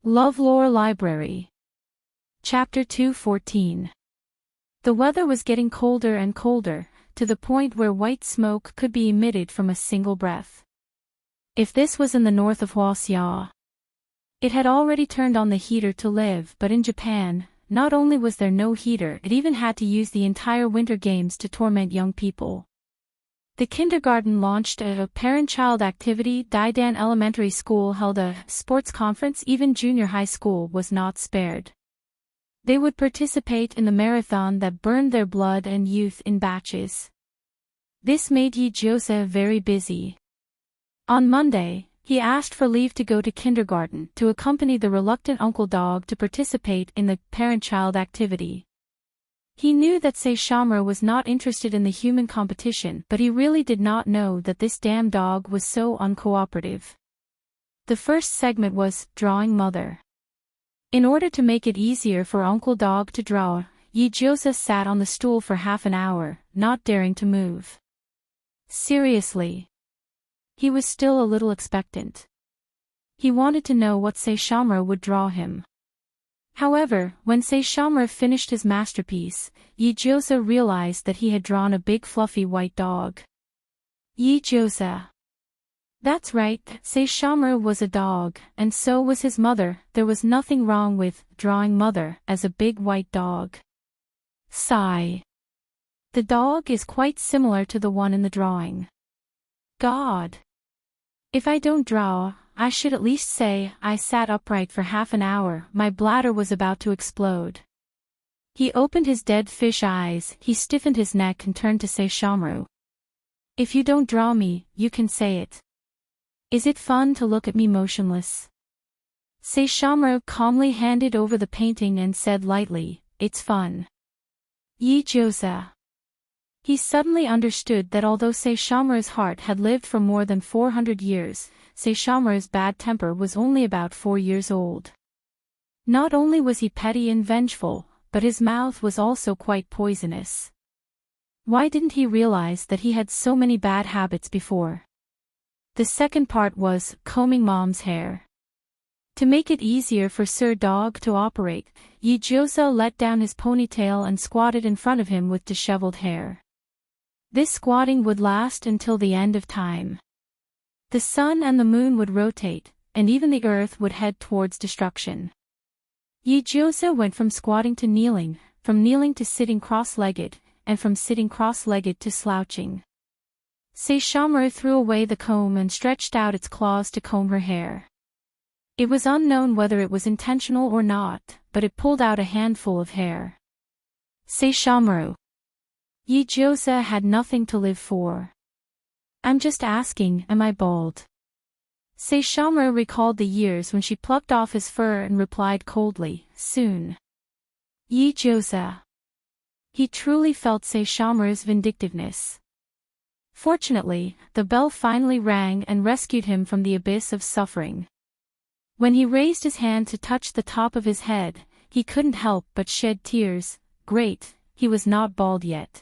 LoveLore Library. Chapter 214. The weather was getting colder and colder, to the point where white smoke could be emitted from a single breath. If this was in the north of Huaxia, it had already turned on the heater to live, but in Japan, not only was there no heater, it even had to use the entire winter games to torment young people. The kindergarten launched a parent-child activity, Daidan Elementary School held a sports conference, even junior high school was not spared. They would participate in the marathon that burned their blood and youth in batches. This made Yi-Jose very busy. On Monday, he asked for leave to go to kindergarten to accompany the reluctant uncle dog to participate in the parent-child activity. He knew that Saishomaru was not interested in the human competition, but he really did not know that this damn dog was so uncooperative. The first segment was Drawing Mother. In order to make it easier for Uncle Dog to draw, Yi-Jose sat on the stool for half an hour, not daring to move. Seriously. He was still a little expectant. He wanted to know what Saishomaru would draw him. However, when Saishomaru finished his masterpiece, Yi-Jose realized that he had drawn a big fluffy white dog. Yi-Jose. That's right, Saishomaru was a dog, and so was his mother. There was nothing wrong with drawing mother as a big white dog. Sigh. The dog is quite similar to the one in the drawing. God. If I don't draw, I should at least say, I sat upright for half an hour, my bladder was about to explode. He opened his dead fish eyes, he stiffened his neck and turned to Saishomaru. If you don't draw me, you can say it. Is it fun to look at me motionless? Saishomaru calmly handed over the painting and said lightly, it's fun. Yi-Jose. He suddenly understood that although Saishomaru's heart had lived for more than 400 years, Saishomaru's bad temper was only about 4 years old. Not only was he petty and vengeful, but his mouth was also quite poisonous. Why didn't he realize that he had so many bad habits before? The second part was combing Mom's hair. To make it easier for Sir Dog to operate, Yi-Jose let down his ponytail and squatted in front of him with disheveled hair. This squatting would last until the end of time. The sun and the moon would rotate, and even the earth would head towards destruction. Yi-Jose went from squatting to kneeling, from kneeling to sitting cross-legged, and from sitting cross-legged to slouching. Saishomaru threw away the comb and stretched out its claws to comb her hair. It was unknown whether it was intentional or not, but it pulled out a handful of hair. Saishomaru. Yi-Jose had nothing to live for. I'm just asking, am I bald? Saishomaru recalled the years when she plucked off his fur and replied coldly, soon. Yi-Jose. He truly felt Saishomaru's vindictiveness. Fortunately, the bell finally rang and rescued him from the abyss of suffering. When he raised his hand to touch the top of his head, he couldn't help but shed tears. Great, he was not bald yet.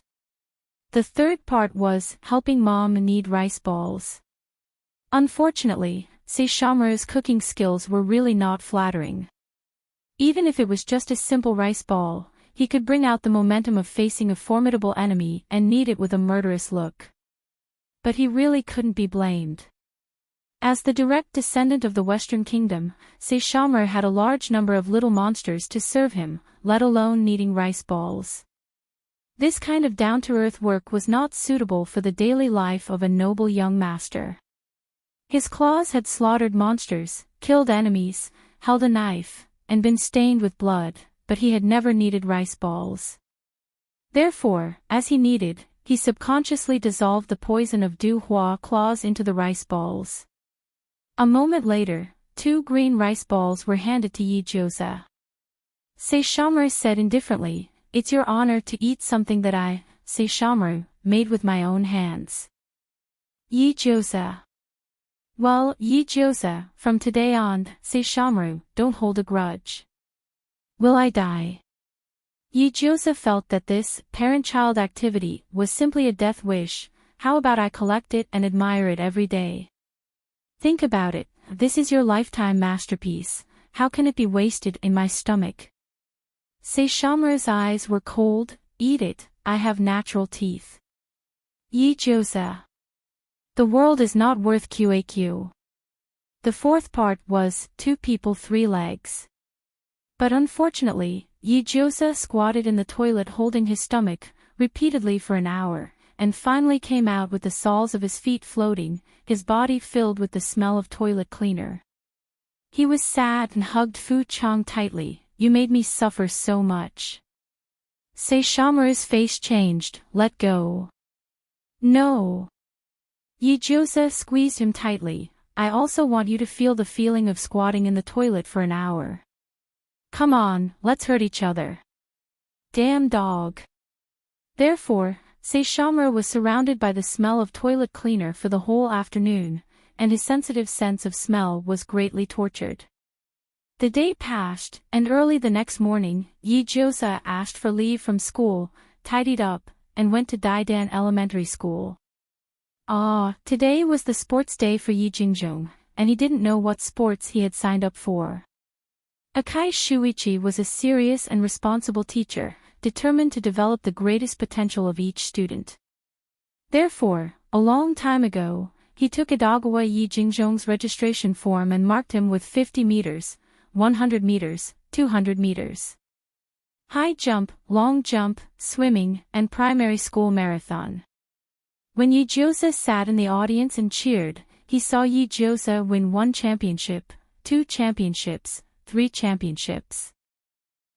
The third part was helping Mom knead rice balls. Unfortunately, Saishomaru's cooking skills were really not flattering. Even if it was just a simple rice ball, he could bring out the momentum of facing a formidable enemy and knead it with a murderous look. But he really couldn't be blamed. As the direct descendant of the Western Kingdom, Saishomaru had a large number of little monsters to serve him, let alone kneading rice balls. This kind of down-to-earth work was not suitable for the daily life of a noble young master. His claws had slaughtered monsters, killed enemies, held a knife, and been stained with blood, but he had never kneaded rice balls. Therefore, as he kneaded, he subconsciously dissolved the poison of Du Hua claws into the rice balls. A moment later, 2 green rice balls were handed to Yi-Jose. Saishomaru said indifferently, it's your honor to eat something that I, Saishomaru, made with my own hands. Yi-Jose. Well, Yi-Jose, from today on, Saishomaru, don't hold a grudge. Will I die? Yi-Jose felt that this parent-child activity was simply a death wish. How about I collect it and admire it every day? Think about it, this is your lifetime masterpiece. how can it be wasted in my stomach? Saishomaru's eyes were cold. Eat it, I have natural teeth. Yijosa. The world is not worth QAQ. The fourth part was, 2 people 3 legs. But unfortunately, Yijosa squatted in the toilet holding his stomach, repeatedly for an hour, and finally came out with the soles of his feet floating, his body filled with the smell of toilet cleaner. He was sad and hugged Fu-chang tightly. You made me suffer so much. Saishomaru's face changed. Let go. No. Yijosa squeezed him tightly. I also want you to feel the feeling of squatting in the toilet for an hour. Come on, let's hurt each other. Damn dog. Therefore, Saishomaru was surrounded by the smell of toilet cleaner for the whole afternoon, and his sensitive sense of smell was greatly tortured. The day passed, and early the next morning, Yijosa asked for leave from school, tidied up, and went to Daidan Elementary School. Today was the sports day for Yi Jingjong, and he didn't know what sports he had signed up for. Akai Shuichi was a serious and responsible teacher, determined to develop the greatest potential of each student. Therefore, a long time ago, he took Edagawa Yi Jingjong's registration form and marked him with 50 meters, 100 meters, 200 meters. High jump, long jump, swimming, and primary school marathon. When Yijosa sat in the audience and cheered, he saw Yijosa win 1 championship, 2 championships, 3 championships.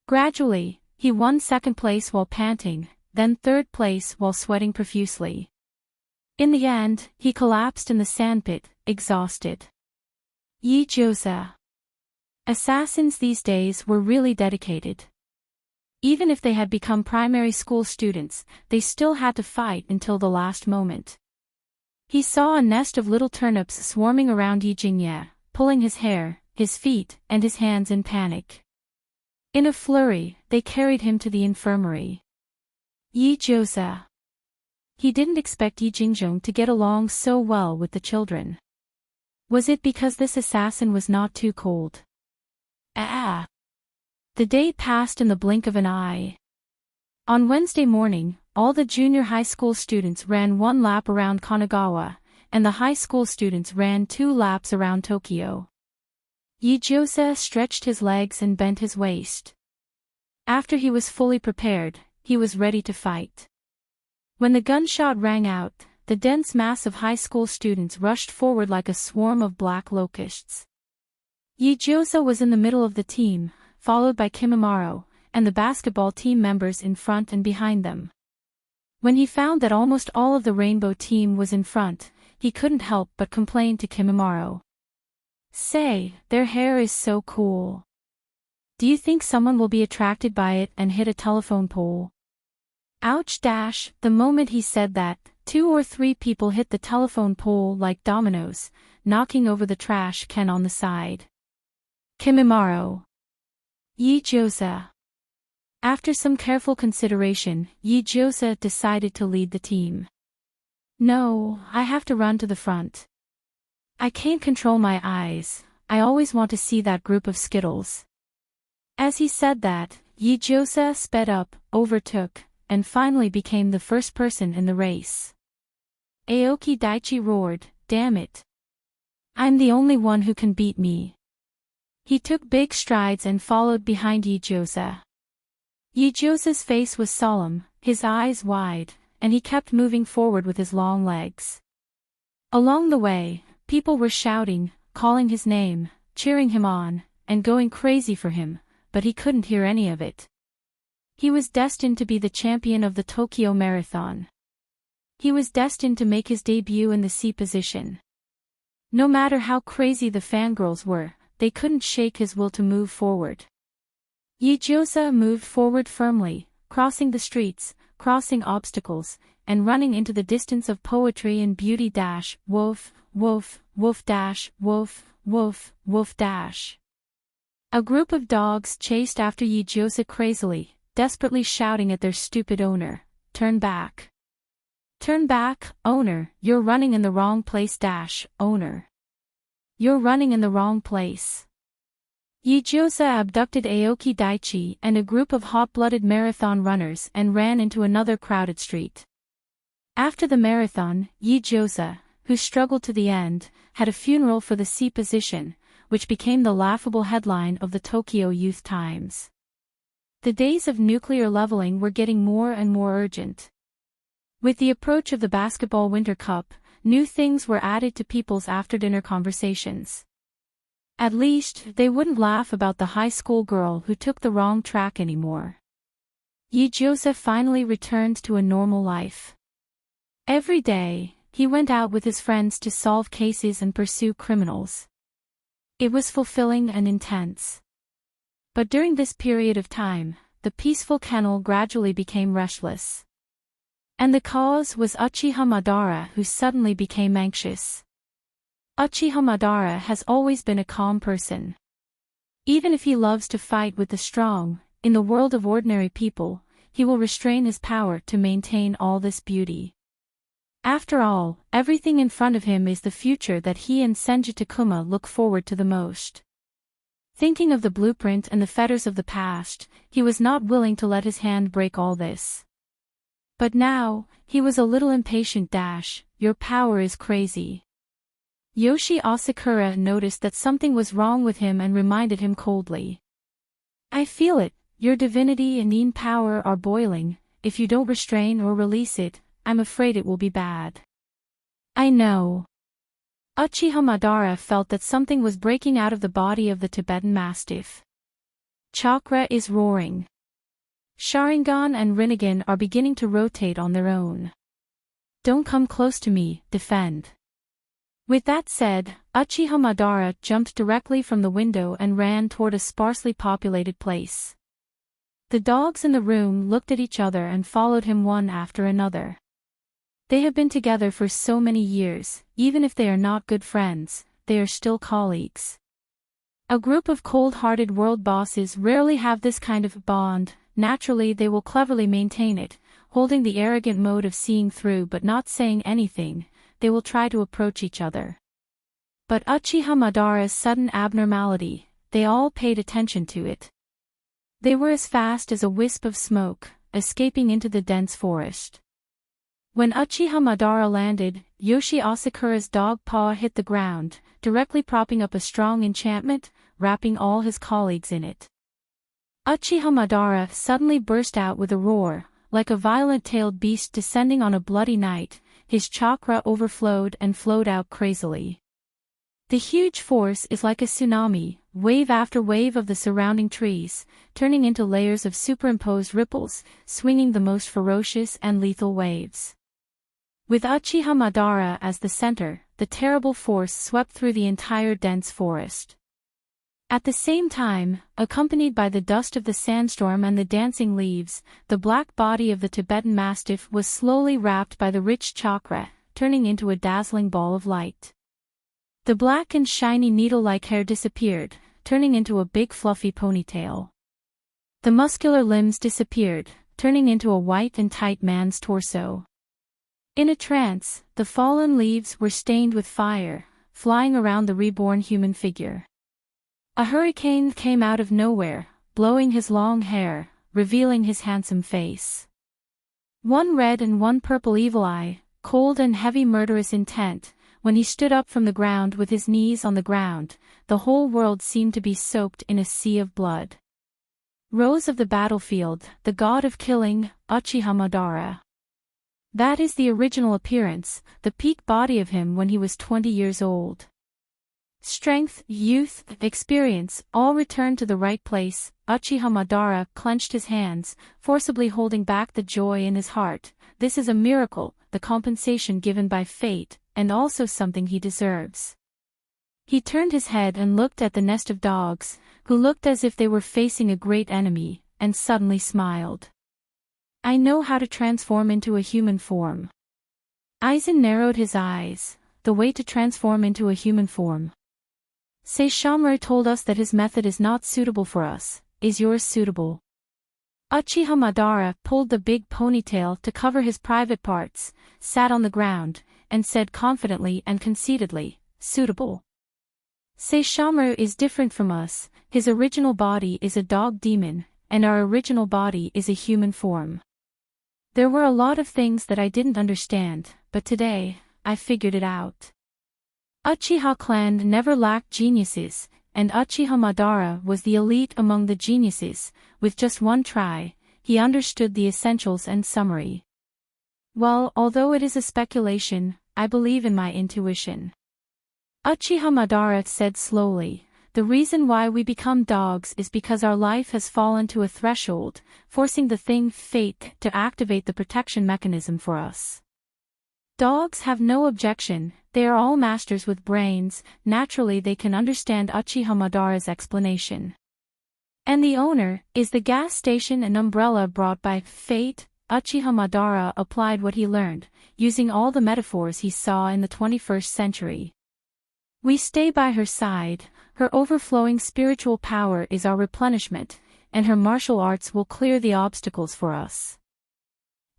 Gradually, he won 2nd place while panting, then 3rd place while sweating profusely. In the end, he collapsed in the sandpit, exhausted. Yijosa. Assassins these days were really dedicated. Even if they had become primary school students, they still had to fight until the last moment. He saw a nest of little turnips swarming around Yi Jingye, pulling his hair, his feet, and his hands in panic. In a flurry, they carried him to the infirmary. Yijosa. He didn't expect Yi Jingjong to get along so well with the children. Was it because this assassin was not too cold? The day passed in the blink of an eye. On Wednesday morning, all the junior high school students ran 1 lap around Kanagawa, and the high school students ran 2 laps around Tokyo. Yijosa stretched his legs and bent his waist. After he was fully prepared, he was ready to fight. When the gunshot rang out, the dense mass of high school students rushed forward like a swarm of black locusts. Yijosa was in the middle of the team, followed by Kimimaro, and the basketball team members in front and behind them. When he found that almost all of the rainbow team was in front, he couldn't help but complain to Kimimaro. Say, their hair is so cool. Do you think someone will be attracted by it and hit a telephone pole? Ouch! The moment he said that, 2 or 3 people hit the telephone pole like dominoes, knocking over the trash can on the side. Kimimaro. Yijosa. After some careful consideration, Yijosa decided to lead the team. No, I have to run to the front. I can't control my eyes, I always want to see that group of Skittles. As he said that, Yijosa sped up, overtook, and finally became the first person in the race. Aoki Daichi roared, damn it. I'm the only one who can beat me. He took big strides and followed behind Yijosa. Yijosa's face was solemn, his eyes wide, and he kept moving forward with his long legs. Along the way, people were shouting, calling his name, cheering him on, and going crazy for him, but he couldn't hear any of it. He was destined to be the champion of the Tokyo Marathon. He was destined to make his debut in the C position. No matter how crazy the fangirls were, they couldn't shake his will to move forward. Yijosa moved forward firmly, crossing the streets, crossing obstacles, and running into the distance of poetry and beauty. Woof, woof, woof, woof, woof, woof. A group of dogs chased after Yijosa crazily, desperately shouting at their stupid owner, turn back. Turn back, owner, you're running in the wrong place. Owner. You're running in the wrong place. Yijiosa abducted Aoki Daichi and a group of hot-blooded marathon runners and ran into another crowded street. After the marathon, Yijiosa, who struggled to the end, had a funeral for the C position, which became the laughable headline of the Tokyo Youth Times. The days of nuclear leveling were getting more and more urgent. With the approach of the basketball Winter Cup, new things were added to people's after-dinner conversations. At least, they wouldn't laugh about the high school girl who took the wrong track anymore. Yijiosa finally returned to a normal life. Every day, he went out with his friends to solve cases and pursue criminals. It was fulfilling and intense. But during this period of time, the peaceful kennel gradually became restless. And the cause was Uchiha Madara, who suddenly became anxious. Uchiha Madara has always been a calm person. Even if he loves to fight with the strong, in the world of ordinary people, he will restrain his power to maintain all this beauty. After all, everything in front of him is the future that he and Senju Takuma look forward to the most. Thinking of the blueprint and the fetters of the past, he was not willing to let his hand break all this. But now, he was a little impatient. Your power is crazy. Yoshi Asakura noticed that something was wrong with him and reminded him coldly. I feel it, your divinity and yin power are boiling. If you don't restrain or release it, I'm afraid it will be bad. I know. Uchiha Madara felt that something was breaking out of the body of the Tibetan Mastiff. Chakra is roaring. Sharingan and Rinnegan are beginning to rotate on their own. Don't come close to me, defend. With that said, Uchiha Madara jumped directly from the window and ran toward a sparsely populated place. The dogs in the room looked at each other and followed him one after another. They have been together for so many years, even if they are not good friends, they are still colleagues. A group of cold-hearted world bosses rarely have this kind of bond. Naturally they will cleverly maintain it, holding the arrogant mode of seeing through but not saying anything. They will try to approach each other. But Uchiha Madara's sudden abnormality, they all paid attention to it. They were as fast as a wisp of smoke, escaping into the dense forest. When Uchiha Madara landed, Yoshi Asakura's dog paw hit the ground, directly propping up a strong enchantment, wrapping all his colleagues in it. Uchiha Madara suddenly burst out with a roar, like a violent-tailed beast descending on a bloody night. His chakra overflowed and flowed out crazily. The huge force is like a tsunami, wave after wave of the surrounding trees, turning into layers of superimposed ripples, swinging the most ferocious and lethal waves. With Uchiha Madara as the center, the terrible force swept through the entire dense forest. At the same time, accompanied by the dust of the sandstorm and the dancing leaves, the black body of the Tibetan Mastiff was slowly wrapped by the rich chakra, turning into a dazzling ball of light. The black and shiny needle-like hair disappeared, turning into a big fluffy ponytail. The muscular limbs disappeared, turning into a white and tight man's torso. In a trance, the fallen leaves were stained with fire, flying around the reborn human figure. A hurricane came out of nowhere, blowing his long hair, revealing his handsome face. One red and one purple evil eye, cold and heavy murderous intent. When he stood up from the ground with his knees on the ground, the whole world seemed to be soaked in a sea of blood. Rose of the battlefield, the god of killing, Uchiha Madara. That is the original appearance, the peak body of him when he was 20 years old. Strength, youth, experience, all returned to the right place. Uchiha Madara clenched his hands, forcibly holding back the joy in his heart. This is a miracle, the compensation given by fate, and also something he deserves. He turned his head and looked at the nest of dogs, who looked as if they were facing a great enemy, and suddenly smiled. I know how to transform into a human form. Aizen narrowed his eyes. The way to transform into a human form. Saishomaru told us that his method is not suitable for us. Is yours suitable? Uchiha Madara pulled the big ponytail to cover his private parts, sat on the ground, and said confidently and conceitedly, suitable. Saishomaru is different from us, his original body is a dog demon, and our original body is a human form. There were a lot of things that I didn't understand, but today, I figured it out. Uchiha clan never lacked geniuses, and Uchiha Madara was the elite among the geniuses. With just one try, he understood the essentials and summary. Well, although it is a speculation, I believe in my intuition. Uchiha Madara said slowly, the reason why we become dogs is because our life has fallen to a threshold, forcing the thing fate to activate the protection mechanism for us. Dogs have no objection, they are all masters with brains, naturally they can understand Uchiha Madara's explanation. And the owner is the gas station and umbrella brought by fate. Uchiha Madara applied what he learned, using all the metaphors he saw in the 21st century. We stay by her side, her overflowing spiritual power is our replenishment, and her martial arts will clear the obstacles for us.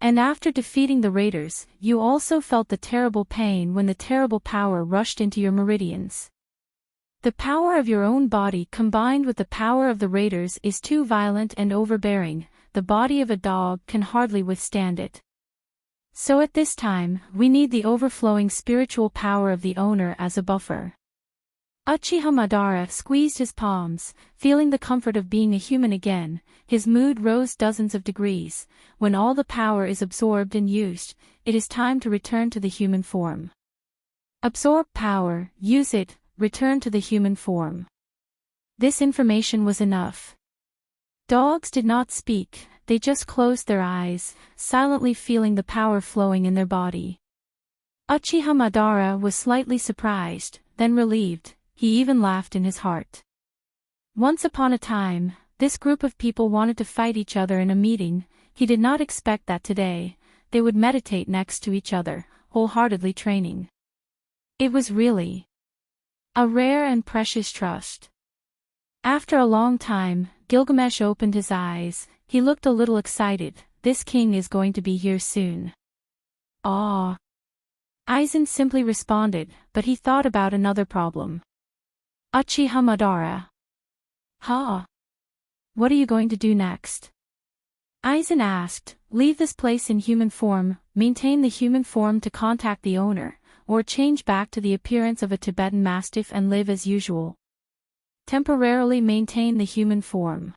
And after defeating the raiders, you also felt the terrible pain when the terrible power rushed into your meridians. The power of your own body combined with the power of the raiders is too violent and overbearing, the body of a dog can hardly withstand it. So at this time, we need the overflowing spiritual power of the owner as a buffer. Uchiha Madara squeezed his palms, feeling the comfort of being a human again. His mood rose dozens of degrees. When all the power is absorbed and used, it is time to return to the human form. Absorb power, use it, return to the human form. This information was enough. Dogs did not speak, they just closed their eyes, silently feeling the power flowing in their body. Uchiha Madara was slightly surprised, then relieved, he even laughed in his heart. Once upon a time, this group of people wanted to fight each other in a meeting. He did not expect that today, they would meditate next to each other, wholeheartedly training. It was really a rare and precious trust. After a long time, Gilgamesh opened his eyes, he looked a little excited, this king is going to be here soon. Ah. Aizen simply responded, but he thought about another problem. Uchiha Madara. Ha. What are you going to do next? Aizen asked, leave this place in human form, maintain the human form to contact the owner, or change back to the appearance of a Tibetan mastiff and live as usual. Temporarily maintain the human form.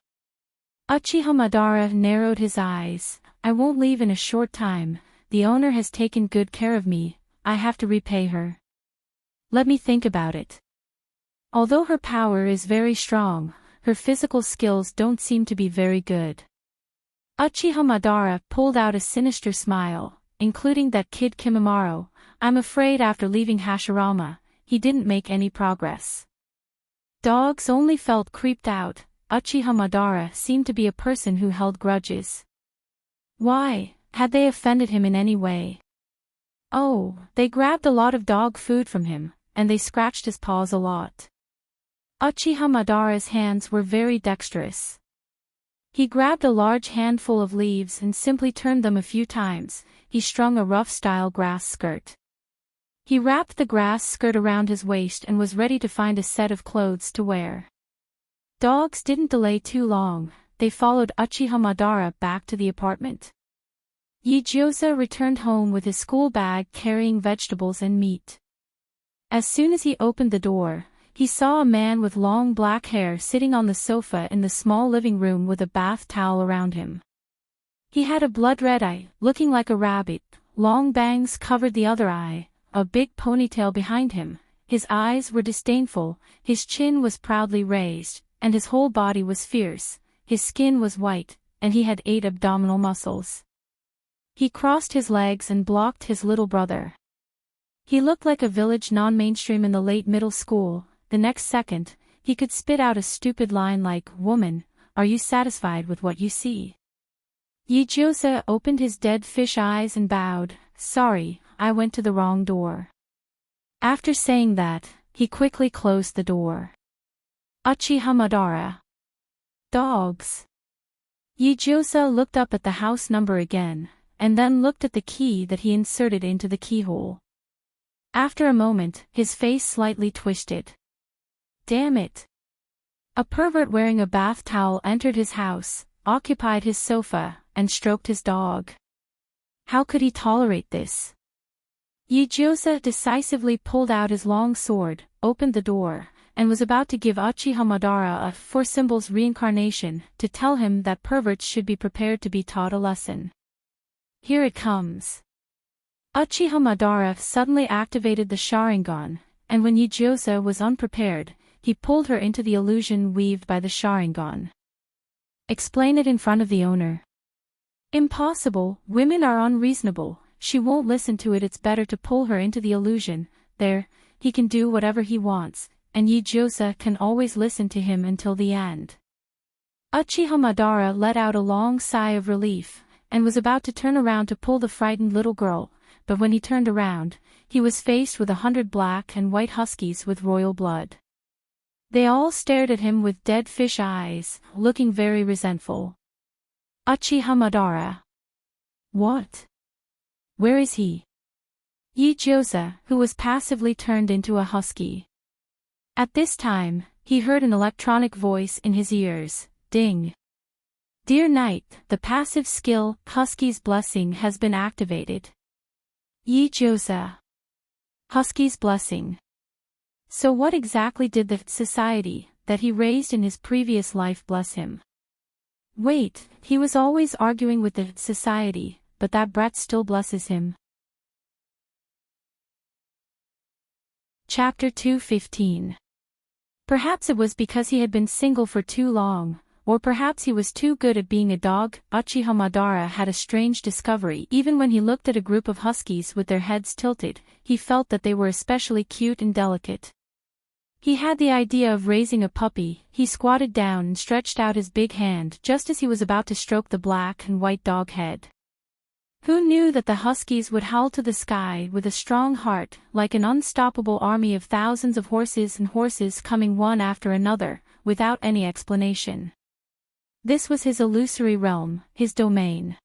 Uchiha Madara narrowed his eyes, I won't leave in a short time, the owner has taken good care of me, I have to repay her. Let me think about it. Although her power is very strong, her physical skills don't seem to be very good. Uchiha Madara pulled out a sinister smile, including that kid Kimimaro. I'm afraid after leaving Hashirama, he didn't make any progress. Dogs only felt creeped out. Uchiha Madara seemed to be a person who held grudges. Why, had they offended him in any way? Oh, they grabbed a lot of dog food from him, and they scratched his paws a lot. Uchiha Madara's hands were very dexterous. He grabbed a large handful of leaves and simply turned them a few times. He strung a rough-style grass skirt. He wrapped the grass skirt around his waist and was ready to find a set of clothes to wear. Dogs didn't delay too long, they followed Uchiha Madara back to the apartment. Yijiosa returned home with his school bag carrying vegetables and meat. As soon as he opened the door, he saw a man with long black hair sitting on the sofa in the small living room with a bath towel around him. He had a blood-red eye, looking like a rabbit, long bangs covered the other eye, a big ponytail behind him, his eyes were disdainful, his chin was proudly raised, and his whole body was fierce, his skin was white, and he had 8 abdominal muscles. He crossed his legs and blocked his little brother. He looked like a village non-mainstream in the late middle school. The next second, he could spit out a stupid line like, "Woman, are you satisfied with what you see?" Yijiosa opened his dead fish eyes and bowed, "Sorry, I went to the wrong door." After saying that, he quickly closed the door. Uchiha Madara. Dogs. Yijiosa looked up at the house number again, and then looked at the key that he inserted into the keyhole. After a moment, his face slightly twisted. Damn it. A pervert wearing a bath towel entered his house, occupied his sofa, and stroked his dog. How could he tolerate this? Yijiosa decisively pulled out his long sword, opened the door, and was about to give Uchiha Madara a four symbols reincarnation to tell him that perverts should be prepared to be taught a lesson. Here it comes. Uchiha Madara suddenly activated the Sharingan, and when Yijiosa was unprepared, he pulled her into the illusion weaved by the Sharingan. Explain it in front of the owner. Impossible, women are unreasonable, she won't listen to it, it's better to pull her into the illusion. There, he can do whatever he wants, and Yijiosa can always listen to him until the end. Uchiha Madara let out a long sigh of relief, and was about to turn around to pull the frightened little girl, but when he turned around, he was faced with 100 black and white huskies with royal blood. They all stared at him with dead fish eyes, looking very resentful. Uchiha Madara. What? Where is he? Yijiosa, who was passively turned into a husky. At this time, he heard an electronic voice in his ears, ding. Dear Knight, the passive skill, Husky's Blessing has been activated. Yijiosa. Husky's Blessing. So what exactly did the society that he raised in his previous life bless him? Wait, he was always arguing with the society, but that brat still blesses him. Chapter 2:15. Perhaps it was because he had been single for too long, or perhaps he was too good at being a dog. Uchiha Madara had a strange discovery. Even when he looked at a group of huskies with their heads tilted, he felt that they were especially cute and delicate. He had the idea of raising a puppy. He squatted down and stretched out his big hand just as he was about to stroke the black and white dog head. Who knew that the huskies would howl to the sky with a strong heart, like an unstoppable army of thousands of horses and horses coming one after another, without any explanation. This was his illusory realm, his domain.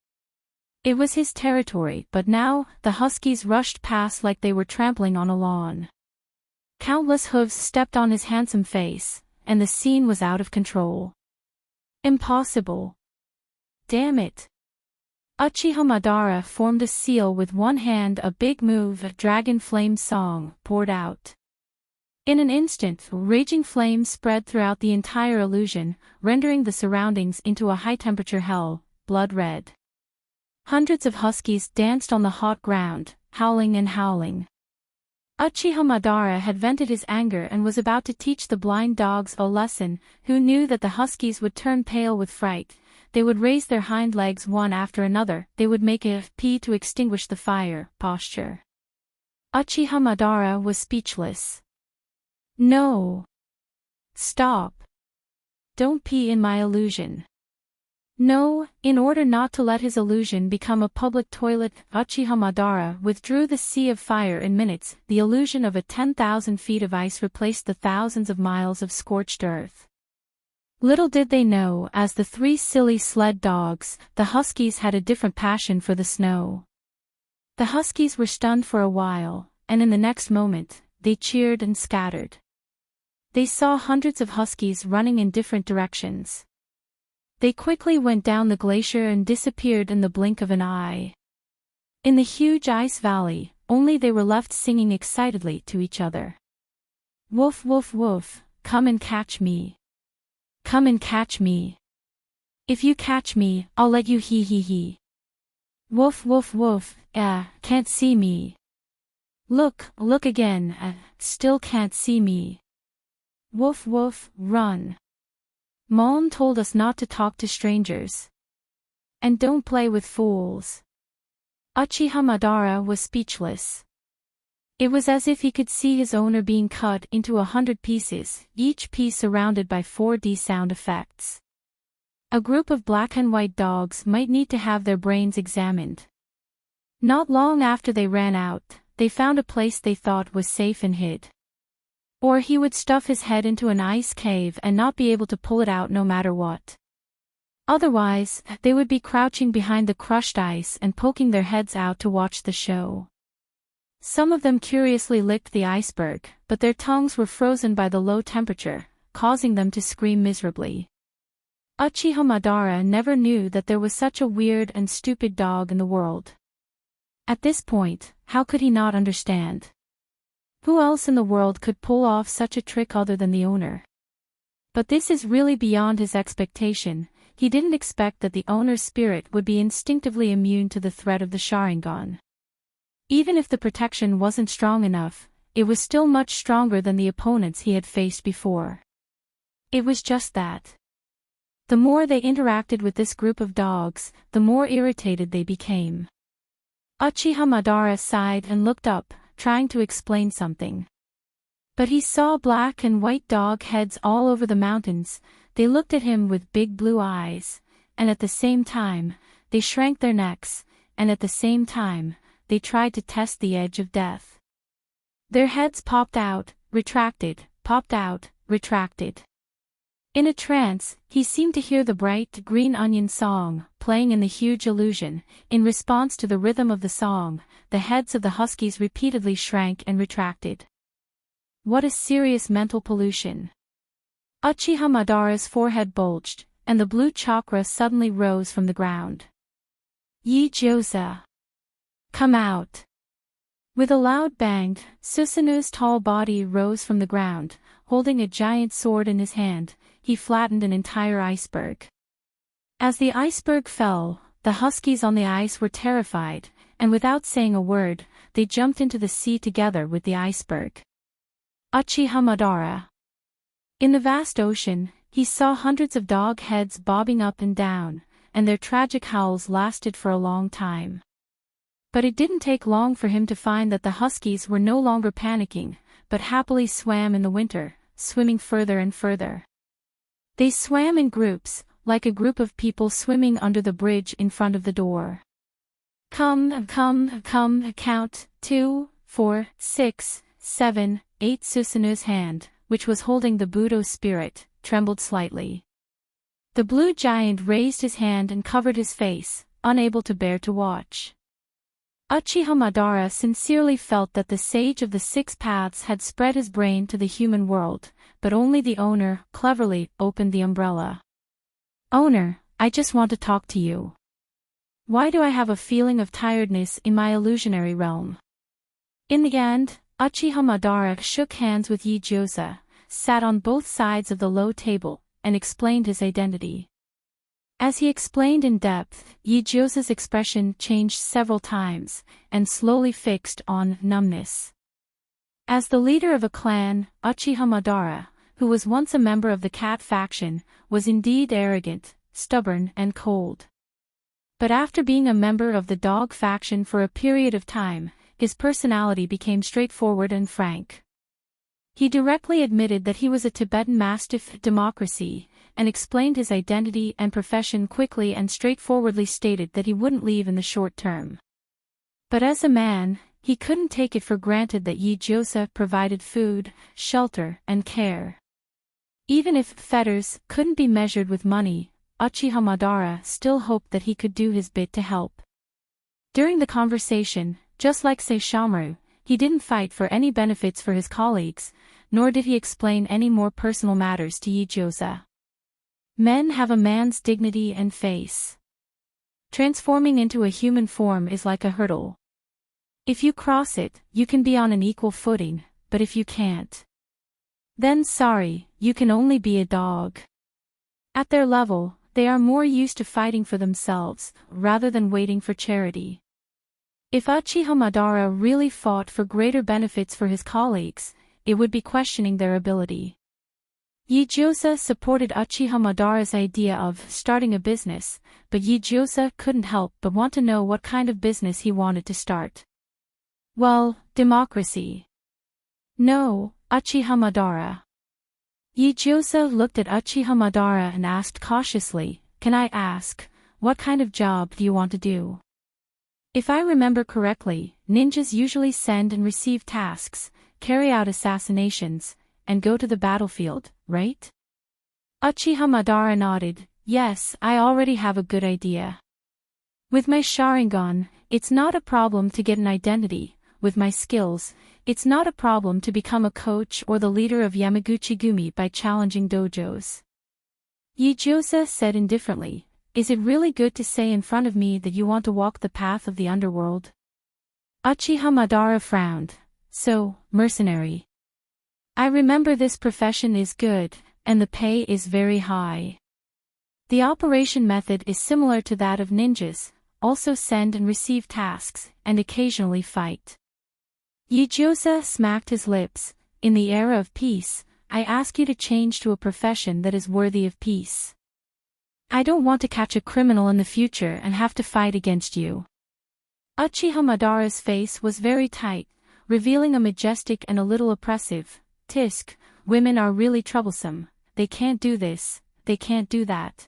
It was his territory, but now, the huskies rushed past like they were trampling on a lawn. Countless hooves stepped on his handsome face, and the scene was out of control. Impossible. Damn it. Uchiha Madara formed a seal with one hand. A big move, a dragon flame song, poured out. In an instant, raging flames spread throughout the entire illusion, rendering the surroundings into a high-temperature hell, blood red. Hundreds of huskies danced on the hot ground, howling and howling. Uchiha Madara had vented his anger and was about to teach the blind dogs a lesson. Who knew that the huskies would turn pale with fright? They would raise their hind legs one after another. They would make a P to extinguish the fire posture. Uchiha Madara was speechless. No. Stop. Don't pee in my illusion. No, in order not to let his illusion become a public toilet, Uchiha Madara withdrew the sea of fire in minutes. The illusion of a 10,000 feet of ice replaced the thousands of miles of scorched earth. Little did they know, as the three silly sled dogs, the huskies had a different passion for the snow. The huskies were stunned for a while, and in the next moment, they cheered and scattered. They saw hundreds of huskies running in different directions. They quickly went down the glacier and disappeared in the blink of an eye. In the huge ice valley, only they were left singing excitedly to each other. Woof woof woof, come and catch me. Come and catch me. If you catch me, I'll let you hee hee hee. Woof woof woof, can't see me. Look again, still can't see me. Woof woof, run. Mom told us not to talk to strangers. And don't play with fools. Uchiha Madara was speechless. It was as if he could see his owner being cut into 100 pieces, each piece surrounded by 4D sound effects. A group of black and white dogs might need to have their brains examined. Not long after they ran out, they found a place they thought was safe and hid. Or he would stuff his head into an ice cave and not be able to pull it out no matter what. Otherwise, they would be crouching behind the crushed ice and poking their heads out to watch the show. Some of them curiously licked the iceberg, but their tongues were frozen by the low temperature, causing them to scream miserably. Uchiha Madara never knew that there was such a weird and stupid dog in the world. At this point, how could he not understand? Who else in the world could pull off such a trick other than the owner? But this is really beyond his expectation. He didn't expect that the owner's spirit would be instinctively immune to the threat of the Sharingan. Even if the protection wasn't strong enough, it was still much stronger than the opponents he had faced before. It was just that. The more they interacted with this group of dogs, the more irritated they became. Uchiha Madara sighed and looked up, trying to explain something. But he saw black and white dog heads all over the mountains. They looked at him with big blue eyes, and at the same time, they shrank their necks, and at the same time, they tried to test the edge of death. Their heads popped out, retracted, popped out, retracted. In a trance, he seemed to hear the bright green onion song, playing in the huge illusion. In response to the rhythm of the song, the heads of the huskies repeatedly shrank and retracted. What a serious mental pollution. Uchiha Madara's forehead bulged, and the blue chakra suddenly rose from the ground. Yi-Josa! Come out! With a loud bang, Susanu's tall body rose from the ground. Holding a giant sword in his hand, he flattened an entire iceberg. As the iceberg fell, the huskies on the ice were terrified, and without saying a word, they jumped into the sea together with the iceberg. Uchiha Madara. In the vast ocean, he saw hundreds of dog heads bobbing up and down, and their tragic howls lasted for a long time. But it didn't take long for him to find that the huskies were no longer panicking, but happily swam in the winter, swimming further and further. They swam in groups, like a group of people swimming under the bridge in front of the door. Come, count, 2, 4, 6, 7, 8. Susanu's hand, which was holding the Budo spirit, trembled slightly. The blue giant raised his hand and covered his face, unable to bear to watch. Uchiha Madara sincerely felt that the sage of the six paths had spread his brain to the human world, but only the owner, cleverly, opened the umbrella. Owner, I just want to talk to you. Why do I have a feeling of tiredness in my illusionary realm? In the end, Uchiha Madara shook hands with Yi-Josa, sat on both sides of the low table, and explained his identity. As he explained in depth, Yi-Josa's expression changed several times, and slowly fixed on numbness. As the leader of a clan, Uchiha Madara, who was once a member of the cat faction, was indeed arrogant, stubborn and cold. But after being a member of the dog faction for a period of time, his personality became straightforward and frank. He directly admitted that he was a Tibetan Mastiff democracy, and explained his identity and profession quickly and straightforwardly stated that he wouldn't leave in the short term. But as a man, he couldn't take it for granted that Yi-Josa provided food, shelter, and care. Even if fetters couldn't be measured with money, Uchiha Madara still hoped that he could do his bit to help. During the conversation, just like Saishomaru, he didn't fight for any benefits for his colleagues, nor did he explain any more personal matters to Yi-Josa. Men have a man's dignity and face. Transforming into a human form is like a hurdle. If you cross it, you can be on an equal footing, but if you can't, then sorry, you can only be a dog. At their level, they are more used to fighting for themselves, rather than waiting for charity. If Uchiha Madara really fought for greater benefits for his colleagues, it would be questioning their ability. Yi-Josa supported Uchiha Madara's idea of starting a business, but Yi-Josa couldn't help but want to know what kind of business he wanted to start. Well, democracy. No, Uchiha Madara. Yi-Josa looked at Uchiha Madara and asked cautiously, "Can I ask, what kind of job do you want to do?" If I remember correctly, ninjas usually send and receive tasks, carry out assassinations, and go to the battlefield, right? Uchiha Madara nodded. Yes, I already have a good idea. With my Sharingan, it's not a problem to get an identity. with my skills, it's not a problem to become a coach or the leader of Yamaguchi-gumi by challenging dojos. Ichiosa said indifferently, "Is it really good to say in front of me that you want to walk the path of the underworld?" Uchiha Madara frowned. "So, mercenary. I remember this profession is good, and the pay is very high. The operation method is similar to that of ninjas, also send and receive tasks, and occasionally fight." Ichiosa smacked his lips. "In the era of peace, I ask you to change to a profession that is worthy of peace. I don't want to catch a criminal in the future and have to fight against you." Uchiha Madara's face was very tight, revealing a majestic and a little oppressive, "Tisk, women are really troublesome, they can't do this, they can't do that.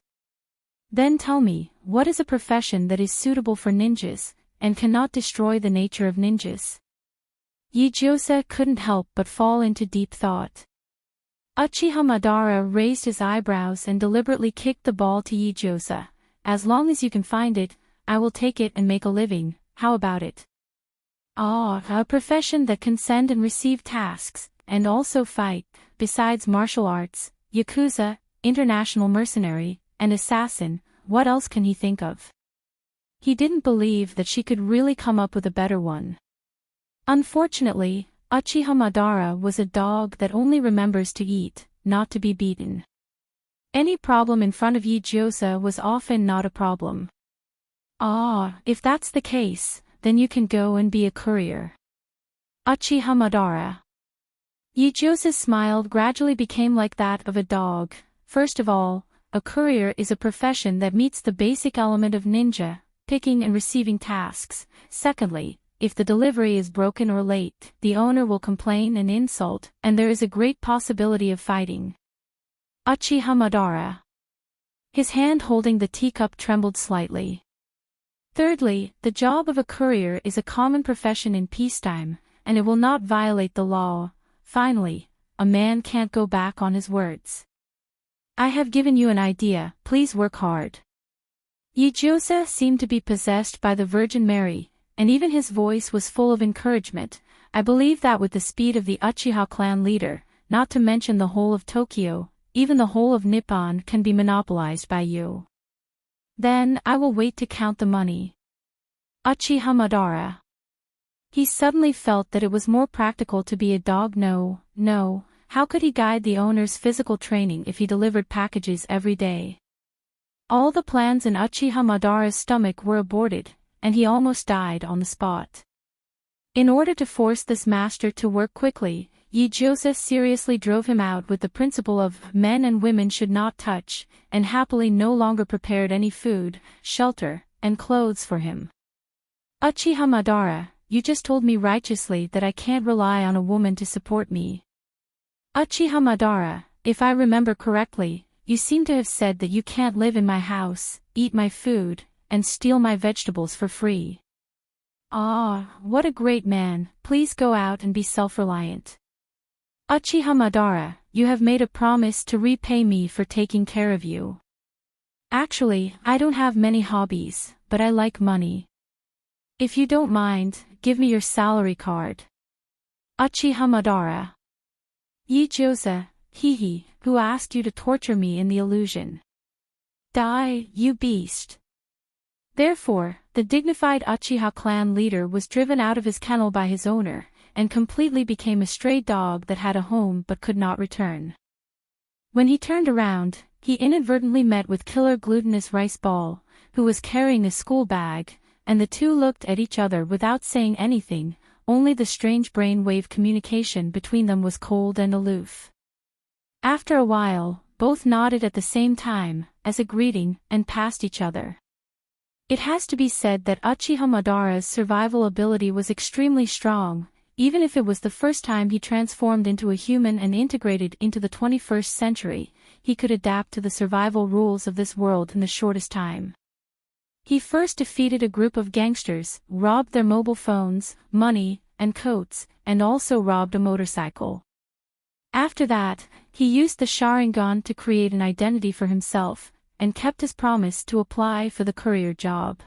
Then tell me, what is a profession that is suitable for ninjas, and cannot destroy the nature of ninjas?" Ichiosa couldn't help but fall into deep thought. Uchiha Madara raised his eyebrows and deliberately kicked the ball to Ichiosa. "As long as you can find it, I will take it and make a living, how about it?" "Ah, a profession that can send and receive tasks, and also fight, besides martial arts, yakuza, international mercenary, and assassin, what else can he think of?" He didn't believe that she could really come up with a better one. Unfortunately, Uchiha Madara was a dog that only remembers to eat, not to be beaten. Any problem in front of Ichiosa was often not a problem. "Ah, if that's the case, then you can go and be a courier." Uchiha Madara. Ichiosa's smile gradually became like that of a dog. "First of all, a courier is a profession that meets the basic element of ninja, picking and receiving tasks. Secondly, if the delivery is broken or late, the owner will complain and insult, and there is a great possibility of fighting." Uchiha Madara. His hand holding the teacup trembled slightly. "Thirdly, the job of a courier is a common profession in peacetime, and it will not violate the law. Finally, a man can't go back on his words. I have given you an idea, please work hard." Ichiosa seemed to be possessed by the Virgin Mary, and even his voice was full of encouragement. "I believe that with the speed of the Uchiha clan leader, not to mention the whole of Tokyo, even the whole of Nippon can be monopolized by you. Then I will wait to count the money." Uchiha Madara. He suddenly felt that it was more practical to be a dog. No, how could he guide the owner's physical training if he delivered packages every day? All the plans in Uchiha Madara's stomach were aborted, and he almost died on the spot. In order to force this master to work quickly, Ichiosa seriously drove him out with the principle of men and women should not touch, and happily no longer prepared any food, shelter, and clothes for him. "Uchiha Madara, you just told me righteously that I can't rely on a woman to support me." "Uchiha Madara, if I remember correctly, you seem to have said that you can't live in my house, eat my food, and steal my vegetables for free. Ah, what a great man, please go out and be self-reliant." "Uchiha Madara, you have made a promise to repay me for taking care of you." "Actually, I don't have many hobbies, but I like money. If you don't mind, give me your salary card." Uchiha Madara. "Ichiosa, hee, who asked you to torture me in the illusion? Die, you beast." Therefore, the dignified Uchiha clan leader was driven out of his kennel by his owner, and completely became a stray dog that had a home but could not return. When he turned around, he inadvertently met with Killer Glutinous Rice Ball, who was carrying a school bag, and the two looked at each other without saying anything, only the strange brainwave communication between them was cold and aloof. After a while, both nodded at the same time, as a greeting, and passed each other. It has to be said that Uchiha Madara's survival ability was extremely strong, even if it was the first time he transformed into a human and integrated into the 21st century, he could adapt to the survival rules of this world in the shortest time. He first defeated a group of gangsters, robbed their mobile phones, money, and coats, and also robbed a motorcycle. After that, he used the Sharingan to create an identity for himself, and kept his promise to apply for the courier job.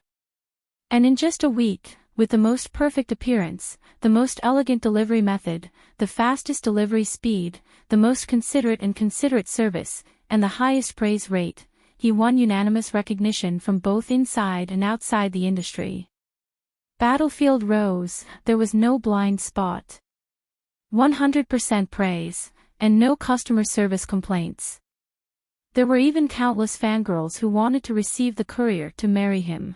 And in just a week, with the most perfect appearance, the most elegant delivery method, the fastest delivery speed, the most considerate service, and the highest praise rate, he won unanimous recognition from both inside and outside the industry. Battlefield Rose, there was no blind spot. 100% praise, and no customer service complaints. There were even countless fangirls who wanted to receive the courier to marry him.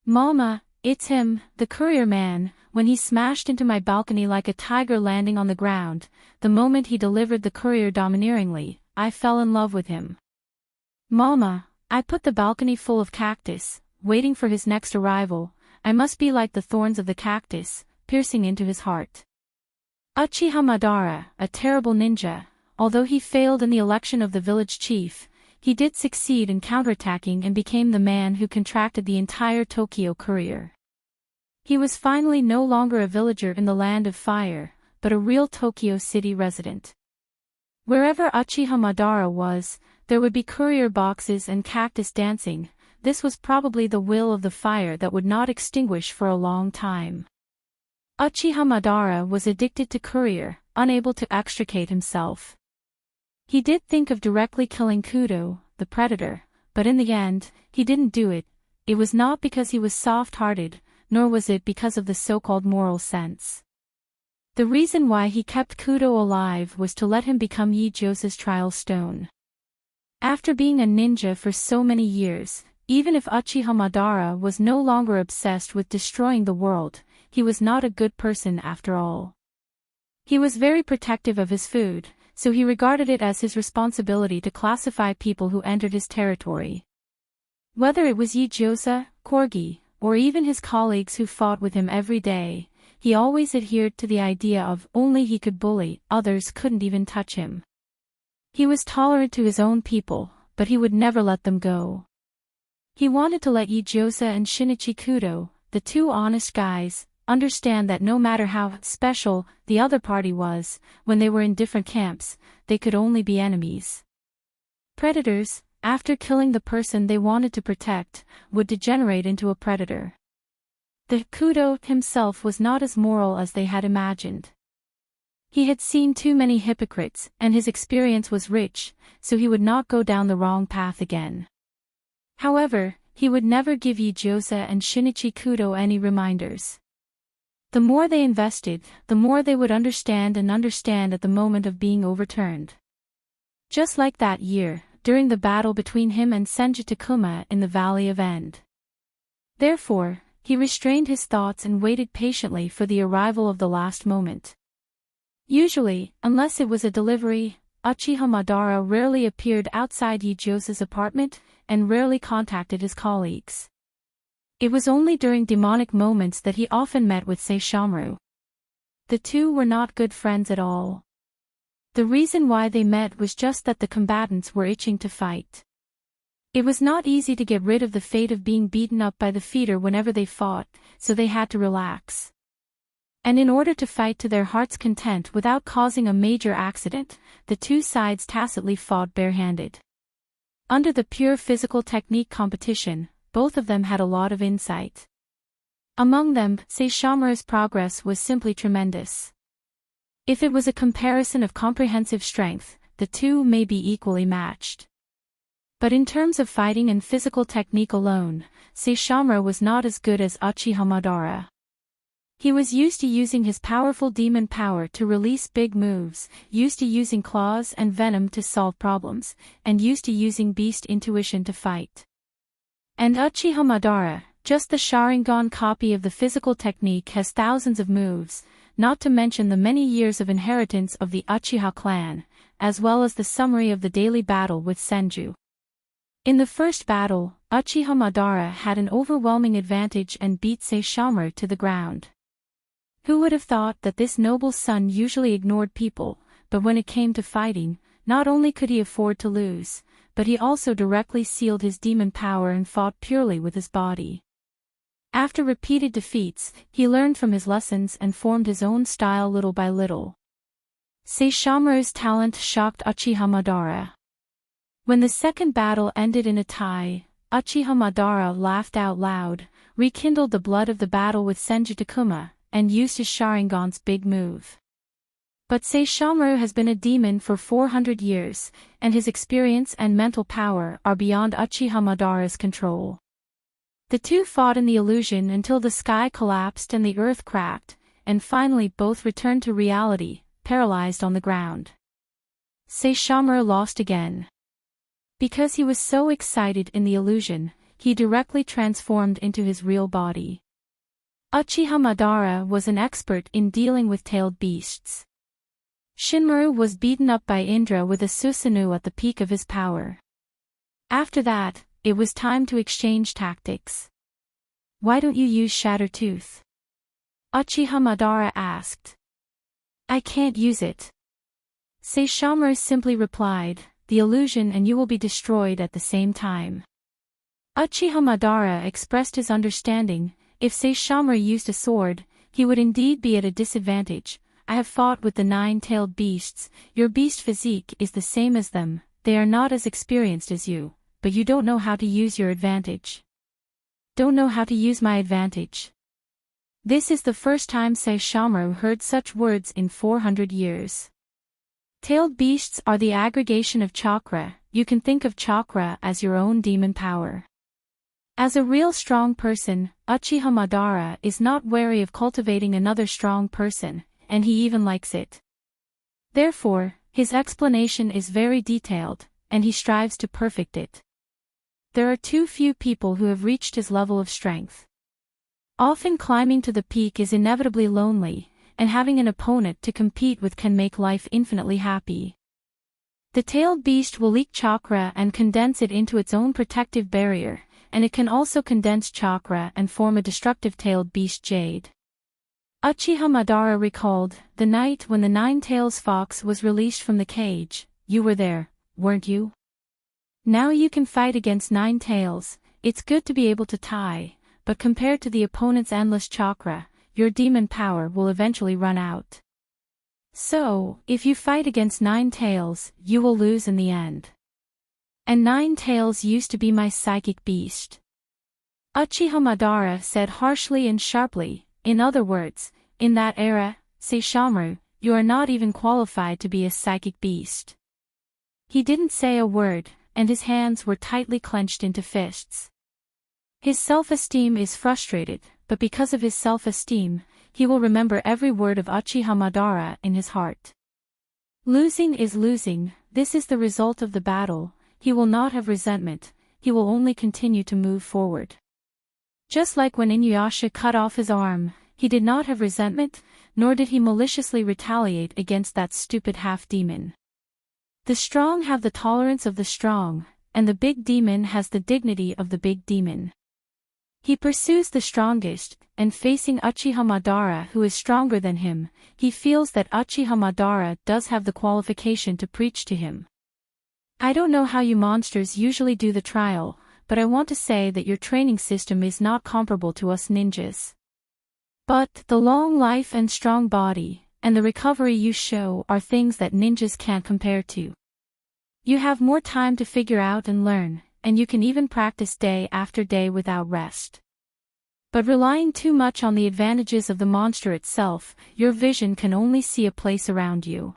"Mama, it's him, the courier man," when he smashed into my balcony like a tiger landing on the ground. The moment he delivered the courier domineeringly, I fell in love with him. "Mama, I put the balcony full of cactus, waiting for his next arrival. I must be like the thorns of the cactus, piercing into his heart." Uchiha Madara, a terrible ninja, although he failed in the election of the village chief, he did succeed in counterattacking and became the man who contracted the entire Tokyo courier. He was finally no longer a villager in the land of fire, but a real Tokyo city resident. Wherever Uchiha Madara was, there would be courier boxes and cactus dancing. This was probably the will of the fire that would not extinguish for a long time. Uchiha Madara was addicted to courier, unable to extricate himself. He did think of directly killing Kudo, the predator, but in the end, he didn't do it. It was not because he was soft-hearted, nor was it because of the so-called moral sense. The reason why he kept Kudo alive was to let him become Yi-Josa's trial stone. After being a ninja for so many years, even if Uchiha Madara was no longer obsessed with destroying the world, he was not a good person after all. He was very protective of his food, so he regarded it as his responsibility to classify people who entered his territory. Whether it was Yi-Josa, Corgi, or even his colleagues who fought with him every day, he always adhered to the idea of only he could bully, others couldn't even touch him. He was tolerant to his own people, but he would never let them go. He wanted to let Yi-Josa and Shinichi Kudo, the two honest guys, understand that no matter how special the other party was, when they were in different camps, they could only be enemies. Predators, after killing the person they wanted to protect, would degenerate into a predator. The Kudo himself was not as moral as they had imagined. He had seen too many hypocrites, and his experience was rich, so he would not go down the wrong path again. However, he would never give Yi-Josa and Shinichi Kudo any reminders. The more they invested, the more they would understand at the moment of being overturned. Just like that year, during the battle between him and Senju Takuma in the Valley of End. Therefore, he restrained his thoughts and waited patiently for the arrival of the last moment. Usually, unless it was a delivery, Uchiha Madara rarely appeared outside Yi-Josa's apartment, and rarely contacted his colleagues. It was only during demonic moments that he often met with Saishomaru. The two were not good friends at all. The reason why they met was just that the combatants were itching to fight. It was not easy to get rid of the fate of being beaten up by the feeder whenever they fought, so they had to relax. And in order to fight to their heart's content without causing a major accident, the two sides tacitly fought barehanded. Under the pure physical technique competition, both of them had a lot of insight. Among them, Saishomaru's progress was simply tremendous. If it was a comparison of comprehensive strength, the two may be equally matched. But in terms of fighting and physical technique alone, Saishomaru was not as good as Uchiha Madara. He was used to using his powerful demon power to release big moves, used to using claws and venom to solve problems, and used to using beast intuition to fight. And Uchiha Madara, just the Sharingan copy of the physical technique, has thousands of moves, not to mention the many years of inheritance of the Uchiha clan, as well as the summary of the daily battle with Senju. In the first battle, Uchiha Madara had an overwhelming advantage and beat Saishomaru to the ground. Who would have thought that this noble son usually ignored people, but when it came to fighting, not only could he afford to lose, but he also directly sealed his demon power and fought purely with his body. After repeated defeats, he learned from his lessons and formed his own style little by little. Saishomaru's talent shocked Uchiha Madara. When the second battle ended in a tie, Uchiha Madara laughed out loud, rekindled the blood of the battle with Senju Takuma, and used his Sharingan's big move. But Saishomaru has been a demon for 400 years, and his experience and mental power are beyond Uchiha Madara's control. The two fought in the illusion until the sky collapsed and the earth cracked, and finally both returned to reality, paralyzed on the ground. Saishomaru lost again. Because he was so excited in the illusion, he directly transformed into his real body. Uchiha Madara was an expert in dealing with tailed beasts. Shinmaru was beaten up by Indra with a Susanoo at the peak of his power. After that, it was time to exchange tactics. "Why don't you use Shattertooth?" Uchiha Madara asked. "I can't use it." Saishomaru simply replied, "The illusion and you will be destroyed at the same time." Uchiha Madara expressed his understanding. If Saishomaru used a sword, he would indeed be at a disadvantage. "I have fought with the 9-tailed beasts, your beast physique is the same as them, they are not as experienced as you, but you don't know how to use your advantage." "Don't know how to use my advantage." This is the first time Saishomaru heard such words in 400 years. Tailed beasts are the aggregation of chakra. You can think of chakra as your own demon power. As a real strong person, Uchiha Madara is not wary of cultivating another strong person, and he even likes it. Therefore, his explanation is very detailed, and he strives to perfect it. There are too few people who have reached his level of strength. Often climbing to the peak is inevitably lonely, and having an opponent to compete with can make life infinitely happy. The tailed beast will leak chakra and condense it into its own protective barrier, and it can also condense chakra and form a destructive tailed beast jade. Uchiha Madara recalled, "The night when the 9-tails fox was released from the cage, you were there, weren't you? Now you can fight against 9 tails, it's good to be able to tie, but compared to the opponent's endless chakra, your demon power will eventually run out. So, if you fight against 9 tails, you will lose in the end. And 9 tails used to be my psychic beast." Uchiha Madara said harshly and sharply, "In other words, in that era, Saishomaru, you are not even qualified to be a psychic beast." He didn't say a word, and his hands were tightly clenched into fists. His self-esteem is frustrated, but because of his self-esteem, he will remember every word of Uchiha Madara in his heart. Losing is losing, this is the result of the battle, he will not have resentment, he will only continue to move forward. Just like when Inuyasha cut off his arm, he did not have resentment, nor did he maliciously retaliate against that stupid half-demon. The strong have the tolerance of the strong, and the big demon has the dignity of the big demon. He pursues the strongest, and facing Uchiha Madara who is stronger than him, he feels that Uchiha Madara does have the qualification to preach to him. "I don't know how you monsters usually do the trial, but I want to say that your training system is not comparable to us ninjas. But the long life and strong body, and the recovery you show are things that ninjas can't compare to. You have more time to figure out and learn, and you can even practice day after day without rest. But relying too much on the advantages of the monster itself, your vision can only see a place around you."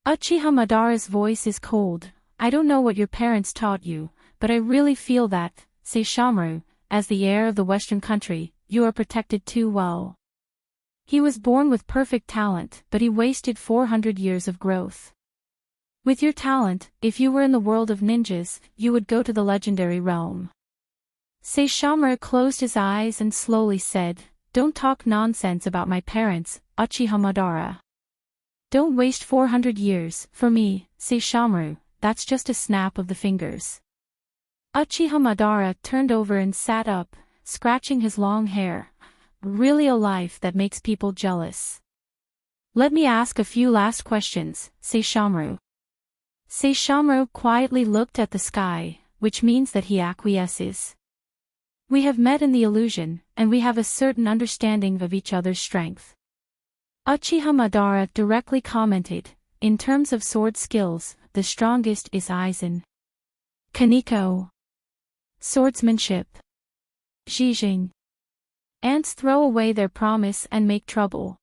Uchiha Madara's voice is cold. "I don't know what your parents taught you, but I really feel that, Saishomaru, as the heir of the Western country, you are protected too well. He was born with perfect talent, but he wasted 400 years of growth. With your talent, if you were in the world of ninjas, you would go to the legendary realm." Saishomaru closed his eyes and slowly said, "Don't talk nonsense about my parents, Uchiha Madara. Don't waste 400 years, for me, Saishomaru, that's just a snap of the fingers." Uchiha Madara turned over and sat up, scratching his long hair. "Really a life that makes people jealous. Let me ask a few last questions, Saishomaru." Saishomaru quietly looked at the sky, which means that he acquiesces. "We have met in the illusion, and we have a certain understanding of each other's strength." Uchiha Madara directly commented, "In terms of sword skills, the strongest is Aizen. Kaneko. Swordsmanship. Zhijing. Ants throw away their promise and make trouble.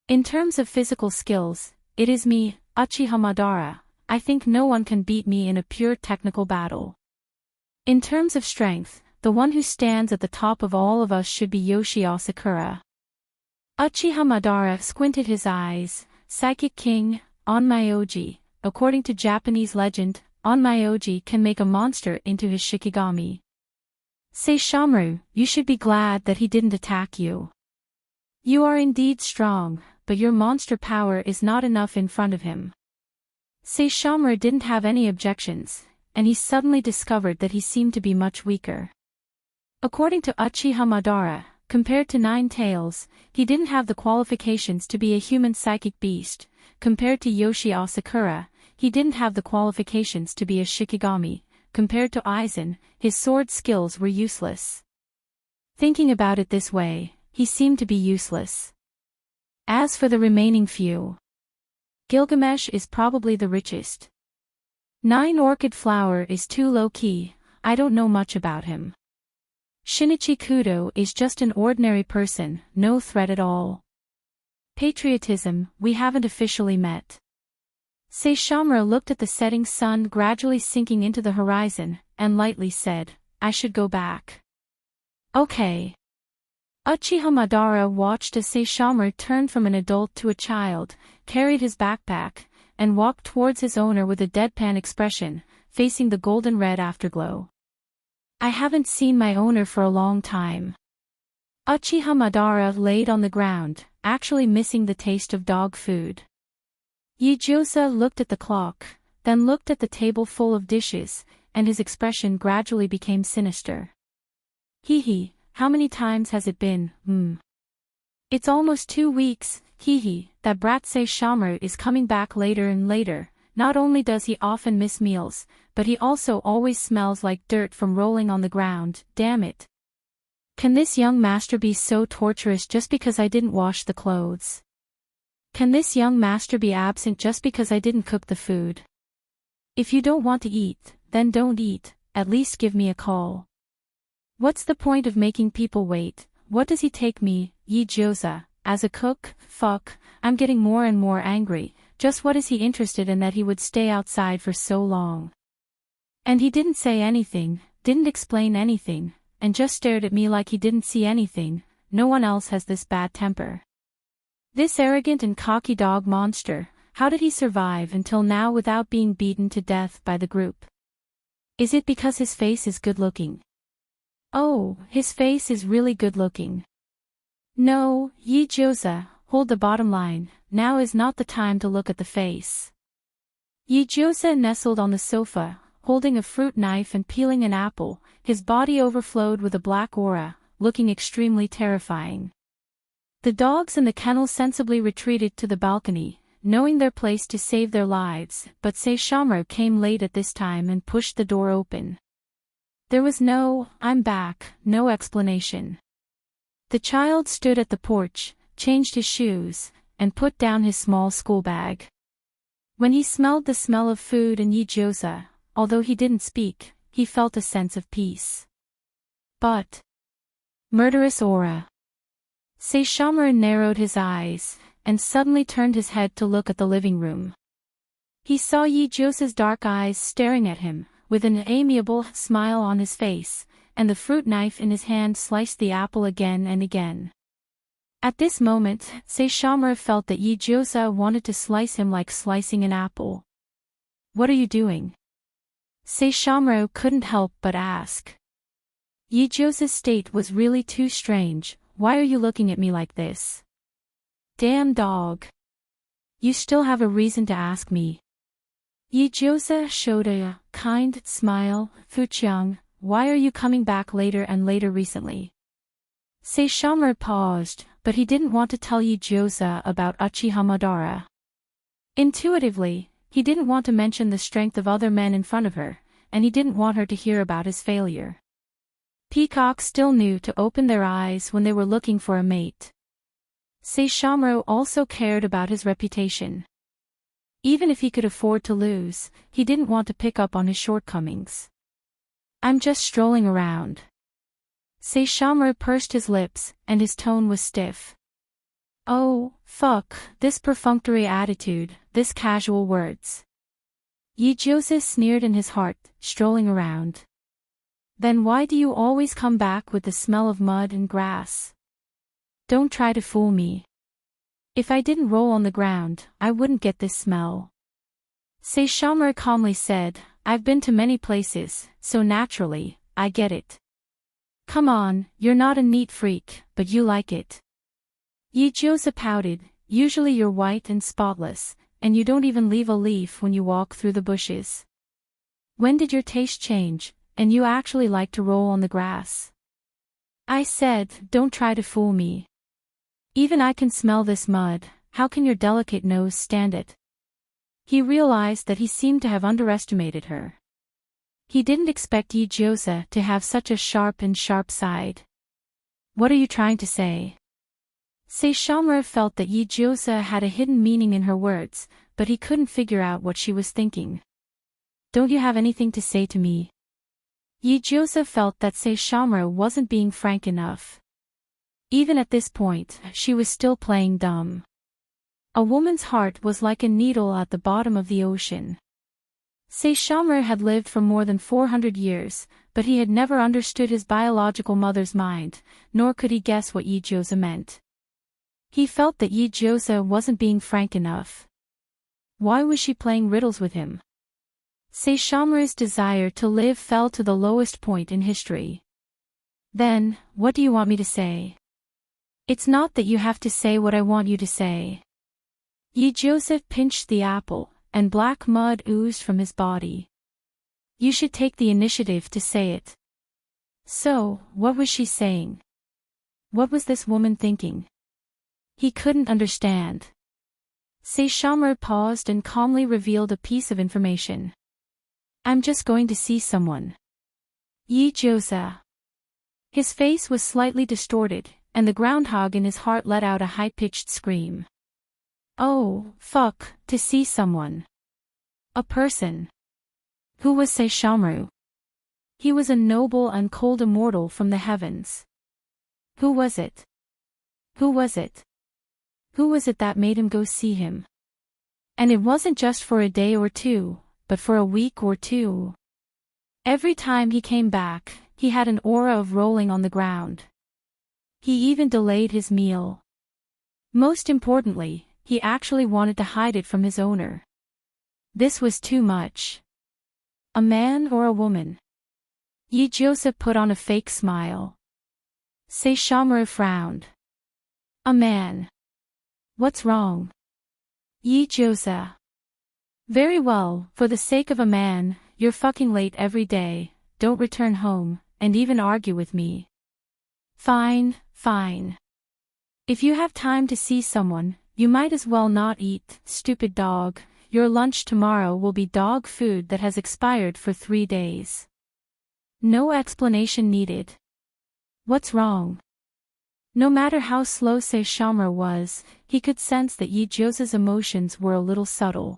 In terms of physical skills, it is me, Uchiha Madara. I think no one can beat me in a pure technical battle. In terms of strength, the one who stands at the top of all of us should be Yoshio Sakura. Uchiha Madara squinted his eyes. Psychic King, Onmyoji. According to Japanese legend, Onmyoji can make a monster into his Shikigami. Saishomaru, you should be glad that he didn't attack you. You are indeed strong, but your monster power is not enough in front of him. Saishomaru didn't have any objections, and he suddenly discovered that he seemed to be much weaker. According to Uchiha Madara, compared to Nine Tails, he didn't have the qualifications to be a human psychic beast. Compared to Yoshio Sakura, he didn't have the qualifications to be a Shikigami. Compared to Aizen, his sword skills were useless. Thinking about it this way, he seemed to be useless. As for the remaining few, Gilgamesh is probably the richest. Nine Orchid Flower is too low-key, I don't know much about him. Shinichi Kudo is just an ordinary person, no threat at all. Patriotism, we haven't officially met. Saishomaru looked at the setting sun gradually sinking into the horizon, and lightly said, I should go back. Okay. Uchiha Madara watched as Saishomaru turned from an adult to a child, carried his backpack, and walked towards his owner with a deadpan expression, facing the golden red afterglow. I haven't seen my owner for a long time. Uchiha Madara laid on the ground, actually missing the taste of dog food. Yijiosa looked at the clock, then looked at the table full of dishes, and his expression gradually became sinister. Hee, how many times has it been, It's almost 2 weeks, that brat Saishomaru is coming back later and later. Not only does he often miss meals, but he also always smells like dirt from rolling on the ground, damn it. Can this young master be so torturous just because I didn't wash the clothes? Can this young master be absent just because I didn't cook the food? If you don't want to eat, then don't eat, at least give me a call. What's the point of making people wait? What does he take me, Yijiosa, as a cook? Fuck, I'm getting more and more angry. Just what is he interested in that he would stay outside for so long? And he didn't say anything, didn't explain anything, and just stared at me like he didn't see anything. No one else has this bad temper. This arrogant and cocky dog monster, how did he survive until now without being beaten to death by the group? Is it because his face is good looking? Oh, his face is really good looking. No, Yijiosa, hold the bottom line, now is not the time to look at the face. Yijiosa nestled on the sofa, holding a fruit knife and peeling an apple, his body overflowed with a black aura, looking extremely terrifying. The dogs in the kennel sensibly retreated to the balcony, knowing their place to save their lives, but Saishomaru came late at this time and pushed the door open. There was no, I'm back, no explanation. The child stood at the porch, changed his shoes, and put down his small school bag. When he smelled the smell of food and Yijiosa, although he didn't speak, he felt a sense of peace. But murderous aura. Saishomaru narrowed his eyes, and suddenly turned his head to look at the living room. He saw Yijiosa's dark eyes staring at him, with an amiable smile on his face, and the fruit knife in his hand sliced the apple again and again. At this moment, Saishomaru felt that Yijiosa wanted to slice him like slicing an apple. What are you doing? Saishomaru couldn't help but ask. Yijiosa's state was really too strange. Why are you looking at me like this? Damn dog. You still have a reason to ask me. Yijiosa showed a kind smile. Fujiang, why are you coming back later and later recently? Saishomaru paused, but he didn't want to tell Yijiosa about Uchiha Madara. Intuitively, he didn't want to mention the strength of other men in front of her, and he didn't want her to hear about his failure. Peacocks still knew to open their eyes when they were looking for a mate. Saishomaru also cared about his reputation. Even if he could afford to lose, he didn't want to pick up on his shortcomings. I'm just strolling around. Saishomaru pursed his lips, and his tone was stiff. Oh, fuck, this perfunctory attitude, this casual words. Yijose sneered in his heart, strolling around. Then why do you always come back with the smell of mud and grass? Don't try to fool me. If I didn't roll on the ground, I wouldn't get this smell. Saishomaru calmly said, I've been to many places, so naturally, I get it. Come on, you're not a neat freak, but you like it. Yijose pouted, usually you're white and spotless, and you don't even leave a leaf when you walk through the bushes. When did your taste change, and you actually like to roll on the grass? I said, don't try to fool me. Even I can smell this mud, how can your delicate nose stand it? He realized that he seemed to have underestimated her. He didn't expect Yijose to have such a sharp side. What are you trying to say? Saishomaru felt that Yijose had a hidden meaning in her words, but he couldn't figure out what she was thinking. Don't you have anything to say to me? Yijose felt that Saishomaru wasn't being frank enough. Even at this point, she was still playing dumb. A woman's heart was like a needle at the bottom of the ocean. Saishomaru had lived for more than 400 years, but he had never understood his biological mother's mind, nor could he guess what Yijose meant. He felt that Yijose wasn't being frank enough. Why was she playing riddles with him? Saishomaru's desire to live fell to the lowest point in history. Then, what do you want me to say? It's not that you have to say what I want you to say. Yijose pinched the apple, and black mud oozed from his body. You should take the initiative to say it. So, what was she saying? What was this woman thinking? He couldn't understand. Saishomaru paused and calmly revealed a piece of information. I'm just going to see someone. Yijose. His face was slightly distorted, and the groundhog in his heart let out a high-pitched scream. Oh, fuck, to see someone. A person. Who was Saishomaru? He was a noble and cold immortal from the heavens. Who was it? Who was it? Who was it that made him go see him? And it wasn't just for a day or two, but for a week or two. Every time he came back, he had an aura of rolling on the ground. He even delayed his meal. Most importantly, he actually wanted to hide it from his owner. This was too much. A man or a woman? Yijose put on a fake smile. Saishomaru frowned. A man. What's wrong? Yijose. Very well, for the sake of a man, you're fucking late every day, don't return home, and even argue with me. Fine, fine. If you have time to see someone, you might as well not eat, stupid dog. Your lunch tomorrow will be dog food that has expired for 3 days. No explanation needed. What's wrong? No matter how slow Saishomaru was, he could sense that Yijose's emotions were a little subtle.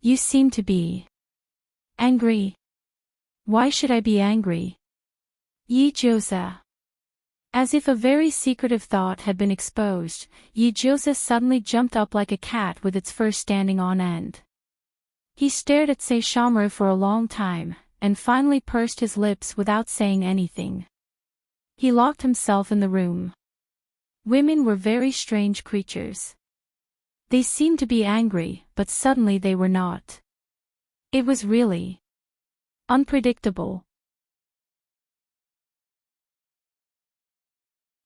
You seem to be angry. Why should I be angry? Yijose. As if a very secretive thought had been exposed, Yijose suddenly jumped up like a cat with its fur standing on end. He stared at Saishomaru for a long time, and finally pursed his lips without saying anything. He locked himself in the room. Women were very strange creatures. They seemed to be angry, but suddenly they were not. It was really unpredictable.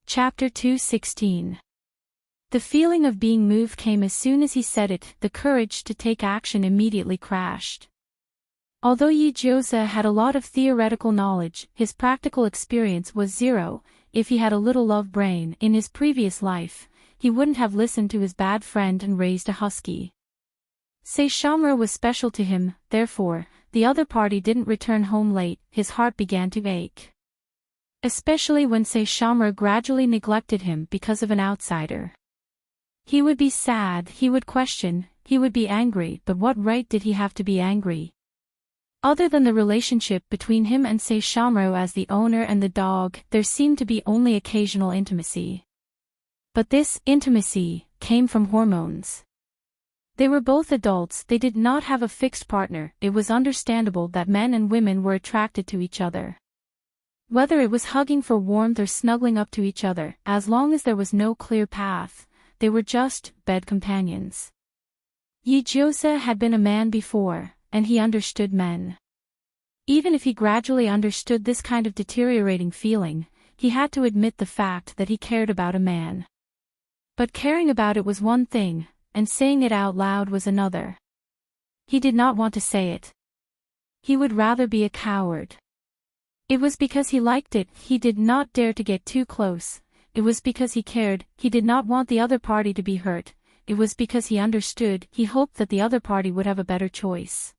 Chapter 2:16. The feeling of being moved came as soon as he said it. The courage to take action immediately crashed. Although Yijose had a lot of theoretical knowledge, his practical experience was zero. If he had a little love brain in his previous life, he wouldn't have listened to his bad friend and raised a husky. Saishomaru was special to him, therefore, the other party didn't return home late. His heart began to ache. Especially when Saishomaru gradually neglected him because of an outsider. He would be sad, he would question, he would be angry, but what right did he have to be angry? Other than the relationship between him and Saishomaru as the owner and the dog, there seemed to be only occasional intimacy. But this intimacy came from hormones. They were both adults, they did not have a fixed partner. It was understandable that men and women were attracted to each other. Whether it was hugging for warmth or snuggling up to each other, as long as there was no clear path, they were just bed companions. Yijiosa had been a man before, and he understood men. Even if he gradually understood this kind of deteriorating feeling, he had to admit the fact that he cared about a man. But caring about it was one thing, and saying it out loud was another. He did not want to say it. He would rather be a coward. It was because he liked it, he did not dare to get too close. It was because he cared, he did not want the other party to be hurt. It was because he understood, he hoped that the other party would have a better choice.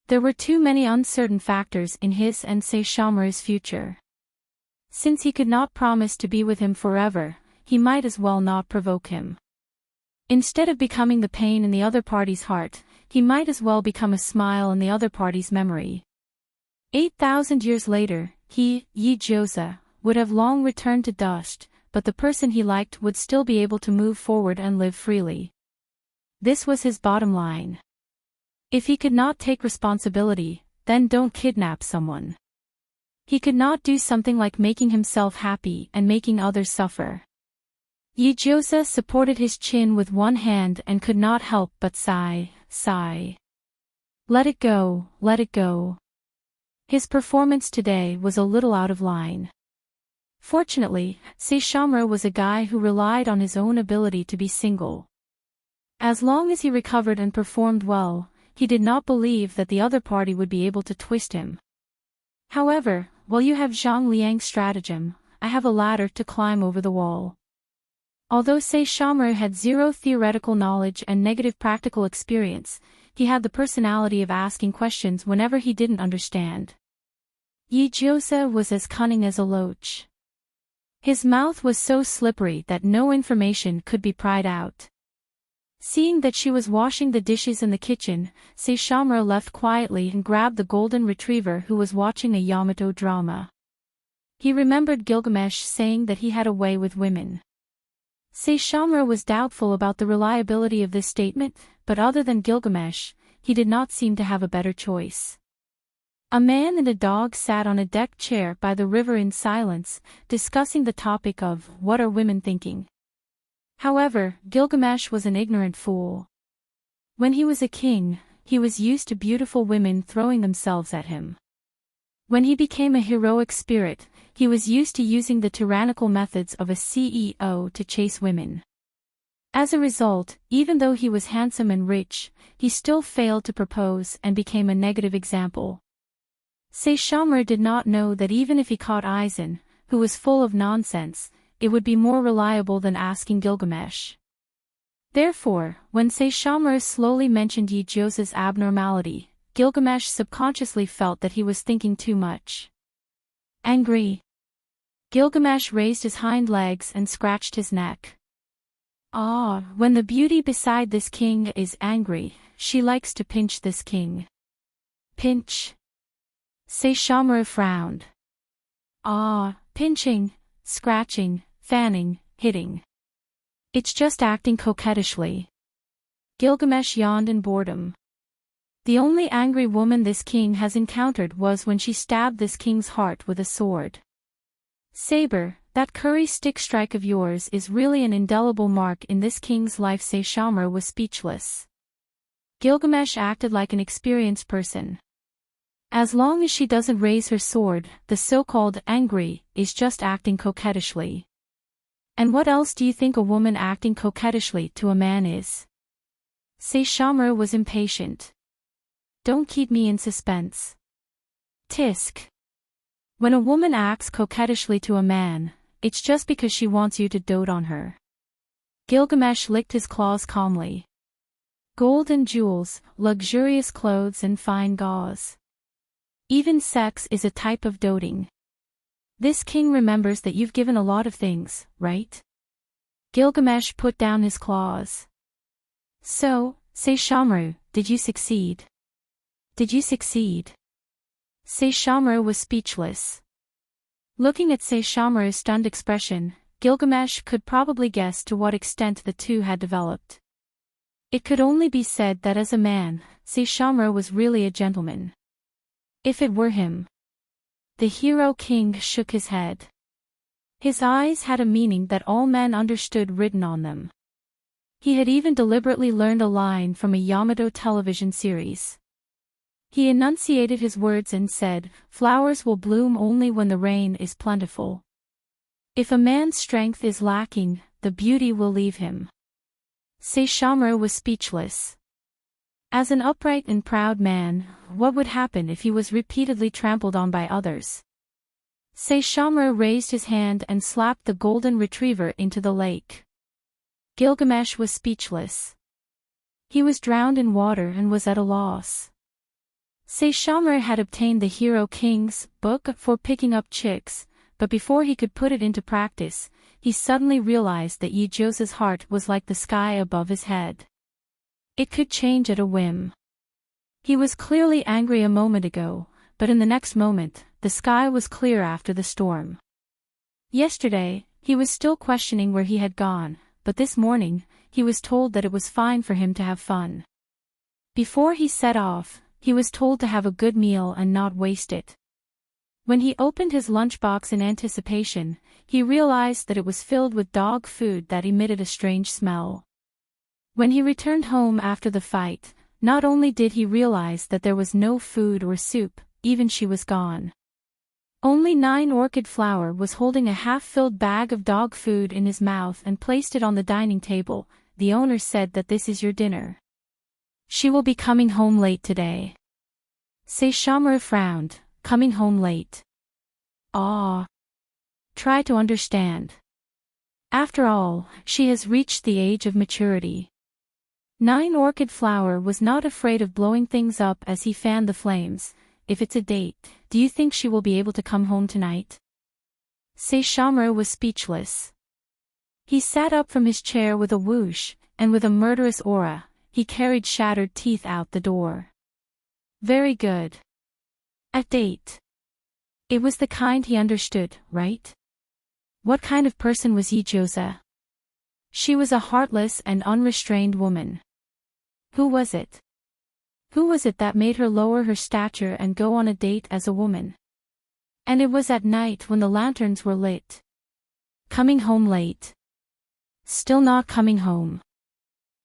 There were too many uncertain factors in his and Saishomaru's future. Since he could not promise to be with him forever, he might as well not provoke him. Instead of becoming the pain in the other party's heart, he might as well become a smile in the other party's memory. 8,000 years later, he, Yijiosa, would have long returned to dust, but the person he liked would still be able to move forward and live freely. This was his bottom line. If he could not take responsibility, then don't kidnap someone. He could not do something like making himself happy and making others suffer. Yijiosa supported his chin with one hand and could not help but sigh. Let it go, let it go. His performance today was a little out of line. Fortunately, Saishomaru was a guy who relied on his own ability to be single. As long as he recovered and performed well, he did not believe that the other party would be able to twist him. However, while you have Zhang Liang's stratagem, I have a ladder to climb over the wall. Although Saishomaru had zero theoretical knowledge and negative practical experience, he had the personality of asking questions whenever he didn't understand. Yijiosa was as cunning as a loach. His mouth was so slippery that no information could be pried out. Seeing that she was washing the dishes in the kitchen, Saishomaru left quietly and grabbed the golden retriever who was watching a Yamato drama. He remembered Gilgamesh saying that he had a way with women. Saishomaru was doubtful about the reliability of this statement, but other than Gilgamesh, he did not seem to have a better choice. A man and a dog sat on a deck chair by the river in silence, discussing the topic of, what are women thinking? However, Gilgamesh was an ignorant fool. When he was a king, he was used to beautiful women throwing themselves at him. When he became a heroic spirit, he was used to using the tyrannical methods of a CEO to chase women. As a result, even though he was handsome and rich, he still failed to propose and became a negative example. Saishomaru did not know that even if he caught Aizen, who was full of nonsense, it would be more reliable than asking Gilgamesh. Therefore, when Saishomaru slowly mentioned Yijiosa's abnormality, Gilgamesh subconsciously felt that he was thinking too much. Angry. Gilgamesh raised his hind legs and scratched his neck. Ah, when the beauty beside this king is angry, she likes to pinch this king. Pinch. Saishomaru frowned. Ah, pinching, scratching, fanning, hitting. It's just acting coquettishly. Gilgamesh yawned in boredom. The only angry woman this king has encountered was when she stabbed this king's heart with a sword. Saber, that curry stick strike of yours is really an indelible mark in this king's life. Saishomaru was speechless. Gilgamesh acted like an experienced person. As long as she doesn't raise her sword, the so-called angry is just acting coquettishly. And what else do you think a woman acting coquettishly to a man is? Saishomaru was impatient. Don't keep me in suspense. Tisk. When a woman acts coquettishly to a man, it's just because she wants you to dote on her. Gilgamesh licked his claws calmly. Gold and jewels, luxurious clothes and fine gauze. Even sex is a type of doting. This king remembers that you've given a lot of things, right? Gilgamesh put down his claws. So, Saishomaru, did you succeed? Did you succeed? Saishomaru was speechless. Looking at Saishomaru's stunned expression, Gilgamesh could probably guess to what extent the two had developed. It could only be said that as a man, Saishomaru was really a gentleman. If it were him. The hero king shook his head. His eyes had a meaning that all men understood written on them. He had even deliberately learned a line from a Yamato television series. He enunciated his words and said, "Flowers will bloom only when the rain is plentiful. If a man's strength is lacking, the beauty will leave him." Saishomaru was speechless. As an upright and proud man, what would happen if he was repeatedly trampled on by others? Saishomaru raised his hand and slapped the golden retriever into the lake. Gilgamesh was speechless. He was drowned in water and was at a loss. Saishomaru had obtained the Hero King's book for picking up chicks, but before he could put it into practice, he suddenly realized that Yijosa's heart was like the sky above his head. It could change at a whim. He was clearly angry a moment ago, but in the next moment, the sky was clear after the storm. Yesterday, he was still questioning where he had gone, but this morning, he was told that it was fine for him to have fun. Before he set off, he was told to have a good meal and not waste it. When he opened his lunchbox in anticipation, he realized that it was filled with dog food that emitted a strange smell. When he returned home after the fight, not only did he realize that there was no food or soup, even she was gone. Only 9 Orchid Flower was holding a half-filled bag of dog food in his mouth and placed it on the dining table. The owner said that this is your dinner. She will be coming home late today. Saishomaru frowned. Coming home late. Ah. Try to understand. After all, she has reached the age of maturity. 9 Orchid Flower was not afraid of blowing things up as he fanned the flames. If it's a date, do you think she will be able to come home tonight? Saishomaru was speechless. He sat up from his chair with a whoosh, and with a murderous aura, he carried shattered teeth out the door. Very good. A date. It was the kind he understood, right? What kind of person was Yijosa? She was a heartless and unrestrained woman. Who was it? Who was it that made her lower her stature and go on a date as a woman? And it was at night when the lanterns were lit. Coming home late. Still not coming home.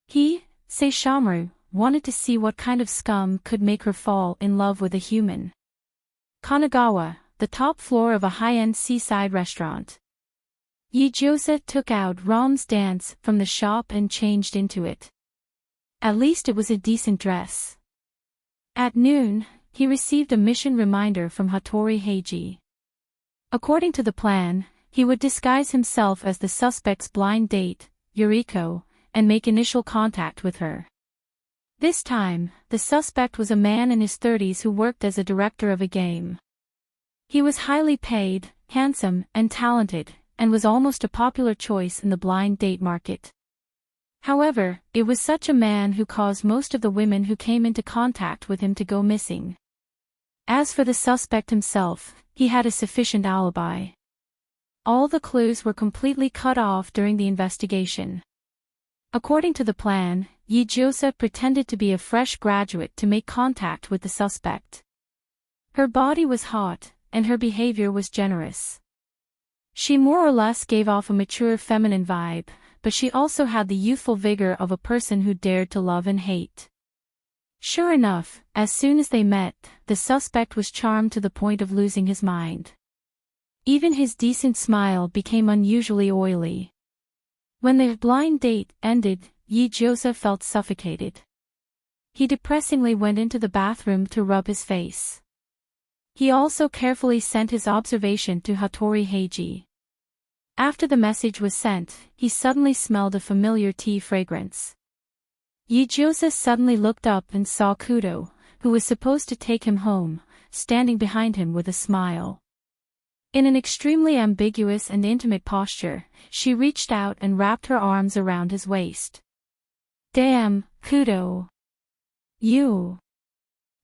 He, Saishomaru, wanted to see what kind of scum could make her fall in love with a human. Kanagawa, the top floor of a high-end seaside restaurant. Yijosa took out Ram's dance from the shop and changed into it. At least it was a decent dress. At noon, he received a mission reminder from Hattori Heiji. According to the plan, he would disguise himself as the suspect's blind date, Yuriko, and make initial contact with her. This time, the suspect was a man in his 30s who worked as a director of a game. He was highly paid, handsome, and talented, and was almost a popular choice in the blind date market. However, it was such a man who caused most of the women who came into contact with him to go missing. As for the suspect himself, he had a sufficient alibi. All the clues were completely cut off during the investigation. According to the plan, Yijosa pretended to be a fresh graduate to make contact with the suspect. Her body was hot, and her behavior was generous. She more or less gave off a mature feminine vibe, but she also had the youthful vigor of a person who dared to love and hate. Sure enough, as soon as they met, the suspect was charmed to the point of losing his mind. Even his decent smile became unusually oily. When the blind date ended, Yijosa felt suffocated. He depressingly went into the bathroom to rub his face. He also carefully sent his observation to Hattori Heiji. After the message was sent, he suddenly smelled a familiar tea fragrance. Yijosa suddenly looked up and saw Kudo, who was supposed to take him home, standing behind him with a smile. In an extremely ambiguous and intimate posture, she reached out and wrapped her arms around his waist. Damn, Kudo. You.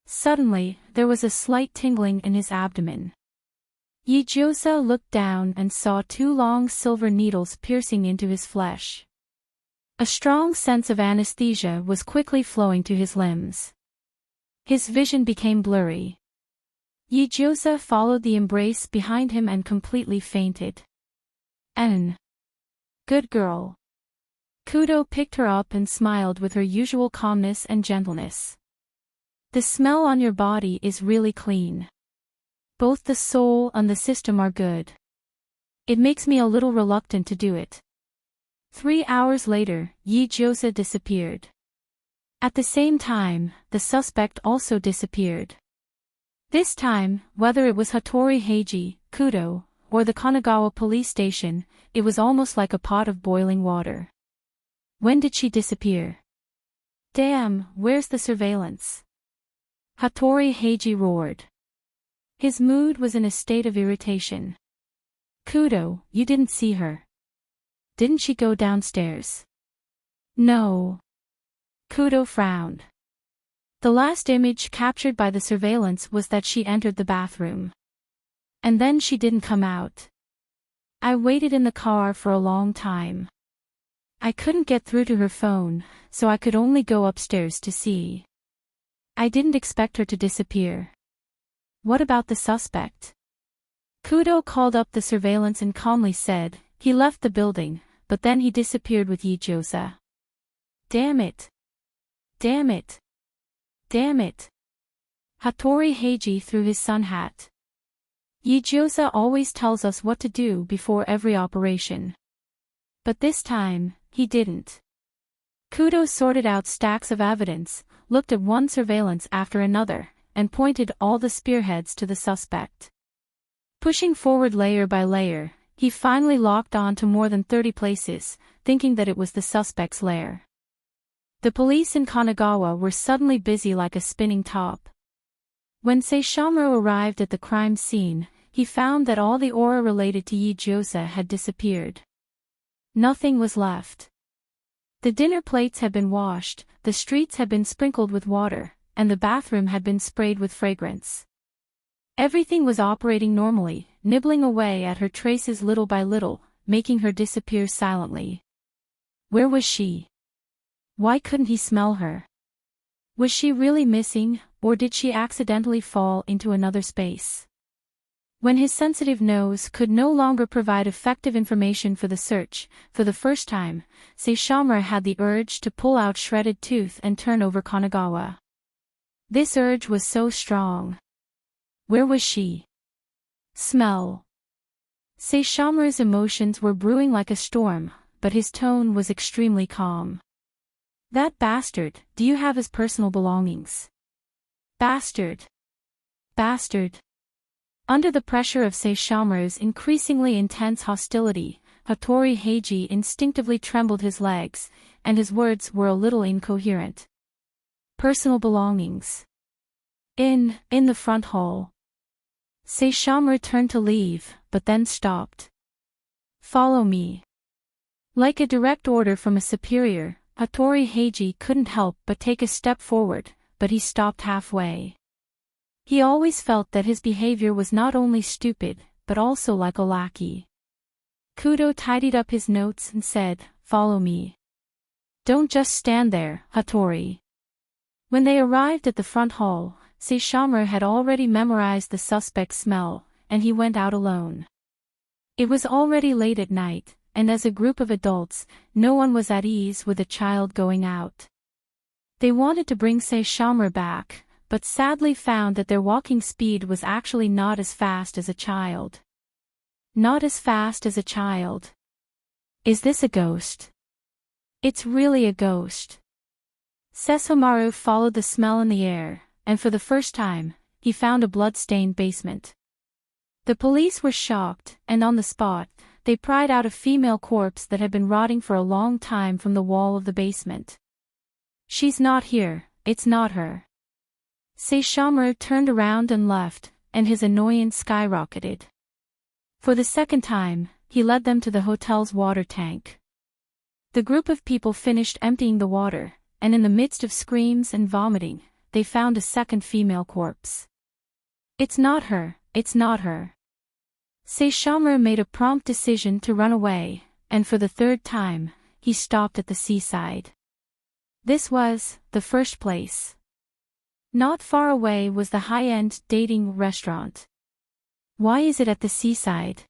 Suddenly, there was a slight tingling in his abdomen. Yijosa looked down and saw 2 long silver needles piercing into his flesh. A strong sense of anesthesia was quickly flowing to his limbs. His vision became blurry. Yijosa followed the embrace behind him and completely fainted. Good girl. Kudo picked her up and smiled with her usual calmness and gentleness. The smell on your body is really clean. Both the soul and the system are good. It makes me a little reluctant to do it. 3 hours later, Yijosa disappeared. At the same time, the suspect also disappeared. This time, whether it was Hattori Heiji, Kudo, or the Kanagawa police station, it was almost like a pot of boiling water. When did she disappear? Damn, where's the surveillance? Hattori Heiji roared. His mood was in a state of irritation. Kudo, you didn't see her. Didn't she go downstairs? No. Kudo frowned. The last image captured by the surveillance was that she entered the bathroom. And then she didn't come out. I waited in the car for a long time. I couldn't get through to her phone, so I could only go upstairs to see. I didn't expect her to disappear. What about the suspect? Kudo called up the surveillance and calmly said, he left the building, but then he disappeared with Yijosa. Damn it. Damn it. Damn it. Hattori Heiji threw his sun hat. Yijosa always tells us what to do before every operation. But this time, he didn't. Kudo sorted out stacks of evidence, looked at one surveillance after another, and pointed all the spearheads to the suspect. Pushing forward layer by layer, he finally locked on to more than 30 places, thinking that it was the suspect's lair. The police in Kanagawa were suddenly busy like a spinning top. When Saishomaru arrived at the crime scene, he found that all the aura related to Yijosa had disappeared. Nothing was left. The dinner plates had been washed, the streets had been sprinkled with water, and the bathroom had been sprayed with fragrance. Everything was operating normally, nibbling away at her traces little by little, making her disappear silently. Where was she? Why couldn't he smell her? Was she really missing, or did she accidentally fall into another space? When his sensitive nose could no longer provide effective information for the search, for the first time, Saishomaru had the urge to pull out shredded tooth and turn over Kanagawa. This urge was so strong. Where was she? Smell. Saishomaru's emotions were brewing like a storm, but his tone was extremely calm. That bastard, do you have his personal belongings? Bastard. Bastard. Under the pressure of Saishomaru's increasingly intense hostility, Hattori Heiji instinctively trembled his legs, and his words were a little incoherent. Personal belongings. In the front hall. Saishomaru turned to leave, but then stopped. Follow me. Like a direct order from a superior, Hattori Heiji couldn't help but take a step forward, but he stopped halfway. He always felt that his behavior was not only stupid, but also like a lackey. Kudo tidied up his notes and said, follow me. Don't just stand there, Hattori. When they arrived at the front hall, Saishomaru had already memorized the suspect's smell, and he went out alone. It was already late at night, and as a group of adults, no one was at ease with a child going out. They wanted to bring Saishomaru back, but sadly found that their walking speed was actually not as fast as a child. Not as fast as a child. Is this a ghost? It's really a ghost. Saishomaru followed the smell in the air, and for the first time, he found a blood-stained basement. The police were shocked, and on the spot, they pried out a female corpse that had been rotting for a long time from the wall of the basement. She's not here, it's not her. Saishomaru turned around and left, and his annoyance skyrocketed. For the second time, he led them to the hotel's water tank. The group of people finished emptying the water, and in the midst of screams and vomiting, they found a second female corpse. It's not her, it's not her. Saishomaru made a prompt decision to run away, and for the third time, he stopped at the seaside. This was the first place. Not far away was the high-end dating restaurant. Why is it at the seaside?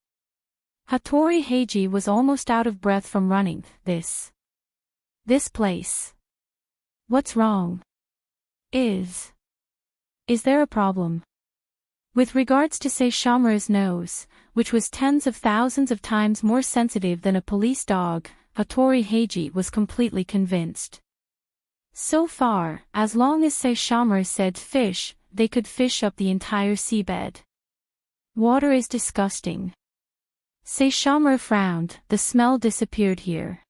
Hattori Heiji was almost out of breath from running. This place. What's wrong? Is there a problem? With regards to Saishomaru's nose, which was tens of thousands of times more sensitive than a police dog, Hattori Heiji was completely convinced. So far, as long as Saishomaru said fish, they could fish up the entire seabed. Water is disgusting. Saishomaru frowned. The smell disappeared here.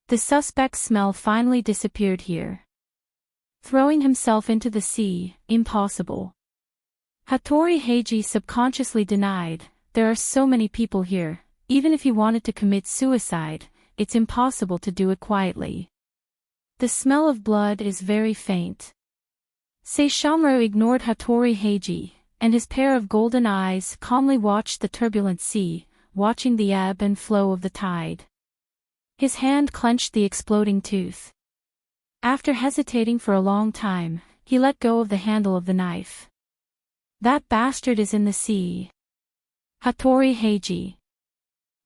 The suspect's smell finally disappeared here. Throwing himself into the sea, impossible. Hattori Heiji subconsciously denied, there are so many people here, even if he wanted to commit suicide, it's impossible to do it quietly. The smell of blood is very faint. Saishomaru ignored Hattori Heiji, and his pair of golden eyes calmly watched the turbulent sea, watching the ebb and flow of the tide. His hand clenched the exploding tooth. After hesitating for a long time, he let go of the handle of the knife. That bastard is in the sea. Hattori Heiji.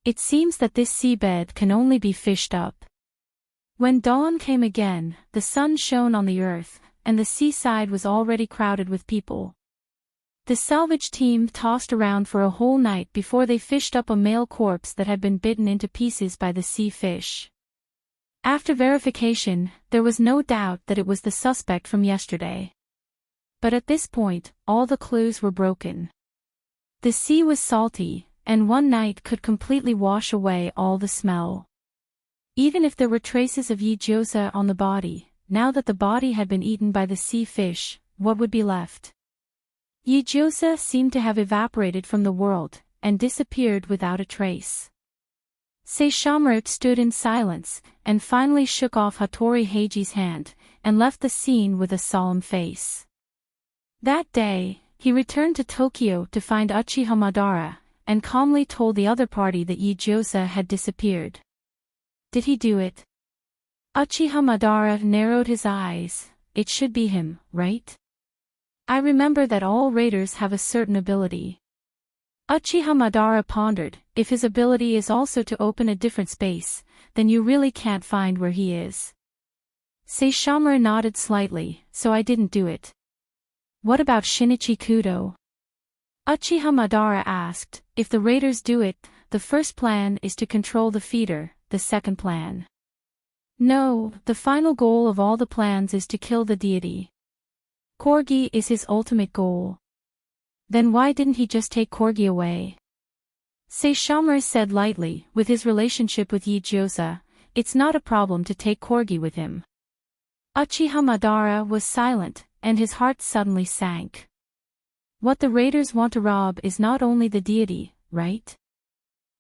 It seems that this seabed can only be fished up. When dawn came again, the sun shone on the earth, and the seaside was already crowded with people. The salvage team tossed around for a whole night before they fished up a male corpse that had been bitten into pieces by the sea fish. After verification, there was no doubt that it was the suspect from yesterday. But at this point, all the clues were broken. The sea was salty, and one night could completely wash away all the smell. Even if there were traces of Yijiosa on the body, now that the body had been eaten by the sea fish, what would be left? Yijiosa seemed to have evaporated from the world, and disappeared without a trace. Saishomaru stood in silence, and finally shook off Hattori Heiji's hand, and left the scene with a solemn face. That day, he returned to Tokyo to find Uchiha Madara, and calmly told the other party that Yijiosa had disappeared. Did he do it? Uchiha Madara narrowed his eyes. It should be him, right? I remember that all raiders have a certain ability. Uchiha Madara pondered, if his ability is also to open a different space, then you really can't find where he is. Saishomaru nodded slightly, so I didn't do it. What about Shinichi Kudo? Uchiha Madara asked, if the raiders do it, the first plan is to control the feeder, the second plan. No, the final goal of all the plans is to kill the deity. Corgi is his ultimate goal. Then why didn't he just take Corgi away? Saishomaru said lightly, with his relationship with Yijiosa, it's not a problem to take Corgi with him. Uchiha Madara was silent, and his heart suddenly sank. What the raiders want to rob is not only the deity, right?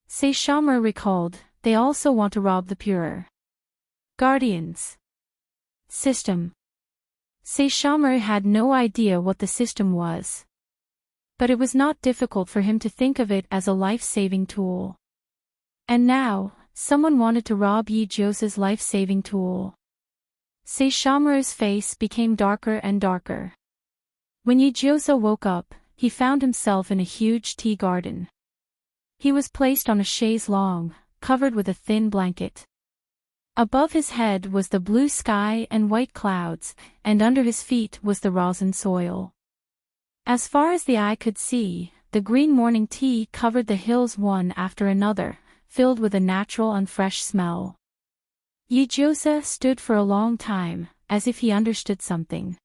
Saishomaru recalled, they also want to rob the purer guardians system. Saishomaru had no idea what the system was. But it was not difficult for him to think of it as a life-saving tool. And now, someone wanted to rob Yijiosa's life-saving tool. Saishomaru's face became darker and darker. When Yijiosa woke up, he found himself in a huge tea garden. He was placed on a chaise longue, covered with a thin blanket. Above his head was the blue sky and white clouds, and under his feet was the rosin soil. As far as the eye could see, the green morning tea covered the hills one after another, filled with a natural and fresh smell. Yijiosa stood for a long time, as if he understood something.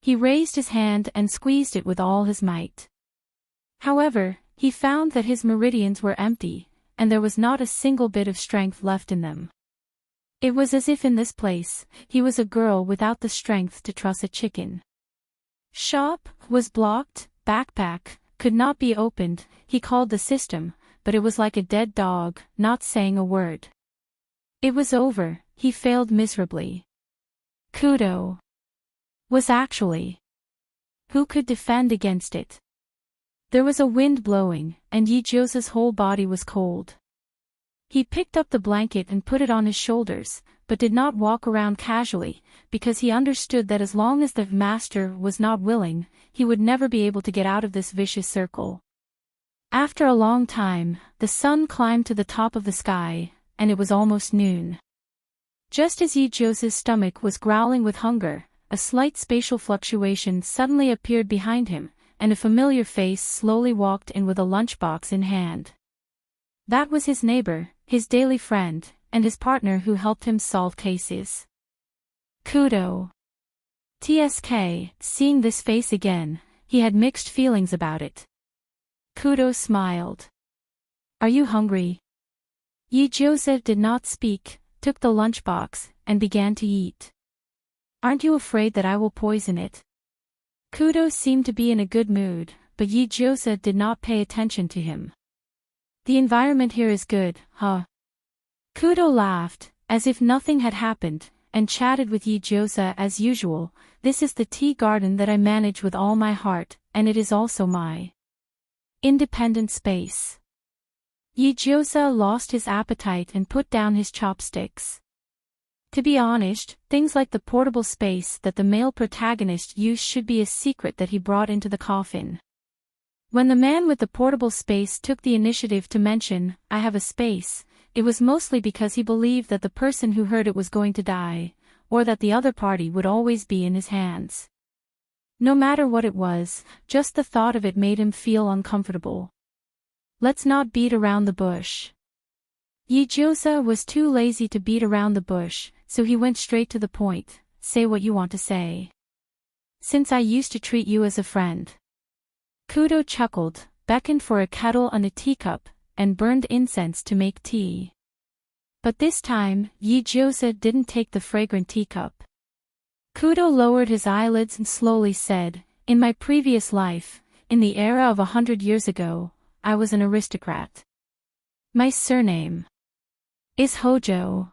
He raised his hand and squeezed it with all his might. However, he found that his meridians were empty, and there was not a single bit of strength left in them. It was as if in this place, he was a girl without the strength to truss a chicken. Shop was blocked, backpack could not be opened, he called the system, but it was like a dead dog, not saying a word. It was over, he failed miserably. Kudo. was actually. Who could defend against it? There was a wind blowing, and Yi-Jose's whole body was cold. He picked up the blanket and put it on his shoulders, but did not walk around casually, because he understood that as long as the master was not willing, he would never be able to get out of this vicious circle. After a long time, the sun climbed to the top of the sky, and it was almost noon. Just as Yi-Jose's stomach was growling with hunger, a slight spatial fluctuation suddenly appeared behind him, and a familiar face slowly walked in with a lunchbox in hand. That was his neighbor, his daily friend, and his partner who helped him solve cases. Kudo. TSK, seeing this face again, he had mixed feelings about it. Kudo smiled. Are you hungry? Yi-Jose did not speak, took the lunchbox, and began to eat. Aren't you afraid that I will poison it? Kudo seemed to be in a good mood, but Yi-Jose did not pay attention to him. The environment here is good, huh? Kudo laughed, as if nothing had happened, and chatted with Yi-Jose as usual. This is the tea garden that I manage with all my heart, and it is also my independent space. Yi-Jose lost his appetite and put down his chopsticks. To be honest, things like the portable space that the male protagonist used should be a secret that he brought into the coffin. When the man with the portable space took the initiative to mention, "I have a space," it was mostly because he believed that the person who heard it was going to die, or that the other party would always be in his hands. No matter what it was, just the thought of it made him feel uncomfortable. Let's not beat around the bush. Yi-Jose was too lazy to beat around the bush, so he went straight to the point. Say what you want to say. Since I used to treat you as a friend. Kudo chuckled, beckoned for a kettle and a teacup, and burned incense to make tea. But this time, Yi-Jose didn't take the fragrant teacup. Kudo lowered his eyelids and slowly said, "In my previous life, in the era of 100 years ago, I was an aristocrat. My surname is Hojo."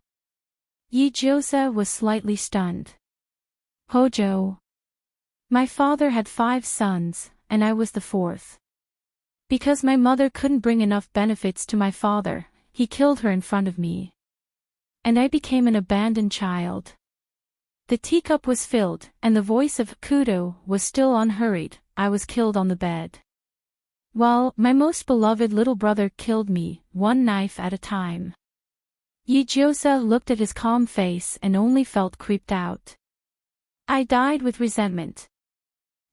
Yi-Jose was slightly stunned. Hojo. My father had 5 sons, and I was the 4th. Because my mother couldn't bring enough benefits to my father, he killed her in front of me. And I became an abandoned child. The teacup was filled, and the voice of Kudo was still unhurried. I was killed on the bed. Well, my most beloved little brother killed me, one knife at a time. Yi-Jose looked at his calm face and only felt creeped out. I died with resentment.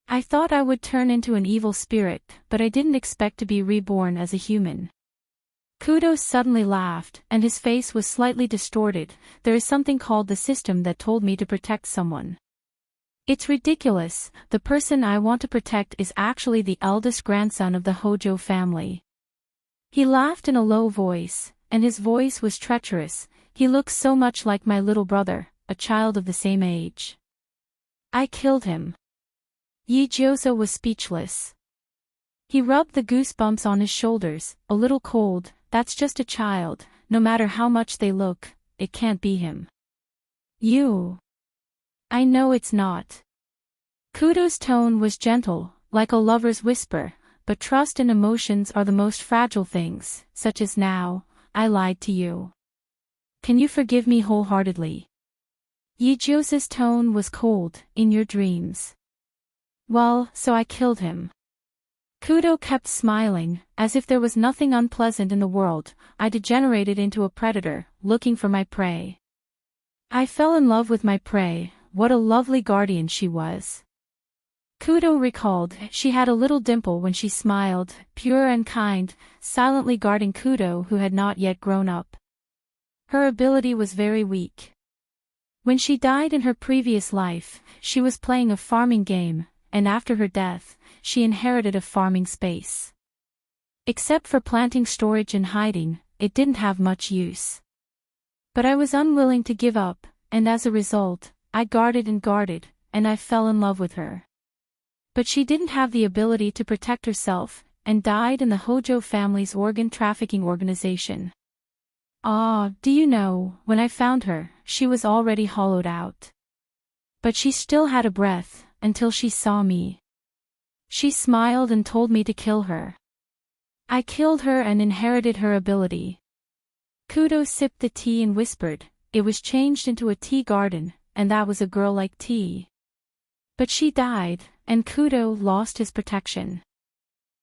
I thought I would turn into an evil spirit, but I didn't expect to be reborn as a human. Kudo suddenly laughed, and his face was slightly distorted. There is something called the system that told me to protect someone. It's ridiculous. The person I want to protect is actually the eldest grandson of the Hojo family. He laughed in a low voice, and his voice was treacherous. He looks so much like my little brother, a child of the same age. I killed him. Yi-Jose was speechless. He rubbed the goosebumps on his shoulders, a little cold. That's just a child, no matter how much they look, it can't be him. You. I know it's not. Kudo's tone was gentle, like a lover's whisper, but trust and emotions are the most fragile things, such as now, I lied to you. Can you forgive me wholeheartedly? Yi-Jose's tone was cold, in your dreams. Well, so I killed him. Kudo kept smiling, as if there was nothing unpleasant in the world. I degenerated into a predator, looking for my prey. I fell in love with my prey. What a lovely guardian she was. Kudo recalled, she had a little dimple when she smiled, pure and kind, silently guarding Kudo who had not yet grown up. Her ability was very weak. When she died in her previous life, she was playing a farming game, and after her death, she inherited a farming space. Except for planting, storage and hiding, it didn't have much use. But I was unwilling to give up, and as a result, I guarded, and I fell in love with her. But she didn't have the ability to protect herself, and died in the Hojo family's organ trafficking organization. Do you know, when I found her, she was already hollowed out. But she still had a breath, until she saw me. She smiled and told me to kill her. I killed her and inherited her ability. Kudo sipped the tea and whispered, "It was changed into a tea garden, and that was a girl like tea." But she died, and Kudo lost his protection.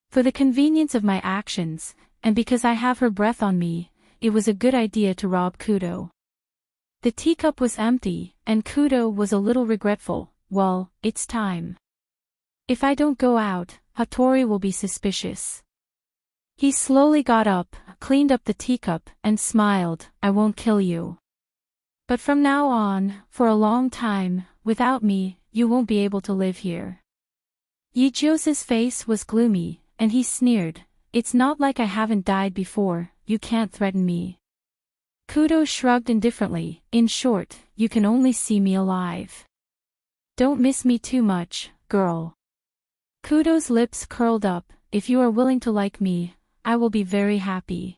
For the convenience of my actions, and because I have her breath on me, it was a good idea to rob Kudo. The teacup was empty, and Kudo was a little regretful. Well, it's time. If I don't go out, Hattori will be suspicious. He slowly got up, cleaned up the teacup, and smiled, "I won't kill you. But from now on, for a long time, without me, you won't be able to live here." Yijiosa's face was gloomy, and he sneered, "It's not like I haven't died before, you can't threaten me." Kudo shrugged indifferently, "In short, you can only see me alive. Don't miss me too much, girl." Kudo's lips curled up, "If you are willing to like me, I will be very happy."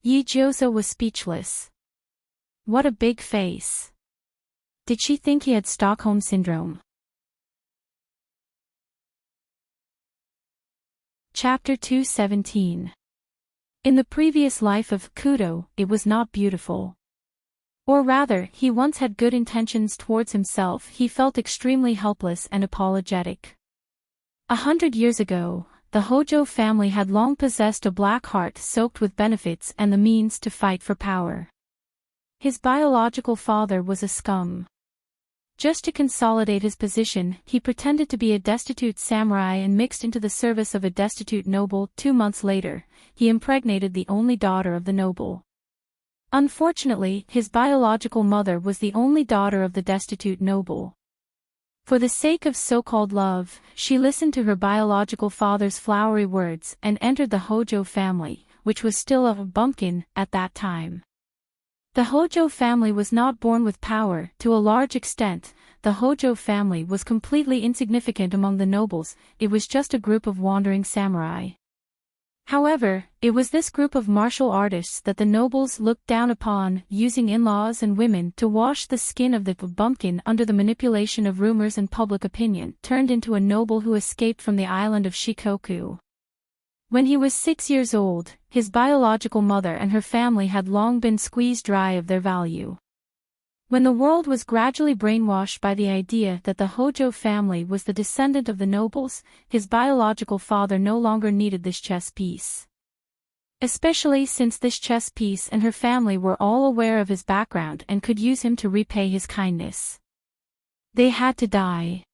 Yijiosa was speechless. What a big face. Did she think he had Stockholm Syndrome? Chapter 217. In the previous life of Kudo, it was not beautiful. Or rather, he once had good intentions towards himself. He felt extremely helpless and apologetic. 100 years ago, the Hojo family had long possessed a black heart soaked with benefits and the means to fight for power. His biological father was a scum. Just to consolidate his position, he pretended to be a destitute samurai and mixed into the service of a destitute noble. 2 months later, he impregnated the only daughter of the noble. Unfortunately, his biological mother was the only daughter of the destitute noble. For the sake of so-called love, she listened to her biological father's flowery words and entered the Hojo family, which was still a bumpkin at that time. The Hojo family was not born with power. To a large extent, the Hojo family was completely insignificant among the nobles. It was just a group of wandering samurai. However, it was this group of martial artists that the nobles looked down upon, using in-laws and women to wash the skin of the bumpkin under the manipulation of rumors and public opinion, turned into a noble who escaped from the island of Shikoku. When he was 6 years old, his biological mother and her family had long been squeezed dry of their value. When the world was gradually brainwashed by the idea that the Hojo family was the descendant of the nobles, his biological father no longer needed this chess piece. Especially since this chess piece and her family were all aware of his background and could use him to repay his kindness. They had to die.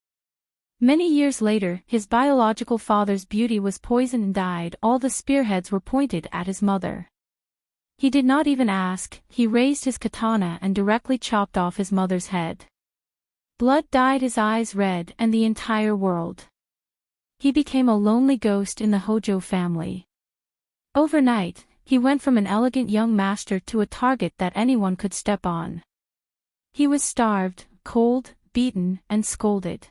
Many years later, his biological father's beauty was poisoned and died. All the spearheads were pointed at his mother. He did not even ask, he raised his katana and directly chopped off his mother's head. Blood dyed his eyes red and the entire world. He became a lonely ghost in the Hojo family. Overnight, he went from an elegant young master to a target that anyone could step on. He was starved, cold, beaten, and scolded.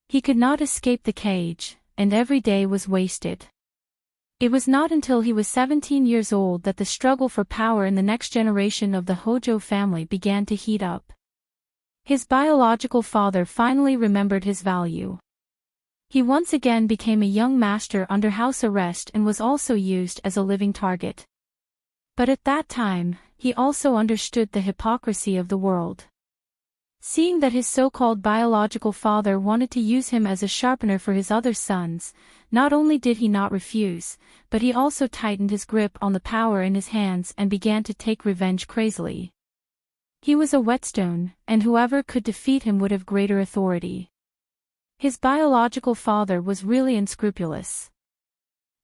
He could not escape the cage, and every day was wasted. It was not until he was 17 years old that the struggle for power in the next generation of the Hojo family began to heat up. His biological father finally remembered his value. He once again became a young master under house arrest and was also used as a living target. But at that time, he also understood the hypocrisy of the world. Seeing that his so-called biological father wanted to use him as a sharpener for his other sons, not only did he not refuse, but he also tightened his grip on the power in his hands and began to take revenge crazily. He was a whetstone, and whoever could defeat him would have greater authority. His biological father was really unscrupulous.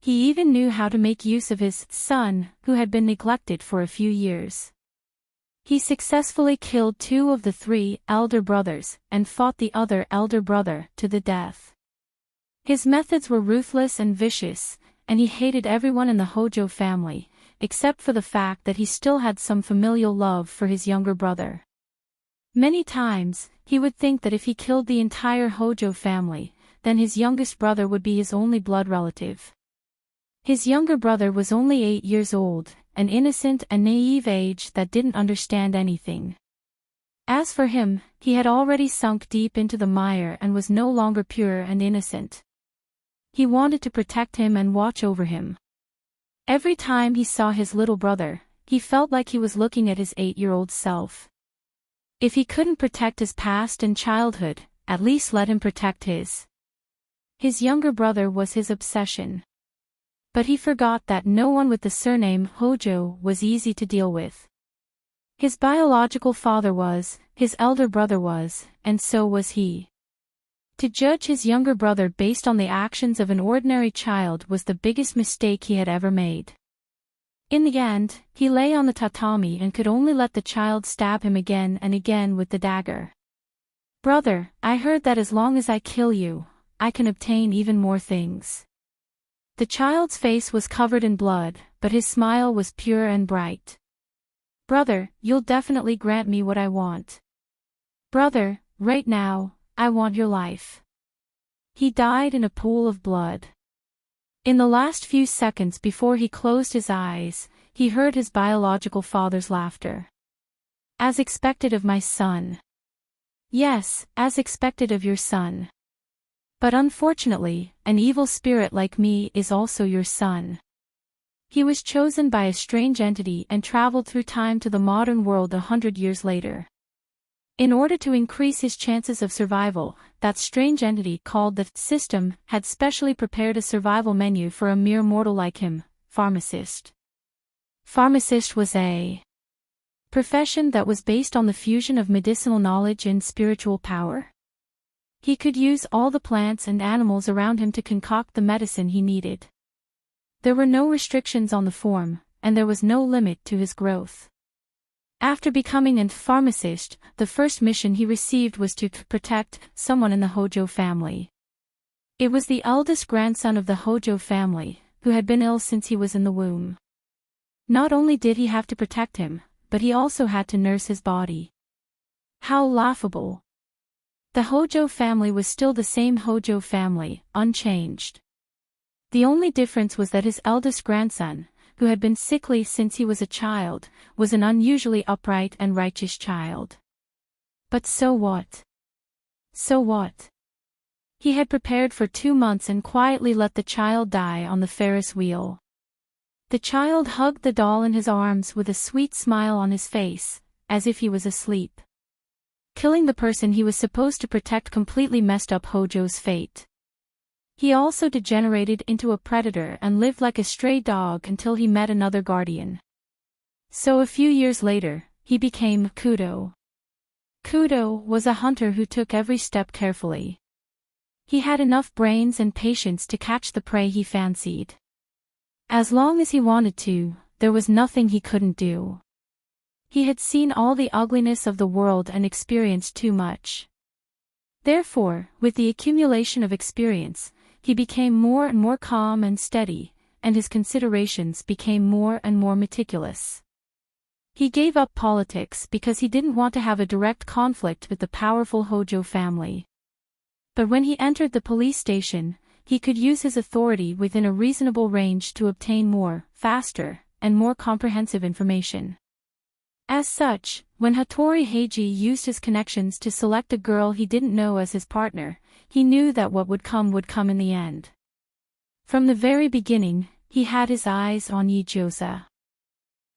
He even knew how to make use of his son, who had been neglected for a few years. He successfully killed 2 of the 3 elder brothers and fought the other elder brother to the death. His methods were ruthless and vicious, and he hated everyone in the Hojo family, except for the fact that he still had some familial love for his younger brother. Many times, he would think that if he killed the entire Hojo family, then his youngest brother would be his only blood relative. His younger brother was only 8 years old, an innocent and naive age that didn't understand anything. As for him, he had already sunk deep into the mire and was no longer pure and innocent. He wanted to protect him and watch over him. Every time he saw his little brother, he felt like he was looking at his 8-year-old self. If he couldn't protect his past and childhood, at least let him protect his. His younger brother was his obsession. But he forgot that no one with the surname Hojo was easy to deal with. His biological father was, his elder brother was, and so was he. To judge his younger brother based on the actions of an ordinary child was the biggest mistake he had ever made. In the end, he lay on the tatami and could only let the child stab him again and again with the dagger. "Brother, I heard that as long as I kill you, I can obtain even more things." The child's face was covered in blood, but his smile was pure and bright. "Brother, you'll definitely grant me what I want. Brother, right now, I want your life." He died in a pool of blood. In the last few seconds before he closed his eyes, he heard his biological father's laughter. "As expected of my son." "Yes, as expected of your son. But unfortunately, an evil spirit like me is also your son. He was chosen by a strange entity and traveled through time to the modern world 100 years later. In order to increase his chances of survival, that strange entity called the system had specially prepared a survival menu for a mere mortal like him, pharmacist. Pharmacist was a profession that was based on the fusion of medicinal knowledge and spiritual power. He could use all the plants and animals around him to concoct the medicine he needed. There were no restrictions on the form, and there was no limit to his growth. After becoming a pharmacist, the first mission he received was to protect someone in the Hojo family. It was the eldest grandson of the Hojo family, who had been ill since he was in the womb. Not only did he have to protect him, but he also had to nurse his body. How laughable! The Hojo family was still the same Hojo family, unchanged. The only difference was that his eldest grandson, who had been sickly since he was a child, was an unusually upright and righteous child. But so what? So what? He had prepared for 2 months and quietly let the child die on the Ferris wheel. The child hugged the doll in his arms with a sweet smile on his face, as if he was asleep. Killing the person he was supposed to protect completely messed up Hojo's fate. He also degenerated into a predator and lived like a stray dog until he met another guardian. So a few years later, he became Kudo. Kudo was a hunter who took every step carefully. He had enough brains and patience to catch the prey he fancied. As long as he wanted to, there was nothing he couldn't do. He had seen all the ugliness of the world and experienced too much. Therefore, with the accumulation of experience, he became more and more calm and steady, and his considerations became more and more meticulous. He gave up politics because he didn't want to have a direct conflict with the powerful Hojo family. But when he entered the police station, he could use his authority within a reasonable range to obtain more, faster, and more comprehensive information. As such, when Hattori Heiji used his connections to select a girl he didn't know as his partner, he knew that what would come in the end. From the very beginning, he had his eyes on Ijosa.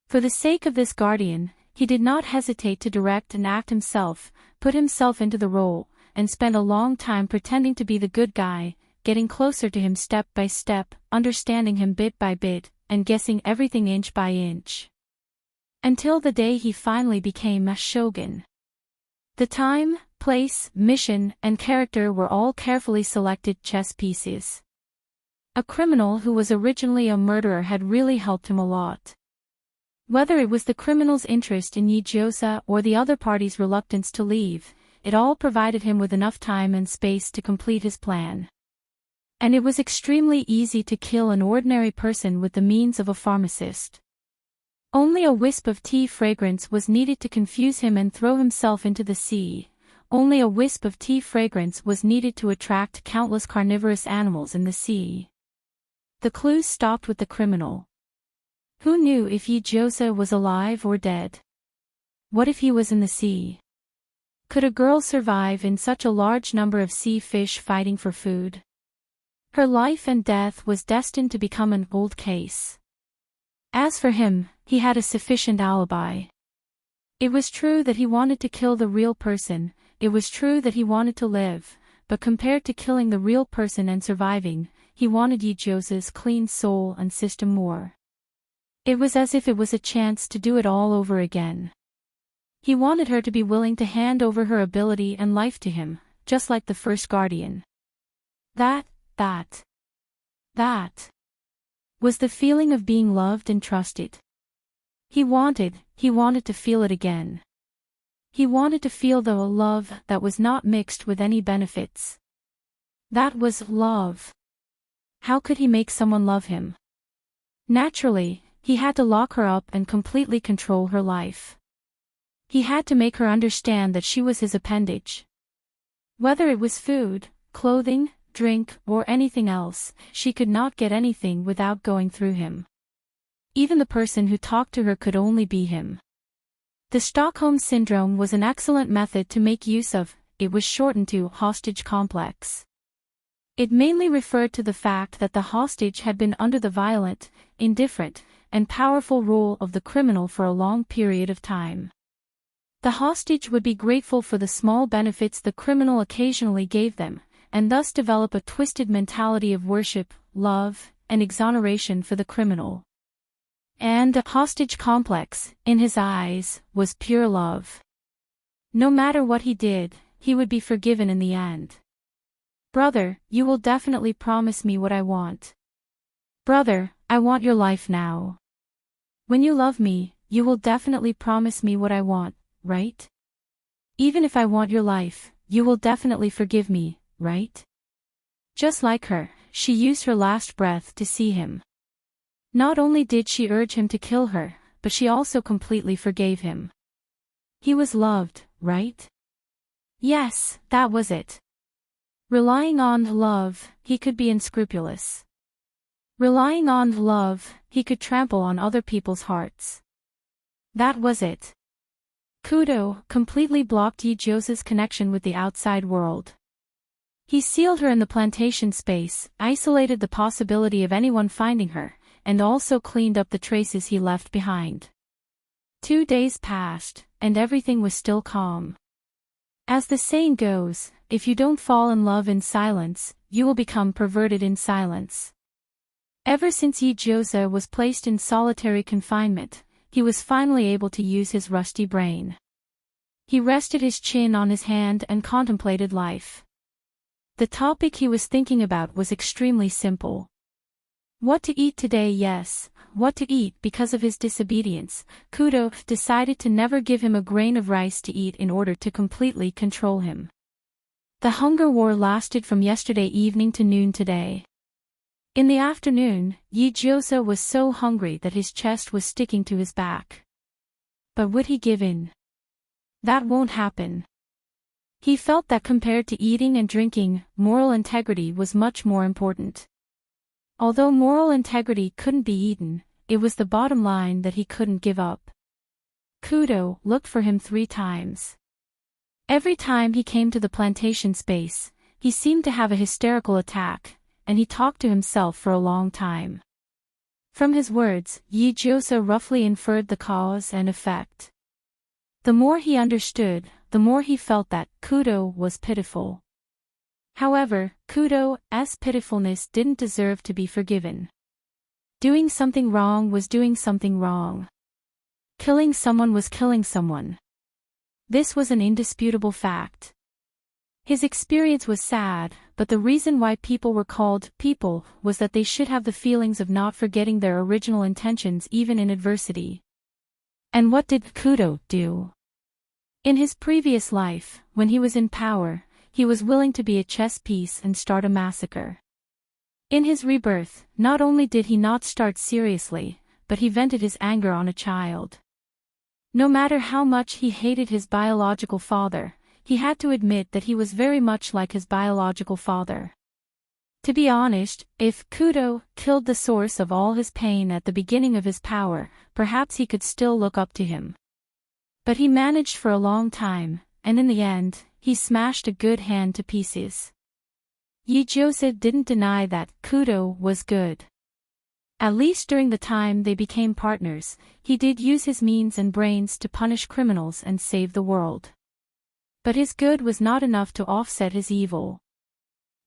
For the sake of this guardian, he did not hesitate to direct and act himself, put himself into the role, and spend a long time pretending to be the good guy, getting closer to him step by step, understanding him bit by bit, and guessing everything inch by inch. Until the day he finally became a shogun. The time, place, mission, and character were all carefully selected chess pieces. A criminal who was originally a murderer had really helped him a lot. Whether it was the criminal's interest in Ijosa or the other party's reluctance to leave, it all provided him with enough time and space to complete his plan. And it was extremely easy to kill an ordinary person with the means of a pharmacist. Only a wisp of tea fragrance was needed to confuse him and throw himself into the sea. Only a wisp of tea fragrance was needed to attract countless carnivorous animals in the sea. The clues stopped with the criminal. Who knew if Ijosa was alive or dead? What if he was in the sea? Could a girl survive in such a large number of sea fish fighting for food? Her life and death was destined to become an old case. As for him, he had a sufficient alibi. It was true that he wanted to kill the real person, it was true that he wanted to live, but compared to killing the real person and surviving, he wanted Ijosa's clean soul and system more. It was as if it was a chance to do it all over again. He wanted her to be willing to hand over her ability and life to him, just like the first guardian. That was the feeling of being loved and trusted. He wanted to feel it again. He wanted to feel the love that was not mixed with any benefits. That was love. How could he make someone love him? Naturally, he had to lock her up and completely control her life. He had to make her understand that she was his appendage. Whether it was food, clothing, drink, or anything else, she could not get anything without going through him. Even the person who talked to her could only be him. The Stockholm Syndrome was an excellent method to make use of. It was shortened to hostage complex. It mainly referred to the fact that the hostage had been under the violent, indifferent, and powerful rule of the criminal for a long period of time. The hostage would be grateful for the small benefits the criminal occasionally gave them, and thus develop a twisted mentality of worship, love, and exoneration for the criminal. And the hostage complex, in his eyes, was pure love. No matter what he did, he would be forgiven in the end. Brother, you will definitely promise me what I want. Brother, I want your life now. When you love me, you will definitely promise me what I want, right? Even if I want your life, you will definitely forgive me, right? Just like her, she used her last breath to see him. Not only did she urge him to kill her, but she also completely forgave him. He was loved, right? Yes, that was it. Relying on love, he could be unscrupulous. Relying on love, he could trample on other people's hearts. That was it. Kudo completely blocked Ijosa's connection with the outside world. He sealed her in the plantation space, isolated the possibility of anyone finding her, and also cleaned up the traces he left behind. 2 days passed, and everything was still calm. As the saying goes, if you don't fall in love in silence, you will become perverted in silence. Ever since Ijosa was placed in solitary confinement, he was finally able to use his rusty brain. He rested his chin on his hand and contemplated life. The topic he was thinking about was extremely simple. What to eat today? Yes, what to eat. Because of his disobedience, Kudo decided to never give him a grain of rice to eat in order to completely control him. The hunger war lasted from yesterday evening to noon today. In the afternoon, Ijosa was so hungry that his chest was sticking to his back. But would he give in? That won't happen. He felt that compared to eating and drinking, moral integrity was much more important. Although moral integrity couldn't be eaten, it was the bottom line that he couldn't give up. Kudo looked for him 3 times. Every time he came to the plantation space, he seemed to have a hysterical attack, and he talked to himself for a long time. From his words, Ijosa roughly inferred the cause and effect. The more he understood, the more he felt that Kudo was pitiful. However, Kudo's pitifulness didn't deserve to be forgiven. Doing something wrong was doing something wrong. Killing someone was killing someone. This was an indisputable fact. His experience was sad, but the reason why people were called people was that they should have the feelings of not forgetting their original intentions even in adversity. And what did Kudo do? In his previous life, when he was in power, he was willing to be a chess piece and start a massacre. In his rebirth, not only did he not start seriously, but he vented his anger on a child. No matter how much he hated his biological father, he had to admit that he was very much like his biological father. To be honest, if Kudo killed the source of all his pain at the beginning of his power, perhaps he could still look up to him. But he managed for a long time, and in the end, he smashed a good hand to pieces. Yi-Joseph didn't deny that Kudo was good. At least during the time they became partners, he did use his means and brains to punish criminals and save the world. But his good was not enough to offset his evil.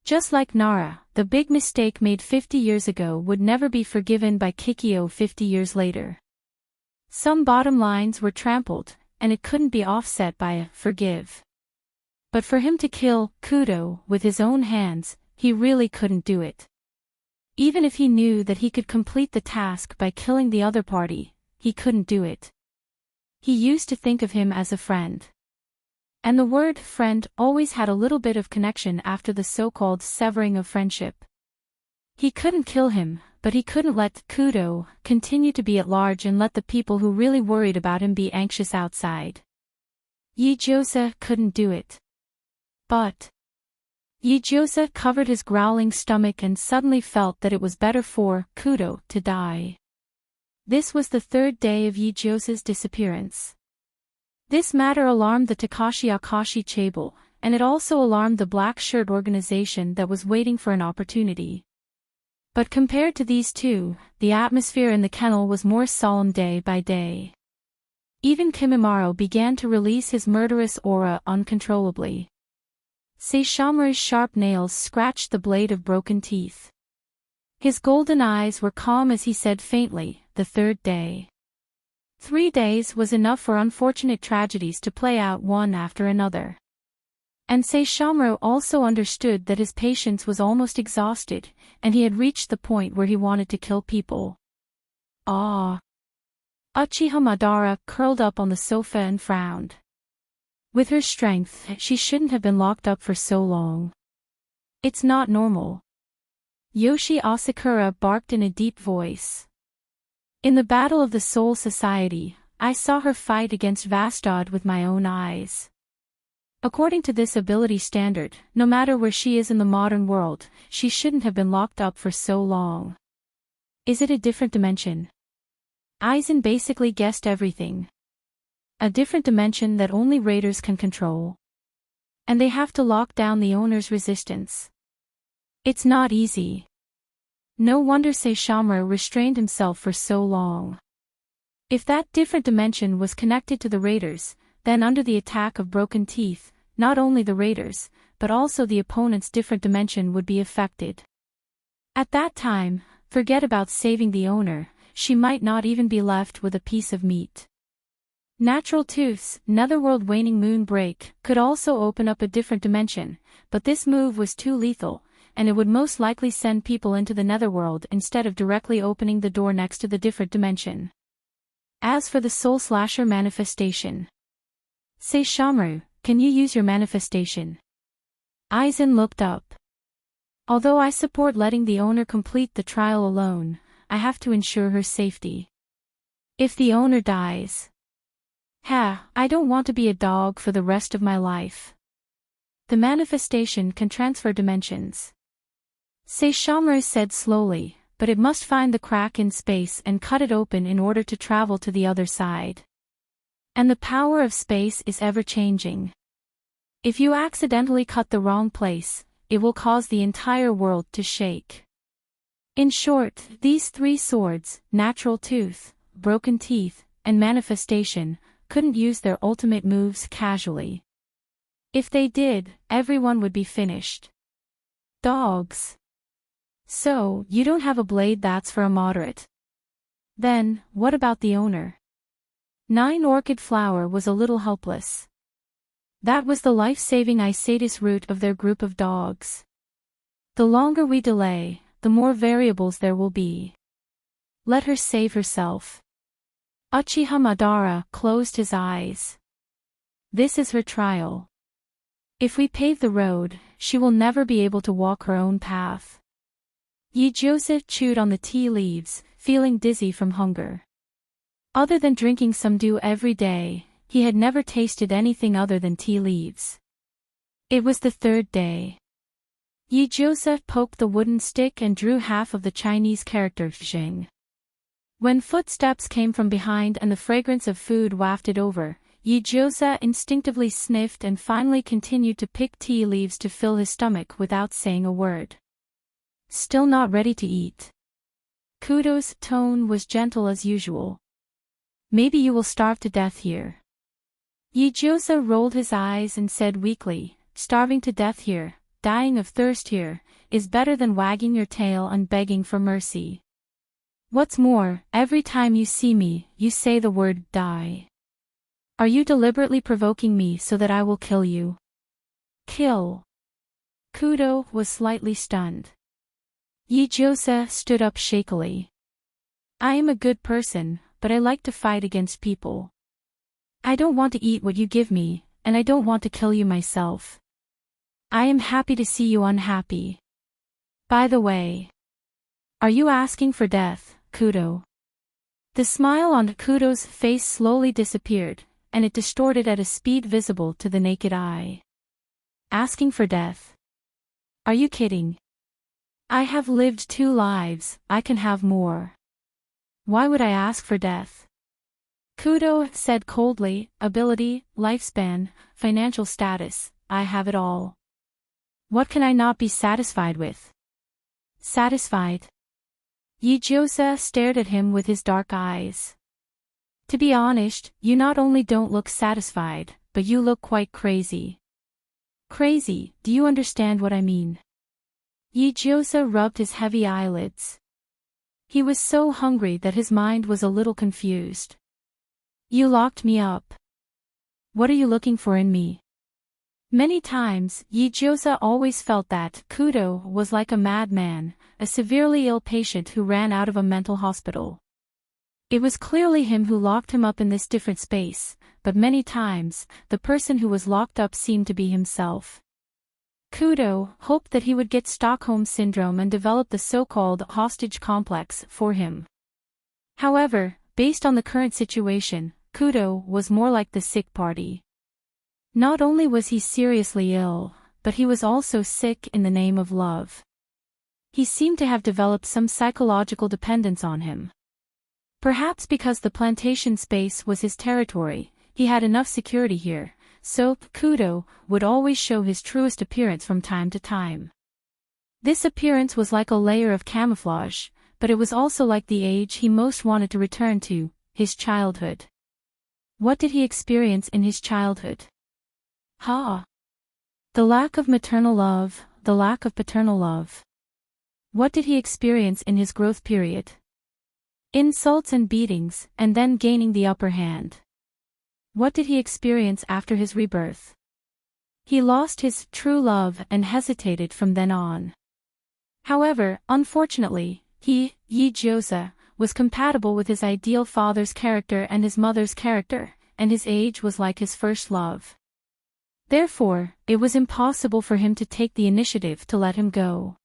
Just like Nara, the big mistake made 50 years ago would never be forgiven by Kikyo 50 years later. Some bottom lines were trampled, and it couldn't be offset by a forgive. But for him to kill Kudo with his own hands, he really couldn't do it. Even if he knew that he could complete the task by killing the other party, he couldn't do it. He used to think of him as a friend. And the word friend always had a little bit of connection after the so-called severing of friendship. He couldn't kill him, but he couldn't let Kudo continue to be at large and let the people who really worried about him be anxious outside. Yi-Joseph couldn't do it. But Yi-Joseph covered his growling stomach and suddenly felt that it was better for Kudo to die. This was the third day of Yi-Joseph's disappearance. This matter alarmed the Takashi Akashi Chable, and it also alarmed the Black Shirt organization that was waiting for an opportunity. But compared to these two, the atmosphere in the kennel was more solemn day by day. Even Kimimaro began to release his murderous aura uncontrollably. Saishomaru's sharp nails scratched the blade of broken teeth. His golden eyes were calm as he said faintly, "The third day." 3 days was enough for unfortunate tragedies to play out one after another. And Saishomaru also understood that his patience was almost exhausted, and he had reached the point where he wanted to kill people. Ah! Uchiha Madara curled up on the sofa and frowned. With her strength, she shouldn't have been locked up for so long. It's not normal. Yoshi Asakura barked in a deep voice. In the Battle of the Soul Society, I saw her fight against Vastad with my own eyes. According to this ability standard, no matter where she is in the modern world, she shouldn't have been locked up for so long. Is it a different dimension? Aizen basically guessed everything. A different dimension that only raiders can control. And they have to lock down the owner's resistance. It's not easy. No wonder Saishomaru restrained himself for so long. If that different dimension was connected to the raiders, then under the attack of broken teeth, not only the raiders, but also the opponent's different dimension would be affected. At that time, forget about saving the owner, she might not even be left with a piece of meat. Natural Tooth's Netherworld Waning Moon Break could also open up a different dimension, but this move was too lethal, and it would most likely send people into the Netherworld instead of directly opening the door next to the different dimension. As for the Soul Slasher manifestation. Saishomaru, can you use your manifestation? Aizen looked up. Although I support letting the owner complete the trial alone, I have to ensure her safety. If the owner dies, I don't want to be a dog for the rest of my life. The manifestation can transfer dimensions. Saishomaru said slowly, but it must find the crack in space and cut it open in order to travel to the other side. And the power of space is ever-changing. If you accidentally cut the wrong place, it will cause the entire world to shake. In short, these 3 swords, Natural Tooth, Broken Teeth, and Manifestation, couldn't use their ultimate moves casually. If they did, everyone would be finished. Dogs. So, you don't have a blade that's for a moderate. Then, what about the owner? 9 Orchid Flower was a little helpless. That was the life-saving Isadis root of their group of dogs. The longer we delay, the more variables there will be. Let her save herself. Uchiha Madara closed his eyes. This is her trial. If we pave the road, she will never be able to walk her own path. Yi-Joseph chewed on the tea leaves, feeling dizzy from hunger. Other than drinking some dew every day, he had never tasted anything other than tea leaves. It was the 3rd day. Yi-Joseph poked the wooden stick and drew half of the Chinese character Xing. When footsteps came from behind and the fragrance of food wafted over, Yijosa instinctively sniffed and finally continued to pick tea leaves to fill his stomach without saying a word. Still not ready to eat. Kudo's tone was gentle as usual. Maybe you will starve to death here. Yijosa rolled his eyes and said weakly, starving to death here, dying of thirst here, is better than wagging your tail and begging for mercy. What's more, every time you see me, you say the word die. Are you deliberately provoking me so that I will kill you? Kill. Kudo was slightly stunned. Yijosa stood up shakily. I am a good person, but I like to fight against people. I don't want to eat what you give me, and I don't want to kill you myself. I am happy to see you unhappy. By the way, are you asking for death, Kudo? The smile on Kudo's face slowly disappeared, and it distorted at a speed visible to the naked eye. Asking for death? Are you kidding? I have lived 2 lives, I can have more. Why would I ask for death? Kudo said coldly, ability, lifespan, financial status, I have it all. What can I not be satisfied with? Satisfied? Yijosa stared at him with his dark eyes. To be honest, you not only don't look satisfied, but you look quite crazy. Crazy, do you understand what I mean? Yijosa rubbed his heavy eyelids. He was so hungry that his mind was a little confused. You locked me up. What are you looking for in me? Many times, Yijosa always felt that Kudo was like a madman, a severely ill patient who ran out of a mental hospital. It was clearly him who locked him up in this different space, but many times, the person who was locked up seemed to be himself. Kudo hoped that he would get Stockholm Syndrome and develop the so-called hostage complex for him. However, based on the current situation, Kudo was more like the sick party. Not only was he seriously ill, but he was also sick in the name of love. He seemed to have developed some psychological dependence on him. Perhaps because the plantation space was his territory, he had enough security here, so Kudo would always show his truest appearance from time to time. This appearance was like a layer of camouflage, but it was also like the age he most wanted to return to, his childhood. What did he experience in his childhood? The lack of maternal love, the lack of paternal love. What did he experience in his growth period? Insults and beatings, and then gaining the upper hand. What did he experience after his rebirth? He lost his true love and hesitated from then on. However, unfortunately, he, Yijosa, was compatible with his ideal father's character and his mother's character, and his age was like his first love. Therefore, it was impossible for him to take the initiative to let him go.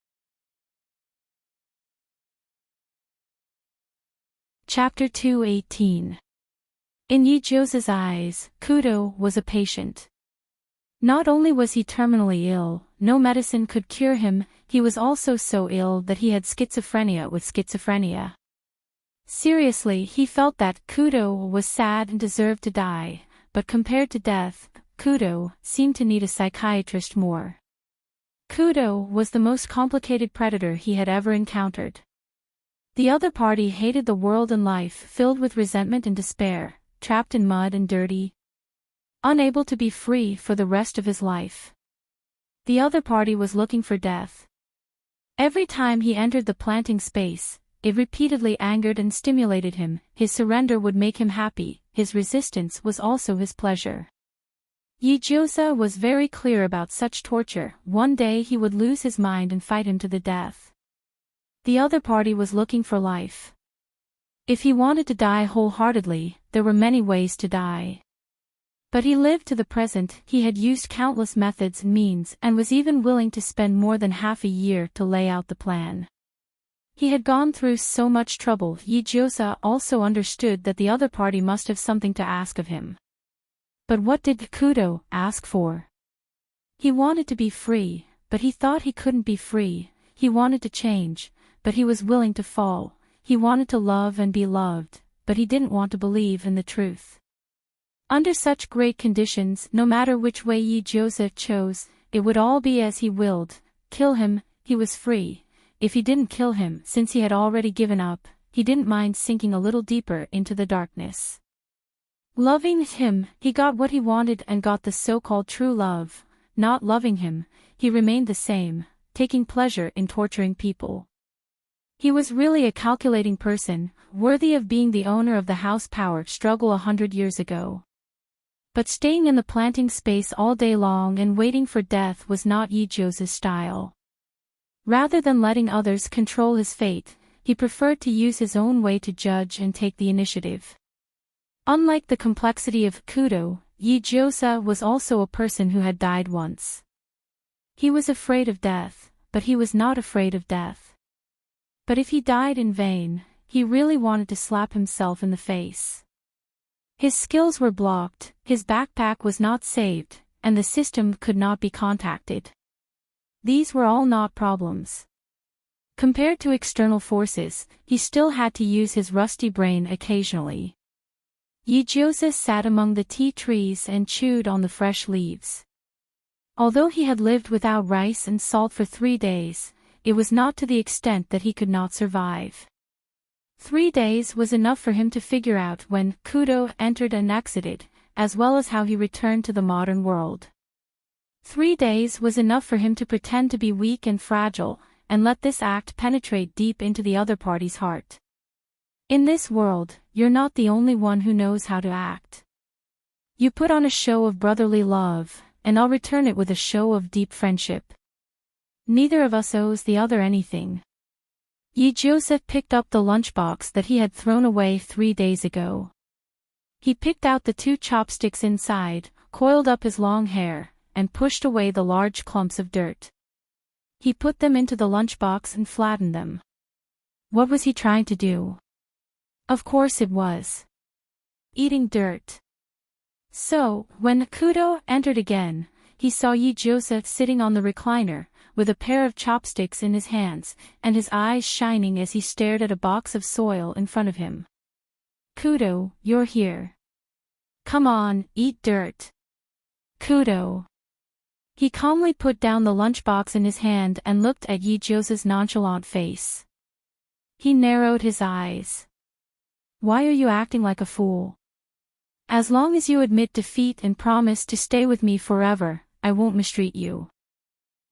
Chapter 2:18. In Yijosa's eyes, Kudo was a patient. Not only was he terminally ill, no medicine could cure him, he was also so ill that he had schizophrenia with schizophrenia. Seriously, he felt that Kudo was sad and deserved to die, but compared to death, Kudo seemed to need a psychiatrist more. Kudo was the most complicated predator he had ever encountered. The other party hated the world and life, filled with resentment and despair, trapped in mud and dirty, unable to be free for the rest of his life. The other party was looking for death. Every time he entered the planting space, it repeatedly angered and stimulated him. His surrender would make him happy, his resistance was also his pleasure. Yijosa was very clear about such torture. One day he would lose his mind and fight him to the death. The other party was looking for life. If he wanted to die wholeheartedly, there were many ways to die. But he lived to the present. He had used countless methods and means and was even willing to spend more than half a year to lay out the plan. He had gone through so much trouble. Yijosa also understood that the other party must have something to ask of him. But what did Kudo ask for? He wanted to be free, but he thought he couldn't be free. He wanted to change, but he was willing to fall. He wanted to love and be loved, but he didn't want to believe in the truth. Under such great conditions, no matter which way Yi-Joseph chose, it would all be as he willed. Kill him, he was free. If he didn't kill him, since he had already given up, he didn't mind sinking a little deeper into the darkness. Loving him, he got what he wanted and got the so-called true love. Not loving him, he remained the same, taking pleasure in torturing people. He was really a calculating person, worthy of being the owner of the house power struggle 100 years ago. But staying in the planting space all day long and waiting for death was not Yi-Jose's style. Rather than letting others control his fate, he preferred to use his own way to judge and take the initiative. Unlike the complexity of Kudo, Yi-Joseph was also a person who had died once. He was afraid of death, but he was not afraid of death. But if he died in vain, he really wanted to slap himself in the face. His skills were blocked, his backpack was not saved, and the system could not be contacted. These were all not problems. Compared to external forces, he still had to use his rusty brain occasionally. Yi-Joseph sat among the tea trees and chewed on the fresh leaves. Although he had lived without rice and salt for 3 days, it was not to the extent that he could not survive. 3 days was enough for him to figure out when Kudo entered and exited, as well as how he returned to the modern world. 3 days was enough for him to pretend to be weak and fragile, and let this act penetrate deep into the other party's heart. In this world, you're not the only one who knows how to act. You put on a show of brotherly love, and I'll return it with a show of deep friendship. Neither of us owes the other anything. Yi-Joseph picked up the lunchbox that he had thrown away 3 days ago. He picked out the 2 chopsticks inside, coiled up his long hair, and pushed away the large clumps of dirt. He put them into the lunchbox and flattened them. What was he trying to do? Of course it was eating dirt. So, when Kudo entered again, he saw Yi-Joseph sitting on the recliner, with a pair of chopsticks in his hands, and his eyes shining as he stared at a box of soil in front of him. Kudo, you're here. Come on, eat dirt. Kudo. He calmly put down the lunchbox in his hand and looked at Yi-Joseph's nonchalant face. He narrowed his eyes. Why are you acting like a fool? As long as you admit defeat and promise to stay with me forever, I won't mistreat you.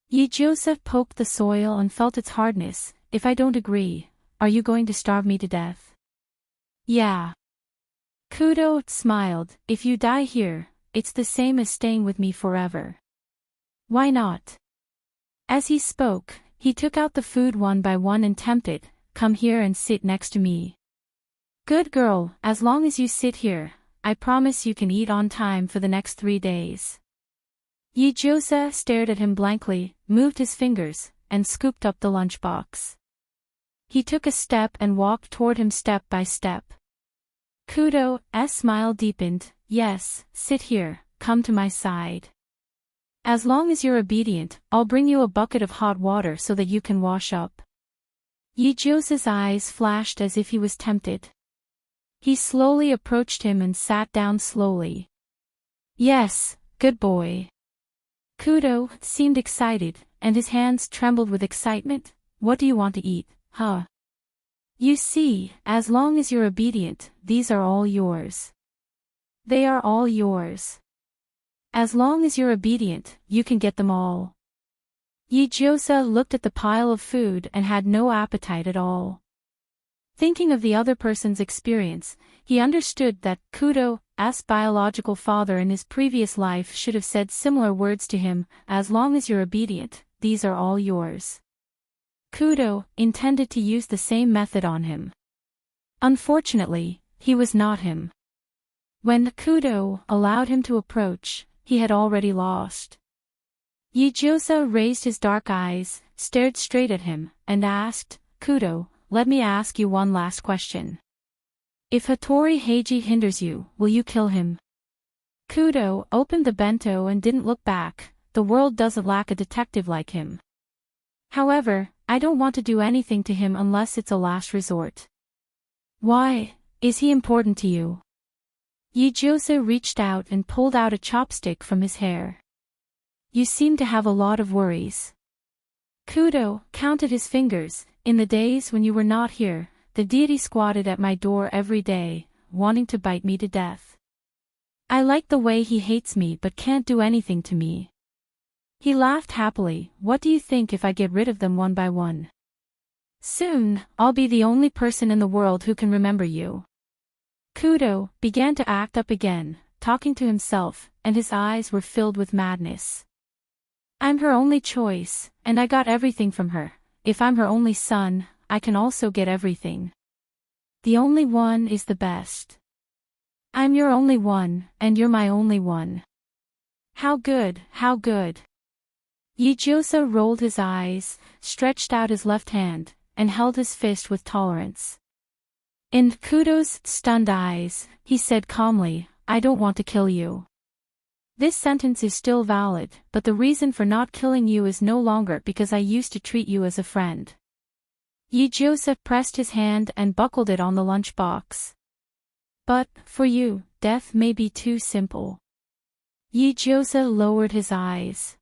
Yi-Joseph poked the soil and felt its hardness. If I don't agree, are you going to starve me to death? Yeah. Kudo smiled. If you die here, it's the same as staying with me forever. Why not? As he spoke, he took out the food one by one and tempted, come here and sit next to me. Good girl, as long as you sit here, I promise you can eat on time for the next 3 days. Yi-Joseph stared at him blankly, moved his fingers, and scooped up the lunchbox. He took a step and walked toward him step by step. Kudo's smile deepened. Yes, sit here, come to my side. As long as you're obedient, I'll bring you a bucket of hot water so that you can wash up. Yi-Joseph's eyes flashed as if he was tempted. He slowly approached him and sat down slowly. Yes, good boy. Kudo seemed excited, and his hands trembled with excitement. What do you want to eat, huh? You see, as long as you're obedient, these are all yours. They are all yours. As long as you're obedient, you can get them all. Yi-Joseph looked at the pile of food and had no appetite at all. Thinking of the other person's experience, he understood that Kudo's biological father in his previous life should have said similar words to him, as long as you're obedient, these are all yours. Kudo intended to use the same method on him. Unfortunately, he was not him. When Kudo allowed him to approach, he had already lost. Yi-Joseph raised his dark eyes, stared straight at him, and asked, Kudo, let me ask you one last question. If Hattori Heiji hinders you, will you kill him? Kudo opened the bento and didn't look back. The world doesn't lack a detective like him. However, I don't want to do anything to him unless it's a last resort. Why, is he important to you? Yijose reached out and pulled out a chopstick from his hair. You seem to have a lot of worries. Kudo counted his fingers. In the days when you were not here, the deity squatted at my door every day, wanting to bite me to death. I like the way he hates me but can't do anything to me. He laughed happily. What do you think if I get rid of them one by one? Soon, I'll be the only person in the world who can remember you. Kudo began to act up again, talking to himself, and his eyes were filled with madness. I'm her only choice, and I got everything from her. If I'm her only son, I can also get everything. The only one is the best. I'm your only one, and you're my only one. How good, how good. Yijose rolled his eyes, stretched out his left hand, and held his fist with tolerance. In Kudo's stunned eyes, he said calmly, I don't want to kill you. This sentence is still valid, but the reason for not killing you is no longer because I used to treat you as a friend. Yijose pressed his hand and buckled it on the lunchbox. But, for you, death may be too simple. Yijose lowered his eyes.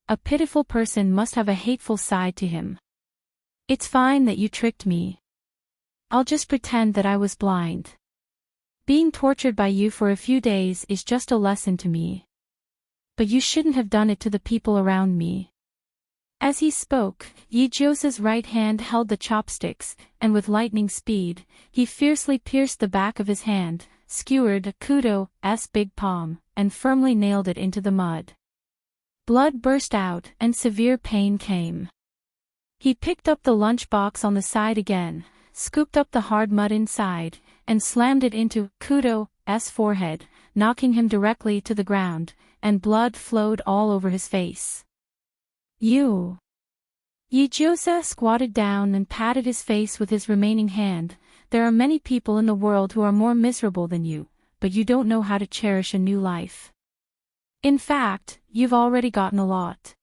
A pitiful person must have a hateful side to him. It's fine that you tricked me. I'll just pretend that I was blind. Being tortured by you for a few days is just a lesson to me. But you shouldn't have done it to the people around me. As he spoke, Yijose's right hand held the chopsticks, and with lightning speed, he fiercely pierced the back of his hand, skewered Kudo's big palm, and firmly nailed it into the mud. Blood burst out, and severe pain came. He picked up the lunchbox on the side again, scooped up the hard mud inside, and slammed it into Kudo's forehead, knocking him directly to the ground, and blood flowed all over his face. You. Yijose squatted down and patted his face with his remaining hand. There are many people in the world who are more miserable than you, but you don't know how to cherish a new life. In fact, you've already gotten a lot.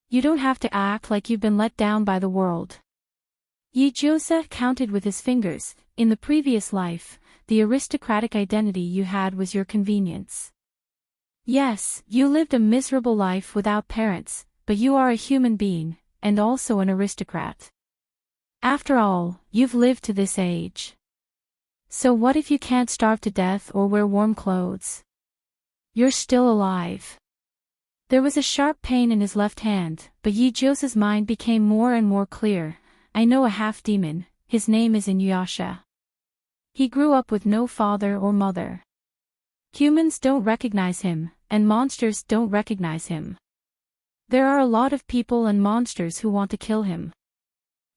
You don't have to act like you've been let down by the world. Yijose counted with his fingers. In the previous life, the aristocratic identity you had was your convenience. Yes, you lived a miserable life without parents, but you are a human being, and also an aristocrat. After all, you've lived to this age. So what if you can't starve to death or wear warm clothes? You're still alive. There was a sharp pain in his left hand, but Yijose's mind became more and more clear. I know a half-demon, his name is Inuyasha. He grew up with no father or mother. Humans don't recognize him, and monsters don't recognize him. There are a lot of people and monsters who want to kill him.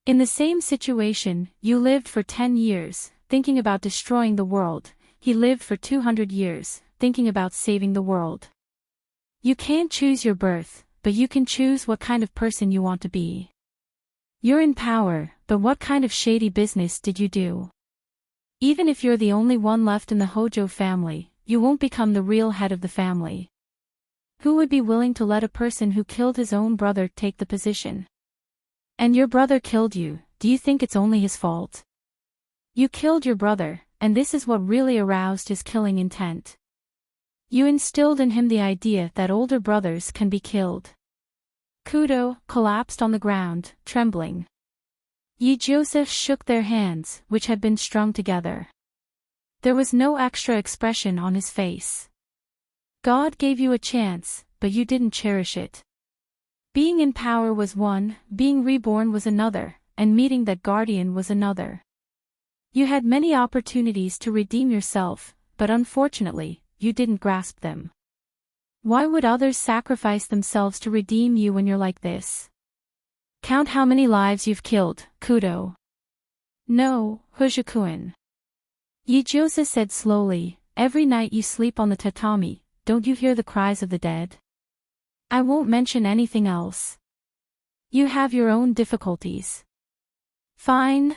In the same situation, you lived for 10 years, thinking about destroying the world. He lived for 200 years, thinking about saving the world. You can't choose your birth, but you can choose what kind of person you want to be. You're in power, but what kind of shady business did you do? Even if you're the only one left in the Hojo family, you won't become the real head of the family. Who would be willing to let a person who killed his own brother take the position? And your brother killed you, do you think it's only his fault? You killed your brother, and this is what really aroused his killing intent. You instilled in him the idea that older brothers can be killed. Kudo collapsed on the ground, trembling. Yijose shook their hands, which had been strung together. There was no extra expression on his face. God gave you a chance, but you didn't cherish it. Being in power was one, being reborn was another, and meeting that guardian was another. You had many opportunities to redeem yourself, but unfortunately, you didn't grasp them. Why would others sacrifice themselves to redeem you when you're like this? Count how many lives you've killed, Kudo. No, Hojo-kun. Yijose said slowly, every night you sleep on the tatami, don't you hear the cries of the dead? I won't mention anything else. You have your own difficulties. Fine,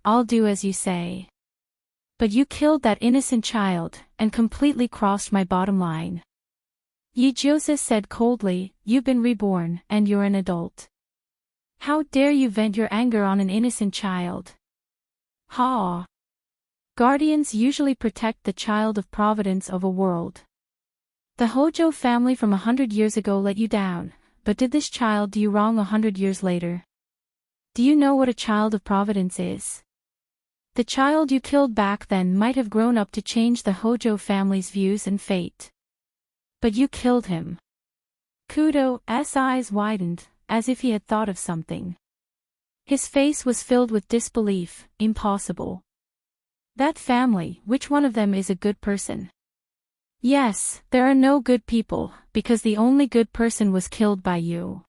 I'll do as you say. But you killed that innocent child, and completely crossed my bottom line. Yijose said coldly, you've been reborn, and you're an adult. How dare you vent your anger on an innocent child? Ha! Guardians usually protect the child of providence of a world. The Hojo family from 100 years ago let you down, but did this child do you wrong 100 years later? Do you know what a child of providence is? The child you killed back then might have grown up to change the Hojo family's views and fate. But you killed him. Kudo's eyes widened, as if he had thought of something. His face was filled with disbelief. Impossible. That family, which one of them is a good person? Yes, there are no good people, because the only good person was killed by you.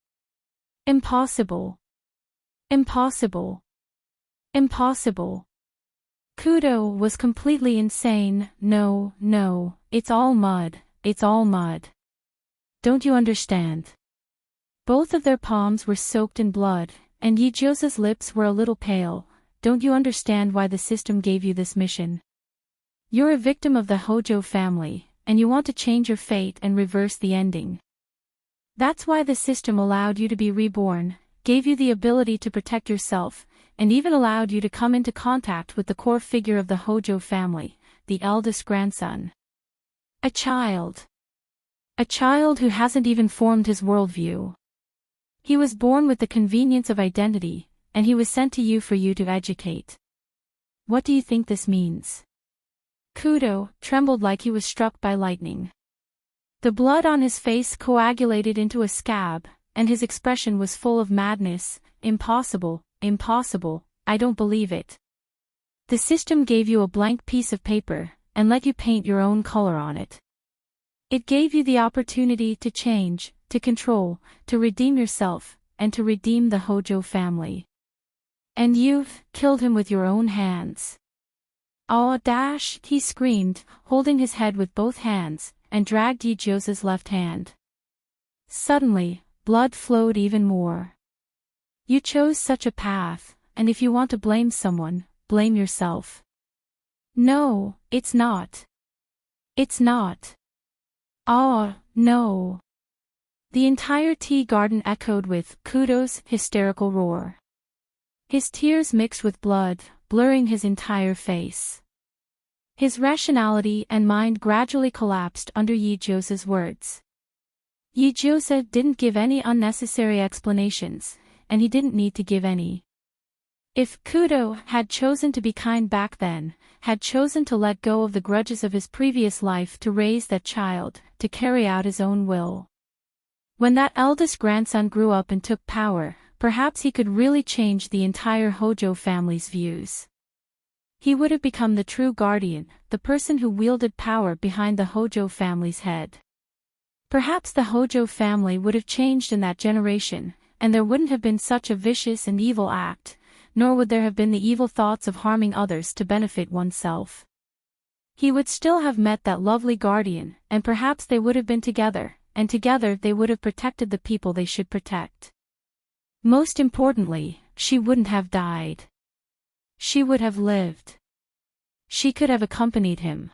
Impossible. Impossible. Impossible. Kudo was completely insane. No, it's all mud, it's all mud. Don't you understand? Both of their palms were soaked in blood, and Yijosa's lips were a little pale. Don't you understand why the system gave you this mission? You're a victim of the Hojo family, and you want to change your fate and reverse the ending. That's why the system allowed you to be reborn, gave you the ability to protect yourself, and even allowed you to come into contact with the core figure of the Hojo family, the eldest grandson. A child. A child who hasn't even formed his worldview. He was born with the convenience of identity, and he was sent to you for you to educate. What do you think this means? Kudo trembled like he was struck by lightning. The blood on his face coagulated into a scab, and his expression was full of madness. Impossible, impossible, I don't believe it. The system gave you a blank piece of paper, and let you paint your own color on it. It gave you the opportunity to change, to control, to redeem yourself, and to redeem the Hojo family. And you've killed him with your own hands. "Ah, dash!" he screamed, holding his head with both hands, and dragged Yijosa's left hand. Suddenly, blood flowed even more. You chose such a path, and if you want to blame someone, blame yourself. No, it's not. It's not. Ah, no. The entire tea garden echoed with Kudo's hysterical roar. His tears mixed with blood, blurring his entire face. His rationality and mind gradually collapsed under Yijosa's words. Yijosa didn't give any unnecessary explanations, and he didn't need to give any. If Kudo had chosen to be kind back then, had chosen to let go of the grudges of his previous life to raise that child, to carry out his own will. When that eldest grandson grew up and took power, perhaps he could really change the entire Hojo family's views. He would have become the true guardian, the person who wielded power behind the Hojo family's head. Perhaps the Hojo family would have changed in that generation, and there wouldn't have been such a vicious and evil act, nor would there have been the evil thoughts of harming others to benefit oneself. He would still have met that lovely guardian, and perhaps they would have been together, and together they would have protected the people they should protect. Most importantly, she wouldn't have died. She would have lived. She could have accompanied him.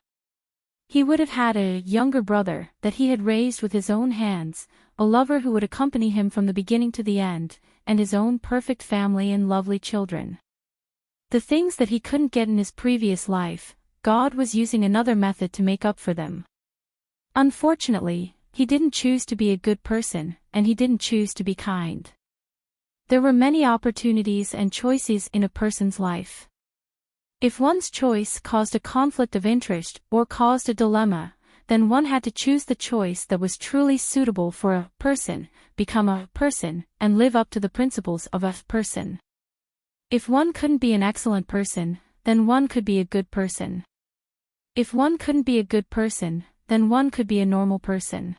He would have had a younger brother that he had raised with his own hands, a lover who would accompany him from the beginning to the end, and his own perfect family and lovely children. The things that he couldn't get in his previous life, God was using another method to make up for them. Unfortunately, he didn't choose to be a good person, and he didn't choose to be kind. There were many opportunities and choices in a person's life. If one's choice caused a conflict of interest or caused a dilemma, then one had to choose the choice that was truly suitable for a person, become a person, and live up to the principles of a person. If one couldn't be an excellent person, then one could be a good person. If one couldn't be a good person, then one could be a normal person.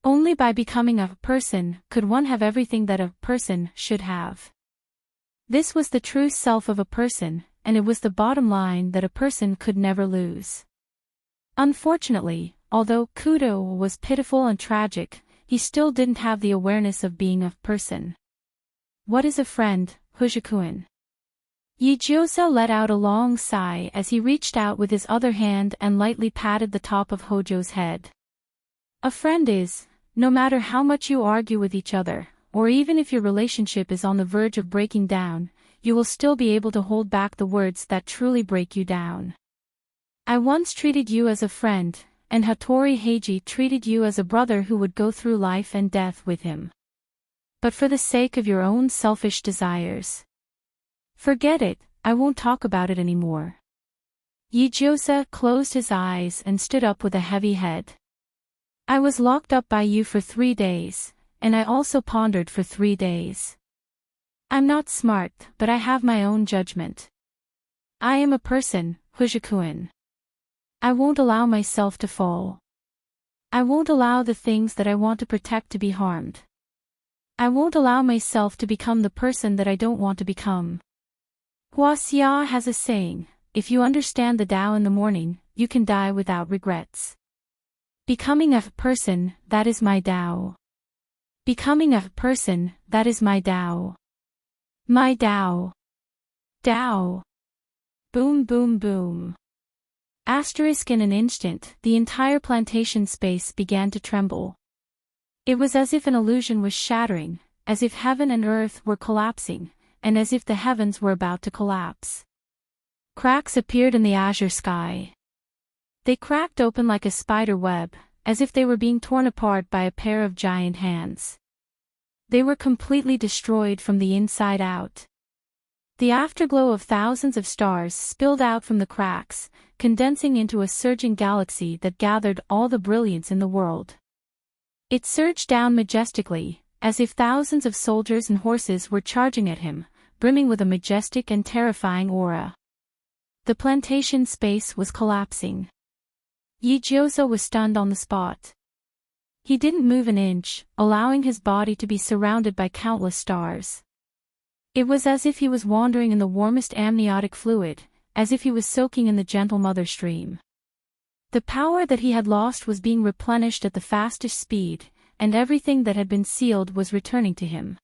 Only by becoming a person could one have everything that a person should have. This was the true self of a person, and it was the bottom line that a person could never lose. Unfortunately, although Kudo was pitiful and tragic, he still didn't have the awareness of being a person. What is a friend, Hojo-kun? Yijosa let out a long sigh as he reached out with his other hand and lightly patted the top of Hojo's head. A friend is, no matter how much you argue with each other, or even if your relationship is on the verge of breaking down, you will still be able to hold back the words that truly break you down. I once treated you as a friend, and Hattori Heiji treated you as a brother who would go through life and death with him. But for the sake of your own selfish desires. Forget it, I won't talk about it anymore. Yijiosa closed his eyes and stood up with a heavy head. I was locked up by you for 3 days, and I also pondered for 3 days. I'm not smart, but I have my own judgment. I am a person, Hujikuen. I won't allow myself to fall. I won't allow the things that I want to protect to be harmed. I won't allow myself to become the person that I don't want to become. Huaxia has a saying, if you understand the Tao in the morning, you can die without regrets. Becoming a person, that is my Tao. Becoming a person, that is my Tao. My Tao. Tao. Boom boom boom. Asterisk in an instant, the entire plantation space began to tremble. It was as if an illusion was shattering, as if heaven and earth were collapsing, and as if the heavens were about to collapse. Cracks appeared in the azure sky. They cracked open like a spider web, as if they were being torn apart by a pair of giant hands. They were completely destroyed from the inside out. The afterglow of thousands of stars spilled out from the cracks, condensing into a surging galaxy that gathered all the brilliance in the world. It surged down majestically, as if thousands of soldiers and horses were charging at him, brimming with a majestic and terrifying aura. The plantation space was collapsing. Yijiosa was stunned on the spot. He didn't move an inch, allowing his body to be surrounded by countless stars. It was as if he was wandering in the warmest amniotic fluid, as if he was soaking in the gentle mother stream. The power that he had lost was being replenished at the fastest speed, and everything that had been sealed was returning to him.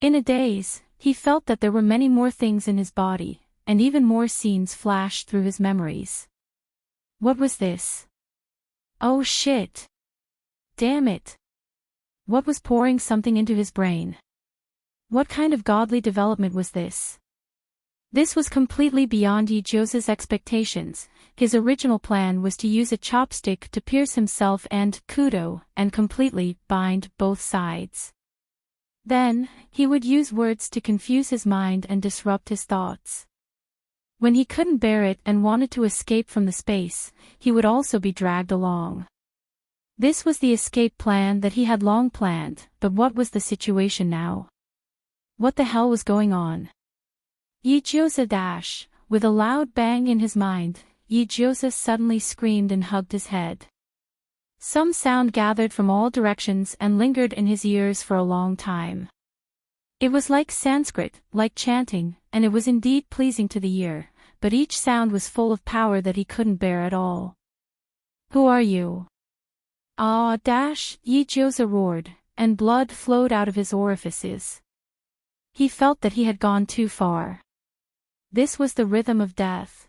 In a daze, he felt that there were many more things in his body, and even more scenes flashed through his memories. What was this? Oh shit! Damn it! What was pouring something into his brain? What kind of godly development was this? This was completely beyond Yijiosa's expectations. His original plan was to use a chopstick to pierce himself and Kudo, and completely bind both sides. Then, he would use words to confuse his mind and disrupt his thoughts. When he couldn't bear it and wanted to escape from the space, he would also be dragged along. This was the escape plan that he had long planned, but what was the situation now? What the hell was going on? Yijiosa with a loud bang in his mind, Yijiosa suddenly screamed and hugged his head. Some sound gathered from all directions and lingered in his ears for a long time. It was like Sanskrit, like chanting, and it was indeed pleasing to the ear, but each sound was full of power that he couldn't bear at all. Who are you? Ah! Yijiosa roared, and blood flowed out of his orifices. He felt that he had gone too far. This was the rhythm of death.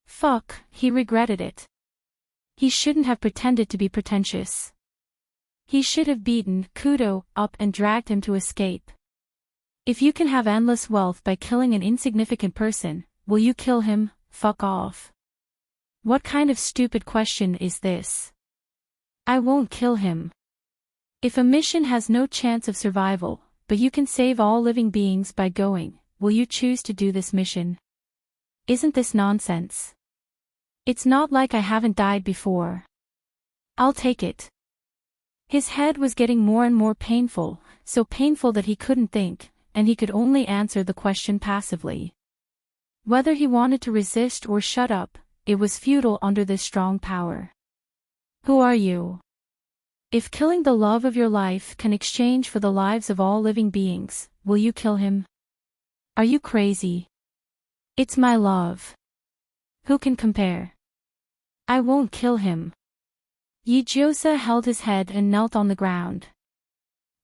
Fuck, he regretted it. He shouldn't have pretended to be pretentious. He should have beaten Kudo up and dragged him to escape. If you can have endless wealth by killing an insignificant person, will you kill him? Fuck off. What kind of stupid question is this? I won't kill him. If a mission has no chance of survival, but you can save all living beings by going, will you choose to do this mission? Isn't this nonsense? It's not like I haven't died before. I'll take it. His head was getting more and more painful, so painful that he couldn't think, and he could only answer the question passively. Whether he wanted to resist or shut up, it was futile under this strong power. Who are you? If killing the love of your life can exchange for the lives of all living beings, will you kill him? Are you crazy? It's my love. Who can compare? I won't kill him. Yijiosa held his head and knelt on the ground.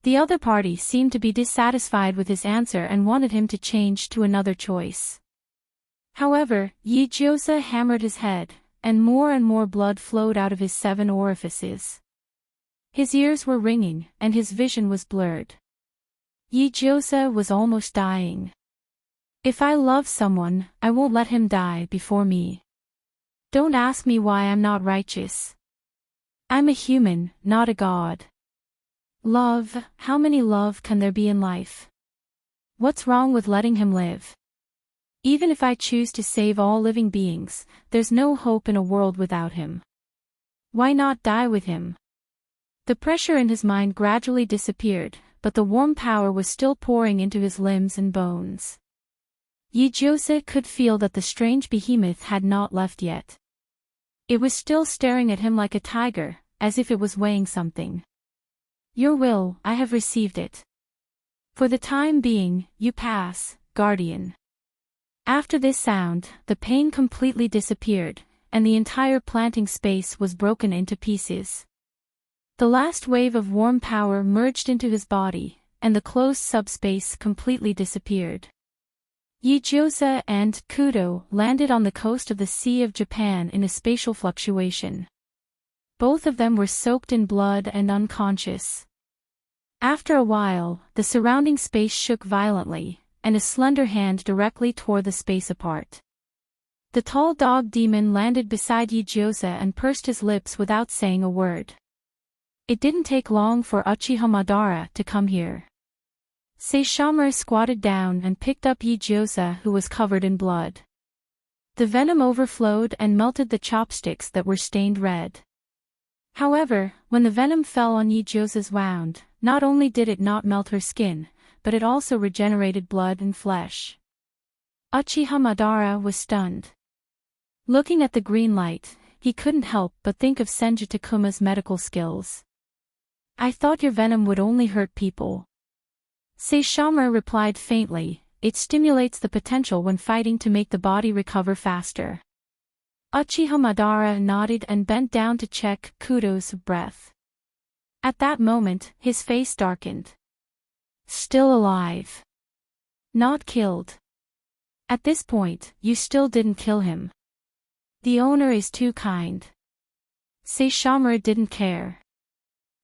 The other party seemed to be dissatisfied with his answer and wanted him to change to another choice. However, Yijiosa hammered his head, and more blood flowed out of his 7 orifices. His ears were ringing, and his vision was blurred. Yijiosa was almost dying. If I love someone, I won't let him die before me. Don't ask me why I'm not righteous. I'm a human, not a god. Love, how many love can there be in life? What's wrong with letting him live? Even if I choose to save all living beings, there's no hope in a world without him. Why not die with him? The pressure in his mind gradually disappeared, but the warm power was still pouring into his limbs and bones. Yijose could feel that the strange behemoth had not left yet. It was still staring at him like a tiger, as if it was weighing something. Your will, I have received it. For the time being, you pass, guardian. After this sound, the pain completely disappeared, and the entire planting space was broken into pieces. The last wave of warm power merged into his body, and the closed subspace completely disappeared. Yijose and Kudo landed on the coast of the Sea of Japan in a spatial fluctuation. Both of them were soaked in blood and unconscious. After a while, the surrounding space shook violently, and a slender hand directly tore the space apart. The tall dog demon landed beside Yijose and pursed his lips without saying a word. It didn't take long for Uchiha Madara to come here. Saishomaru squatted down and picked up Yijose, who was covered in blood. The venom overflowed and melted the chopsticks that were stained red. However, when the venom fell on Yijose's wound, not only did it not melt her skin, but it also regenerated blood and flesh. Uchiha Madara was stunned. Looking at the green light, he couldn't help but think of Senju Takuma's medical skills. I thought your venom would only hurt people. Saishomaru replied faintly, it stimulates the potential when fighting to make the body recover faster. Uchiha Madara nodded and bent down to check Kudo's breath. At that moment, his face darkened. Still alive. Not killed. At this point, you still didn't kill him. The owner is too kind. Saishomaru didn't care.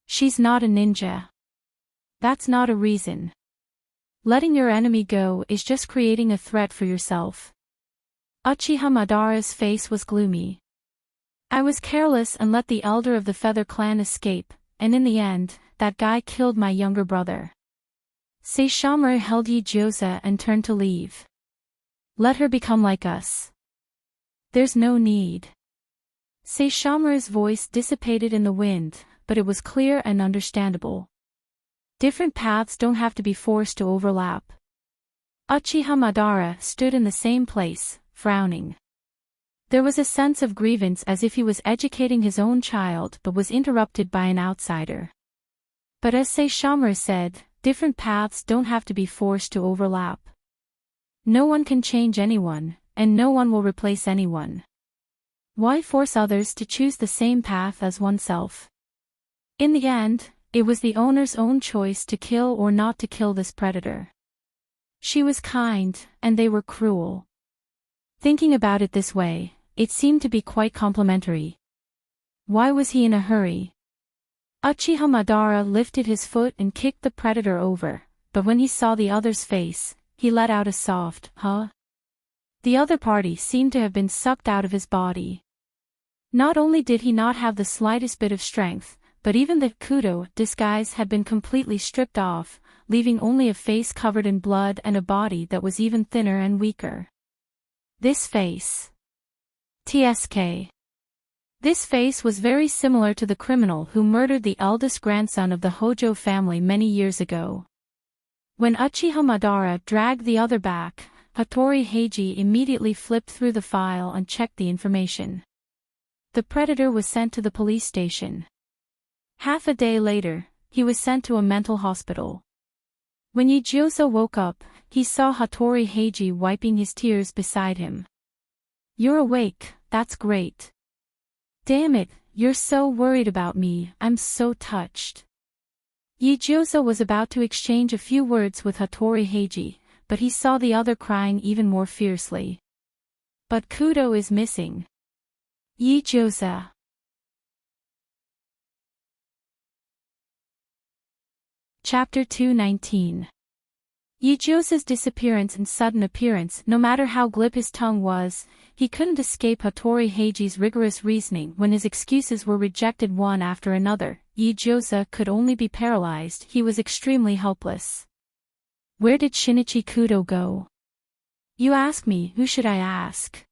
She's not a ninja. That's not a reason. Letting your enemy go is just creating a threat for yourself. Uchiha Madara's face was gloomy. I was careless and let the elder of the Feather Clan escape, and in the end, that guy killed my younger brother. Saishomaru held Yijose and turned to leave. Let her become like us. There's no need. Saishomaru's voice dissipated in the wind, but it was clear and understandable. Different paths don't have to be forced to overlap. Uchiha Madara stood in the same place, frowning. There was a sense of grievance as if he was educating his own child but was interrupted by an outsider. But as Saishomaru said, different paths don't have to be forced to overlap. No one can change anyone, and no one will replace anyone. Why force others to choose the same path as oneself? In the end, it was the owner's own choice to kill or not to kill this predator. She was kind, and they were cruel. Thinking about it this way, it seemed to be quite complimentary. Why was he in a hurry? Uchiha Madara lifted his foot and kicked the predator over, but when he saw the other's face, he let out a soft, huh? The other party seemed to have been sucked out of his body. Not only did he not have the slightest bit of strength, but even the Kudo disguise had been completely stripped off, leaving only a face covered in blood and a body that was even thinner and weaker. This face. TSK. This face was very similar to the criminal who murdered the eldest grandson of the Hojo family many years ago. When Uchiha Madara dragged the other back, Hattori Heiji immediately flipped through the file and checked the information. The predator was sent to the police station. Half a day later, he was sent to a mental hospital. When Yijose woke up, he saw Hattori Heiji wiping his tears beside him. You're awake, that's great. Damn it, you're so worried about me, I'm so touched. Yijose was about to exchange a few words with Hattori Heiji, but he saw the other crying even more fiercely. But Kudo is missing. Yijose. Chapter 219. Yijosa's disappearance and sudden appearance, no matter how glib his tongue was, he couldn't escape Hattori Heiji's rigorous reasoning. When his excuses were rejected one after another, Yijosa could only be paralyzed. He was extremely helpless. Where did Shinichi Kudo go? You ask me, who should I ask?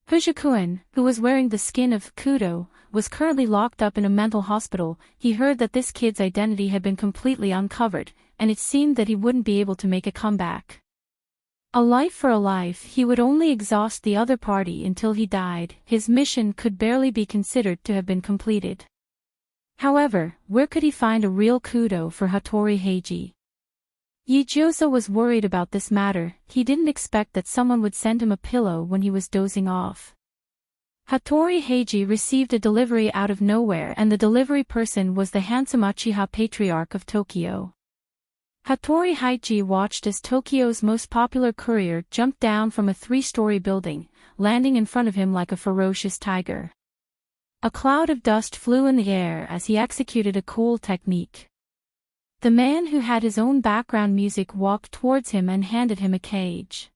Fujikun, who was wearing the skin of Kudo, was currently locked up in a mental hospital. He heard that this kid's identity had been completely uncovered, and it seemed that he wouldn't be able to make a comeback. A life for a life, he would only exhaust the other party until he died. His mission could barely be considered to have been completed. However, where could he find a real Kudo for Hattori Heiji? Yijosa was worried about this matter. He didn't expect that someone would send him a pillow when he was dozing off. Hattori Heiji received a delivery out of nowhere, and the delivery person was the handsome Uchiha Patriarch of Tokyo. Hattori Heiji watched as Tokyo's most popular courier jumped down from a 3-story building, landing in front of him like a ferocious tiger. A cloud of dust flew in the air as he executed a cool technique. The man who had his own background music walked towards him and handed him a cage.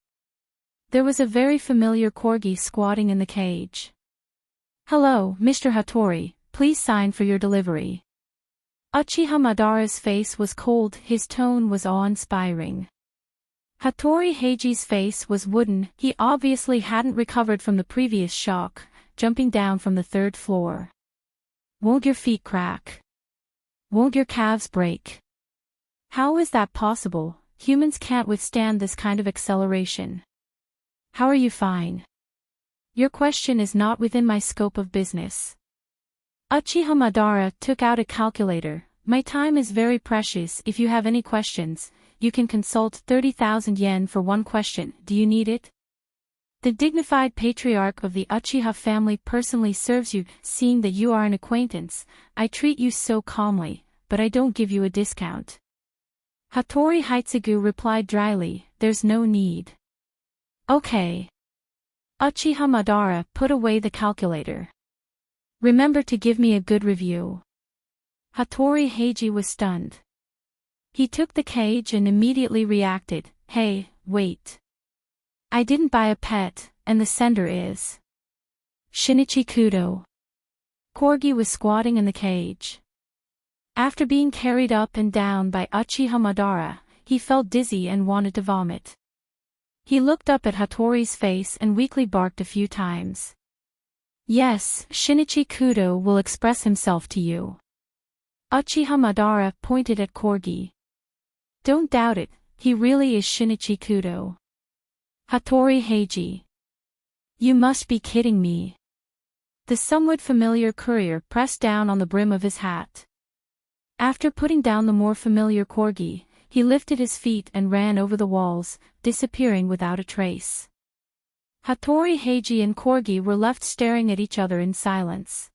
There was a very familiar corgi squatting in the cage. Hello, Mr. Hattori, please sign for your delivery. Uchiha Madara's face was cold, his tone was awe-inspiring. Hattori Heiji's face was wooden. He obviously hadn't recovered from the previous shock, jumping down from the 3rd floor. Won't your feet crack? Won't your calves break? How is that possible? Humans can't withstand this kind of acceleration. How are you fine? Your question is not within my scope of business. Uchiha Madara took out a calculator. My time is very precious. If you have any questions, you can consult 30,000 yen for one question. Do you need it? The dignified patriarch of the Uchiha family personally serves you. Seeing that you are an acquaintance, I treat you so calmly, but I don't give you a discount. Hattori Heitsugu replied dryly, there's no need. Okay. Uchiha Madara put away the calculator. Remember to give me a good review. Hattori Heiji was stunned. He took the cage and immediately reacted, hey, wait. I didn't buy a pet, and the sender is Shinichi Kudo. Corgi was squatting in the cage. After being carried up and down by Uchiha Madara, he felt dizzy and wanted to vomit. He looked up at Hattori's face and weakly barked a few times. Yes, Shinichi Kudo will express himself to you. Uchiha Madara pointed at Corgi. Don't doubt it, he really is Shinichi Kudo. Hattori Heiji. You must be kidding me. The somewhat familiar courier pressed down on the brim of his hat. After putting down the more familiar corgi, he lifted his feet and ran over the walls, disappearing without a trace. Hattori Heiji and Corgi were left staring at each other in silence.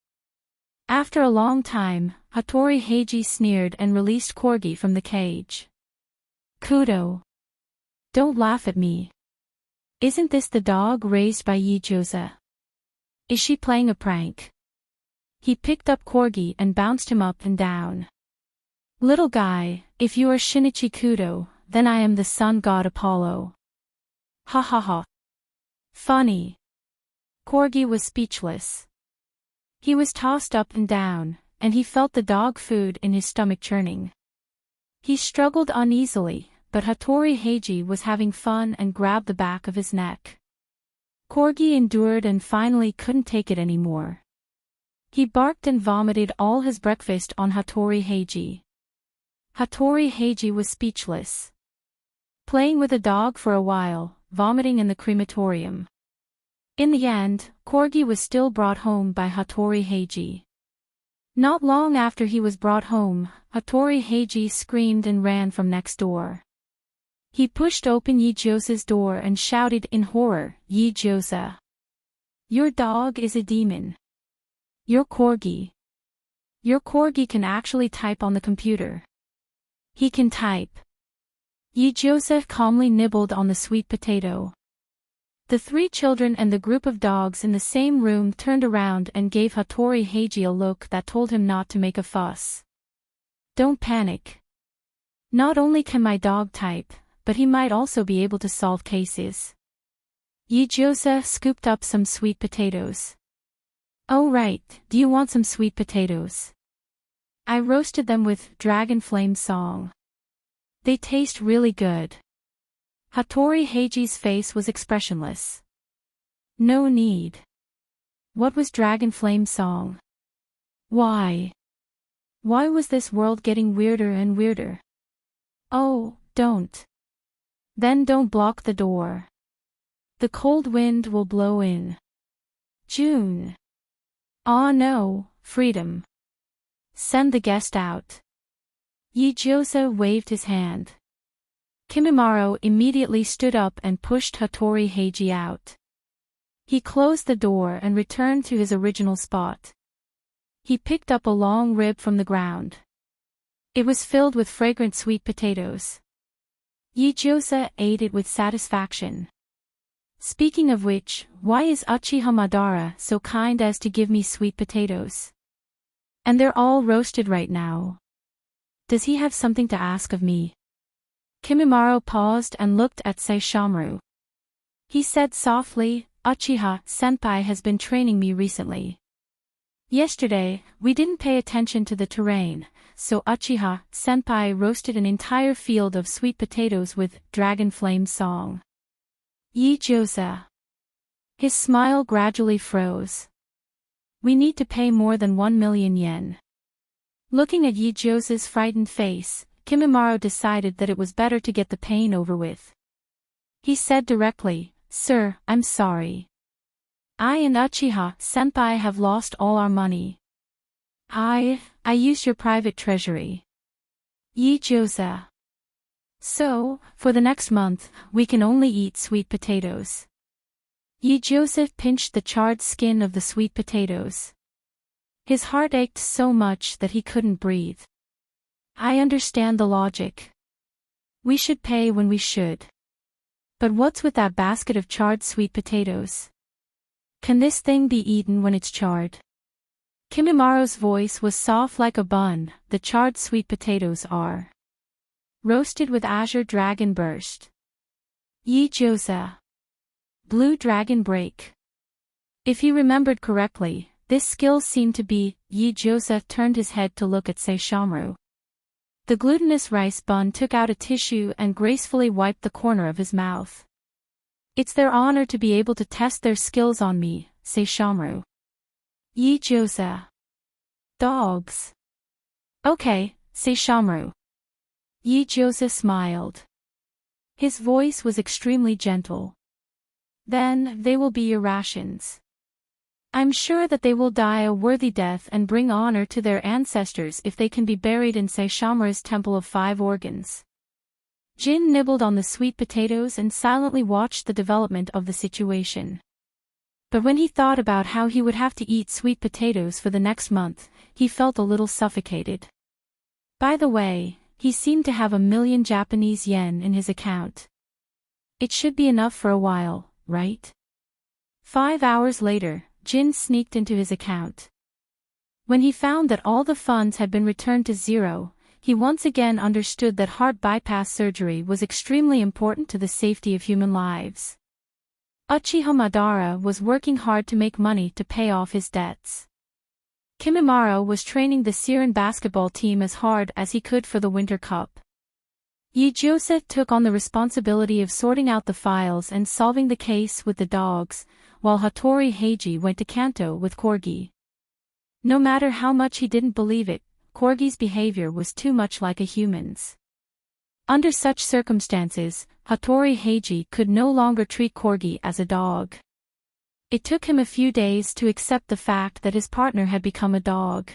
After a long time, Hattori Heiji sneered and released Corgi from the cage. Kudo. Don't laugh at me. Isn't this the dog raised by Yijosa? Is she playing a prank? He picked up Corgi and bounced him up and down. Little guy, if you are Shinichi Kudo, then I am the sun god Apollo. Ha ha ha. Funny. Corgi was speechless. He was tossed up and down, and he felt the dog food in his stomach churning. He struggled uneasily, but Hattori Heiji was having fun and grabbed the back of his neck. Corgi endured and finally couldn't take it anymore. He barked and vomited all his breakfast on Hattori Heiji. Hattori Heiji was speechless. Playing with a dog for a while, vomiting in the crematorium. In the end, Corgi was still brought home by Hattori Heiji. Not long after he was brought home, Hattori Heiji screamed and ran from next door. He pushed open Yijosa's door and shouted in horror, Yijosa. Your dog is a demon. Your corgi can actually type on the computer. He can type. Yijosa calmly nibbled on the sweet potato. The 3 children and the group of dogs in the same room turned around and gave Hattori Heiji a look that told him not to make a fuss. Don't panic. Not only can my dog type, but he might also be able to solve cases. Yijose scooped up some sweet potatoes. Oh right, do you want some sweet potatoes? I roasted them with Dragon Flame Song. They taste really good. Hattori Heiji's face was expressionless. No need. What was Dragon Flame Song? Why? Why was this world getting weirder and weirder? Oh, don't. Then don't block the door. The cold wind will blow in. June. Ah no, freedom. Send the guest out. Yijose waved his hand. Kimimaro immediately stood up and pushed Hattori Heiji out. He closed the door and returned to his original spot. He picked up a long rib from the ground. It was filled with fragrant sweet potatoes. Yijose ate it with satisfaction. Speaking of which, why is Uchiha Madara so kind as to give me sweet potatoes? And they're all roasted right now. Does he have something to ask of me? Kimimaro paused and looked at Saishomaru. He said softly, Uchiha-senpai has been training me recently. Yesterday, we didn't pay attention to the terrain, so Uchiha-senpai roasted an entire field of sweet potatoes with Dragon Flame Song. Yijose. His smile gradually froze. We need to pay more than 1 million yen. Looking at Yijose's frightened face, Kimimaro decided that it was better to get the pain over with. He said directly, Sir, I'm sorry. I and Uchiha-senpai have lost all our money. I used your private treasury. Yijose. So, for the next month, we can only eat sweet potatoes. Yijose pinched the charred skin of the sweet potatoes. His heart ached so much that he couldn't breathe. I understand the logic. We should pay when we should. But what's with that basket of charred sweet potatoes? Can this thing be eaten when it's charred? Kimimaro's voice was soft like a bun. The charred sweet potatoes are roasted with azure dragon burst. Yijose. Blue dragon break. If he remembered correctly, this skill seemed to be. Yijose turned his head to look at Saishomaru. The glutinous rice bun took out a tissue and gracefully wiped the corner of his mouth. It's their honor to be able to test their skills on me, Saishomaru. Yijose. Dogs. Okay, Saishomaru. Yijose smiled. His voice was extremely gentle. Then, they will be your rations. I'm sure that they will die a worthy death and bring honor to their ancestors if they can be buried in Saishomaru's Temple of Five Organs. Jin nibbled on the sweet potatoes and silently watched the development of the situation. But when he thought about how he would have to eat sweet potatoes for the next month, he felt a little suffocated. By the way, he seemed to have 1 million Japanese yen in his account. It should be enough for a while, right? 5 hours later, Jin sneaked into his account. When he found that all the funds had been returned to zero, he once again understood that heart bypass surgery was extremely important to the safety of human lives. Uchiha Madara was working hard to make money to pay off his debts. Kimimaro was training the Siren basketball team as hard as he could for the Winter Cup. Yijose took on the responsibility of sorting out the files and solving the case with the dogs, while Hattori Heiji went to Kanto with Corgi. No matter how much he didn't believe it, Corgi's behavior was too much like a human's. Under such circumstances, Hattori Heiji could no longer treat Corgi as a dog. It took him a few days to accept the fact that his partner had become a dog.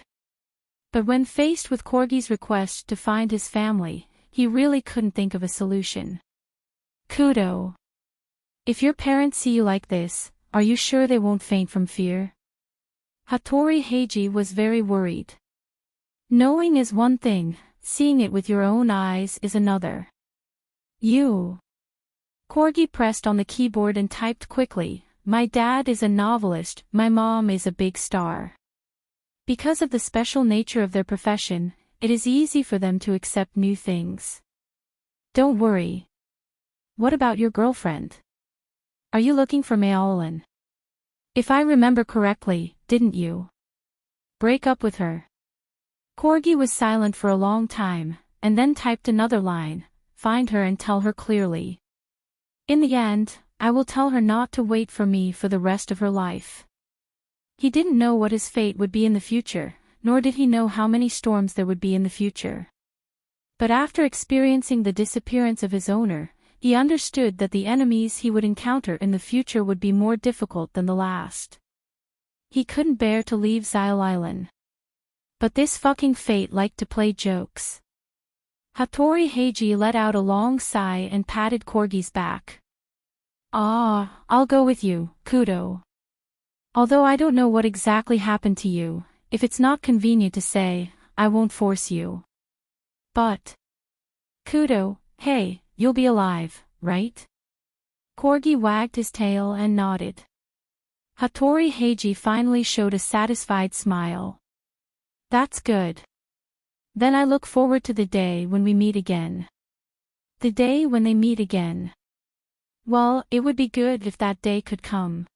But when faced with Corgi's request to find his family, he really couldn't think of a solution. Kudo. If your parents see you like this, are you sure they won't faint from fear? Hattori Heiji was very worried. Knowing is one thing, seeing it with your own eyes is another. Corgi pressed on the keyboard and typed quickly, my dad is a novelist, my mom is a big star. Because of the special nature of their profession, it is easy for them to accept new things. Don't worry. What about your girlfriend? Are you looking for Maolin? If I remember correctly, didn't you break up with her? Corgi was silent for a long time, and then typed another line, find her and tell her clearly. In the end, I will tell her not to wait for me for the rest of her life. He didn't know what his fate would be in the future, nor did he know how many storms there would be in the future. But after experiencing the disappearance of his owner, he understood that the enemies he would encounter in the future would be more difficult than the last. He couldn't bear to leave Xyle Island. But this fucking fate liked to play jokes. Hattori Heiji let out a long sigh and patted Corgi's back. Ah, I'll go with you, Kudo. Although I don't know what exactly happened to you, if it's not convenient to say, I won't force you. But Kudo, hey, you'll be alive, right? Corgi wagged his tail and nodded. Hattori Heiji finally showed a satisfied smile. That's good. Then I look forward to the day when we meet again. The day when they meet again. Well, it would be good if that day could come.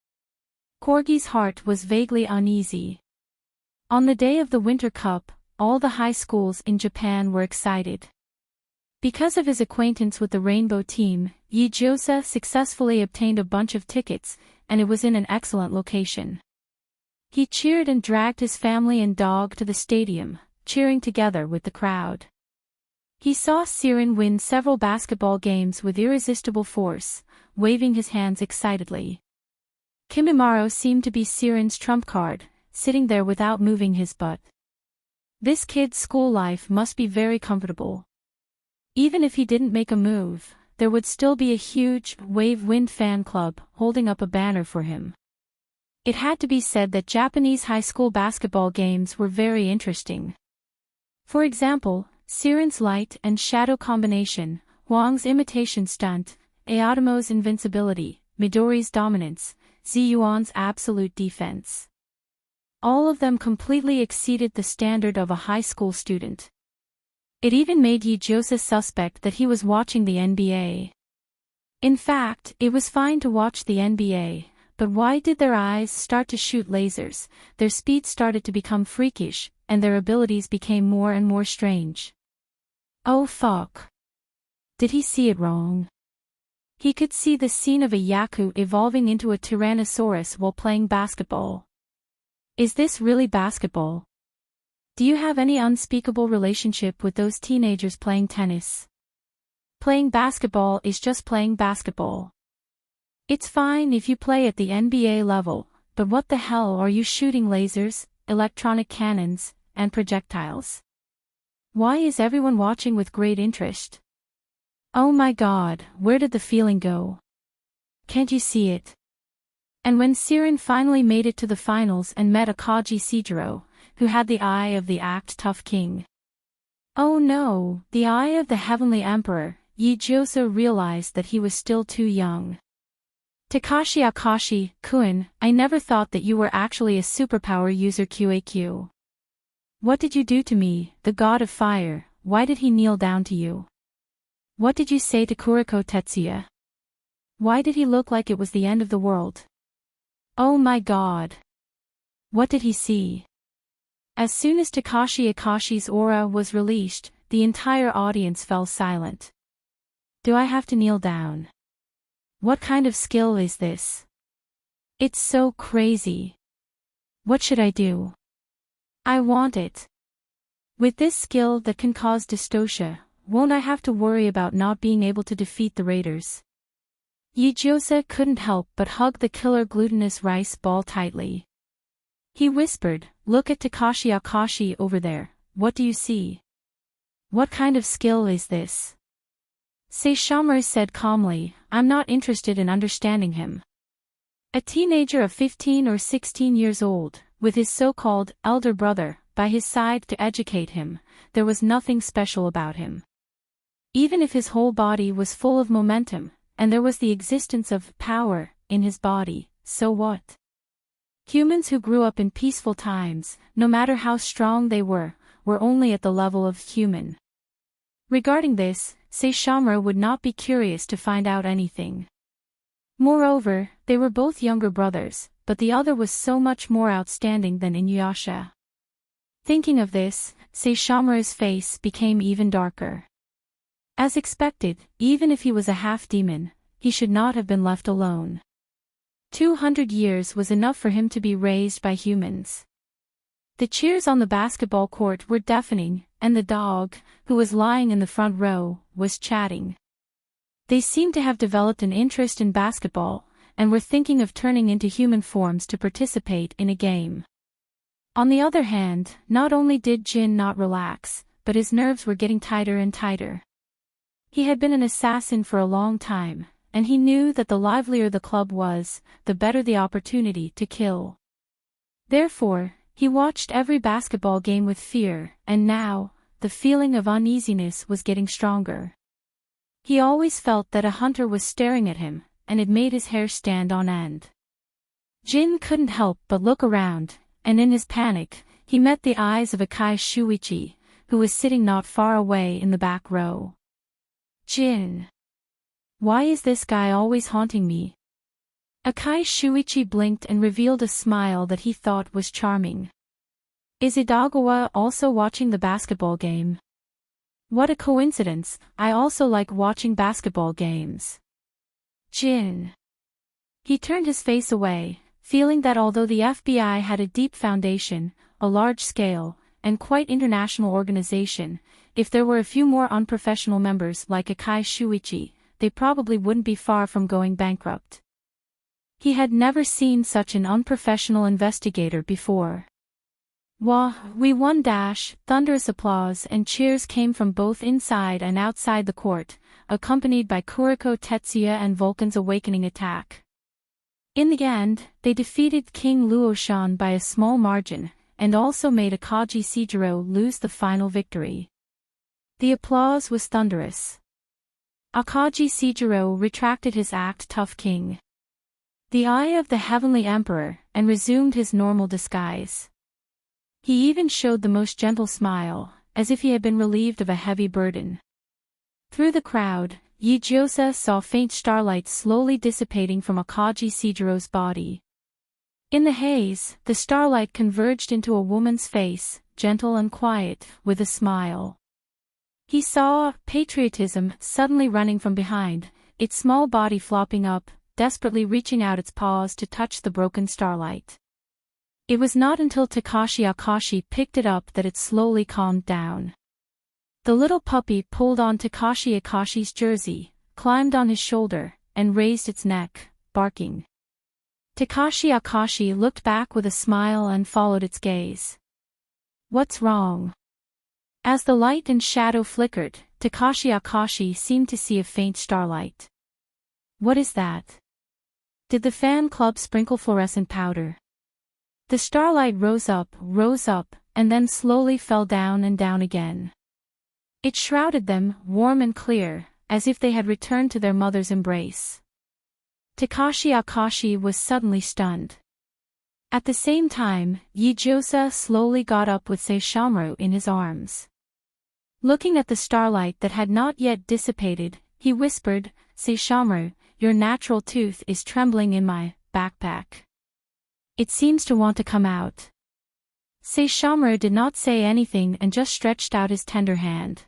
Corgi's heart was vaguely uneasy. On the day of the Winter Cup, all the high schools in Japan were excited. Because of his acquaintance with the Rainbow Team, Yijiosa successfully obtained a bunch of tickets, and it was in an excellent location. He cheered and dragged his family and dog to the stadium, cheering together with the crowd. He saw Siren win several basketball games with irresistible force, waving his hands excitedly. Kimimaro seemed to be Siren's trump card, sitting there without moving his butt. This kid's school life must be very comfortable. Even if he didn't make a move, there would still be a huge, wave-wind fan club holding up a banner for him. It had to be said that Japanese high school basketball games were very interesting. For example, Siren's light and shadow combination, Huang's imitation stunt, Aotomo's invincibility, Midori's dominance, Ziyuan's absolute defense. All of them completely exceeded the standard of a high school student. It even made Yijiosa suspect that he was watching the NBA. In fact, it was fine to watch the NBA, but why did their eyes start to shoot lasers? Their speed started to become freakish, and their abilities became more and more strange. Oh fuck. Did he see it wrong? He could see the scene of a Yaku evolving into a Tyrannosaurus while playing basketball. Is this really basketball? Do you have any unspeakable relationship with those teenagers playing tennis? Playing basketball is just playing basketball. It's fine if you play at the NBA level, but what the hell are you shooting lasers, electronic cannons, and projectiles? Why is everyone watching with great interest? Oh my god, where did the feeling go? Can't you see it? And when Siren finally made it to the finals and met Akagi Sejiro, who had the eye of the act tough king. Oh no, the eye of the heavenly emperor, Yijiosa realized that he was still too young. Takashi Akashi, Kun, I never thought that you were actually a superpower user QAQ. What did you do to me, the god of fire? Why did he kneel down to you? What did you say to Kuriko Tetsuya? Why did he look like it was the end of the world? Oh my god. What did he see? As soon as Takashi Akashi's aura was released, the entire audience fell silent. Do I have to kneel down? What kind of skill is this? It's so crazy. What should I do? I want it. With this skill that can cause dystocia, won't I have to worry about not being able to defeat the raiders? Yijiosa couldn't help but hug the killer glutinous rice ball tightly. He whispered, look at Takashi Akashi over there, what do you see? What kind of skill is this? Saishomaru said calmly, I'm not interested in understanding him. A teenager of 15 or 16 years old, with his so-called elder brother by his side to educate him, there was nothing special about him. Even if his whole body was full of momentum, and there was the existence of power in his body, so what? Humans who grew up in peaceful times, no matter how strong they were only at the level of human. Regarding this, Saishomaru would not be curious to find out anything. Moreover, they were both younger brothers, but the other was so much more outstanding than Inuyasha. Thinking of this, Saishomaru's face became even darker. As expected, even if he was a half-demon, he should not have been left alone. 200 years was enough for him to be raised by humans. The cheers on the basketball court were deafening, and the dog, who was lying in the front row, was chatting. They seemed to have developed an interest in basketball, and were thinking of turning into human forms to participate in a game. On the other hand, not only did Jin not relax, but his nerves were getting tighter and tighter. He had been an assassin for a long time, and he knew that the livelier the club was, the better the opportunity to kill. Therefore, he watched every basketball game with fear, and now, the feeling of uneasiness was getting stronger. He always felt that a hunter was staring at him, and it made his hair stand on end. Jin couldn't help but look around, and in his panic, he met the eyes of Akai Shuichi, who was sitting not far away in the back row. Jin. Why is this guy always haunting me? Akai Shuichi blinked and revealed a smile that he thought was charming. Is Idagawa also watching the basketball game? What a coincidence, I also like watching basketball games. Jin. He turned his face away, feeling that although the FBI had a deep foundation, a large-scale, and quite international organization, if there were a few more unprofessional members like Akai Shuichi, they probably wouldn't be far from going bankrupt. He had never seen such an unprofessional investigator before. We won! Thunderous applause and cheers came from both inside and outside the court, accompanied by Kuriko Tetsuya and Vulcan's awakening attack. In the end, they defeated King Luoshan by a small margin, and also made Akagi Seijiro lose the final victory. The applause was thunderous. Akagi Seijiro retracted his act tough king. The eye of the heavenly emperor, and resumed his normal disguise. He even showed the most gentle smile, as if he had been relieved of a heavy burden. Through the crowd, Yijiosa saw faint starlight slowly dissipating from Akagi Seijiro's body. In the haze, the starlight converged into a woman's face, gentle and quiet, with a smile. He saw patriotism suddenly running from behind, its small body flopping up, desperately reaching out its paws to touch the broken starlight. It was not until Takashi Akashi picked it up that it slowly calmed down. The little puppy pulled on Takashi Akashi's jersey, climbed on his shoulder, and raised its neck, barking. Takashi Akashi looked back with a smile and followed its gaze. What's wrong? As the light and shadow flickered, Takashi Akashi seemed to see a faint starlight. What is that? Did the fan club sprinkle fluorescent powder? The starlight rose up, and then slowly fell down and down again. It shrouded them, warm and clear, as if they had returned to their mother's embrace. Takashi Akashi was suddenly stunned. At the same time, Yijiosa slowly got up with Saishomaru in his arms. Looking at the starlight that had not yet dissipated, he whispered, Saishomaru, your natural tooth is trembling in my backpack. It seems to want to come out. Saishomaru did not say anything and just stretched out his tender hand.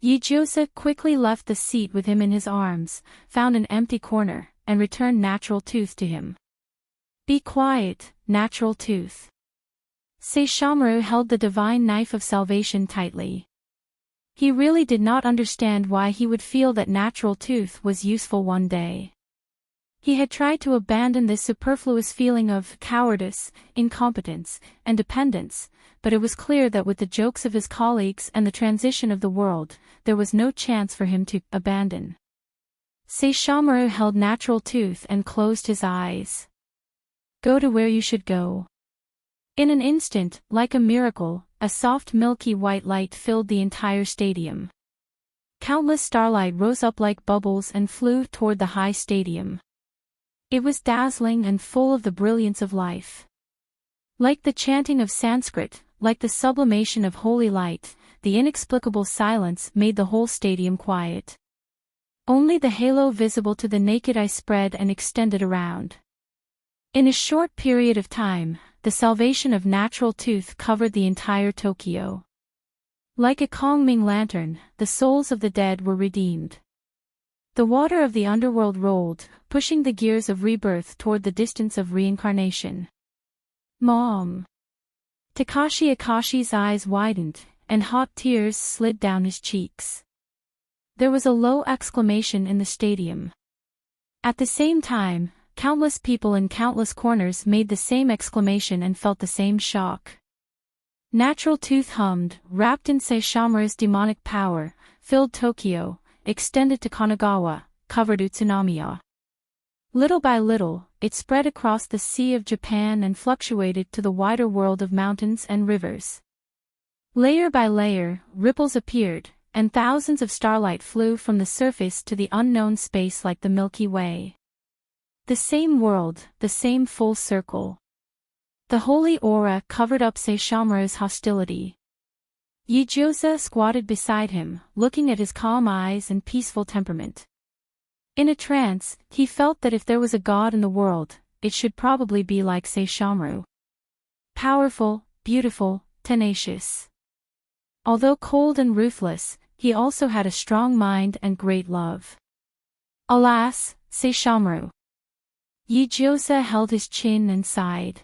Yijiosa quickly left the seat with him in his arms, found an empty corner, and returned Natural Tooth to him. Be quiet, Natural Tooth. Saishomaru held the divine knife of salvation tightly. He really did not understand why he would feel that Natural Tooth was useful one day. He had tried to abandon this superfluous feeling of cowardice, incompetence, and dependence, but it was clear that with the jokes of his colleagues and the transition of the world, there was no chance for him to abandon. Saishomaru held Natural Tooth and closed his eyes. Go to where you should go. In an instant, like a miracle, a soft milky white light filled the entire stadium. Countless starlight rose up like bubbles and flew toward the high stadium. It was dazzling and full of the brilliance of life. Like the chanting of Sanskrit, like the sublimation of holy light, the inexplicable silence made the whole stadium quiet. Only the halo visible to the naked eye spread and extended around. In a short period of time, the salvation of Natural Tooth covered the entire Tokyo. Like a Kongming lantern, the souls of the dead were redeemed. The water of the underworld rolled, pushing the gears of rebirth toward the distance of reincarnation. Mom! Takashi Akashi's eyes widened, and hot tears slid down his cheeks. There was a low exclamation in the stadium. At the same time, countless people in countless corners made the same exclamation and felt the same shock. Natural Tooth hummed, wrapped in Saishomaru's demonic power, filled Tokyo, extended to Kanagawa, covered Utsunomiya. Little by little, it spread across the Sea of Japan and fluctuated to the wider world of mountains and rivers. Layer by layer, ripples appeared, and thousands of starlight flew from the surface to the unknown space like the Milky Way. The same world, the same full circle. The holy aura covered up Saishomaru's hostility. Yijiosa squatted beside him, looking at his calm eyes and peaceful temperament. In a trance, he felt that if there was a god in the world, it should probably be like Saishomaru. Powerful, beautiful, tenacious. Although cold and ruthless, he also had a strong mind and great love. Alas, Saishomaru. Yijiosa held his chin and sighed.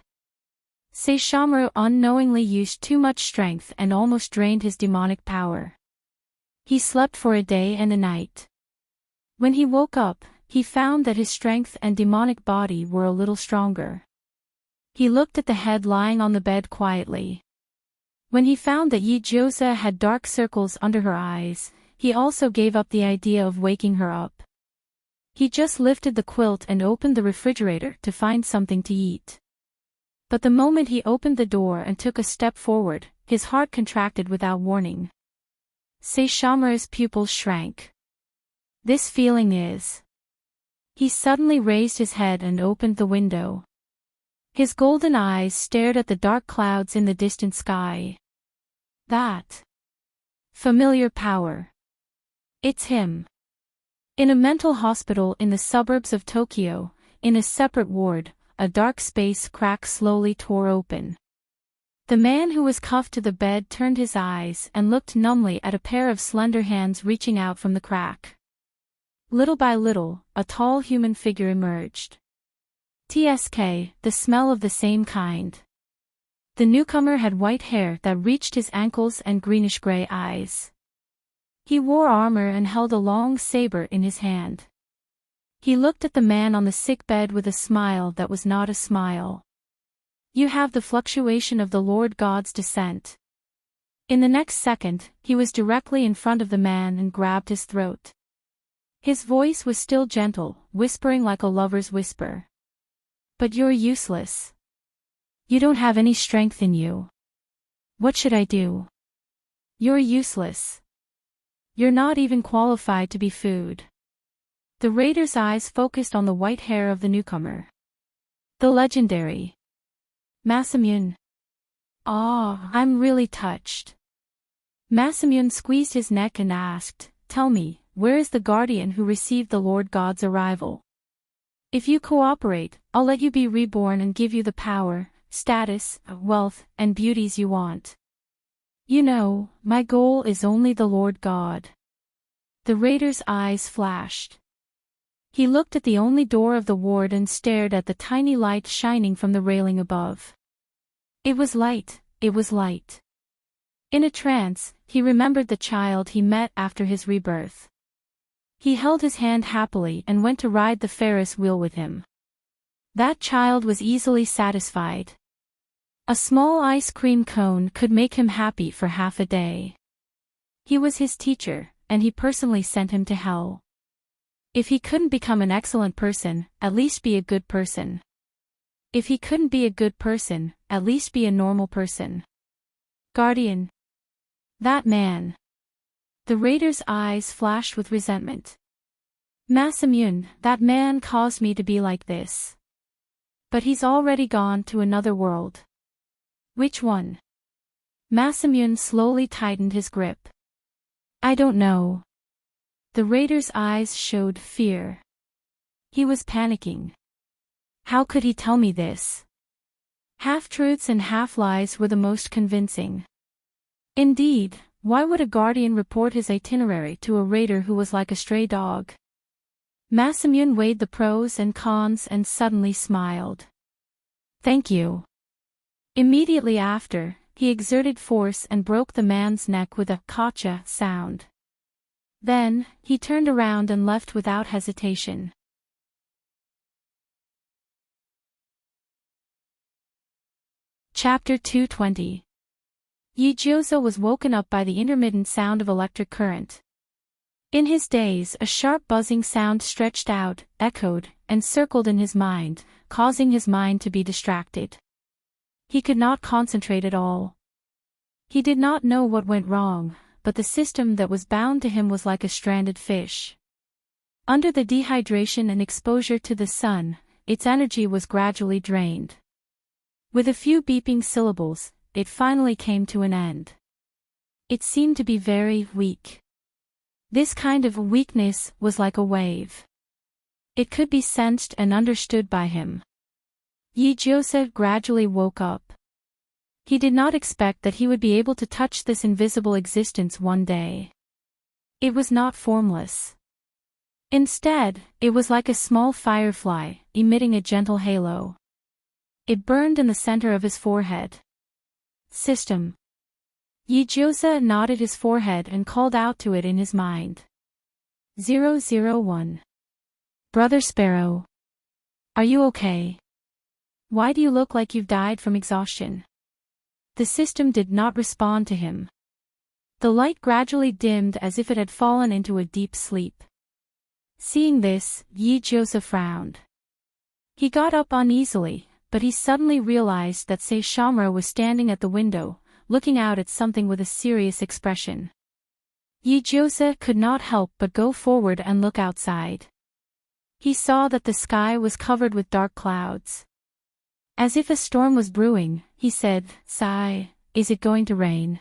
Saishomaru unknowingly used too much strength and almost drained his demonic power. He slept for a day and a night. When he woke up, he found that his strength and demonic body were a little stronger. He looked at the head lying on the bed quietly. When he found that Yijiosa had dark circles under her eyes, he also gave up the idea of waking her up. He just lifted the quilt and opened the refrigerator to find something to eat. But the moment he opened the door and took a step forward, his heart contracted without warning. Saishomaru's pupils shrank. This feeling is... He suddenly raised his head and opened the window. His golden eyes stared at the dark clouds in the distant sky. That familiar power. It's him. In a mental hospital in the suburbs of Tokyo, in a separate ward, a dark space crack slowly tore open. The man who was cuffed to the bed turned his eyes and looked numbly at a pair of slender hands reaching out from the crack. Little by little, a tall human figure emerged. TSK, the smell of the same kind. The newcomer had white hair that reached his ankles and greenish-gray eyes. He wore armor and held a long saber in his hand. He looked at the man on the sick bed with a smile that was not a smile. You have the fluctuation of the Lord God's descent. In the next second, he was directly in front of the man and grabbed his throat. His voice was still gentle, whispering like a lover's whisper. But you're useless. You don't have any strength in you. What should I do? You're useless. You're not even qualified to be food. The raider's eyes focused on the white hair of the newcomer. The legendary Masamune. Ah, I'm really touched. Masamune squeezed his neck and asked, Tell me, where is the guardian who received the Lord God's arrival? If you cooperate, I'll let you be reborn and give you the power, status, wealth, and beauties you want. You know, my goal is only the Lord God. The raider's eyes flashed. He looked at the only door of the ward and stared at the tiny light shining from the railing above. It was light, it was light. In a trance, he remembered the child he met after his rebirth. He held his hand happily and went to ride the Ferris wheel with him. That child was easily satisfied. A small ice cream cone could make him happy for half a day. He was his teacher, and he personally sent him to hell. If he couldn't become an excellent person, at least be a good person. If he couldn't be a good person, at least be a normal person. Guardian. That man. The raider's eyes flashed with resentment. Masamune, that man caused me to be like this. But he's already gone to another world. Which one? Masamune slowly tightened his grip. I don't know. The raider's eyes showed fear. He was panicking. How could he tell me this? Half-truths and half-lies were the most convincing. Indeed, why would a guardian report his itinerary to a raider who was like a stray dog? Masamune weighed the pros and cons and suddenly smiled. Thank you. Immediately after, he exerted force and broke the man's neck with a "gotcha" sound. Then, he turned around and left without hesitation. Chapter 220. Yijiosa was woken up by the intermittent sound of electric current. In his daze, a sharp buzzing sound stretched out, echoed, and circled in his mind, causing his mind to be distracted. He could not concentrate at all. He did not know what went wrong, but the system that was bound to him was like a stranded fish. Under the dehydration and exposure to the sun, its energy was gradually drained. With a few beeping syllables, it finally came to an end. It seemed to be very weak. This kind of weakness was like a wave. It could be sensed and understood by him. Yijiosa gradually woke up. He did not expect that he would be able to touch this invisible existence one day. It was not formless. Instead, it was like a small firefly, emitting a gentle halo. It burned in the center of his forehead. System. Yijiosa nodded his forehead and called out to it in his mind. 001. Brother Sparrow. Are you okay? Why do you look like you've died from exhaustion? The system did not respond to him. The light gradually dimmed as if it had fallen into a deep sleep. Seeing this, Yijiosa frowned. He got up uneasily, but he suddenly realized that Saishomaru was standing at the window, looking out at something with a serious expression. Yijiosa could not help but go forward and look outside. He saw that the sky was covered with dark clouds. As if a storm was brewing, he said, "Sai, is it going to rain?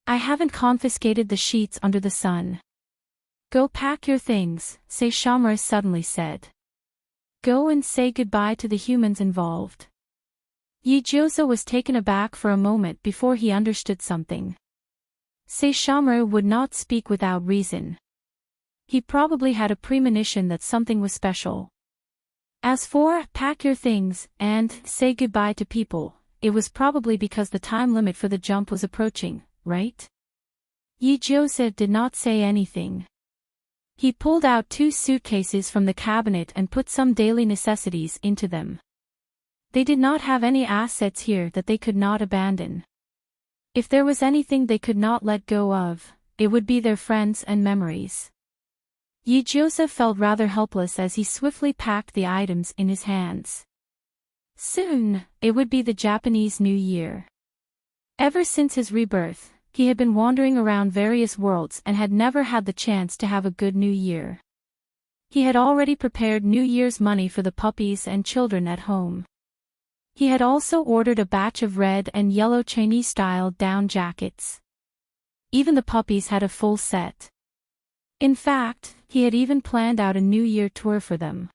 I haven't confiscated the sheets under the sun." "Go pack your things," Saishomaru suddenly said. "Go and say goodbye to the humans involved." Yijiosa was taken aback for a moment before he understood something. Saishomaru would not speak without reason. He probably had a premonition that something was special. As for pack your things and say goodbye to people, it was probably because the time limit for the jump was approaching, right? Yijiosa did not say anything. He pulled out 2 suitcases from the cabinet and put some daily necessities into them. They did not have any assets here that they could not abandon. If there was anything they could not let go of, it would be their friends and memories. Yijiosa felt rather helpless as he swiftly packed the items in his hands. Soon, it would be the Japanese New Year. Ever since his rebirth, he had been wandering around various worlds and had never had the chance to have a good New Year. He had already prepared New Year's money for the puppies and children at home. He had also ordered a batch of red and yellow Chinese-style down jackets. Even the puppies had a full set. In fact, he had even planned out a New Year tour for them.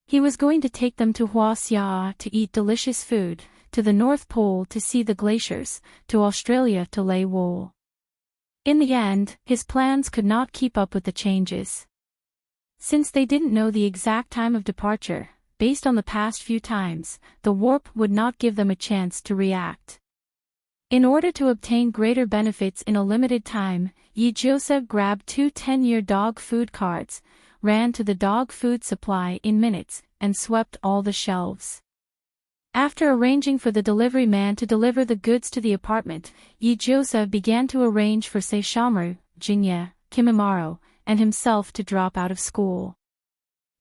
He was going to take them to Huaxia to eat delicious food, to the North Pole to see the glaciers, to Australia to lay wool. In the end, his plans could not keep up with the changes. Since they didn't know the exact time of departure, based on the past few times, the warp would not give them a chance to react. In order to obtain greater benefits in a limited time, Yijiosa grabbed 2 10-year dog food cards, ran to the dog food supply in minutes, and swept all the shelves. After arranging for the delivery man to deliver the goods to the apartment, Yijiosa began to arrange for Saishomaru, Jinya, Kimimaro, and himself to drop out of school.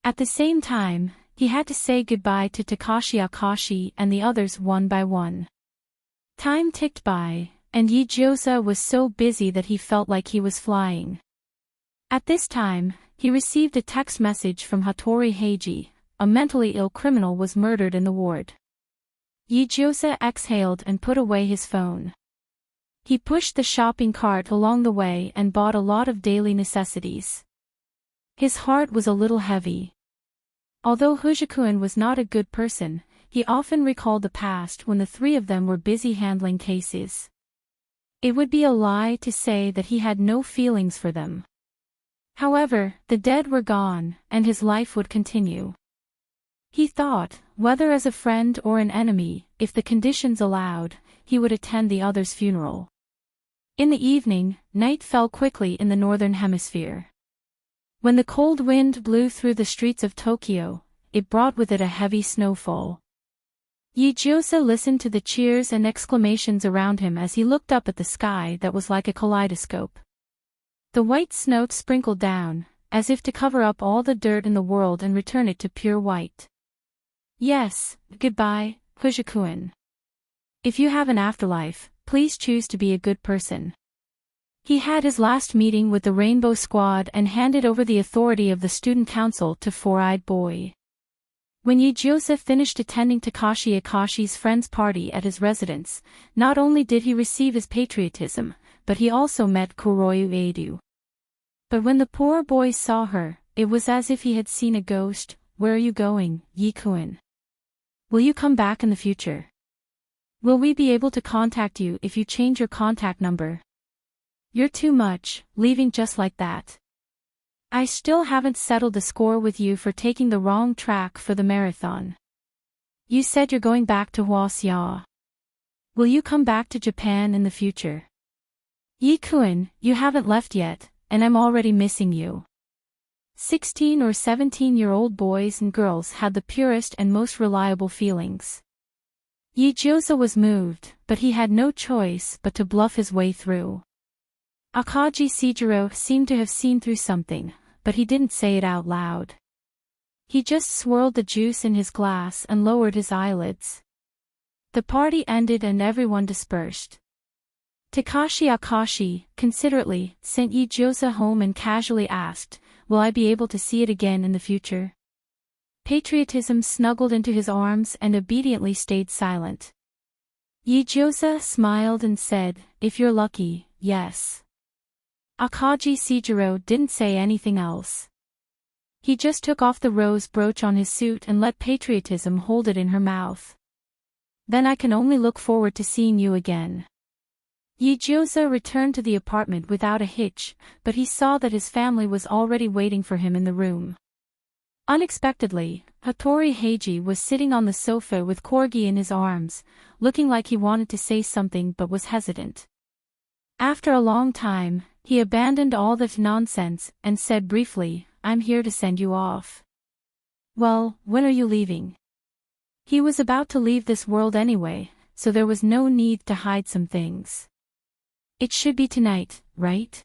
At the same time, he had to say goodbye to Takashi Akashi and the others one by one. Time ticked by, and Yijiosa was so busy that he felt like he was flying. At this time, he received a text message from Hattori Heiji. A mentally ill criminal was murdered in the ward. Yijiosa exhaled and put away his phone. He pushed the shopping cart along the way and bought a lot of daily necessities. His heart was a little heavy. Although Hujikun was not a good person, he often recalled the past when the three of them were busy handling cases. It would be a lie to say that he had no feelings for them. However, the dead were gone, and his life would continue. He thought, whether as a friend or an enemy, if the conditions allowed, he would attend the other's funeral. In the evening, night fell quickly in the northern hemisphere. When the cold wind blew through the streets of Tokyo, it brought with it a heavy snowfall. Yijiosa listened to the cheers and exclamations around him as he looked up at the sky that was like a kaleidoscope. The white snow sprinkled down, as if to cover up all the dirt in the world and return it to pure white. Yes, goodbye, Hujikun. If you have an afterlife, please choose to be a good person. He had his last meeting with the Rainbow Squad and handed over the authority of the student council to Four-Eyed Boy. When Yijiosa finished attending Takashi Akashi's friend's party at his residence, not only did he receive his patriotism, but he also met Kuroyu Edu. But when the poor boy saw her, it was as if he had seen a ghost. Where are you going, Yikun? Will you come back in the future? Will we be able to contact you if you change your contact number? You're too much, leaving just like that. I still haven't settled the score with you for taking the wrong track for the marathon. You said you're going back to Huaxia. Will you come back to Japan in the future? Yikun, you haven't left yet, and I'm already missing you. 16 or 17-year-old boys and girls had the purest and most reliable feelings. Yijiosa was moved, but he had no choice but to bluff his way through. Akagi Seijiro seemed to have seen through something, but he didn't say it out loud. He just swirled the juice in his glass and lowered his eyelids. The party ended and everyone dispersed. Takashi Akashi, considerately, sent Yijiosa home and casually asked, "Will I be able to see it again in the future?" Patriotism snuggled into his arms and obediently stayed silent. Yijiosa smiled and said, "If you're lucky, yes." Akagi Seijiro didn't say anything else. He just took off the rose brooch on his suit and let patriotism hold it in her mouth. "Then I can only look forward to seeing you again." Yijiosa returned to the apartment without a hitch, but he saw that his family was already waiting for him in the room. Unexpectedly, Hattori Heiji was sitting on the sofa with Corgi in his arms, looking like he wanted to say something but was hesitant. After a long time, he abandoned all that nonsense and said briefly, "I'm here to send you off." "Well, when are you leaving?" He was about to leave this world anyway, so there was no need to hide some things. "It should be tonight, right?"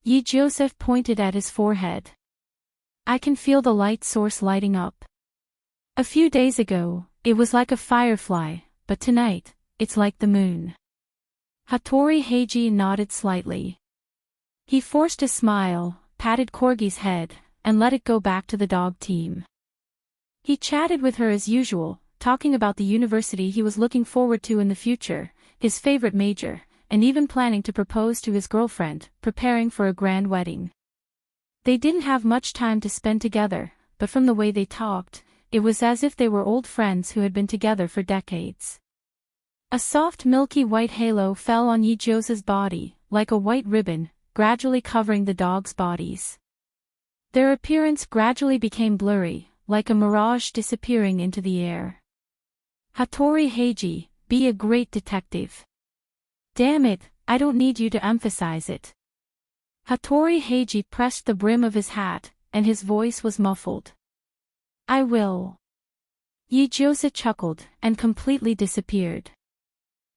Yijiosa pointed at his forehead. "I can feel the light source lighting up. A few days ago, it was like a firefly, but tonight, it's like the moon." Hattori Heiji nodded slightly. He forced a smile, patted Corgi's head, and let it go back to the dog team. He chatted with her as usual, talking about the university he was looking forward to in the future, his favorite major, and even planning to propose to his girlfriend, preparing for a grand wedding. They didn't have much time to spend together, but from the way they talked, it was as if they were old friends who had been together for decades. A soft milky white halo fell on Yijiosa's body, like a white ribbon, gradually covering the dogs' bodies. Their appearance gradually became blurry, like a mirage disappearing into the air. "Hattori Heiji, be a great detective." "Damn it, I don't need you to emphasize it." Hattori Heiji pressed the brim of his hat, and his voice was muffled. "I will." Yijiosa chuckled, and completely disappeared.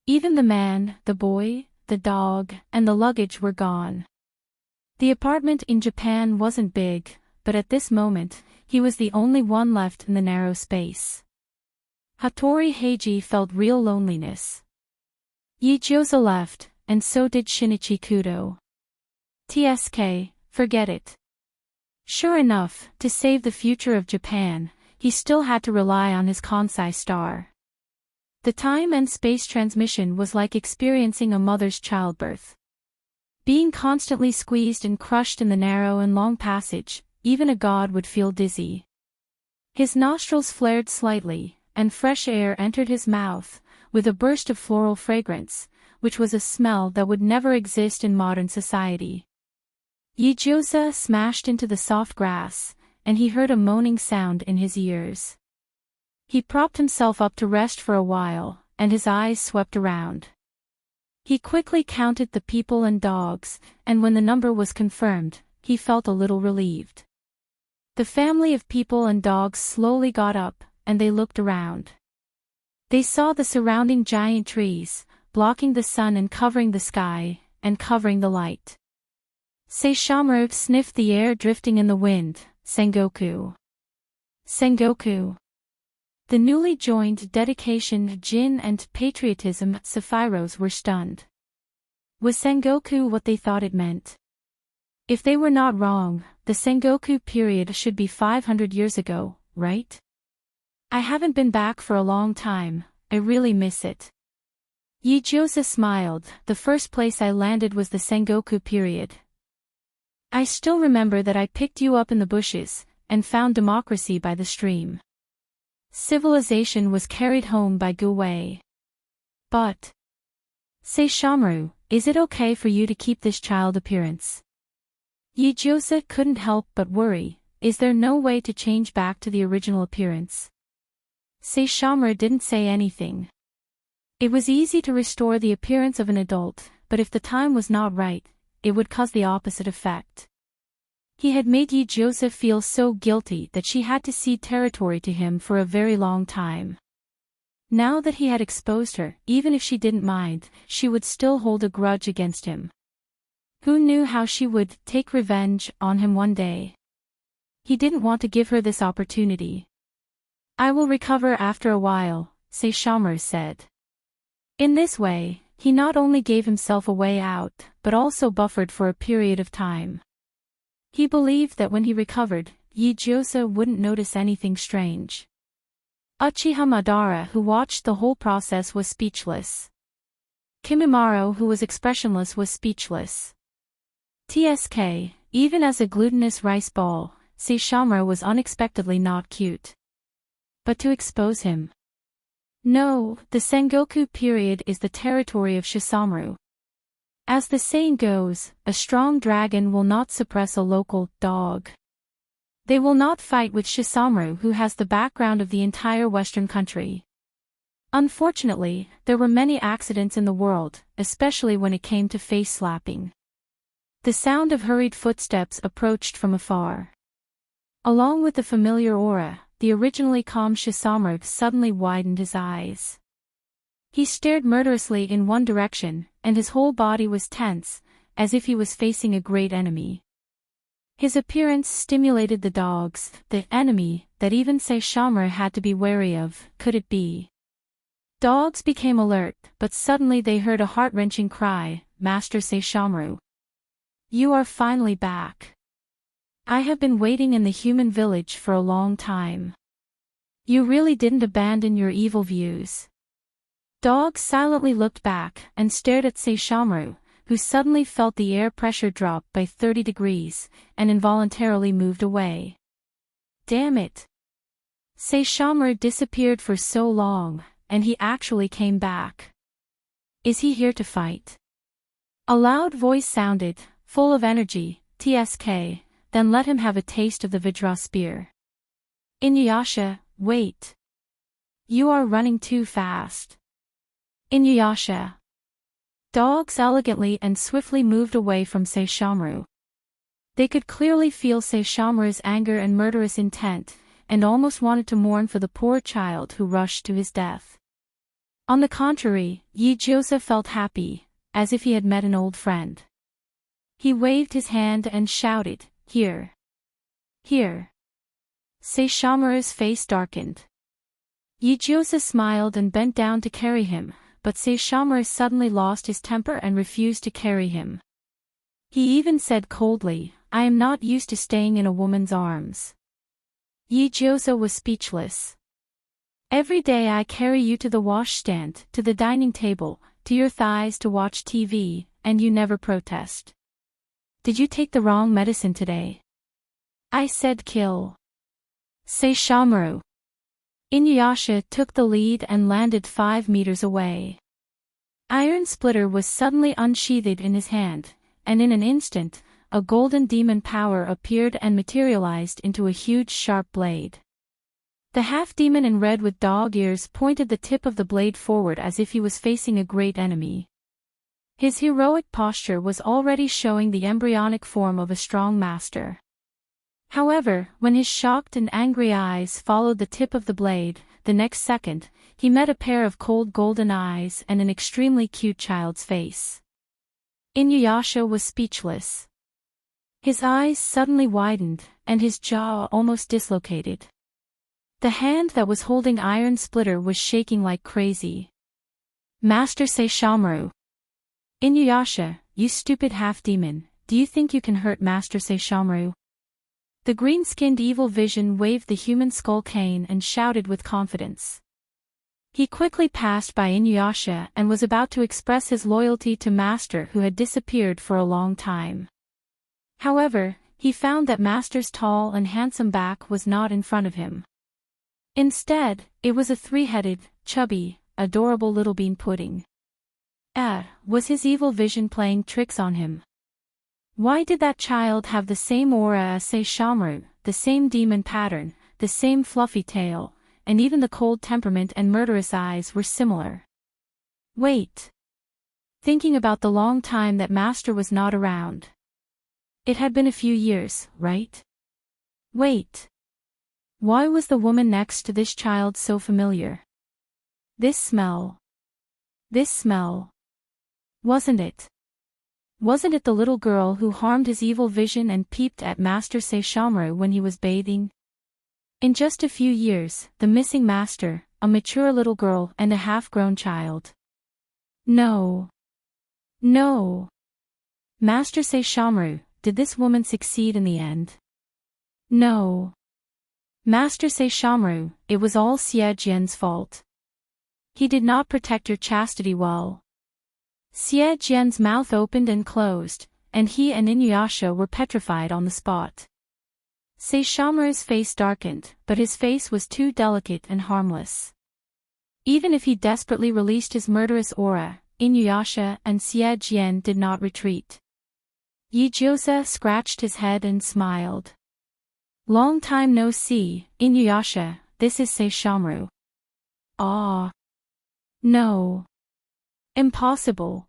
Even the man, the boy, the dog, and the luggage were gone. The apartment in Japan wasn't big, but at this moment, he was the only one left in the narrow space. Hattori Heiji felt real loneliness. Yijiosa left, and so did Shinichi Kudo. TSK, forget it. Sure enough, to save the future of Japan, he still had to rely on his Kansai star. The time and space transmission was like experiencing a mother's childbirth. Being constantly squeezed and crushed in the narrow and long passage, even a god would feel dizzy. His nostrils flared slightly, and fresh air entered his mouth, with a burst of floral fragrance, which was a smell that would never exist in modern society. Yijiosa smashed into the soft grass, and he heard a moaning sound in his ears. He propped himself up to rest for a while, and his eyes swept around. He quickly counted the people and dogs, and when the number was confirmed, he felt a little relieved. The family of people and dogs slowly got up, and they looked around. They saw the surrounding giant trees, blocking the sun and covering the sky, and covering the light. Saishomaru sniffed the air drifting in the wind. Sengoku. Sengoku. The newly joined dedication, Jin and patriotism Sephiros were stunned. Was Sengoku what they thought it meant? If they were not wrong, the Sengoku period should be 500 years ago, right? I haven't been back for a long time, I really miss it. Yijiosa smiled. The first place I landed was the Sengoku period. I still remember that I picked you up in the bushes, and found democracy by the stream. Civilization was carried home by Gu-wei. But... Saishomaru, is it okay for you to keep this child appearance? Yijiosa couldn't help but worry, is there no way to change back to the original appearance? Saishomaru didn't say anything. It was easy to restore the appearance of an adult, but if the time was not right, it would cause the opposite effect. He had made Yijiosa feel so guilty that she had to cede territory to him for a very long time. Now that he had exposed her, even if she didn't mind, she would still hold a grudge against him. Who knew how she would take revenge on him one day? He didn't want to give her this opportunity. I will recover after a while, Saishomaru said. In this way, he not only gave himself a way out, but also buffered for a period of time. He believed that when he recovered, Yijiosa wouldn't notice anything strange. Uchiha Madara, who watched the whole process, was speechless. Kimimaro, who was expressionless, was speechless. TSK, even as a glutinous rice ball, Saishomaru was unexpectedly not cute. But to expose him. No, the Sengoku period is the territory of Shisomaru. As the saying goes, a strong dragon will not suppress a local dog. They will not fight with Shisomaru, who has the background of the entire Western country. Unfortunately, there were many accidents in the world, especially when it came to face slapping. The sound of hurried footsteps approached from afar. Along with the familiar aura, the originally calm Shisomaru suddenly widened his eyes. He stared murderously in one direction, and his whole body was tense, as if he was facing a great enemy. His appearance stimulated the dogs, the enemy that even Saishomaru had to be wary of. Could it be? Dogs became alert, but suddenly they heard a heart-wrenching cry, Master Saishomaru. You are finally back. I have been waiting in the human village for a long time. You really didn't abandon your evil views. Dogs silently looked back and stared at Saishomaru, who suddenly felt the air pressure drop by 30 degrees, and involuntarily moved away. Damn it! Saishomaru disappeared for so long, and he actually came back. Is he here to fight? A loud voice sounded, full of energy, TSK, then let him have a taste of the Vajra spear. Inuyasha, wait. You are running too fast. Inuyasha. Dogs elegantly and swiftly moved away from Saishomaru. They could clearly feel Saishomaru's anger and murderous intent, and almost wanted to mourn for the poor child who rushed to his death. On the contrary, Yijiosa felt happy, as if he had met an old friend. He waved his hand and shouted, Here. Here. Saishomaru's face darkened. Yijiosa smiled and bent down to carry him, but Saishomaru suddenly lost his temper and refused to carry him. He even said coldly, I am not used to staying in a woman's arms. Yijiosa was speechless. Every day I carry you to the washstand, to the dining table, to your thighs to watch TV, and you never protest. Did you take the wrong medicine today? I said kill. Saishomaru. Inuyasha took the lead and landed 5 meters away. Iron Splitter was suddenly unsheathed in his hand, and in an instant, a golden demon power appeared and materialized into a huge sharp blade. The half-demon in red with dog ears pointed the tip of the blade forward as if he was facing a great enemy. His heroic posture was already showing the embryonic form of a strong master. However, when his shocked and angry eyes followed the tip of the blade, the next second, he met a pair of cold golden eyes and an extremely cute child's face. Inuyasha was speechless. His eyes suddenly widened, and his jaw almost dislocated. The hand that was holding Iron Splitter was shaking like crazy. Master Saishomaru. Inuyasha, you stupid half-demon, do you think you can hurt Master Saishomaru? The green-skinned evil vision waved the human skull cane and shouted with confidence. He quickly passed by Inuyasha and was about to express his loyalty to Master who had disappeared for a long time. However, he found that Master's tall and handsome back was not in front of him. Instead, it was a three-headed, chubby, adorable little bean pudding. Was his evil vision playing tricks on him? Why did that child have the same aura as Saishomaru, the same demon pattern, the same fluffy tail, and even the cold temperament and murderous eyes were similar? Wait. Thinking about the long time that Master was not around. It had been a few years, right? Wait. Why was the woman next to this child so familiar? This smell. This smell. Wasn't it? Wasn't it the little girl who harmed his evil vision and peeped at Master Saishomaru when he was bathing? In just a few years, the missing master, a mature little girl and a half-grown child. No. No. Master Saishomaru, did this woman succeed in the end? No. Master Saishomaru, it was all Xie Jian's fault. He did not protect your chastity well. Xie Jian's mouth opened and closed, and he and Inuyasha were petrified on the spot. Saishomaru's face darkened, but his face was too delicate and harmless. Even if he desperately released his murderous aura, Inuyasha and Xie Jian did not retreat. Yijiosa scratched his head and smiled. Long time no see, Inuyasha, this is Saishomaru. Ah. No. Impossible.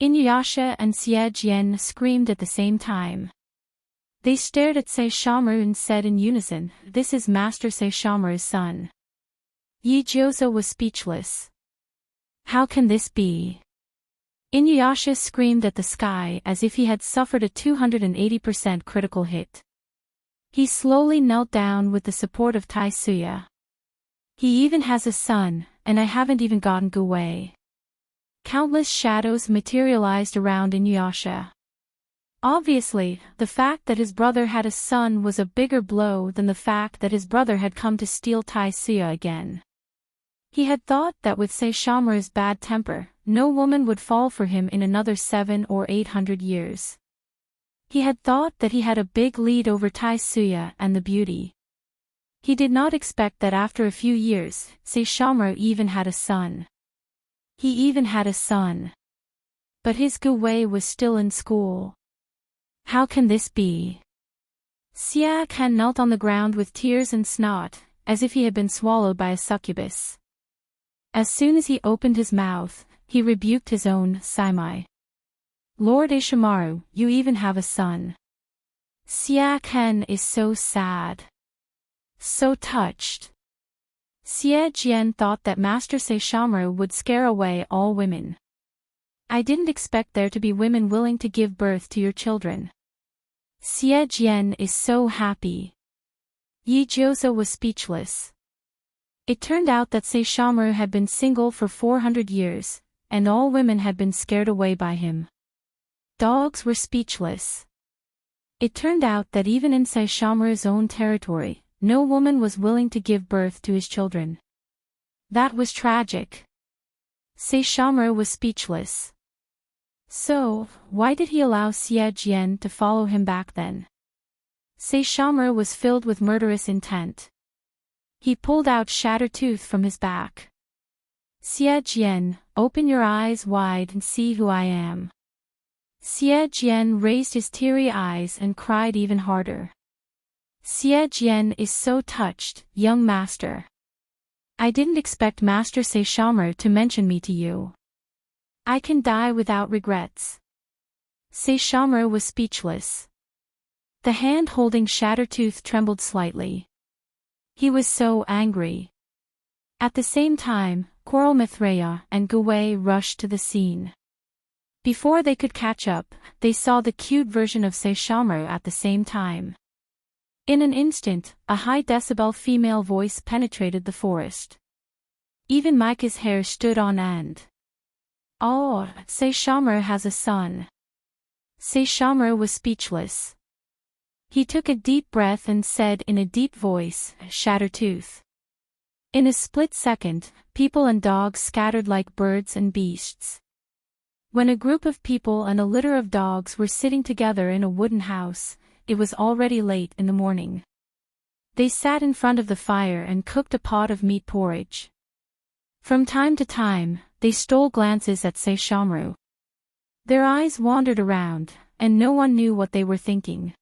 Inuyasha and Xie Jian screamed at the same time. They stared at Saishomaru and said in unison, "This is Master Saishomaru's son." Yijiosa was speechless. How can this be? Inuyasha screamed at the sky as if he had suffered a 280% critical hit. He slowly knelt down with the support of Taisuya. He even has a son, and I haven't even gotten Guwei. Countless shadows materialized around Inuyasha. Obviously, the fact that his brother had a son was a bigger blow than the fact that his brother had come to steal Taisuya again. He had thought that with Saishomaru's bad temper, no woman would fall for him in another 700 or 800 years. He had thought that he had a big lead over Taisuya and the beauty. He did not expect that after a few years, Saishomaru even had a son. He even had a son. But his Guwei was still in school. How can this be? Xia Kan knelt on the ground with tears and snot, as if he had been swallowed by a succubus. As soon as he opened his mouth, he rebuked his own Saimai. Lord Saishomaru, you even have a son. Xia Kan is so sad. So touched. Xie Jian thought that Master Saishomaru would scare away all women. I didn't expect there to be women willing to give birth to your children. Xie Jian is so happy. Yijiosa was speechless. It turned out that Saishomaru had been single for 400 years, and all women had been scared away by him. Dogs were speechless. It turned out that even in Saishomaru's own territory, no woman was willing to give birth to his children. That was tragic. Saishomaru was speechless. So, why did he allow Xie Jian to follow him back then? Saishomaru was filled with murderous intent. He pulled out Shattertooth from his back. Xie Jian, open your eyes wide and see who I am. Xie Jian raised his teary eyes and cried even harder. Xie Jian is so touched, young master. I didn't expect Master Saishomaru to mention me to you. I can die without regrets. Saishomaru was speechless. The hand holding Shattertooth trembled slightly. He was so angry. At the same time, Coral Mithraea and Guwei rushed to the scene. Before they could catch up, they saw the cute version of Saishomaru at the same time. In an instant, a high-decibel female voice penetrated the forest. Even Micah's hair stood on end. Oh, Saishomaru has a son. Saishomaru was speechless. He took a deep breath and said in a deep voice, Shattertooth. In a split second, people and dogs scattered like birds and beasts. When a group of people and a litter of dogs were sitting together in a wooden house, it was already late in the morning. They sat in front of the fire and cooked a pot of meat porridge. From time to time, they stole glances at Saishomaru. Their eyes wandered around, and no one knew what they were thinking.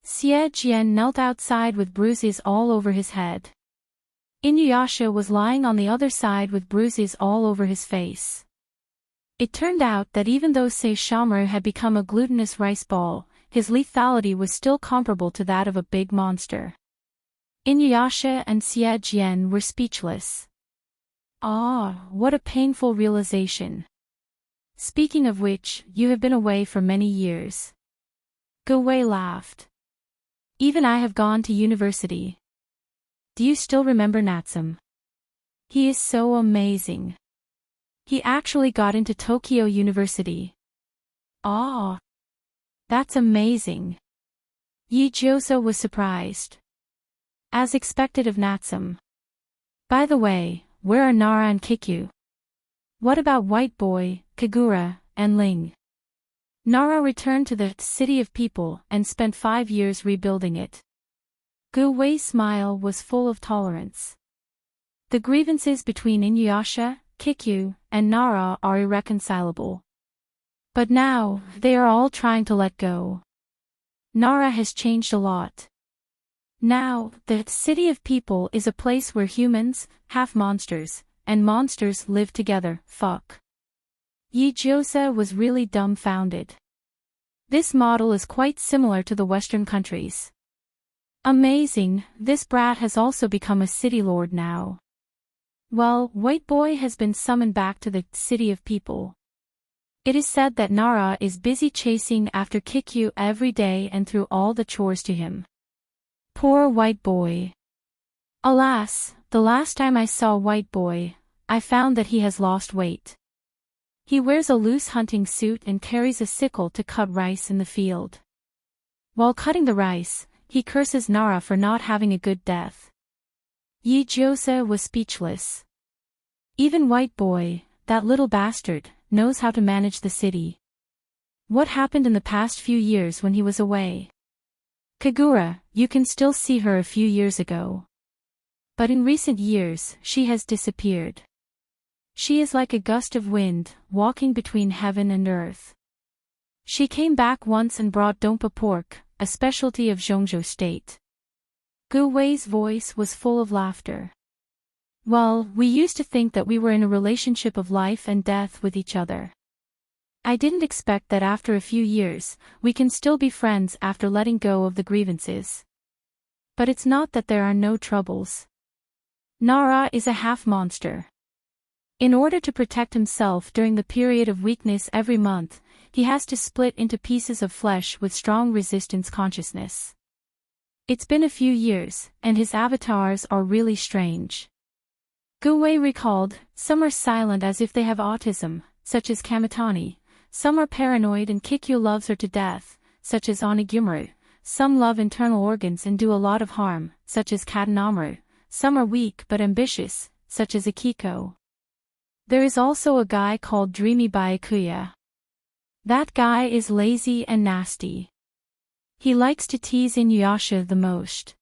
Xie Jian knelt outside with bruises all over his head. Inuyasha was lying on the other side with bruises all over his face. It turned out that even though Saishomaru had become a glutinous rice ball, his lethality was still comparable to that of a big monster. Inuyasha and Xie Jian were speechless. Ah, what a painful realization. Speaking of which, you have been away for many years. Guwei laughed. Even I have gone to university. Do you still remember Natsume? He is so amazing. He actually got into Tokyo University. Ah. That's amazing. Yijioso was surprised. As expected of Natsume. By the way, where are Nara and Kikyu? What about White Boy, Kagura, and Ling? Nara returned to the City of People and spent 5 years rebuilding it. Guwei's smile was full of tolerance. The grievances between Inuyasha, Kikyu, and Nara are irreconcilable. But now, they are all trying to let go. Nara has changed a lot. Now, the City of People is a place where humans, half-monsters, and monsters live together, fuck. Yijiosa was really dumbfounded. This model is quite similar to the Western countries. Amazing, this brat has also become a city lord now. Well, White Boy has been summoned back to the City of People. It is said that Nara is busy chasing after Kikyu every day and threw all the chores to him. Poor White Boy. Alas, the last time I saw White Boy, I found that he has lost weight. He wears a loose hunting suit and carries a sickle to cut rice in the field. While cutting the rice, he curses Nara for not having a good death. Yijiosa was speechless. Even White Boy, that little bastard, knows how to manage the city. What happened in the past few years when he was away? Kagura, you can still see her a few years ago. But in recent years, she has disappeared. She is like a gust of wind, walking between heaven and earth. She came back once and brought dompa pork, a specialty of Zhongzhou State. Guwei's voice was full of laughter. Well, we used to think that we were in a relationship of life and death with each other. I didn't expect that after a few years, we can still be friends after letting go of the grievances. But it's not that there are no troubles. Nara is a half-monster. In order to protect himself during the period of weakness every month, he has to split into pieces of flesh with strong resistance consciousness. It's been a few years, and his avatars are really strange. Guwei recalled, some are silent as if they have autism, such as Kamitani. Some are paranoid and Kikyu loves her to death, such as Onigamaru. Some love internal organs and do a lot of harm, such as Katanamaru. Some are weak but ambitious, such as Akiko. There is also a guy called Dreamy by Ikuya. That guy is lazy and nasty. He likes to tease Inuyasha the most.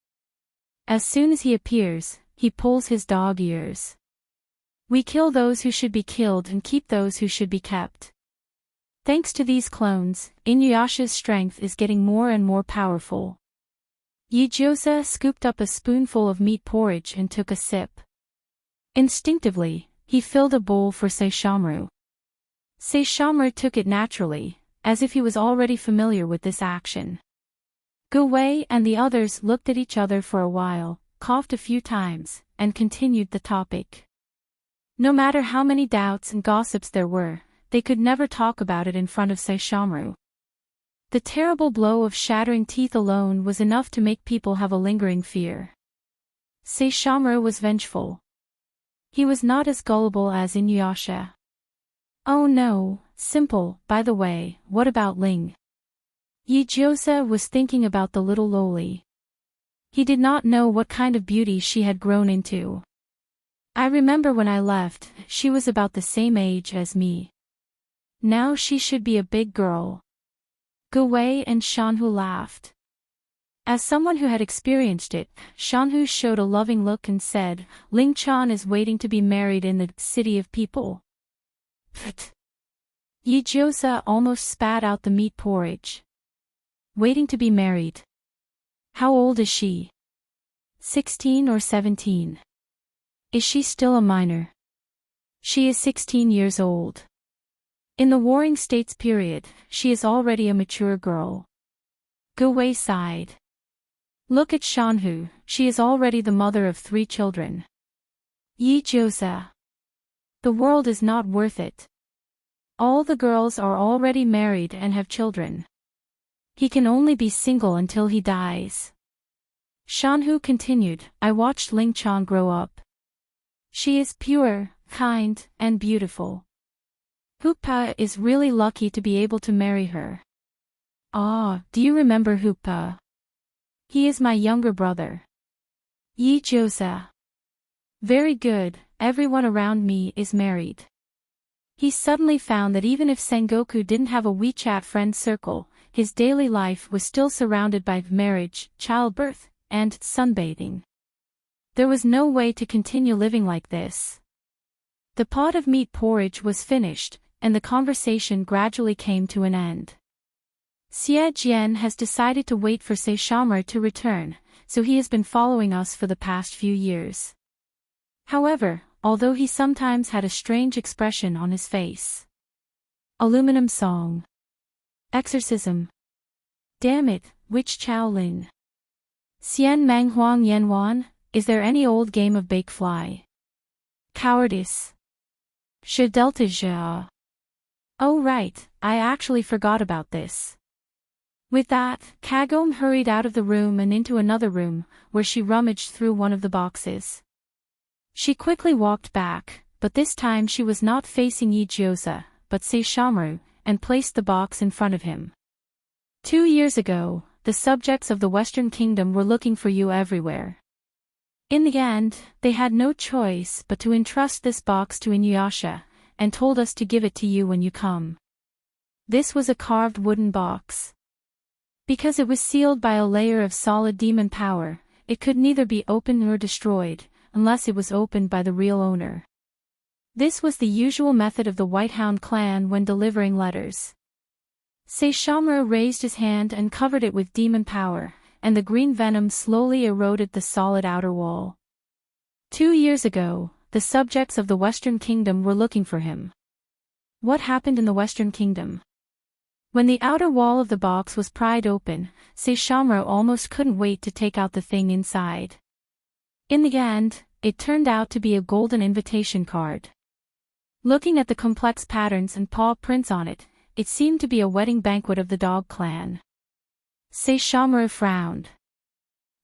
As soon as he appears, he pulls his dog ears. We kill those who should be killed and keep those who should be kept. Thanks to these clones, Inuyasha's strength is getting more and more powerful. Yijiosa scooped up a spoonful of meat porridge and took a sip. Instinctively, he filled a bowl for Saishomaru. Saishomaru took it naturally, as if he was already familiar with this action. Guwei and the others looked at each other for a while, coughed a few times, and continued the topic. No matter how many doubts and gossips there were, they could never talk about it in front of Saishomaru. The terrible blow of shattering teeth alone was enough to make people have a lingering fear. Saishomaru was vengeful. He was not as gullible as Inuyasha. Oh no, simple, by the way, what about Ling? Yijiosa was thinking about the little loli. He did not know what kind of beauty she had grown into. I remember when I left, she was about the same age as me. Now she should be a big girl. Guwei and Shanhu laughed. As someone who had experienced it, Shanhu showed a loving look and said, Ling-chan is waiting to be married in the city of people. Pfft. Yijiosa almost spat out the meat porridge. Waiting to be married. How old is she? 16 or 17? Is she still a minor? She is 16 years old. In the Warring States period, she is already a mature girl. Guwei sighed. Look at Shanhu, she is already the mother of 3 children. Yijiosa. The world is not worth it. All the girls are already married and have children. He can only be single until he dies. Shanhu continued, I watched Ling-chan grow up. She is pure, kind, and beautiful. Hoopa is really lucky to be able to marry her. Ah, do you remember Hoopa? He is my younger brother. Yijiosa. Very good, everyone around me is married. He suddenly found that even if Sengoku didn't have a WeChat friend circle, his daily life was still surrounded by marriage, childbirth, and sunbathing. There was no way to continue living like this. The pot of meat porridge was finished, and the conversation gradually came to an end. Xie Jian has decided to wait for Saishomaru to return, so he has been following us for the past few years. However, although he sometimes had a strange expression on his face. Aluminum song. Exorcism. Damn it, which Chaolin? Xian Mang Huang Yanwan, is there any old game of bake fly? Cowardice. She delta jia. Oh right, I actually forgot about this. With that, Kagome hurried out of the room and into another room, where she rummaged through one of the boxes. She quickly walked back, but this time she was not facing Yijiosa, but Saishomaru, and placed the box in front of him. 2 years ago, the subjects of the Western Kingdom were looking for you everywhere. In the end, they had no choice but to entrust this box to Inuyasha, and told us to give it to you when you come. This was a carved wooden box. Because it was sealed by a layer of solid demon power, it could neither be opened nor destroyed, unless it was opened by the real owner. This was the usual method of the White Hound clan when delivering letters. Saishomaru raised his hand and covered it with demon power, and the green venom slowly eroded the solid outer wall. 2 years ago, the subjects of the Western Kingdom were looking for him. What happened in the Western Kingdom? When the outer wall of the box was pried open, Saishomaru almost couldn't wait to take out the thing inside. In the end, it turned out to be a golden invitation card. Looking at the complex patterns and paw prints on it, it seemed to be a wedding banquet of the dog clan. Saishomaru frowned.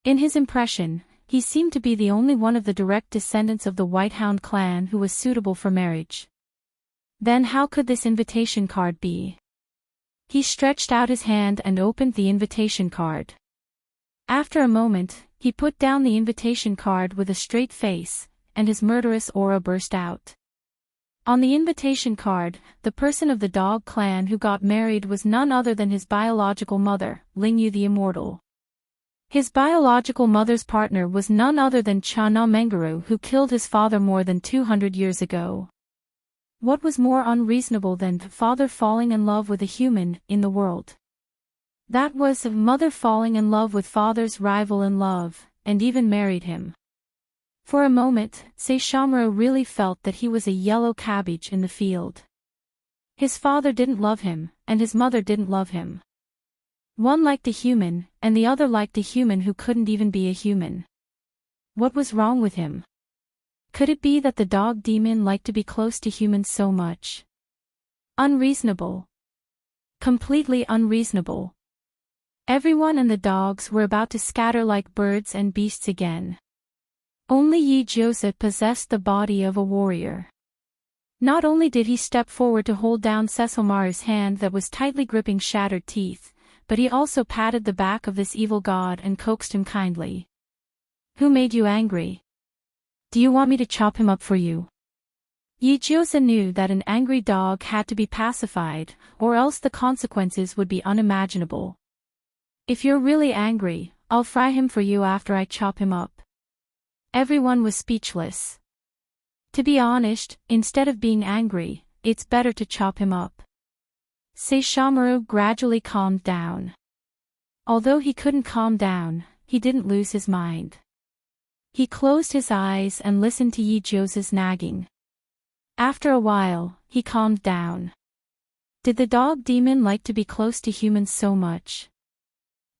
In his impression, he seemed to be the only one of the direct descendants of the White Hound clan who was suitable for marriage. Then how could this invitation card be? He stretched out his hand and opened the invitation card. After a moment, he put down the invitation card with a straight face, and his murderous aura burst out. On the invitation card, the person of the dog clan who got married was none other than his biological mother, Lingyu the Immortal. His biological mother's partner was none other than Chana Mengaru, who killed his father more than 200 years ago. What was more unreasonable than father falling in love with a human in the world? That was mother falling in love with father's rival in love, and even married him. For a moment, Saishomaru really felt that he was a yellow cabbage in the field. His father didn't love him, and his mother didn't love him. One liked a human, and the other liked a human who couldn't even be a human. What was wrong with him? Could it be that the dog demon liked to be close to humans so much? Unreasonable. Completely unreasonable. Everyone and the dogs were about to scatter like birds and beasts again. Only Yi-Jose possessed the body of a warrior. Not only did he step forward to hold down Saishomaru's hand that was tightly gripping shattered teeth, but he also patted the back of this evil god and coaxed him kindly. "Who made you angry? Do you want me to chop him up for you?" Yi-Jose knew that an angry dog had to be pacified, or else the consequences would be unimaginable. "If you're really angry, I'll fry him for you after I chop him up." Everyone was speechless. To be honest, instead of being angry, it's better to chop him up. Saishomaru gradually calmed down. Although he couldn't calm down, he didn't lose his mind. He closed his eyes and listened to Yi-Jose's nagging. After a while, he calmed down. Did the dog demon like to be close to humans so much?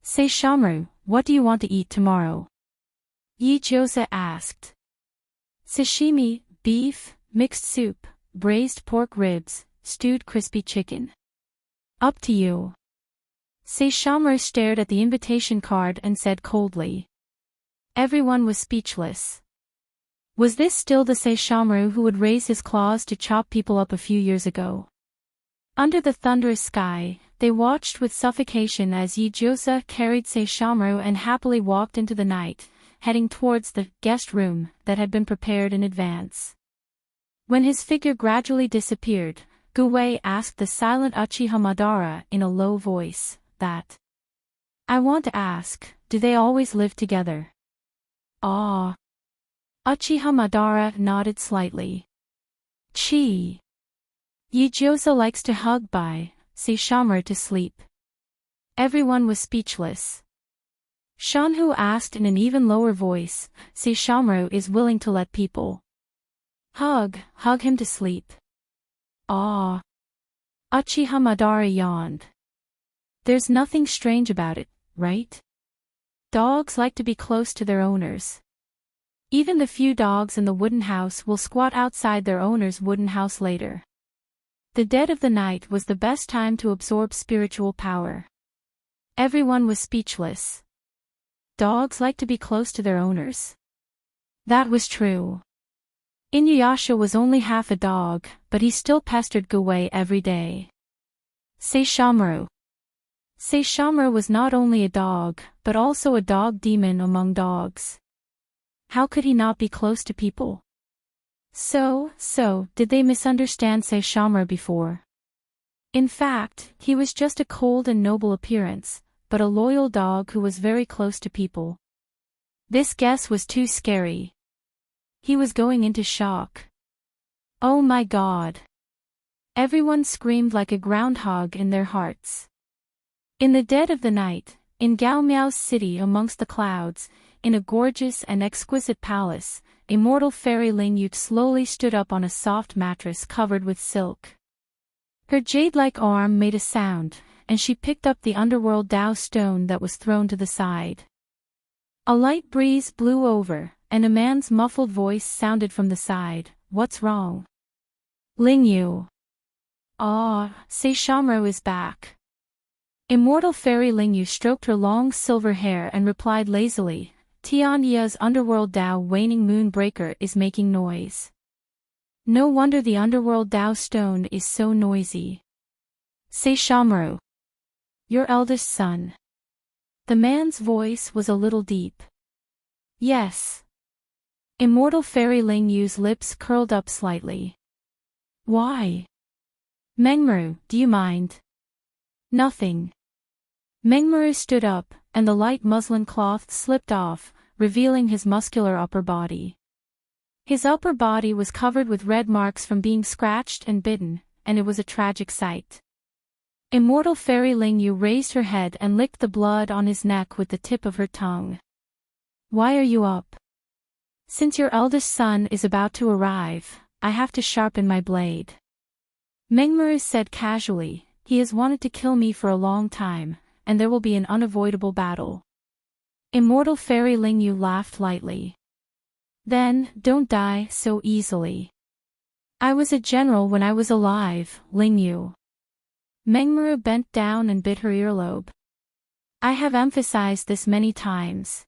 "Saishomaru, what do you want to eat tomorrow?" Yi-Jose asked. "Sashimi, beef, mixed soup, braised pork ribs, stewed crispy chicken." "Up to you." Saishomaru stared at the invitation card and said coldly. Everyone was speechless. Was this still the Saishomaru who would raise his claws to chop people up a few years ago? Under the thunderous sky, they watched with suffocation as Yi-Jose carried Saishomaru and happily walked into the night, heading towards the guest room that had been prepared in advance. When his figure gradually disappeared, Guwei asked the silent Uchiha Madara in a low voice, "That? I want to ask, do they always live together?" "Ah." Uchiha Madara nodded slightly. "Chi. Yi-Jose likes to hug by Saishomaru to sleep." Everyone was speechless. Shanhu asked in an even lower voice, "Saishomaru is willing to let people hug him to sleep." "Ah." Uchiha Madara yawned. "There's nothing strange about it, right? Dogs like to be close to their owners. Even the few dogs in the wooden house will squat outside their owner's wooden house later." The dead of the night was the best time to absorb spiritual power. Everyone was speechless. Dogs like to be close to their owners. That was true. Inuyasha was only half a dog, but he still pestered Guwei every day. Saishomaru. Saishomaru was not only a dog, but also a dog demon among dogs. How could he not be close to people? So, did they misunderstand Saishomaru before? In fact, he was just a cold and noble appearance, but a loyal dog who was very close to people. This guess was too scary. He was going into shock. Oh my God. Everyone screamed like a groundhog in their hearts. In the dead of the night, in Gao Miao's city amongst the clouds, in a gorgeous and exquisite palace, immortal fairy Lingyu slowly stood up on a soft mattress covered with silk. Her jade-like arm made a sound, and she picked up the underworld Tao stone that was thrown to the side. A light breeze blew over, and a man's muffled voice sounded from the side, "What's wrong?" "Lingyu." "Ah, Saishomaru is back." Immortal fairy Lingyu stroked her long silver hair and replied lazily, "Tianya's underworld Tao waning moonbreaker is making noise. No wonder the underworld Tao stone is so noisy." "Saishomaru. Your eldest son." The man's voice was a little deep. "Yes." Immortal Fairy Ling Yu's lips curled up slightly. Why? Mengmaru, do you mind? Nothing. Mengmaru stood up, and the light muslin cloth slipped off, revealing his muscular upper body. His upper body was covered with red marks from being scratched and bitten, and it was a tragic sight. Immortal Fairy Ling Yu raised her head and licked the blood on his neck with the tip of her tongue. Why are you up? Since your eldest son is about to arrive, I have to sharpen my blade. Mengmaru said casually, he has wanted to kill me for a long time, and there will be an unavoidable battle. Immortal Fairy Ling Yu laughed lightly. Then, don't die so easily. I was a general when I was alive, Ling Yu. Mengmaru bent down and bit her earlobe. I have emphasized this many times.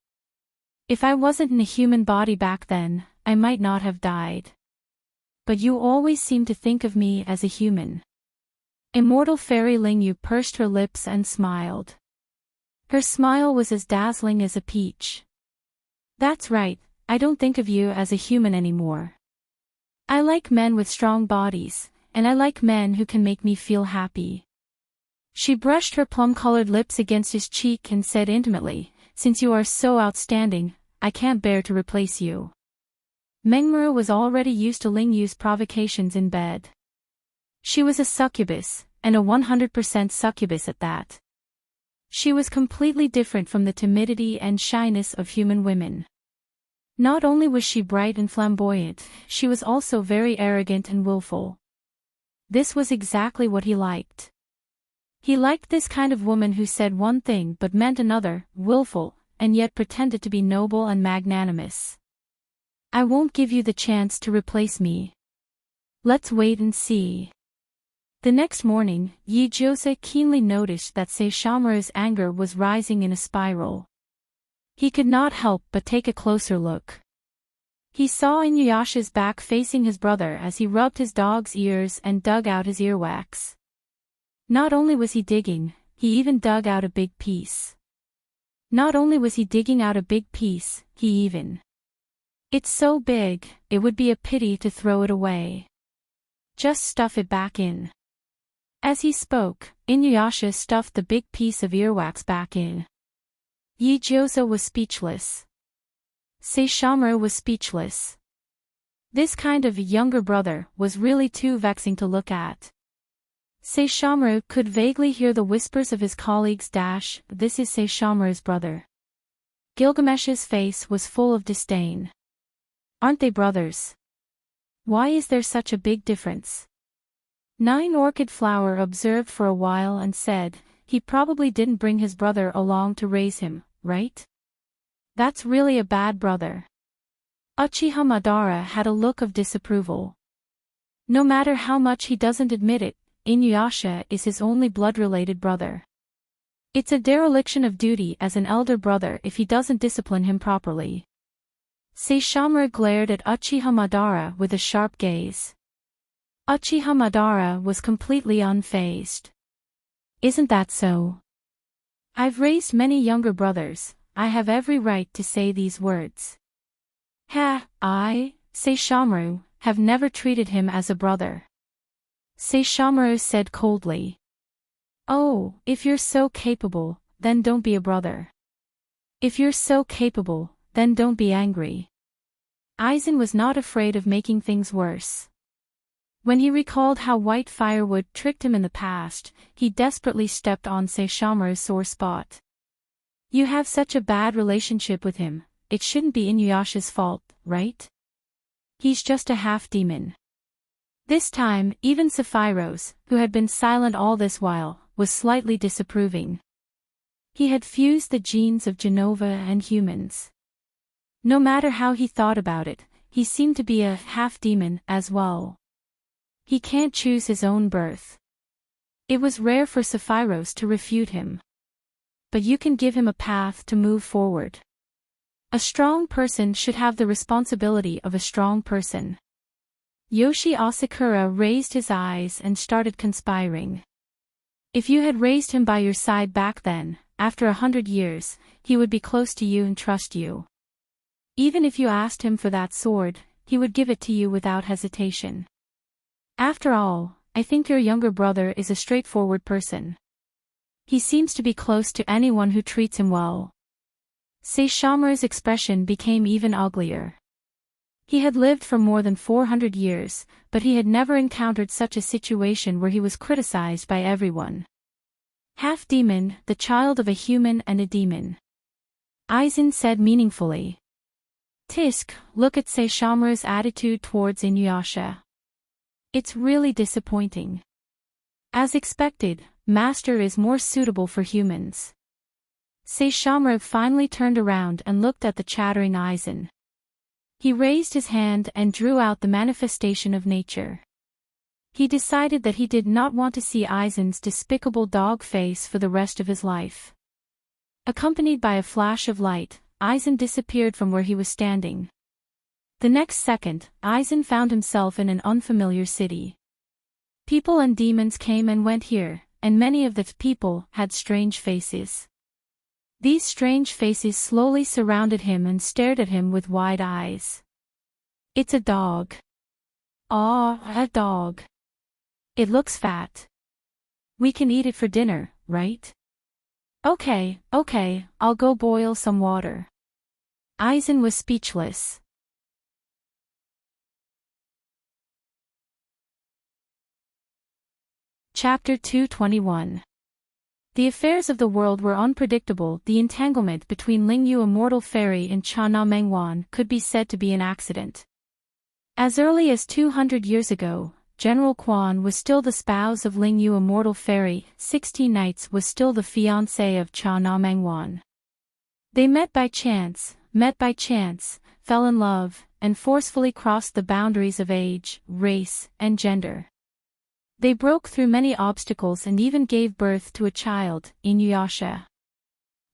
If I wasn't in a human body back then, I might not have died. But you always seem to think of me as a human. Immortal Fairy Ling Yu pursed her lips and smiled. Her smile was as dazzling as a peach. That's right, I don't think of you as a human anymore. I like men with strong bodies, and I like men who can make me feel happy. She brushed her plum-colored lips against his cheek and said intimately, since you are so outstanding, I can't bear to replace you. Mengmaru was already used to Ling Yu's provocations in bed. She was a succubus, and a 100% succubus at that. She was completely different from the timidity and shyness of human women. Not only was she bright and flamboyant, she was also very arrogant and willful. This was exactly what he liked. He liked this kind of woman who said one thing but meant another, willful, and yet pretended to be noble and magnanimous. I won't give you the chance to replace me. Let's wait and see. The next morning, Yi Jose keenly noticed that Saishomaru's anger was rising in a spiral. He could not help but take a closer look. He saw Inuyasha's back facing his brother as he rubbed his dog's ears and dug out his earwax. Not only was he digging, he even dug out a big piece. Not only was he digging out a big piece, he even. It's so big, it would be a pity to throw it away. Just stuff it back in. As he spoke, Inuyasha stuffed the big piece of earwax back in. Yi Jose was speechless. Saishomaru was speechless. This kind of younger brother was really too vexing to look at. Saishomaru could vaguely hear the whispers of his colleagues. This is Saishomaru's brother. Gilgamesh's face was full of disdain. Aren't they brothers? Why is there such a big difference? Nine Orchid Flower observed for a while and said, he probably didn't bring his brother along to raise him, right? That's really a bad brother. Uchiha Madara had a look of disapproval. No matter how much he doesn't admit it, Inuyasha is his only blood-related brother. It's a dereliction of duty as an elder brother if he doesn't discipline him properly. Saishomaru glared at Uchiha Madara with a sharp gaze. Uchiha Madara was completely unfazed. Isn't that so? I've raised many younger brothers, I have every right to say these words. I, Saishomaru, have never treated him as a brother. Saishomaru said coldly. Oh, if you're so capable, then don't be a brother. If you're so capable, then don't be angry. Aizen was not afraid of making things worse. When he recalled how white firewood tricked him in the past, he desperately stepped on Saishomaru's sore spot. You have such a bad relationship with him, it shouldn't be Inuyasha's fault, right? He's just a half-demon. This time, even Sephiroth, who had been silent all this while, was slightly disapproving. He had fused the genes of Genova and humans. No matter how he thought about it, he seemed to be a half-demon as well. He can't choose his own birth. It was rare for Sephiroth to refute him. But you can give him a path to move forward. A strong person should have the responsibility of a strong person. Yoshi Asakura raised his eyes and started conspiring. If you had raised him by your side back then, after 100 years, he would be close to you and trust you. Even if you asked him for that sword, he would give it to you without hesitation. After all, I think your younger brother is a straightforward person. He seems to be close to anyone who treats him well. Saishomaru's expression became even uglier. He had lived for more than 400 years, but he had never encountered such a situation where he was criticized by everyone. Half-demon, the child of a human and a demon. Aizen said meaningfully. Tisk, look at Saishomaru's attitude towards Inuyasha. It's really disappointing. As expected, Master is more suitable for humans. Saishomaru finally turned around and looked at the chattering Aizen. He raised his hand and drew out the manifestation of nature. He decided that he did not want to see Aizen's despicable dog face for the rest of his life. Accompanied by a flash of light, Aizen disappeared from where he was standing. The next second, Aizen found himself in an unfamiliar city. People and demons came and went here, and many of the people had strange faces. These strange faces slowly surrounded him and stared at him with wide eyes. It's a dog. Ah, a dog. It looks fat. We can eat it for dinner, right? Okay, I'll go boil some water. Aizen was speechless. Chapter 221. The affairs of the world were unpredictable. The entanglement between Lingyu, a mortal fairy, and Chana Mengwan could be said to be an accident. As early as 200 years ago, General Quan was still the spouse of Lingyu, a mortal fairy. 16 Nights was still the fiancé of Chana Mengwan. They met by chance, fell in love, and forcefully crossed the boundaries of age, race, and gender. They broke through many obstacles and even gave birth to a child, Inuyasha.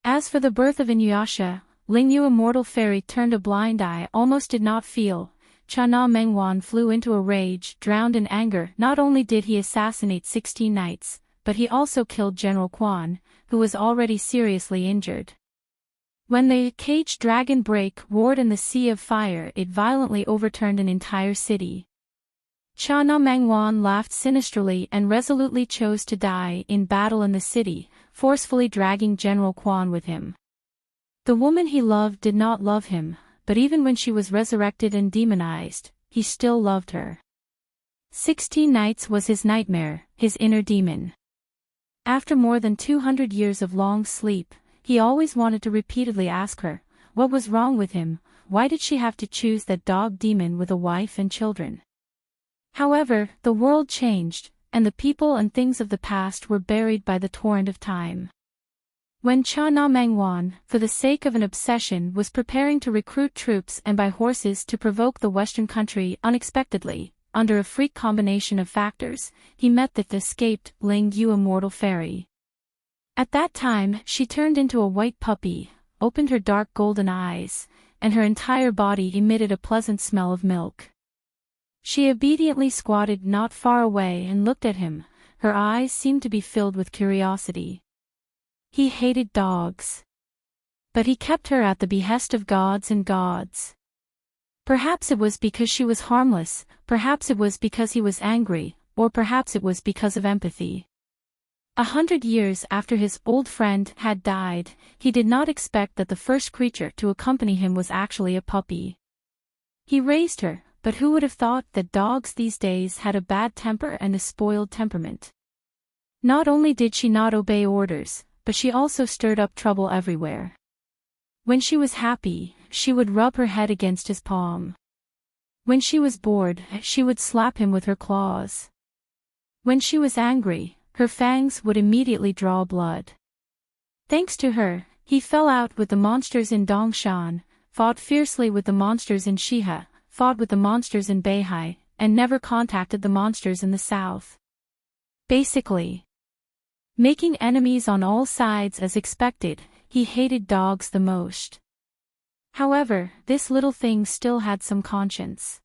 As for the birth of Inuyasha, Lingyu, a mortal fairy, turned a blind eye, almost did not feel. Chana Mengwan flew into a rage, drowned in anger. Not only did he assassinate 16 knights, but he also killed General Quan, who was already seriously injured. When the caged dragon break roared in the sea of fire, it violently overturned an entire city. Chana Mengwan laughed sinisterly and resolutely chose to die in battle in the city, forcefully dragging General Quan with him. The woman he loved did not love him, but even when she was resurrected and demonized, he still loved her. 16 Nights was his nightmare, his inner demon. After more than 200 years of long sleep, he always wanted to repeatedly ask her, what was wrong with him, why did she have to choose that dog demon with a wife and children? However, the world changed, and the people and things of the past were buried by the torrent of time. When Chana Mengwan, for the sake of an obsession, was preparing to recruit troops and buy horses to provoke the Western country unexpectedly, under a freak combination of factors, he met the escaped Lingyu, a mortal fairy. At that time, she turned into a white puppy, opened her dark golden eyes, and her entire body emitted a pleasant smell of milk. She obediently squatted not far away and looked at him. Her eyes seemed to be filled with curiosity. He hated dogs. But he kept her at the behest of gods and gods. Perhaps it was because she was harmless, perhaps it was because he was angry, or perhaps it was because of empathy. 100 years after his old friend had died, he did not expect that the first creature to accompany him was actually a puppy. He raised her, but who would have thought that dogs these days had a bad temper and a spoiled temperament? Not only did she not obey orders, but she also stirred up trouble everywhere. When she was happy, she would rub her head against his palm. When she was bored, she would slap him with her claws. When she was angry, her fangs would immediately draw blood. Thanks to her, he fell out with the monsters in Dongshan, fought fiercely with the monsters in Shiha, fought with the monsters in Beihai, and never contacted the monsters in the south. Basically, making enemies on all sides as expected, he hated dogs the most. However, this little thing still had some conscience.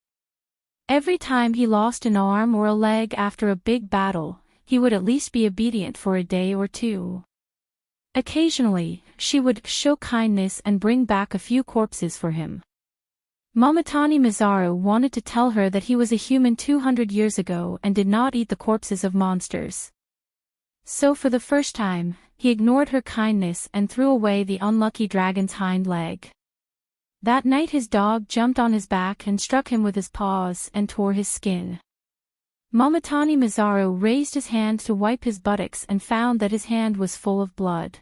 Every time he lost an arm or a leg after a big battle, he would at least be obedient for a day or two. Occasionally, she would show kindness and bring back a few corpses for him. Momotanee Mizaru wanted to tell her that he was a human 200 years ago and did not eat the corpses of monsters. So for the first time, he ignored her kindness and threw away the unlucky dragon's hind leg. That night his dog jumped on his back and struck him with his paws and tore his skin. Momotanee Mizaru raised his hand to wipe his buttocks and found that his hand was full of blood.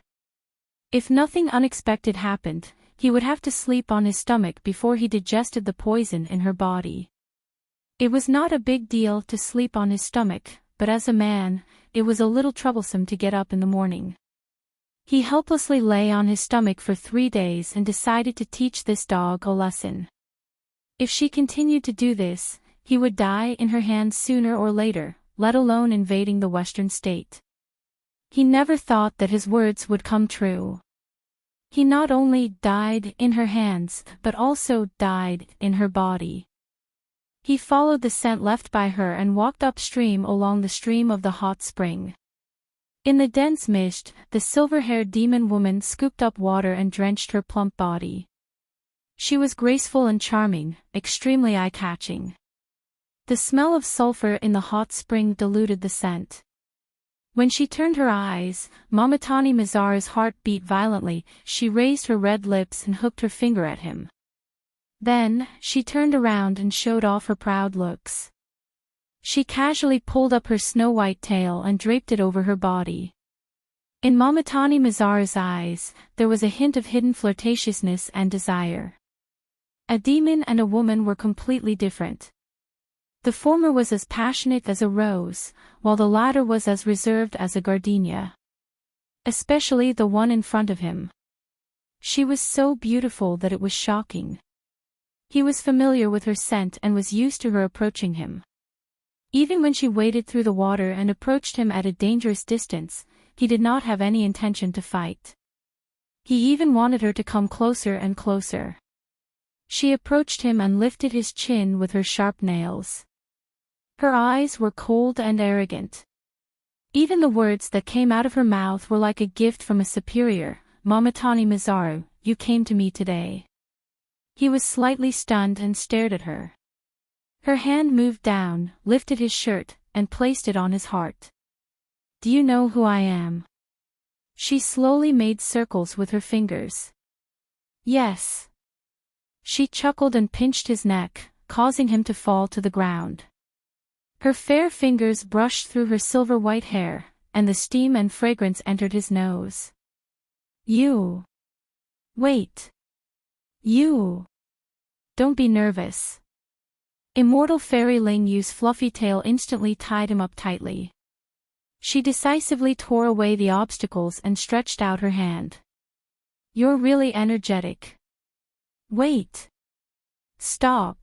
If nothing unexpected happened, he would have to sleep on his stomach before he digested the poison in her body. It was not a big deal to sleep on his stomach, but as a man, it was a little troublesome to get up in the morning. He helplessly lay on his stomach for 3 days and decided to teach this dog a lesson. If she continued to do this, he would die in her hands sooner or later, let alone invading the Western state. He never thought that his words would come true. He not only died in her hands, but also died in her body. He followed the scent left by her and walked upstream along the stream of the hot spring. In the dense mist, the silver-haired demon woman scooped up water and drenched her plump body. She was graceful and charming, extremely eye-catching. The smell of sulfur in the hot spring diluted the scent. When she turned her eyes, Momotanee Mizaru's heart beat violently. She raised her red lips and hooked her finger at him. Then, she turned around and showed off her proud looks. She casually pulled up her snow-white tail and draped it over her body. In Momotanee Mizaru's eyes, there was a hint of hidden flirtatiousness and desire. A demon and a woman were completely different. The former was as passionate as a rose, while the latter was as reserved as a gardenia. Especially the one in front of him. She was so beautiful that it was shocking. He was familiar with her scent and was used to her approaching him. Even when she waded through the water and approached him at a dangerous distance, he did not have any intention to fight. He even wanted her to come closer and closer. She approached him and lifted his chin with her sharp nails. Her eyes were cold and arrogant. Even the words that came out of her mouth were like a gift from a superior. Momotanee Mizaru, you came to me today. He was slightly stunned and stared at her. Her hand moved down, lifted his shirt, and placed it on his heart. Do you know who I am? She slowly made circles with her fingers. Yes. She chuckled and pinched his neck, causing him to fall to the ground. Her fair fingers brushed through her silver-white hair, and the steam and fragrance entered his nose. You. Wait. You. Don't be nervous. Immortal Fairy Ling Yu's fluffy tail instantly tied him up tightly. She decisively tore away the obstacles and stretched out her hand. You're really energetic. Wait. Stop.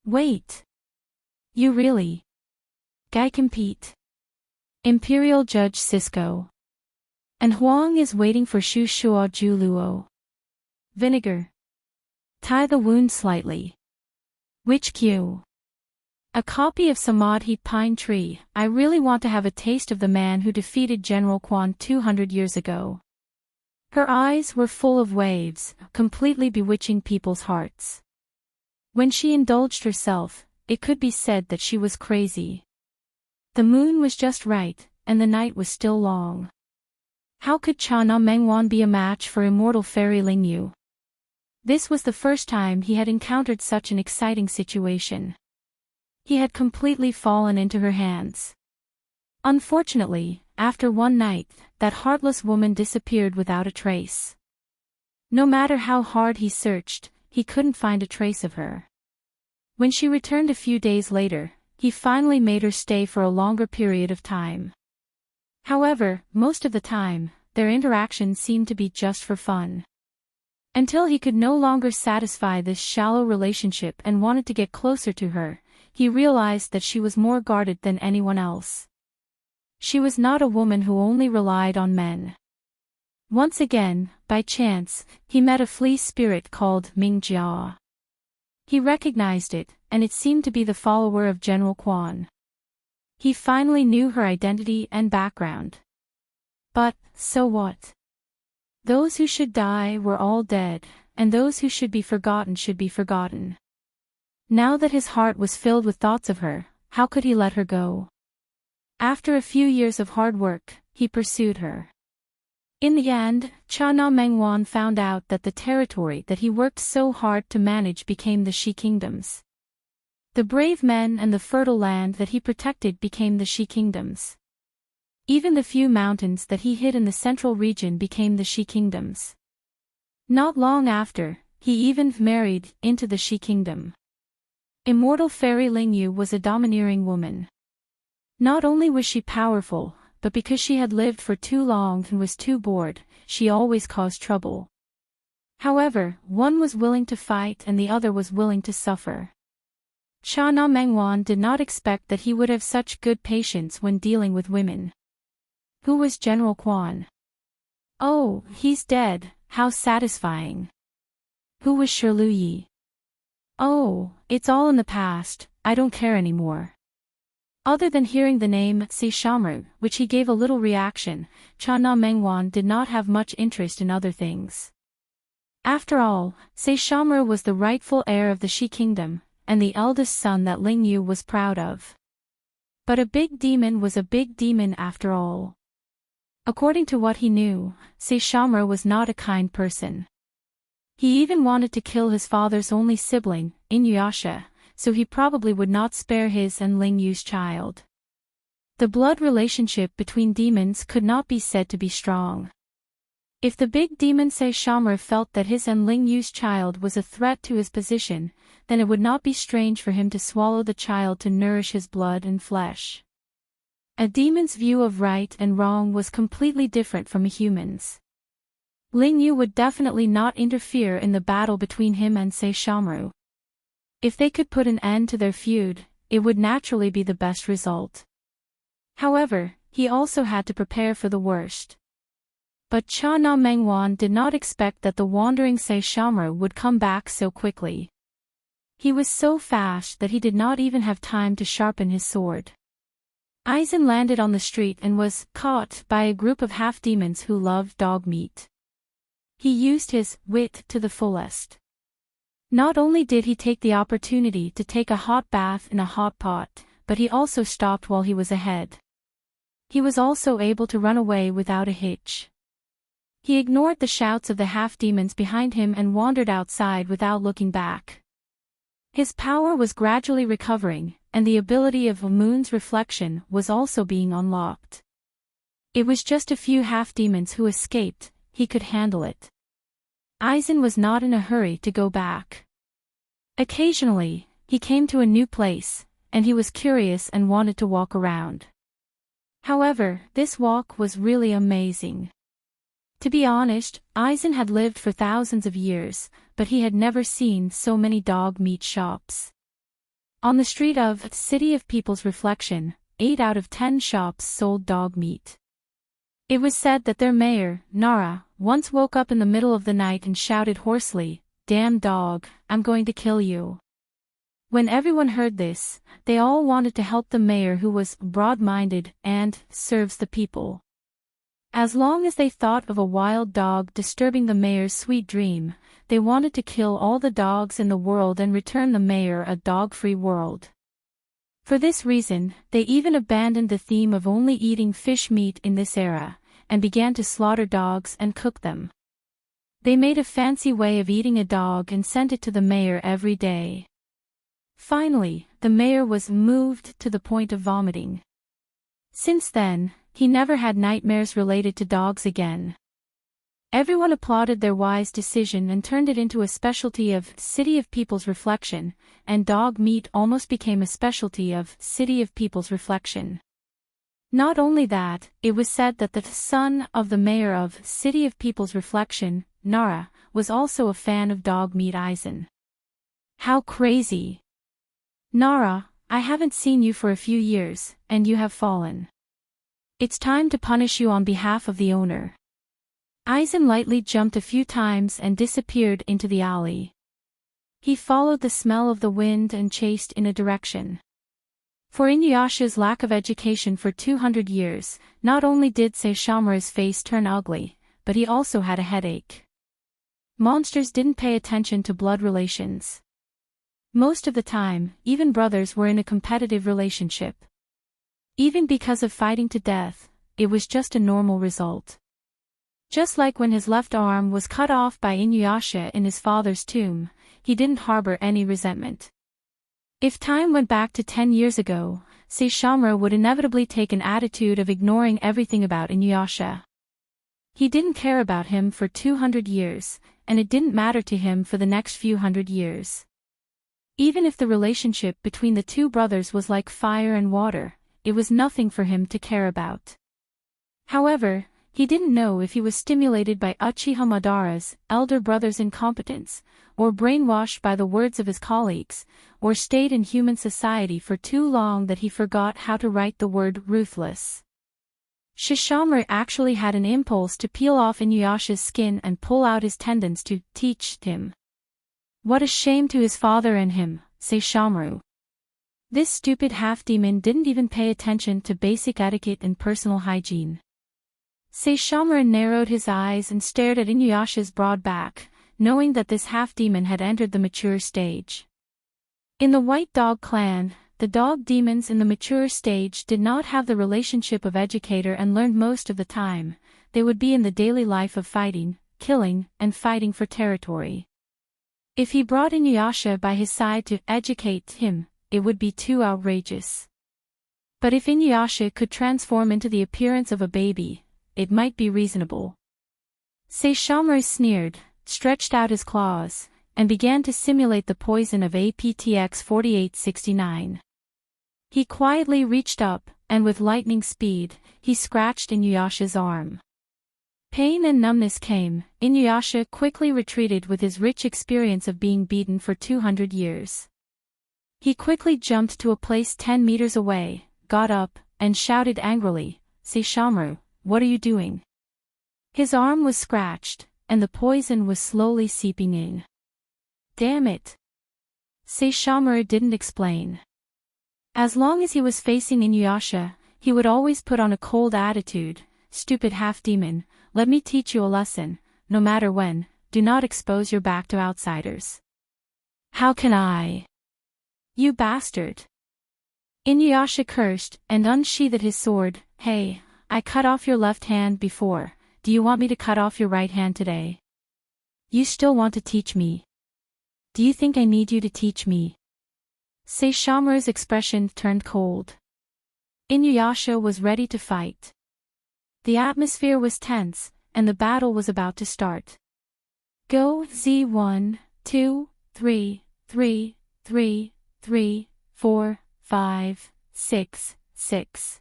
Wait. You really. Guy compete. Imperial Judge Cisco. And Huang is waiting for Shu Shuo Ju Luo. Vinegar. Tie the wound slightly. Which cue? A copy of Samadhi Pine Tree. I really want to have a taste of the man who defeated General Quan 200 years ago. Her eyes were full of waves, completely bewitching people's hearts. When she indulged herself, it could be said that she was crazy. The moon was just right, and the night was still long. How could Chana Mengwan be a match for immortal Fairy Ling Yu? This was the first time he had encountered such an exciting situation. He had completely fallen into her hands. Unfortunately, after one night, that heartless woman disappeared without a trace. No matter how hard he searched, he couldn't find a trace of her. When she returned a few days later, he finally made her stay for a longer period of time. However, most of the time, their interaction seemed to be just for fun. Until he could no longer satisfy this shallow relationship and wanted to get closer to her, he realized that she was more guarded than anyone else. She was not a woman who only relied on men. Once again, by chance, he met a flea spirit called Ming Jia. He recognized it, and it seemed to be the follower of General Quan. He finally knew her identity and background. But, so what? Those who should die were all dead, and those who should be forgotten should be forgotten. Now that his heart was filled with thoughts of her, how could he let her go? After a few years of hard work, he pursued her. In the end, Cha Na Mengwan found out that the territory that he worked so hard to manage became the She Kingdoms. The brave men and the fertile land that he protected became the She Kingdoms. Even the few mountains that he hid in the central region became the She Kingdoms. Not long after, he even married into the She Kingdom. Immortal fairy Lingyu was a domineering woman. Not only was she powerful, but because she had lived for too long and was too bored, she always caused trouble. However, one was willing to fight and the other was willing to suffer. Cha Na Mengwan did not expect that he would have such good patience when dealing with women. Who was General Quan? Oh, he's dead, how satisfying. Who was Shirlu Yi? Oh, it's all in the past, I don't care anymore. Other than hearing the name Saishomaru, which he gave a little reaction, Cha Na Mengwan did not have much interest in other things. After all, Saishomaru was the rightful heir of the She Kingdom, and the eldest son that Lingyu was proud of. But a big demon was a big demon after all. According to what he knew, Saishomaru was not a kind person. He even wanted to kill his father's only sibling, Inuyasha, so he probably would not spare his and Lingyu's child. The blood relationship between demons could not be said to be strong. If the big demon Saishomaru felt that his and Lingyu's child was a threat to his position, then it would not be strange for him to swallow the child to nourish his blood and flesh. A demon's view of right and wrong was completely different from a human's. Lingyu would definitely not interfere in the battle between him and Saishomaru. If they could put an end to their feud, it would naturally be the best result. However, he also had to prepare for the worst. But Cha Na Mengwan did not expect that the wandering Saishomaru would come back so quickly. He was so fast that he did not even have time to sharpen his sword. Aizen landed on the street and was caught by a group of half-demons who loved dog meat. He used his wit to the fullest. Not only did he take the opportunity to take a hot bath in a hot pot, but he also stopped while he was ahead. He was also able to run away without a hitch. He ignored the shouts of the half-demons behind him and wandered outside without looking back. His power was gradually recovering, and the ability of a moon's reflection was also being unlocked. It was just a few half-demons who escaped, he could handle it. Aizen was not in a hurry to go back. Occasionally, he came to a new place, and he was curious and wanted to walk around. However, this walk was really amazing. To be honest, Aizen had lived for thousands of years, but he had never seen so many dog meat shops. On the street of City of People's Reflection, 8 out of 10 shops sold dog meat. It was said that their mayor, Nara, once woke up in the middle of the night and shouted hoarsely, "Damn dog, I'm going to kill you." When everyone heard this, they all wanted to help the mayor who was broad-minded and serves the people. As long as they thought of a wild dog disturbing the mayor's sweet dream, they wanted to kill all the dogs in the world and return the mayor a dog-free world. For this reason, they even abandoned the theme of only eating fish meat in this era, and began to slaughter dogs and cook them. They made a fancy way of eating a dog and sent it to the mayor every day. Finally, the mayor was moved to the point of vomiting. Since then, he never had nightmares related to dogs again. Everyone applauded their wise decision and turned it into a specialty of City of People's Reflection, and dog meat almost became a specialty of City of People's Reflection. Not only that, it was said that the son of the mayor of City of People's Reflection, Nara, was also a fan of dog meat. Aizen. How crazy! Nara, I haven't seen you for a few years, and you have fallen. It's time to punish you on behalf of the owner. Aizen lightly jumped a few times and disappeared into the alley. He followed the smell of the wind and chased in a direction. For Inuyasha's lack of education for 200 years, not only did Saishomaru's face turn ugly, but he also had a headache. monsters didn't pay attention to blood relations. Most of the time, even brothers were in a competitive relationship. Even because of fighting to death, it was just a normal result. Just like when his left arm was cut off by Inuyasha in his father's tomb, he didn't harbor any resentment. If time went back to 10 years ago, Saishomaru would inevitably take an attitude of ignoring everything about Inuyasha. He didn't care about him for 200 years, and it didn't matter to him for the next few hundred years. Even if the relationship between the two brothers was like fire and water, it was nothing for him to care about. However, he didn't know if he was stimulated by Uchiha Madara's elder brother's incompetence, or brainwashed by the words of his colleagues, or stayed in human society for too long that he forgot how to write the word ruthless. Saishomaru actually had an impulse to peel off Inuyasha's skin and pull out his tendons to teach him. What a shame to his father and him, Saishomaru. This stupid half-demon didn't even pay attention to basic etiquette and personal hygiene. Saishomaru narrowed his eyes and stared at Inuyasha's broad back, knowing that this half-demon had entered the mature stage. In the White Dog clan, the dog demons in the mature stage did not have the relationship of educator and learned most of the time. They would be in the daily life of fighting, killing, and fighting for territory. If he brought Inuyasha by his side to educate him, it would be too outrageous. But if Inuyasha could transform into the appearance of a baby, it might be reasonable. Saishomaru sneered, stretched out his claws, and began to simulate the poison of APTX 4869. He quietly reached up, and with lightning speed, he scratched Inuyasha's arm. Pain and numbness came. Inuyasha quickly retreated with his rich experience of being beaten for 200 years. He quickly jumped to a place 10 meters away, got up, and shouted angrily, "Saishomaru, what are you doing?" His arm was scratched, and the poison was slowly seeping in. Damn it! Saishomaru didn't explain. As long as he was facing Inuyasha, he would always put on a cold attitude. Stupid half-demon, let me teach you a lesson. No matter when, do not expose your back to outsiders. How can I? You bastard! Inuyasha cursed and unsheathed his sword. Hey, I cut off your left hand before. Do you want me to cut off your right hand today? You still want to teach me? Do you think I need you to teach me? Saishomaru's expression turned cold. Inuyasha was ready to fight. The atmosphere was tense, and the battle was about to start. Go Z1, 2, 3, 3, 3, 3, 4, 5, 6, 6.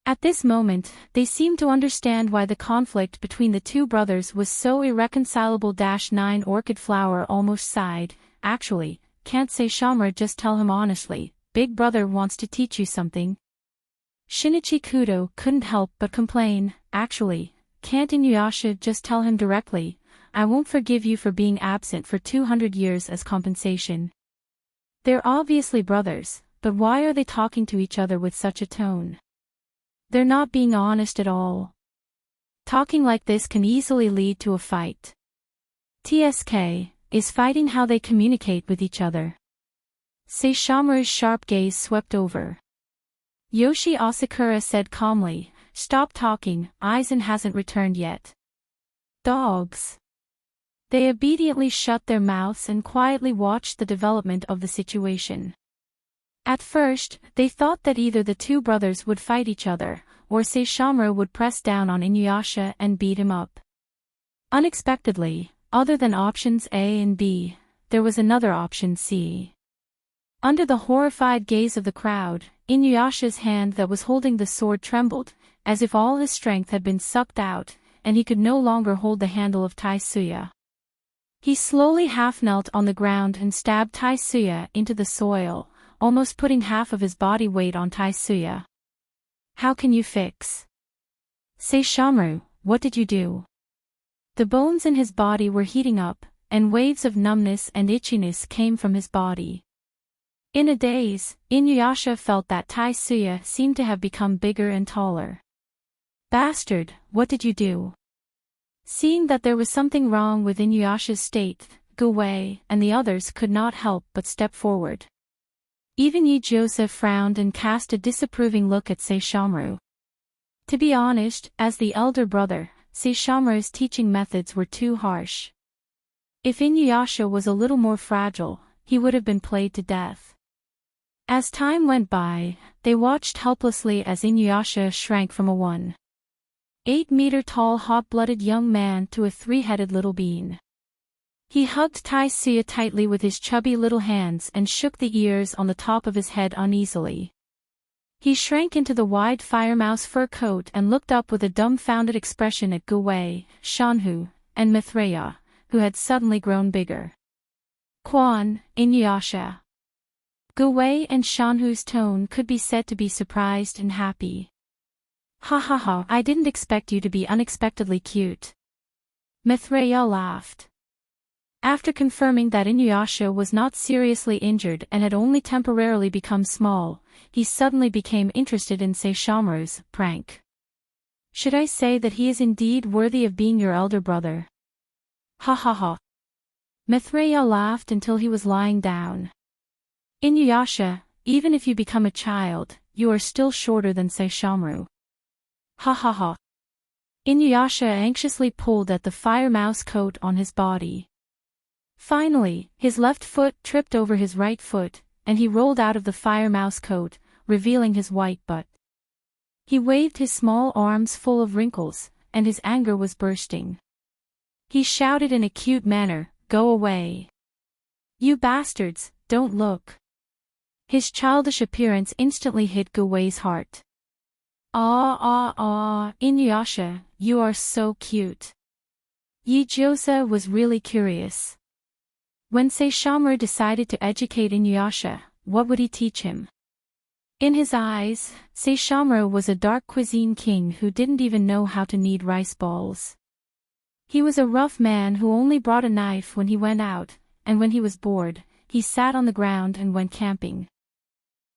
At this moment, they seemed to understand why the conflict between the two brothers was so irreconcilable. 9 Orchid Flower almost sighed. Actually, can't Saishomaru just tell him honestly, Big Brother wants to teach you something? Shinichi Kudo couldn't help but complain. Actually, can't Inuyasha just tell him directly, I won't forgive you for being absent for 200 years as compensation? They're obviously brothers, but why are they talking to each other with such a tone? They're not being honest at all. Talking like this can easily lead to a fight. TSK, is fighting how they communicate with each other? Saishomaru's sharp gaze swept over. Yoshi Asakura said calmly, stop talking, Aizen hasn't returned yet. Dogs. They obediently shut their mouths and quietly watched the development of the situation. At first, they thought that either the two brothers would fight each other, or Saishomaru would press down on Inuyasha and beat him up. Unexpectedly, other than options A and B, there was another option C. Under the horrified gaze of the crowd, Inuyasha's hand that was holding the sword trembled, as if all his strength had been sucked out, and he could no longer hold the handle of Taisuya. He slowly half-knelt on the ground and stabbed Taisuya into the soil, almost putting half of his body weight on Taisuya. How can you fix? Saishomaru, what did you do? The bones in his body were heating up, and waves of numbness and itchiness came from his body. In a daze, Inuyasha felt that Taisuya seemed to have become bigger and taller. Bastard, what did you do? Seeing that there was something wrong with Inuyasha's state, Guwei and the others could not help but step forward. Even Joseph frowned and cast a disapproving look at Saishomaru. To be honest, as the elder brother, Saishomaru's teaching methods were too harsh. If Inuyasha was a little more fragile, he would have been played to death. As time went by, they watched helplessly as Inuyasha shrank from a 1.8-meter-tall hot-blooded young man to a 3-headed little bean. He hugged Taisuya tightly with his chubby little hands and shook the ears on the top of his head uneasily. He shrank into the wide firemouse fur coat and looked up with a dumbfounded expression at Guwei, Shanhu, and Mithraea, who had suddenly grown bigger. Quan, Inuyasha. Guwei and Shanhu's tone could be said to be surprised and happy. Ha ha ha, I didn't expect you to be unexpectedly cute. Mithraea laughed. After confirming that Inuyasha was not seriously injured and had only temporarily become small, he suddenly became interested in Saishomaru's prank. Should I say that he is indeed worthy of being your elder brother? Ha ha ha. Mithraea laughed until he was lying down. Inuyasha, even if you become a child, you are still shorter than Saishomaru. Ha ha ha. Inuyasha anxiously pulled at the fire mouse coat on his body. Finally, his left foot tripped over his right foot, and he rolled out of the fire mouse coat, revealing his white butt. He waved his small arms full of wrinkles, and his anger was bursting. He shouted in a cute manner, "Go away! You bastards, don't look!" His childish appearance instantly hit Guwei's heart. Inuyasha, you are so cute. Joseph was really curious. When Saishomaru decided to educate Inuyasha, what would he teach him? In his eyes, Saishomaru was a dark cuisine king who didn't even know how to knead rice balls. He was a rough man who only brought a knife when he went out, and when he was bored, he sat on the ground and went camping.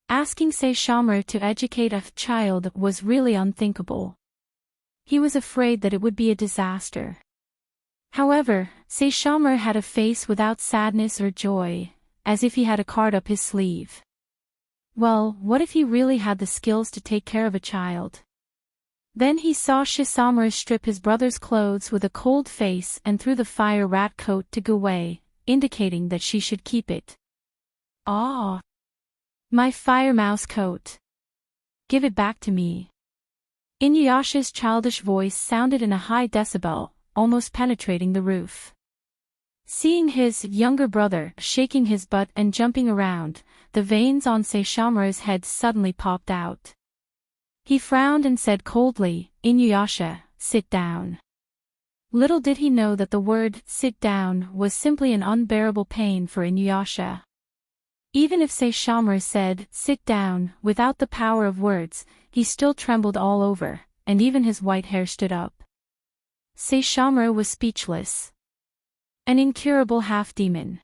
Asking Saishomaru to educate a child was really unthinkable. He was afraid that it would be a disaster. However, Saishomaru had a face without sadness or joy, as if he had a card up his sleeve. Well, what if he really had the skills to take care of a child? Then he saw Shisamura strip his brother's clothes with a cold face and threw the fire rat coat to Guwei, indicating that she should keep it. "Ah! My fire mouse coat! Give it back to me!" Inuyasha's childish voice sounded in a high decibel, almost penetrating the roof. Seeing his younger brother shaking his butt and jumping around, the veins on Saishomaru's head suddenly popped out. He frowned and said coldly, "Inuyasha, sit down." Little did he know that the word "sit down" was simply an unbearable pain for Inuyasha. Even if Saishomaru said "sit down" without the power of words, he still trembled all over, and even his white hair stood up. Saishomaru was speechless. An incurable half-demon.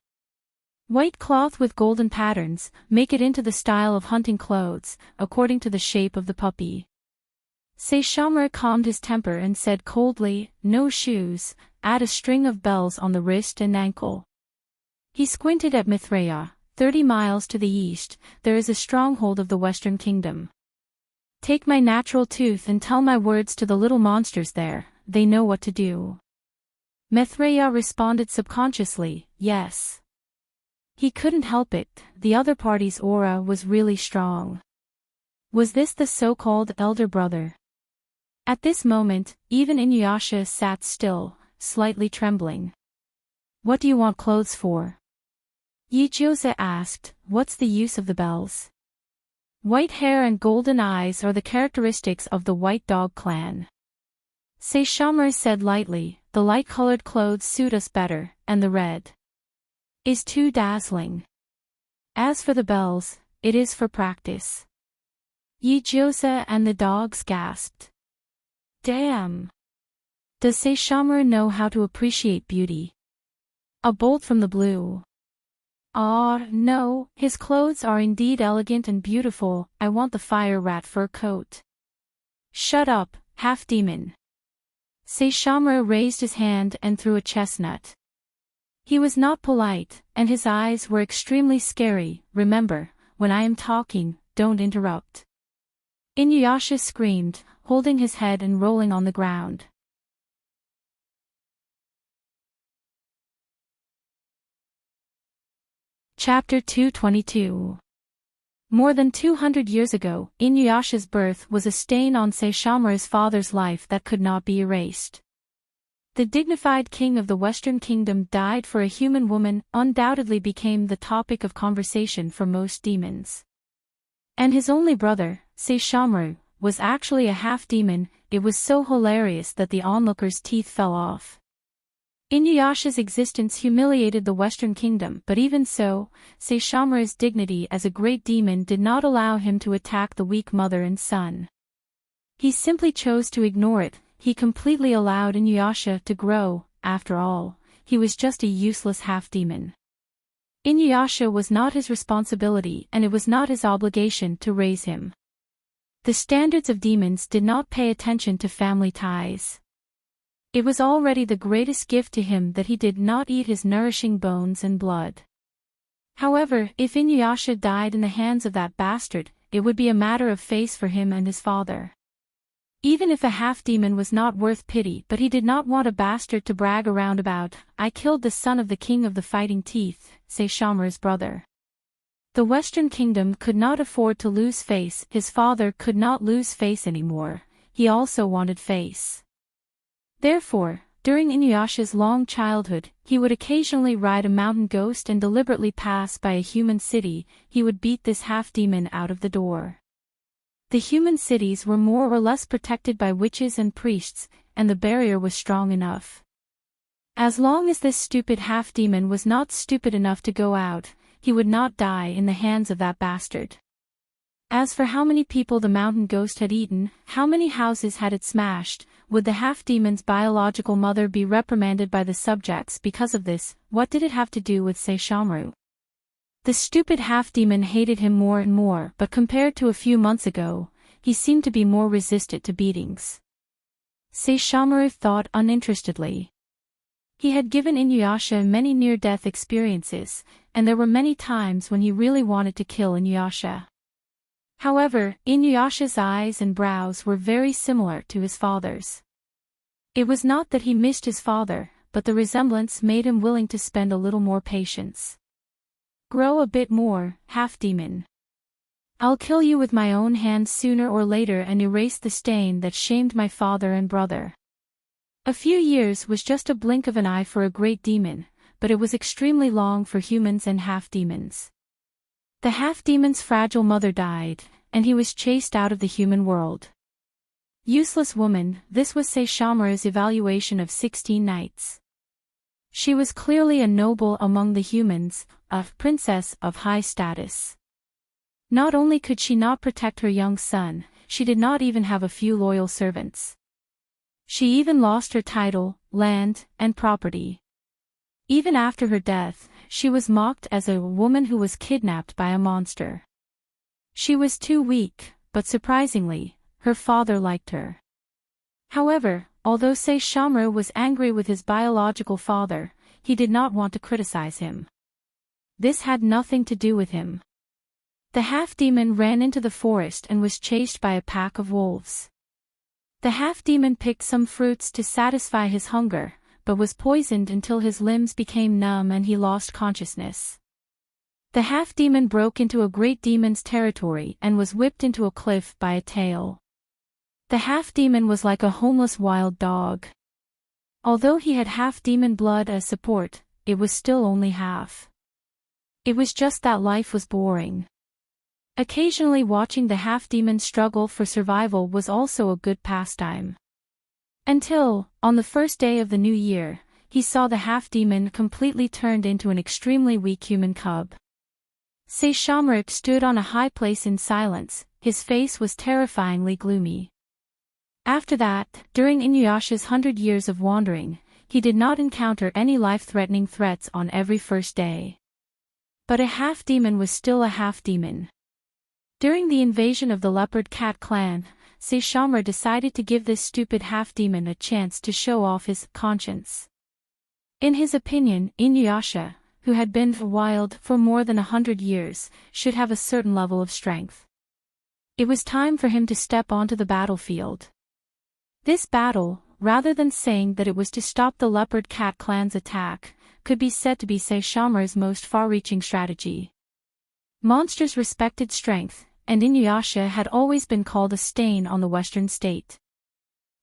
White cloth with golden patterns, make it into the style of hunting clothes, according to the shape of the puppy. Saishomaru calmed his temper and said coldly, "No shoes, add a string of bells on the wrist and ankle." He squinted at Mithraea. 30 miles to the east, there is a stronghold of the Western Kingdom. Take my natural tooth and tell my words to the little monsters there, they know what to do. Mithraea responded subconsciously, yes. He couldn't help it, the other party's aura was really strong. Was this the so-called elder brother? At this moment, even Inuyasha sat still, slightly trembling. "What do you want clothes for?" Jose asked, "What's the use of the bells?" White hair and golden eyes are the characteristics of the White Dog clan. Saishomaru said lightly, "The light-colored clothes suit us better, and the red is too dazzling. As for the bells, it is for practice." Jose and the dogs gasped. Damn! Does Saishomaru know how to appreciate beauty? A bolt from the blue. No, his clothes are indeed elegant and beautiful, I want the fire rat fur coat. Shut up, half-demon. Saishomaru raised his hand and threw a chestnut. He was not polite, and his eyes were extremely scary. Remember, when I am talking, don't interrupt. Inuyasha screamed, holding his head and rolling on the ground. Chapter 222. More than 200 years ago, Inuyasha's birth was a stain on Saishomaru's father's life that could not be erased. The dignified king of the Western Kingdom died for a human woman, undoubtedly became the topic of conversation for most demons. And his only brother, Saishomaru, was actually a half-demon. It was so hilarious that the onlookers' teeth fell off. Inuyasha's existence humiliated the Western Kingdom, but even so, Saishomaru's dignity as a great demon did not allow him to attack the weak mother and son. He simply chose to ignore it. He completely allowed Inuyasha to grow. After all, he was just a useless half-demon. Inuyasha was not his responsibility and it was not his obligation to raise him. The standards of demons did not pay attention to family ties. It was already the greatest gift to him that he did not eat his nourishing bones and blood. However, if Inuyasha died in the hands of that bastard, it would be a matter of face for him and his father. Even if a half-demon was not worth pity, but he did not want a bastard to brag around about. I killed the son of the king of the fighting teeth, Saishomaru's brother. The Western Kingdom could not afford to lose face. His father could not lose face anymore. He also wanted face. Therefore, during Inuyasha's long childhood, he would occasionally ride a mountain ghost and deliberately pass by a human city. He would beat this half-demon out of the door. The human cities were more or less protected by witches and priests, and the barrier was strong enough. As long as this stupid half-demon was not stupid enough to go out, he would not die in the hands of that bastard. As for how many people the mountain ghost had eaten, how many houses had it smashed, would the half-demon's biological mother be reprimanded by the subjects because of this? What did it have to do with Saishomaru? The stupid half-demon hated him more and more, but compared to a few months ago, he seemed to be more resistant to beatings. Saishomaru thought uninterestedly. He had given Inuyasha many near-death experiences, and there were many times when he really wanted to kill Inuyasha. However, Inuyasha's eyes and brows were very similar to his father's. It was not that he missed his father, but the resemblance made him willing to spend a little more patience. Grow a bit more, half-demon. I'll kill you with my own hands sooner or later and erase the stain that shamed my father and brother. A few years was just a blink of an eye for a great demon, but it was extremely long for humans and half-demons. The half-demon's fragile mother died, and he was chased out of the human world. Useless woman, this was Saishomaru's evaluation of 16 nights. She was clearly a noble among the humans, a princess of high status. Not only could she not protect her young son, she did not even have a few loyal servants. She even lost her title, land, and property. Even after her death, she was mocked as a woman who was kidnapped by a monster. She was too weak, but surprisingly, her father liked her. However, although Saishomaru was angry with his biological father, he did not want to criticize him. This had nothing to do with him. The half-demon ran into the forest and was chased by a pack of wolves. The half-demon picked some fruits to satisfy his hunger, but was poisoned until his limbs became numb and he lost consciousness. The half-demon broke into a great demon's territory and was whipped into a cliff by a tail. The half-demon was like a homeless wild dog. Although he had half-demon blood as support, it was still only half. It was just that life was boring. Occasionally watching the half-demon struggle for survival was also a good pastime. Until, on the first day of the new year, he saw the half-demon completely turned into an extremely weak human cub. Saishomaru stood on a high place in silence, his face was terrifyingly gloomy. After that, during Inuyasha's 100 years of wandering, he did not encounter any life-threatening threats on every first day. But a half-demon was still a half-demon. During the invasion of the Leopard Cat clan, Saishomaru decided to give this stupid half-demon a chance to show off his conscience. In his opinion, Inuyasha, who had been wild for more than 100 years, should have a certain level of strength. It was time for him to step onto the battlefield. This battle, rather than saying that it was to stop the Leopard Cat clan's attack, could be said to be Saishomaru's most far-reaching strategy. Monsters respected strength, and Inuyasha had always been called a stain on the Western state.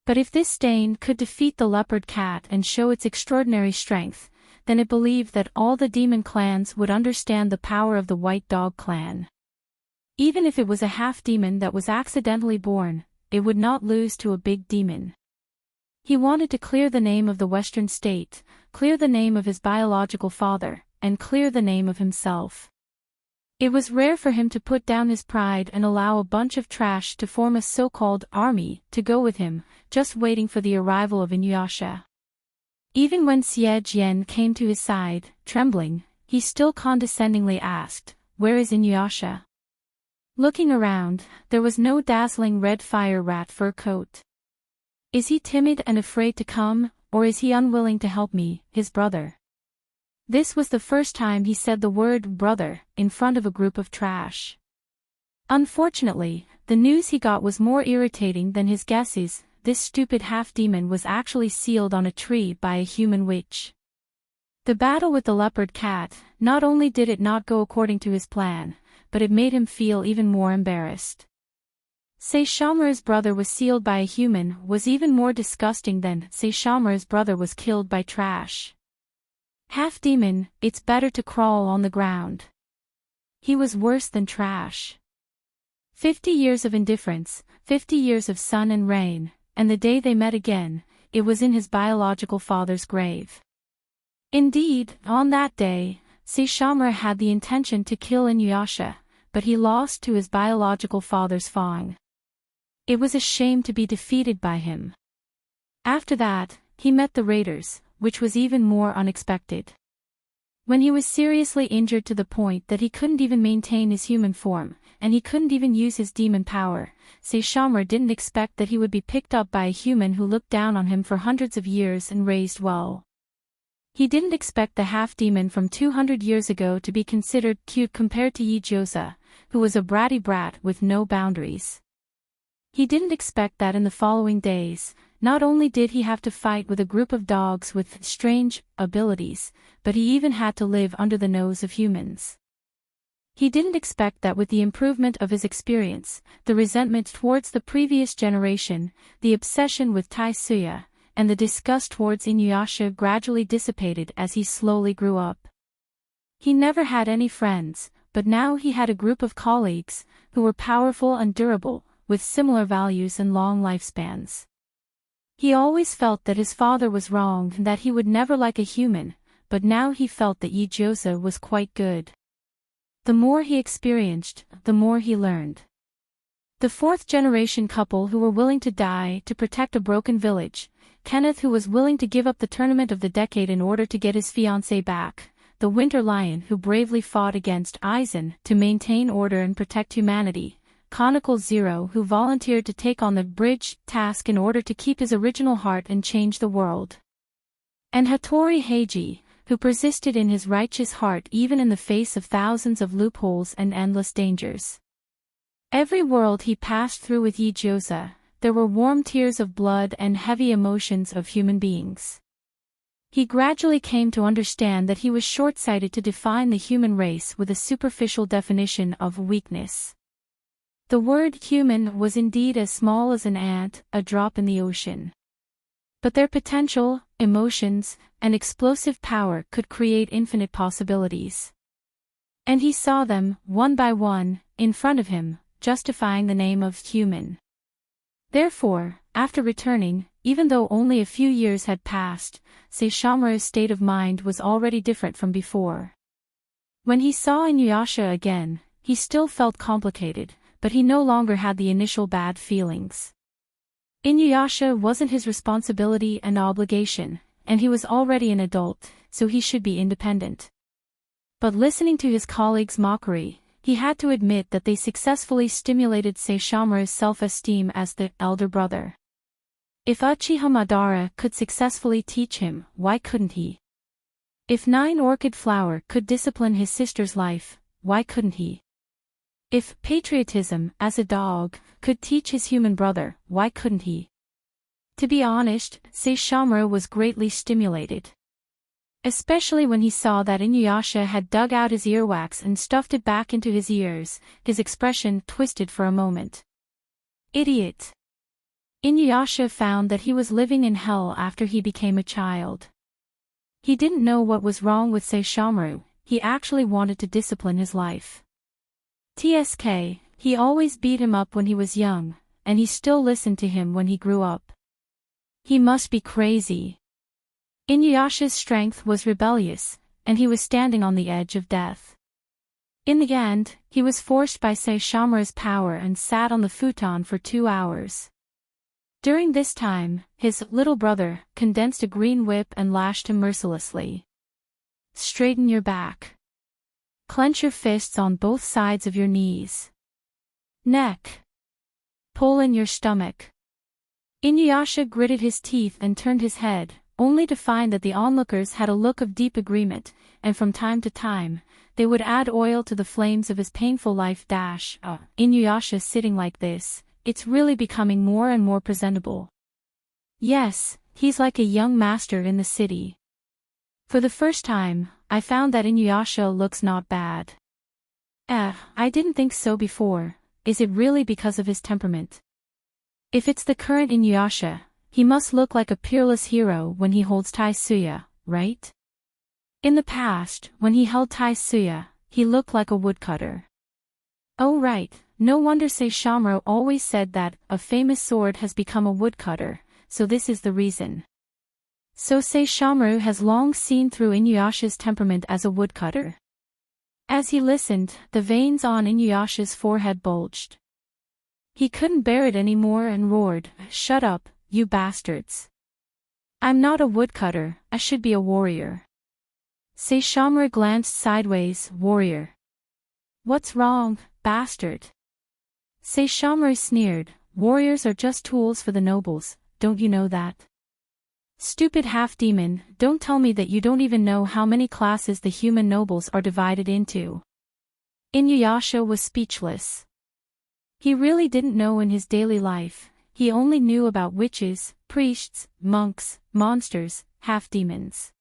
But if this stain could defeat the Leopard Cat and show its extraordinary strength, then it believed that all the demon clans would understand the power of the White Dog clan. Even if it was a half-demon that was accidentally born, it would not lose to a big demon. He wanted to clear the name of the Western state, clear the name of his biological father, and clear the name of himself. It was rare for him to put down his pride and allow a bunch of trash to form a so-called army to go with him, just waiting for the arrival of Inuyasha. Even when Xie Jian came to his side, trembling, he still condescendingly asked, "Where is Inuyasha?" Looking around, there was no dazzling red fire rat fur coat. Is he timid and afraid to come, or is he unwilling to help me, his brother? This was the first time he said the word brother in front of a group of trash. Unfortunately, the news he got was more irritating than his guesses. This stupid half-demon was actually sealed on a tree by a human witch. The battle with the Leopard Cat, not only did it not go according to his plan, but it made him feel even more embarrassed. Saishomaru's brother was sealed by a human was even more disgusting than Saishomaru's brother was killed by trash. Half-demon, it's better to crawl on the ground. He was worse than trash. 50 years of indifference, 50 years of sun and rain, and the day they met again, it was in his biological father's grave. Indeed, on that day, Saishomaru had the intention to kill Inuyasha, but he lost to his biological father's Fang. It was a shame to be defeated by him. After that, he met the raiders, which was even more unexpected. When he was seriously injured to the point that he couldn't even maintain his human form, and he couldn't even use his demon power, Saishomaru didn't expect that he would be picked up by a human who looked down on him for hundreds of years and raised well. He didn't expect the half-demon from 200 years ago to be considered cute compared to Ijosa, who was a bratty brat with no boundaries. He didn't expect that in the following days, not only did he have to fight with a group of dogs with strange abilities, but he even had to live under the nose of humans. He didn't expect that with the improvement of his experience, the resentment towards the previous generation, the obsession with Taisuya, and the disgust towards Inuyasha gradually dissipated as he slowly grew up. He never had any friends, but now he had a group of colleagues, who were powerful and durable, with similar values and long lifespans. He always felt that his father was wrong and that he would never like a human, but now he felt that Ijosa was quite good. The more he experienced, the more he learned. The fourth-generation couple who were willing to die to protect a broken village, Kenneth who was willing to give up the tournament of the decade in order to get his fiancée back, the Winter Lion who bravely fought against Aizen to maintain order and protect humanity, Conical Zero who volunteered to take on the bridge task in order to keep his original heart and change the world. And Hattori Heiji, who persisted in his righteous heart even in the face of thousands of loopholes and endless dangers. Every world he passed through with Ijosa, there were warm tears of blood and heavy emotions of human beings. He gradually came to understand that he was short-sighted to define the human race with a superficial definition of weakness. The word human was indeed as small as an ant, a drop in the ocean. But their potential, emotions, and explosive power could create infinite possibilities. And he saw them, one by one, in front of him, justifying the name of human. Therefore, after returning, even though only a few years had passed, Saishomaru's state of mind was already different from before. When he saw Inuyasha again, he still felt complicated, but he no longer had the initial bad feelings. Inuyasha wasn't his responsibility and obligation, and he was already an adult, so he should be independent. But listening to his colleagues' mockery, he had to admit that they successfully stimulated Saishomaru's self-esteem as the elder brother. If Uchiha Madara could successfully teach him, why couldn't he? If Nine Orchid Flower could discipline his sister's life, why couldn't he? If patriotism, as a dog, could teach his human brother, why couldn't he? To be honest, Saishomaru was greatly stimulated. Especially when he saw that Inuyasha had dug out his earwax and stuffed it back into his ears, his expression twisted for a moment. Idiot! Inuyasha found that he was living in hell after he became a child. He didn't know what was wrong with Saishomaru, he actually wanted to discipline his life. TSK, he always beat him up when he was young, and he still listened to him when he grew up. He must be crazy. Inuyasha's strength was rebellious, and he was standing on the edge of death. In the end, he was forced by Saishomaru's power and sat on the futon for 2 hours. During this time, his little brother condensed a green whip and lashed him mercilessly. Straighten your back. Clench your fists on both sides of your knees. Neck. Pull in your stomach. Inuyasha gritted his teeth and turned his head, only to find that the onlookers had a look of deep agreement, and from time to time, they would add oil to the flames of his painful life. Inuyasha sitting like this, it's really becoming more and more presentable. Yes, he's like a young master in the city. For the first time, I found that Inuyasha looks not bad. I didn't think so before. Is it really because of his temperament? If it's the current Inuyasha, he must look like a peerless hero when he holds Taisuya, right? In the past, when he held Taisuya, he looked like a woodcutter. Oh right, no wonder Saishomaru always said that a famous sword has become a woodcutter, so this is the reason. So Saishomaru has long seen through Inuyasha's temperament as a woodcutter. As he listened, the veins on Inuyasha's forehead bulged. He couldn't bear it anymore and roared, "Shut up, you bastards. I'm not a woodcutter, I should be a warrior." Saishomaru glanced sideways. Warrior. What's wrong, bastard? Saishomaru sneered, warriors are just tools for the nobles, don't you know that? Stupid half-demon, don't tell me that you don't even know how many classes the human nobles are divided into. Inuyasha was speechless. He really didn't know in his daily life, he only knew about witches, priests, monks, monsters, half-demons.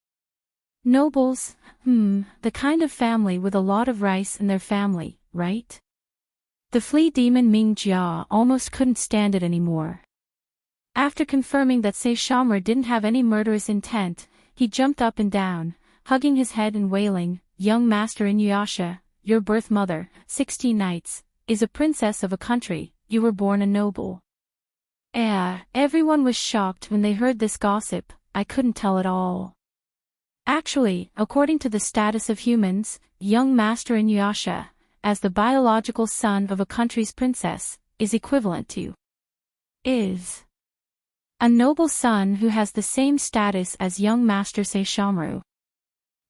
Nobles, the kind of family with a lot of rice in their family, right? The flea demon Ming Jia almost couldn't stand it anymore. After confirming that Saishomaru didn't have any murderous intent, he jumped up and down, hugging his head and wailing, "Young Master Inuyasha, your birth mother, 16 Nights, is a princess of a country, you were born a noble." Everyone was shocked when they heard this gossip, I couldn't tell it all. Actually, according to the status of humans, young Master Inuyasha, as the biological son of a country's princess, is equivalent to a noble son who has the same status as young Master Saishomaru.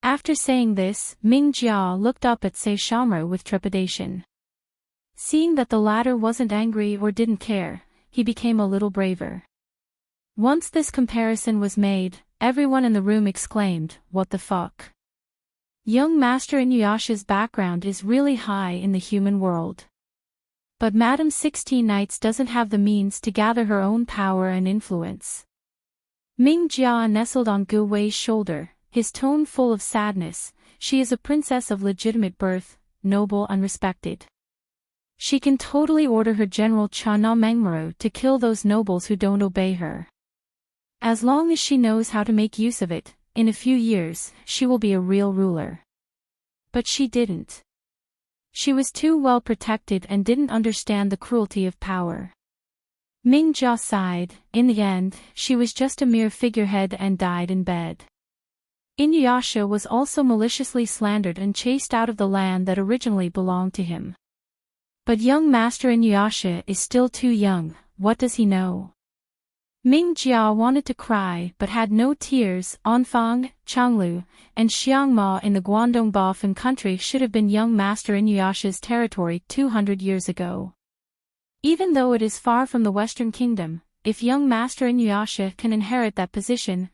After saying this, Ming Jia looked up at Saishomaru with trepidation. Seeing that the latter wasn't angry or didn't care, he became a little braver. Once this comparison was made, everyone in the room exclaimed, "What the fuck?" Young Master Inuyasha's background is really high in the human world. But Madame 16 Nights doesn't have the means to gather her own power and influence. Ming Jia nestled on Gu Wei's shoulder, his tone full of sadness. She is a princess of legitimate birth, noble and respected. She can totally order her general Chana Mengmaru to kill those nobles who don't obey her. As long as she knows how to make use of it, in a few years, she will be a real ruler. But she didn't. She was too well protected and didn't understand the cruelty of power. Ming Jia sighed. In the end, she was just a mere figurehead and died in bed. Inuyasha was also maliciously slandered and chased out of the land that originally belonged to him. But young Master Inuyasha is still too young, what does he know? Ming Jia wanted to cry but had no tears. Anfang, Changlu, and Xiangma in the Guangdong Bafan country should have been young Master Inuyasha's territory 200 years ago. Even though it is far from the Western Kingdom, if young Master Inuyasha can inherit that position,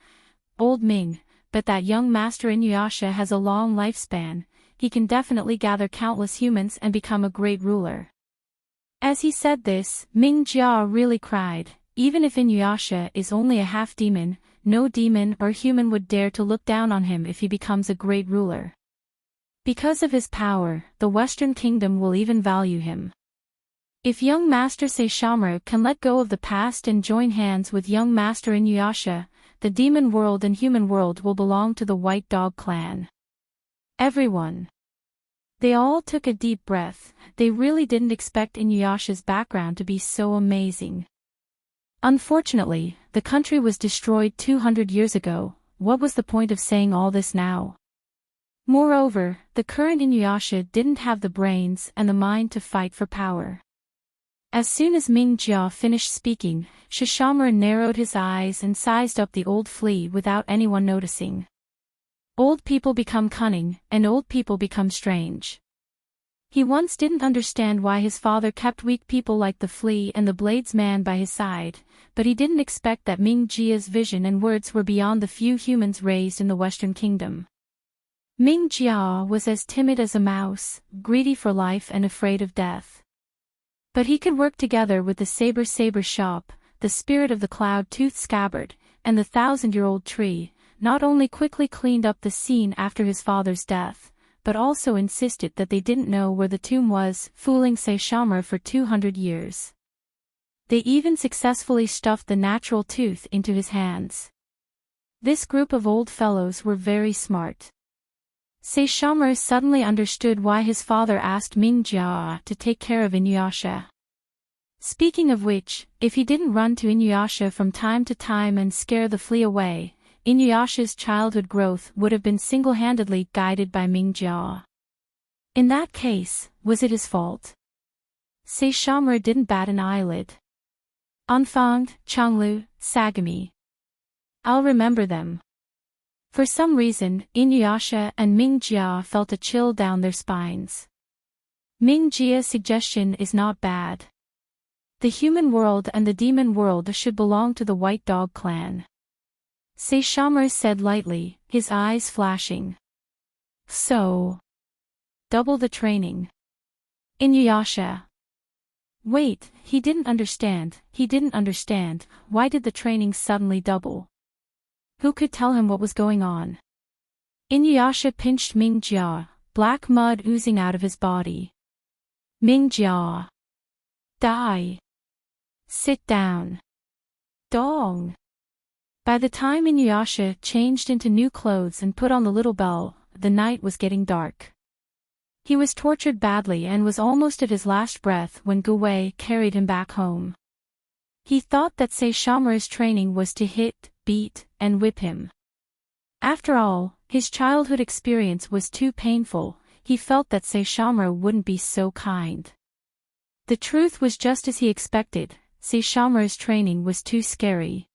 old Ming, but that young Master Inuyasha has a long lifespan, he can definitely gather countless humans and become a great ruler. As he said this, Ming Jia really cried. Even if Inuyasha is only a half-demon, no demon or human would dare to look down on him if he becomes a great ruler. Because of his power, the Western Kingdom will even value him. If young Master Saishomaru can let go of the past and join hands with young Master Inuyasha, the demon world and human world will belong to the White Dog clan. Everyone. They all took a deep breath. They really didn't expect Inuyasha's background to be so amazing. Unfortunately, the country was destroyed 200 years ago. What was the point of saying all this now? Moreover, the current Inuyasha didn't have the brains and the mind to fight for power. As soon as Ming Jia finished speaking, Saishomaru narrowed his eyes and sized up the old flea without anyone noticing. Old people become cunning, and old people become strange. He once didn't understand why his father kept weak people like the flea and the blades man by his side, but he didn't expect that Ming Jia's vision and words were beyond the few humans raised in the Western Kingdom. Ming Jia was as timid as a mouse, greedy for life and afraid of death. But he could work together with the Saber Shop, the spirit of the cloud-toothed scabbard, and the 1,000-year-old tree, not only quickly cleaned up the scene after his father's death, but also insisted that they didn't know where the tomb was, fooling Saishomaru for 200 years. They even successfully stuffed the natural tooth into his hands. This group of old fellows were very smart. Saishomaru suddenly understood why his father asked Ming Jia to take care of Inuyasha. Speaking of which, if he didn't run to Inuyasha from time to time and scare the flea away, Inuyasha's childhood growth would have been single-handedly guided by Ming Jia. In that case, was it his fault? Saishomaru didn't bat an eyelid. Anfang, Changlu, Sagami. I'll remember them. For some reason, Inuyasha and Ming Jia felt a chill down their spines. Ming Jia's suggestion is not bad. The human world and the demon world should belong to the White Dog clan. Saishomaru said lightly, his eyes flashing. So. Double the training. Inuyasha. Wait, he didn't understand. Why did the training suddenly double? Who could tell him what was going on? Inuyasha pinched Ming Jia, black mud oozing out of his body. Ming Jia. Die. Sit down. Dong. By the time Inuyasha changed into new clothes and put on the little bell, the night was getting dark. He was tortured badly and was almost at his last breath when Guwei carried him back home. He thought that Saishomaru's training was to hit, beat, and whip him. After all, his childhood experience was too painful. He felt that Saishomaru wouldn't be so kind. The truth was just as he expected, Saishomaru's training was too scary.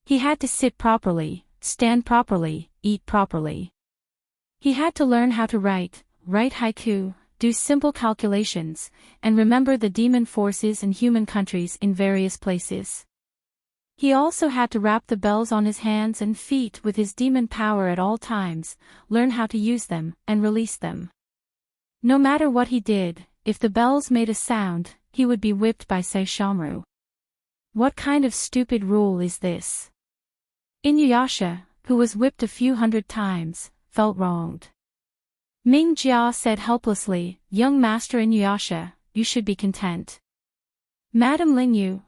He had to sit properly, stand properly, eat properly. He had to learn how to write haiku, do simple calculations, and remember the demon forces and human countries in various places. He also had to wrap the bells on his hands and feet with his demon power at all times, learn how to use them, and release them. No matter what he did, if the bells made a sound, he would be whipped by Saishomaru. What kind of stupid rule is this? Inuyasha, who was whipped a few hundred times, felt wronged. Ming Jia said helplessly, "Young Master Inuyasha, you should be content." Madame Lingyu,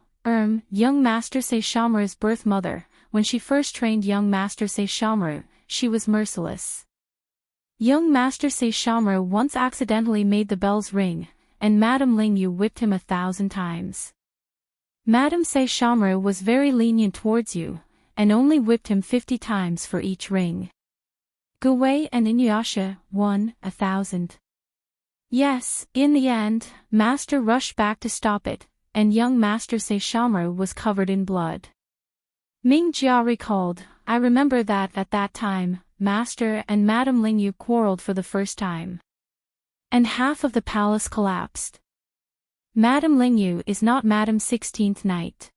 young Master Saishomaru's birth mother, when she first trained young Master Saishomaru, she was merciless. Young Master Saishomaru once accidentally made the bells ring, and Madame Lingyu whipped him 1,000 times. Madame Saishomaru was very lenient towards you, and only whipped him 50 times for each ring. Guwei and Inuyasha won 1,000. Yes, in the end, Master rushed back to stop it, and young Master Saishomaru was covered in blood. Ming Jia recalled, I remember that at that time, Master and Madame Lingyu quarreled for the first time. And half of the palace collapsed. Madame Lingyu is not Madame 16th Night.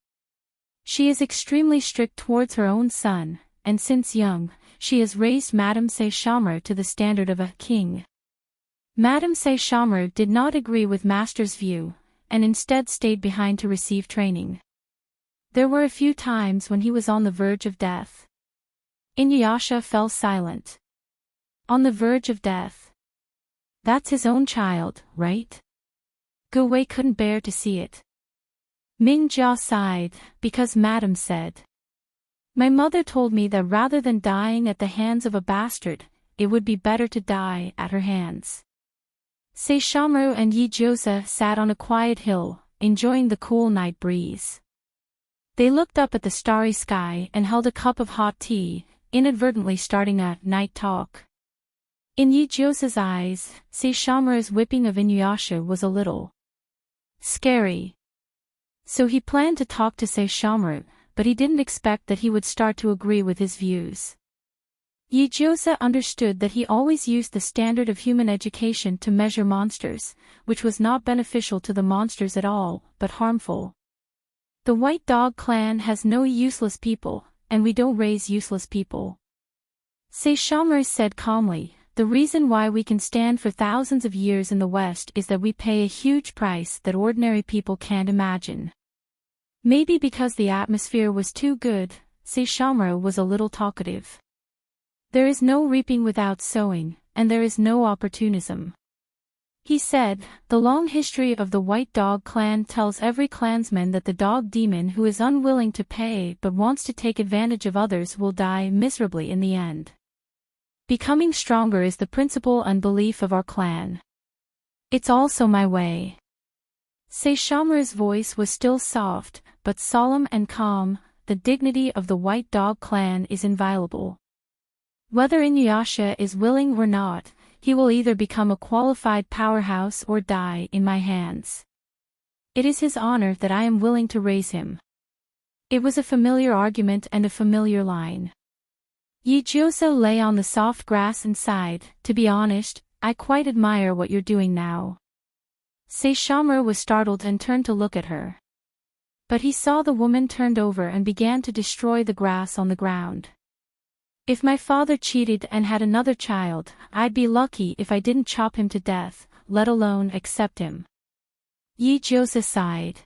She is extremely strict towards her own son, and since young, she has raised Madame Saishomaru to the standard of a king. Madame Saishomaru did not agree with Master's view, and instead stayed behind to receive training. There were a few times when he was on the verge of death. Inuyasha fell silent. On the verge of death. That's his own child, right? Gu Wei couldn't bear to see it. Ming Jia sighed, because Madame said. My mother told me that rather than dying at the hands of a bastard, it would be better to die at her hands. Saishomaru and Yijiosa sat on a quiet hill, enjoying the cool night breeze. They looked up at the starry sky and held a cup of hot tea, inadvertently starting a night talk. In Yijiosa's eyes, Saishomaru's whipping of Inuyasha was a little scary. So he planned to talk to Saishomaru, but he didn't expect that he would start to agree with his views. Yijiosa understood that he always used the standard of human education to measure monsters, which was not beneficial to the monsters at all, but harmful. The White Dog clan has no useless people, and we don't raise useless people. Saishomaru said calmly, the reason why we can stand for thousands of years in the West is that we pay a huge price that ordinary people can't imagine. Maybe because the atmosphere was too good, Saishomaru was a little talkative. There is no reaping without sowing, and there is no opportunism. He said, the long history of the White Dog clan tells every clansman that the dog demon who is unwilling to pay but wants to take advantage of others will die miserably in the end. Becoming stronger is the principle and belief of our clan. It's also my way. Saishomaru's voice was still soft, but solemn and calm. The dignity of the White Dog clan is inviolable. Whether Inuyasha is willing or not, he will either become a qualified powerhouse or die in my hands. It is his honor that I am willing to raise him. It was a familiar argument and a familiar line. Yijiosa lay on the soft grass and sighed, to be honest, I quite admire what you're doing now. Saishomaru was startled and turned to look at her. But he saw the woman turned over and began to destroy the grass on the ground. If my father cheated and had another child, I'd be lucky if I didn't chop him to death, let alone accept him. Yijiosa sighed.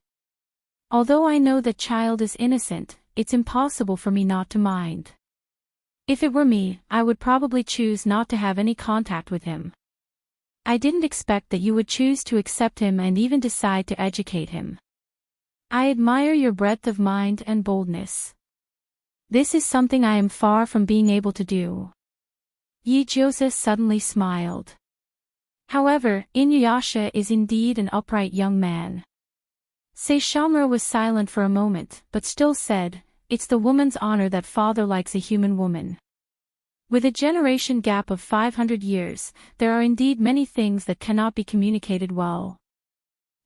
Although I know that child is innocent, it's impossible for me not to mind. If it were me, I would probably choose not to have any contact with him. I didn't expect that you would choose to accept him and even decide to educate him. I admire your breadth of mind and boldness. This is something I am far from being able to do. Yijiosa suddenly smiled. However, Inuyasha is indeed an upright young man. Saishomaru was silent for a moment, but still said, it's the woman's honor that father likes a human woman. With a generation gap of 500 years, there are indeed many things that cannot be communicated well.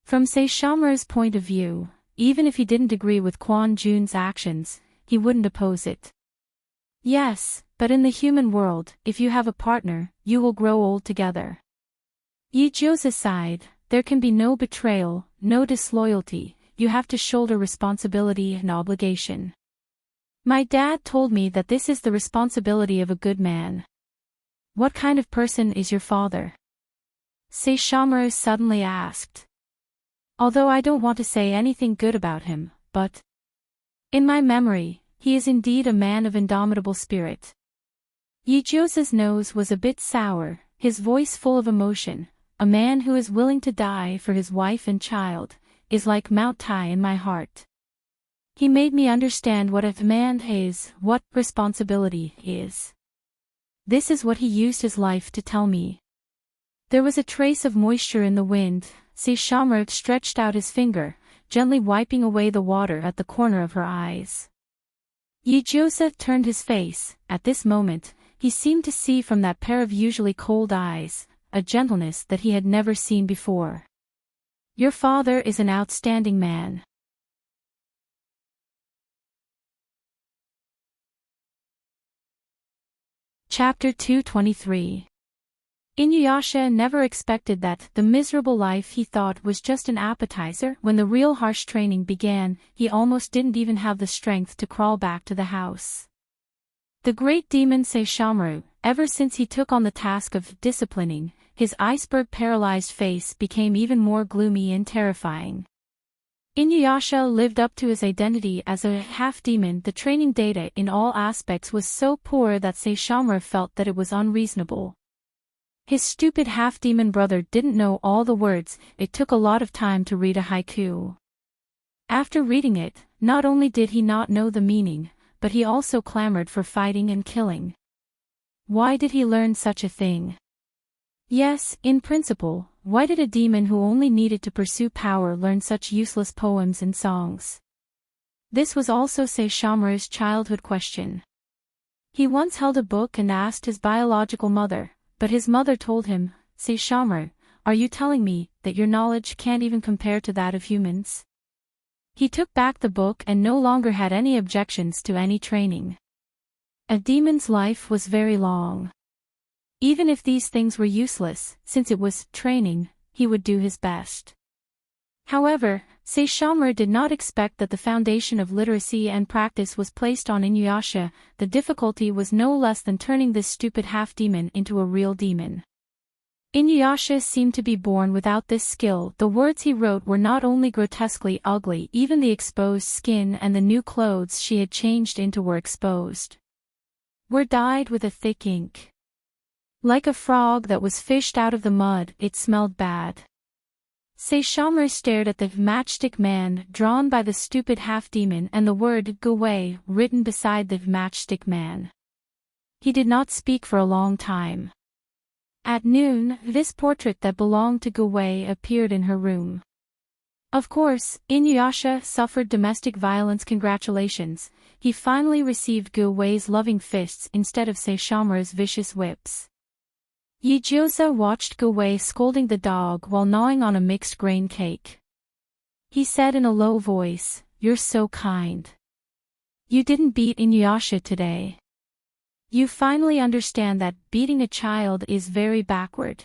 From Saishomaru's point of view, even if he didn't agree with Quan Jun's actions, he wouldn't oppose it. Yes, but in the human world, if you have a partner, you will grow old together. Yijiosa sighed, there can be no betrayal, no disloyalty, you have to shoulder responsibility and obligation. My dad told me that this is the responsibility of a good man. What kind of person is your father? Saishomaru suddenly asked. Although I don't want to say anything good about him, but in my memory, he is indeed a man of indomitable spirit. Yijiosa's nose was a bit sour, his voice full of emotion. A man who is willing to die for his wife and child, is like Mount Tai in my heart. He made me understand what a man is, what responsibility is. This is what he used his life to tell me. There was a trace of moisture in the wind. Saishomaru stretched out his finger, gently wiping away the water at the corner of her eyes. Yijiosa turned his face. At this moment, he seemed to see from that pair of usually cold eyes, a gentleness that he had never seen before. Your father is an outstanding man. Chapter 223. Inuyasha never expected that the miserable life he thought was just an appetizer. When the real harsh training began, he almost didn't even have the strength to crawl back to the house. The great demon Saishomaru, ever since he took on the task of disciplining, his iceberg-paralyzed face became even more gloomy and terrifying. Inuyasha lived up to his identity as a half-demon. The training data in all aspects was so poor that Saishomaru felt that it was unreasonable. His stupid half-demon brother didn't know all the words. It took a lot of time to read a haiku. After reading it, not only did he not know the meaning, but he also clamored for fighting and killing. Why did he learn such a thing? Yes, in principle, why did a demon who only needed to pursue power learn such useless poems and songs? This was also Saishomaru's childhood question. He once held a book and asked his biological mother, but his mother told him, "Saishomaru, are you telling me that your knowledge can't even compare to that of humans?" He took back the book and no longer had any objections to any training. A demon's life was very long. Even if these things were useless, since it was training, he would do his best. However, Saishomaru did not expect that the foundation of literacy and practice was placed on Inuyasha. The difficulty was no less than turning this stupid half-demon into a real demon. Inuyasha seemed to be born without this skill. The words he wrote were not only grotesquely ugly, even the exposed skin and the new clothes she had changed into were exposed. Were dyed with a thick ink. Like a frog that was fished out of the mud, it smelled bad. Saishomaru stared at the matchstick man drawn by the stupid half-demon and the word "Guwei" written beside the matchstick man. He did not speak for a long time. At noon, this portrait that belonged to Guwei appeared in her room. Of course, Inuyasha suffered domestic violence. Congratulations, he finally received Guwei's loving fists instead of Saishomaru's vicious whips. Yijiosa watched Guwei scolding the dog while gnawing on a mixed grain cake. He said in a low voice, "You're so kind. You didn't beat Inuyasha today. You finally understand that beating a child is very backward."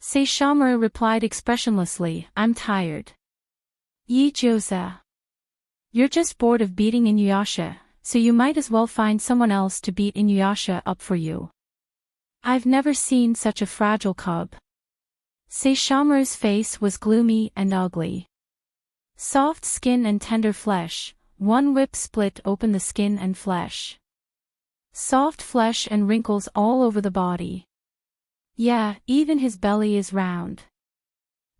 Saishomaru replied expressionlessly, "I'm tired." Yijiosa. "You're just bored of beating Inuyasha, so you might as well find someone else to beat Inuyasha up for you. I've never seen such a fragile cub." Saishomaru's face was gloomy and ugly. Soft skin and tender flesh, one whip split open the skin and flesh. Soft flesh and wrinkles all over the body. Yeah, even his belly is round.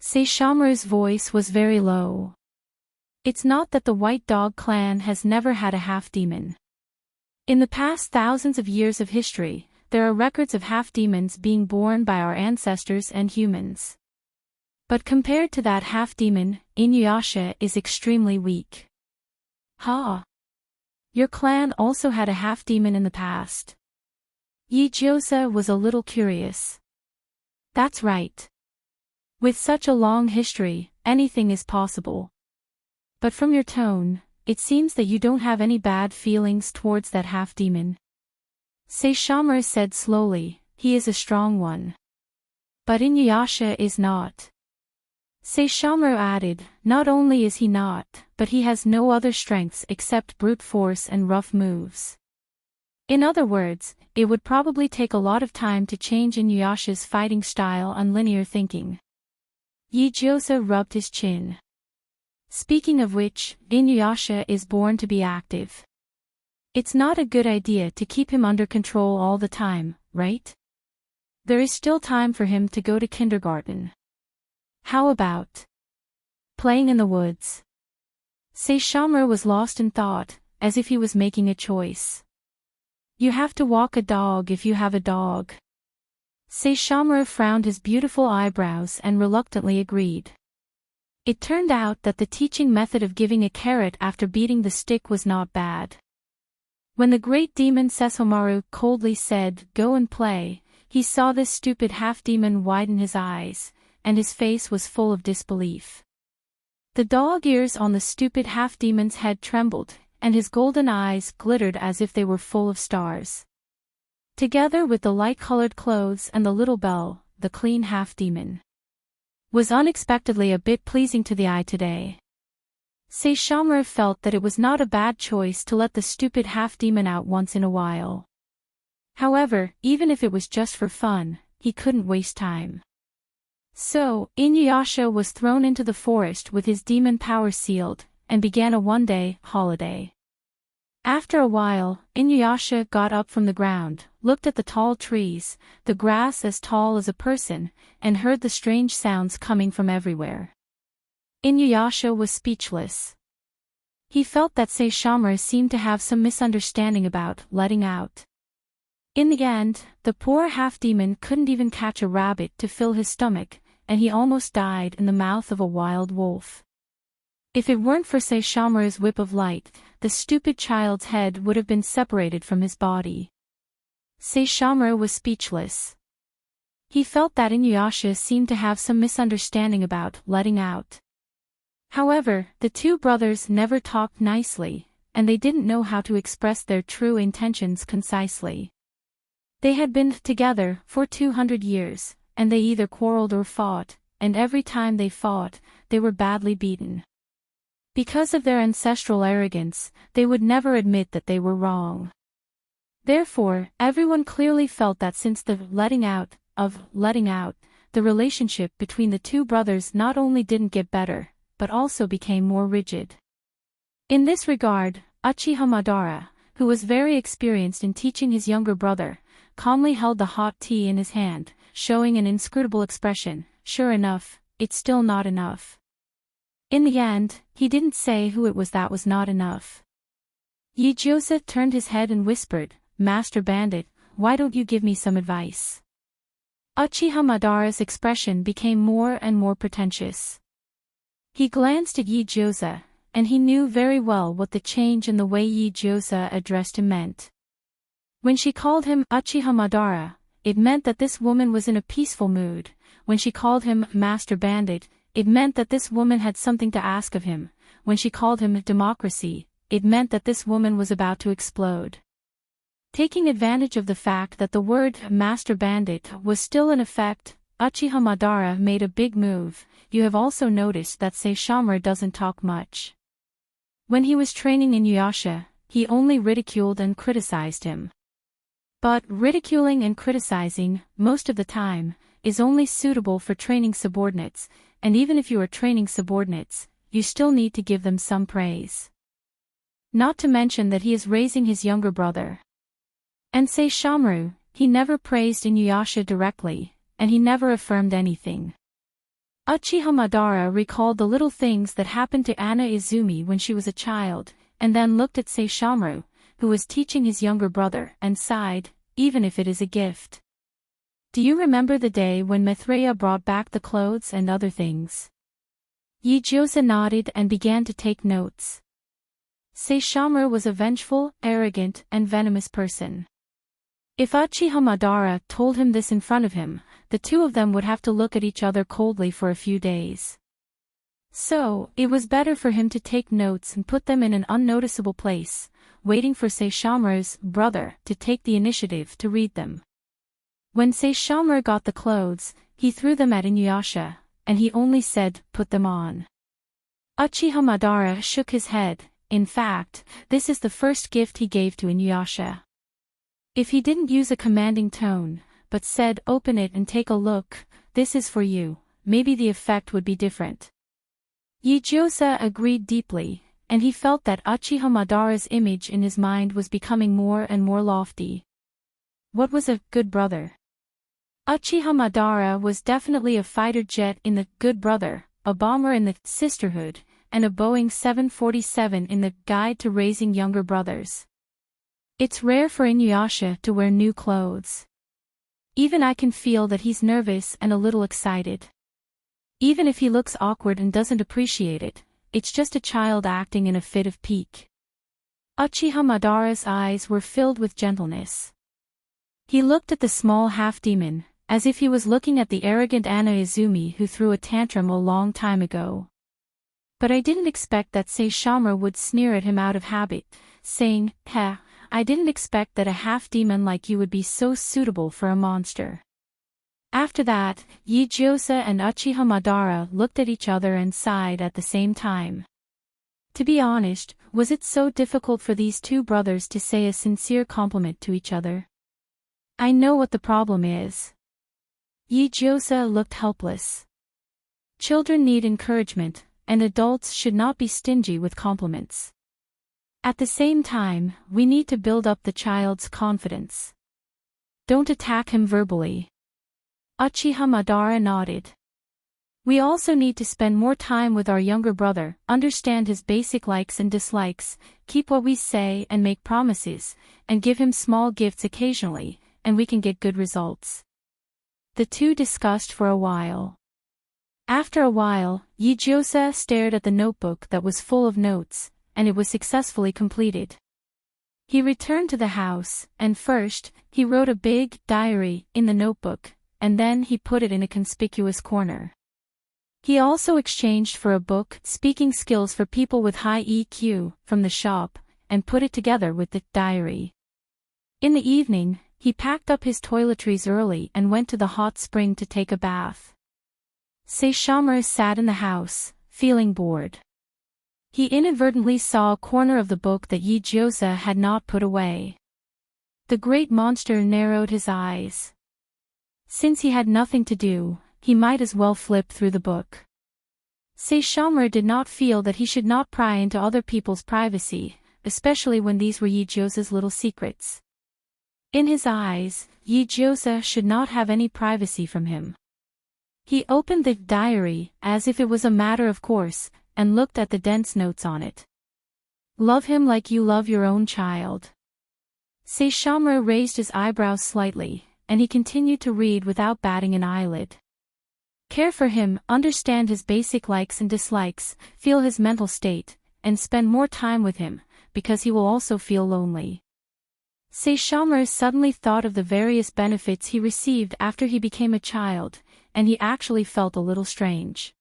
Saishomaru's voice was very low. It's not that the White Dog clan has never had a half-demon. In the past thousands of years of history, there are records of half-demons being born by our ancestors and humans. But compared to that half-demon, Inuyasha is extremely weak. Ha! Your clan also had a half-demon in the past. Yijiosa was a little curious. That's right. With such a long history, anything is possible. But from your tone, it seems that you don't have any bad feelings towards that half-demon. Saishomaru said slowly, "He is a strong one. But Inuyasha is not." Saishomaru added, "Not only is he not, but he has no other strengths except brute force and rough moves." In other words, it would probably take a lot of time to change Inuyasha's fighting style and linear thinking. Yijiosa rubbed his chin. "Speaking of which, Inuyasha is born to be active. It's not a good idea to keep him under control all the time, right? There is still time for him to go to kindergarten. How about playing in the woods?" Saishomaru was lost in thought, as if he was making a choice. "You have to walk a dog if you have a dog." Saishomaru frowned his beautiful eyebrows and reluctantly agreed. It turned out that the teaching method of giving a carrot after beating the stick was not bad. When the great demon Saishomaru coldly said, "Go and play," he saw this stupid half-demon widen his eyes, and his face was full of disbelief. The dog ears on the stupid half-demon's head trembled, and his golden eyes glittered as if they were full of stars. Together with the light-colored clothes and the little bell, the clean half-demon was unexpectedly a bit pleasing to the eye today. Saishomaru felt that it was not a bad choice to let the stupid half-demon out once in a while. However, even if it was just for fun, he couldn't waste time. So, Inuyasha was thrown into the forest with his demon power sealed, and began a one-day holiday. After a while, Inuyasha got up from the ground, looked at the tall trees, the grass as tall as a person, and heard the strange sounds coming from everywhere. Inuyasha was speechless. He felt that Saishomaru seemed to have some misunderstanding about letting out. In the end, the poor half-demon couldn't even catch a rabbit to fill his stomach, and he almost died in the mouth of a wild wolf. If it weren't for Saishomaru's whip of light, the stupid child's head would have been separated from his body. Saishomaru was speechless. He felt that Inuyasha seemed to have some misunderstanding about letting out. However, the two brothers never talked nicely, and they didn't know how to express their true intentions concisely. They had been together for 200 years, and they either quarreled or fought, and every time they fought, they were badly beaten. Because of their ancestral arrogance, they would never admit that they were wrong. Therefore, everyone clearly felt that since the letting out, the relationship between the two brothers not only didn't get better, but also became more rigid. In this regard, Uchiha Madara, who was very experienced in teaching his younger brother, calmly held the hot tea in his hand, showing an inscrutable expression. Sure enough, it's still not enough. In the end, he didn't say who it was that was not enough. Yijiosa turned his head and whispered, "Master Bandit, why don't you give me some advice?" Uchiha Madara's expression became more and more pretentious. He glanced at Yijiosa, and he knew very well what the change in the way Yijiosa addressed him meant. When she called him Uchiha Madara, it meant that this woman was in a peaceful mood. When she called him Master Bandit, it meant that this woman had something to ask of him. When she called him Democracy, it meant that this woman was about to explode. Taking advantage of the fact that the word Master Bandit was still in effect, Uchiha Madara made a big move. You have also noticed that Saishomaru doesn't talk much. When he was training Inuyasha, he only ridiculed and criticized him. But ridiculing and criticizing, most of the time, is only suitable for training subordinates, and even if you are training subordinates, you still need to give them some praise. Not to mention that he is raising his younger brother. And Saishomaru, he never praised Inuyasha directly, and he never affirmed anything. Uchiha Madara recalled the little things that happened to Anna Izumi when she was a child, and then looked at Saishomaru, who was teaching his younger brother, and sighed, even if it is a gift. Do you remember the day when Maitreya brought back the clothes and other things? Yijiosa nodded and began to take notes. Saishomaru was a vengeful, arrogant, and venomous person. If Uchiha Madara told him this in front of him, the two of them would have to look at each other coldly for a few days. So, it was better for him to take notes and put them in an unnoticeable place, waiting for Saishomaru's brother to take the initiative to read them. When Saishomaru got the clothes, he threw them at Inuyasha, and he only said, "Put them on." Uchiha Madara shook his head. In fact, this is the first gift he gave to Inuyasha. If he didn't use a commanding tone, but said, "Open it and take a look, this is for you," maybe the effect would be different. Yijiosa agreed deeply, and he felt that Uchiha Madara's image in his mind was becoming more and more lofty. What was a good brother? Uchiha Madara was definitely a fighter jet in the Good Brother, a bomber in the Sisterhood, and a Boeing 747 in the Guide to Raising Younger Brothers. It's rare for Inuyasha to wear new clothes. Even I can feel that he's nervous and a little excited. Even if he looks awkward and doesn't appreciate it, it's just a child acting in a fit of pique. Uchiha Madara's eyes were filled with gentleness. He looked at the small half-demon, as if he was looking at the arrogant Anna Izumi who threw a tantrum a long time ago. But I didn't expect that Saishomaru would sneer at him out of habit, saying, I didn't expect that a half-demon like you would be so suitable for a monster." After that, Yijiosa and Uchiha Madara looked at each other and sighed at the same time. To be honest, was it so difficult for these two brothers to say a sincere compliment to each other? "I know what the problem is." Yijiosa looked helpless. Children need encouragement, and adults should not be stingy with compliments. At the same time, we need to build up the child's confidence. Don't attack him verbally. Uchiha Madara nodded. We also need to spend more time with our younger brother, understand his basic likes and dislikes, keep what we say and make promises, and give him small gifts occasionally, and we can get good results. The two discussed for a while. After a while, Yijiosa stared at the notebook that was full of notes, and it was successfully completed. He returned to the house, and first, he wrote a big diary in the notebook, and then he put it in a conspicuous corner. He also exchanged for a book, Speaking Skills for People with High EQ, from the shop, and put it together with the diary. In the evening, he packed up his toiletries early and went to the hot spring to take a bath. Saishomaru sat in the house, feeling bored. He inadvertently saw a corner of the book that Yijiosa had not put away. The great monster narrowed his eyes. Since he had nothing to do, he might as well flip through the book. Saishomaru did not feel that he should not pry into other people's privacy, especially when these were Yijiosa's little secrets. In his eyes, Yijiosa should not have any privacy from him. He opened the diary, as if it was a matter of course, and looked at the dense notes on it. "Love him like you love your own child." Saishomaru raised his eyebrows slightly, and he continued to read without batting an eyelid. "Care for him, understand his basic likes and dislikes, feel his mental state, and spend more time with him, because he will also feel lonely." Saishomaru suddenly thought of the various benefits he received after he became a child, and he actually felt a little strange.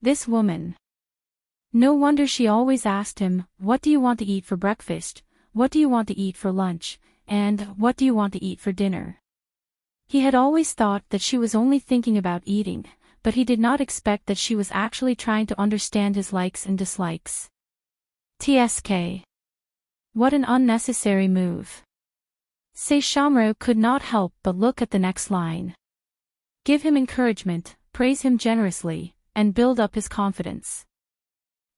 This woman. No wonder she always asked him, "What do you want to eat for breakfast? What do you want to eat for lunch? And what do you want to eat for dinner?" He had always thought that she was only thinking about eating, but he did not expect that she was actually trying to understand his likes and dislikes. TSK. What an unnecessary move. Saishomaru could not help but look at the next line. Give him encouragement, praise him generously, and build up his confidence.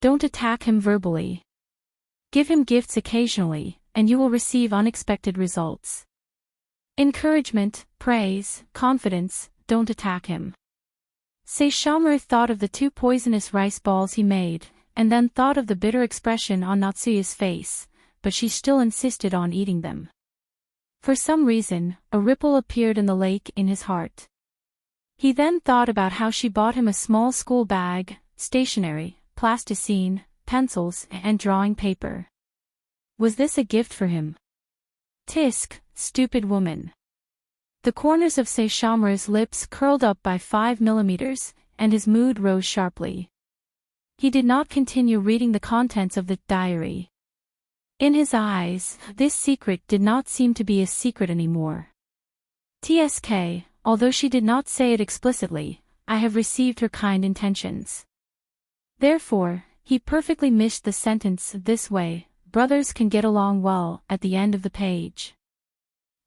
Don't attack him verbally. Give him gifts occasionally, and you will receive unexpected results. Encouragement, praise, confidence, don't attack him. Saishomaru thought of the 2 poisonous rice balls he made, and then thought of the bitter expression on Natsuya's face, but she still insisted on eating them. For some reason, a ripple appeared in the lake in his heart. He then thought about how she bought him a small school bag, stationery, plasticine, pencils, and drawing paper. Was this a gift for him? Tisk, stupid woman. The corners of Saishomaru's lips curled up by 5 millimeters, and his mood rose sharply. He did not continue reading the contents of the diary. In his eyes, this secret did not seem to be a secret anymore. TSK, although she did not say it explicitly, I have received her kind intentions. Therefore, he perfectly missed the sentence this way, brothers can get along well, at the end of the page.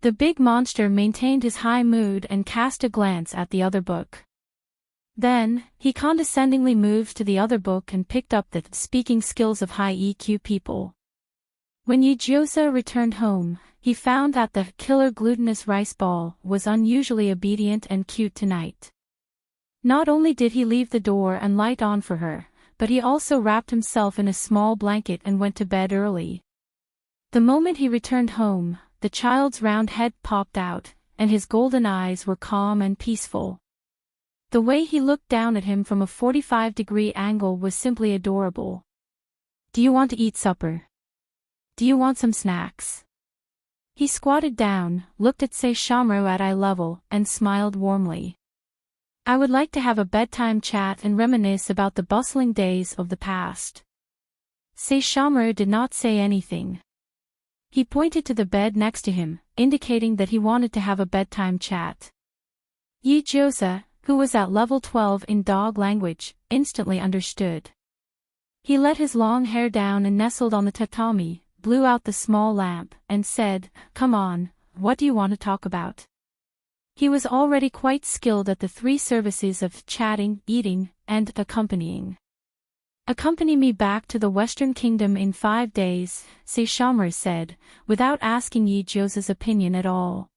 The big monster maintained his high mood and cast a glance at the other book. Then, he condescendingly moved to the other book and picked up the Speaking Skills of High EQ People. When Yijiosa returned home, he found that the killer glutinous rice ball was unusually obedient and cute tonight. Not only did he leave the door and light on for her, but he also wrapped himself in a small blanket and went to bed early. The moment he returned home, the child's round head popped out, and his golden eyes were calm and peaceful. The way he looked down at him from a 45-degree angle was simply adorable. Do you want to eat supper? Do you want some snacks? He squatted down, looked at Saishomaru at eye level, and smiled warmly. I would like to have a bedtime chat and reminisce about the bustling days of the past. Saishomaru did not say anything. He pointed to the bed next to him, indicating that he wanted to have a bedtime chat. Yi-Jose, who was at level 12 in dog language, instantly understood. He let his long hair down and nestled on the tatami, blew out the small lamp, and said, "Come on, what do you want to talk about?" He was already quite skilled at the 3 services of chatting, eating, and accompanying. "Accompany me back to the Western Kingdom in 5 days, Saishomaru said, without asking Yi-Jose's opinion at all.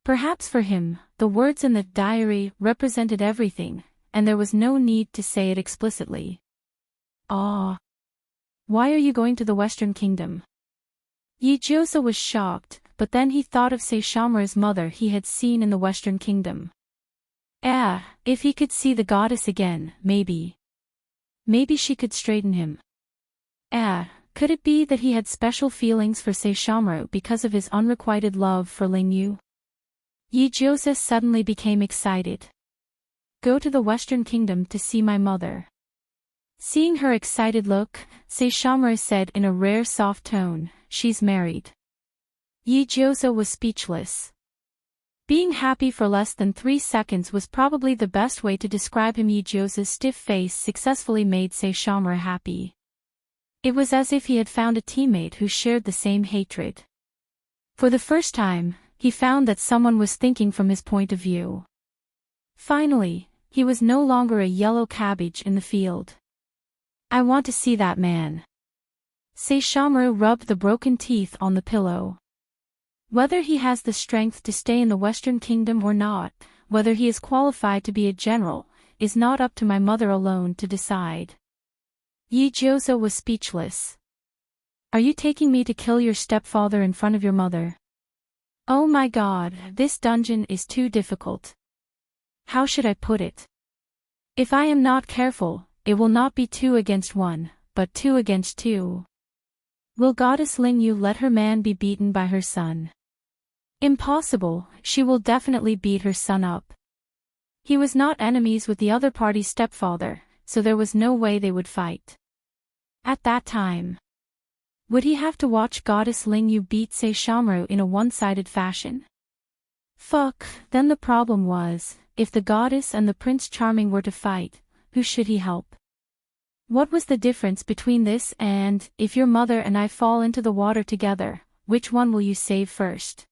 Perhaps for him, the words in the diary represented everything, and there was no need to say it explicitly. "Ah. Why are you going to the Western Kingdom?" Yi-Jose was shocked, but then he thought of Saishomaru's mother he had seen in the Western Kingdom. If he could see the goddess again, maybe. Maybe she could straighten him. Could it be that he had special feelings for Saishomaru because of his unrequited love for Lingyu? Yi-Jose suddenly became excited. "Go to the Western Kingdom to see my mother." Seeing her excited look, Saishomaru said in a rare soft tone, "She's married." Yi-Jose was speechless. Being happy for less than 3 seconds was probably the best way to describe him. Yi-Jose's stiff face successfully made Saishomaru happy. It was as if he had found a teammate who shared the same hatred. For the first time, he found that someone was thinking from his point of view. Finally, he was no longer a yellow cabbage in the field. "I want to see that man." Saishomaru rubbed the broken teeth on the pillow. "Whether he has the strength to stay in the Western Kingdom or not, whether he is qualified to be a general, is not up to my mother alone to decide." Yi-Jose was speechless. "Are you taking me to kill your stepfather in front of your mother?" "Oh my God, this dungeon is too difficult. How should I put it? If I am not careful, it will not be 2 against 1, but 2 against 2. Will Goddess Lingyu let her man be beaten by her son? Impossible, she will definitely beat her son up. He was not enemies with the other party's stepfather, so there was no way they would fight. At that time, would he have to watch Goddess Lingyu beat Saishomaru in a one-sided fashion? Fuck, then the problem was, if the goddess and the Prince Charming were to fight, who should he help? What was the difference between this and, if your mother and I fall into the water together, which one will you save first?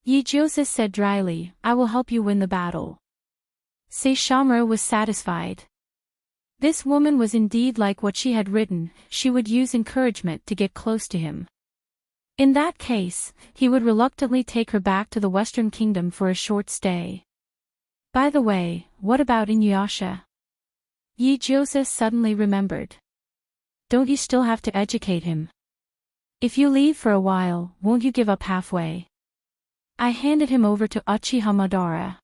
Yi-Jose said dryly, "I will help you win the battle." Saishomaru was satisfied. This woman was indeed like what she had written, she would use encouragement to get close to him. In that case, he would reluctantly take her back to the Western Kingdom for a short stay. By the way, what about Inuyasha? Yi-Jose suddenly remembered. Don't you still have to educate him? If you leave for a while, won't you give up halfway? I handed him over to Uchiha Madara.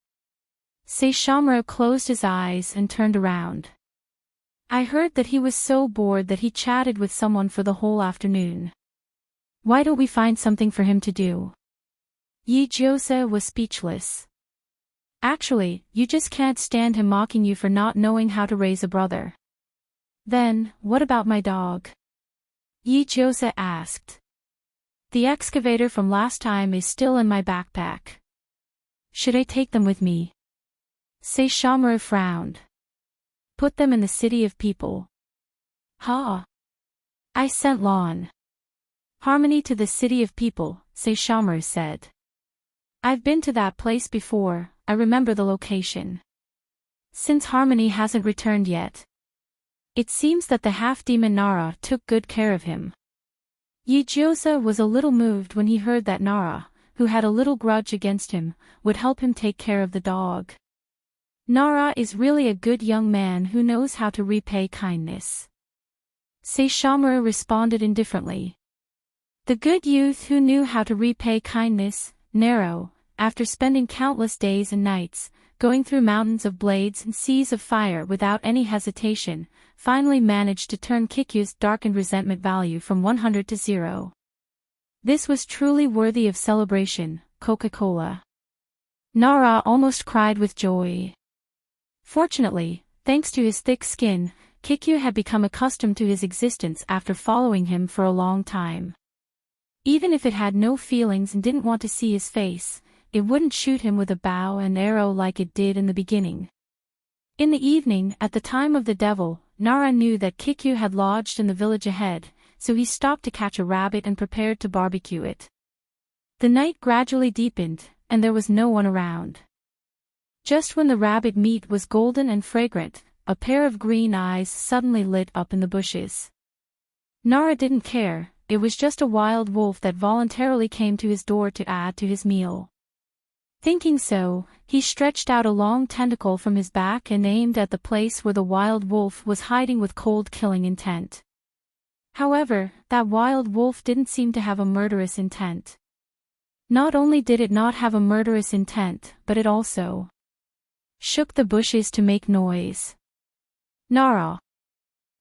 Saishomaru closed his eyes and turned around. I heard that he was so bored that he chatted with someone for the whole afternoon. Why don't we find something for him to do? Yi-Jose was speechless. Actually, you just can't stand him mocking you for not knowing how to raise a brother. Then, what about my dog? Yi-Jose asked. The excavator from last time is still in my backpack. Should I take them with me? Saishomaru frowned. Put them in the city of people. Ha! I sent Lawn Harmony to the city of people, Saishomaru said. I've been to that place before, I remember the location. Since Harmony hasn't returned yet. It seems that the half-demon Nara took good care of him. Yi-Jose was a little moved when he heard that Nara, who had a little grudge against him, would help him take care of the dog. Nara is really a good young man who knows how to repay kindness. Saishomaru responded indifferently. The good youth who knew how to repay kindness, Nero, after spending countless days and nights, going through mountains of blades and seas of fire without any hesitation, finally managed to turn Kikyu's darkened resentment value from 100 to 0. This was truly worthy of celebration, Coca-Cola. Nara almost cried with joy. Fortunately, thanks to his thick skin, Kikyu had become accustomed to his existence after following him for a long time. Even if it had no feelings and didn't want to see his face, it wouldn't shoot him with a bow and arrow like it did in the beginning. In the evening, at the time of the devil, Nara knew that Kikyu had lodged in the village ahead, so he stopped to catch a rabbit and prepared to barbecue it. The night gradually deepened, and there was no one around. Just when the rabbit meat was golden and fragrant, a pair of green eyes suddenly lit up in the bushes. Nara didn't care, it was just a wild wolf that voluntarily came to his door to add to his meal. Thinking so, he stretched out a long tentacle from his back and aimed at the place where the wild wolf was hiding with cold killing intent. However, that wild wolf didn't seem to have a murderous intent. Not only did it not have a murderous intent, but it also shook the bushes to make noise. Nara.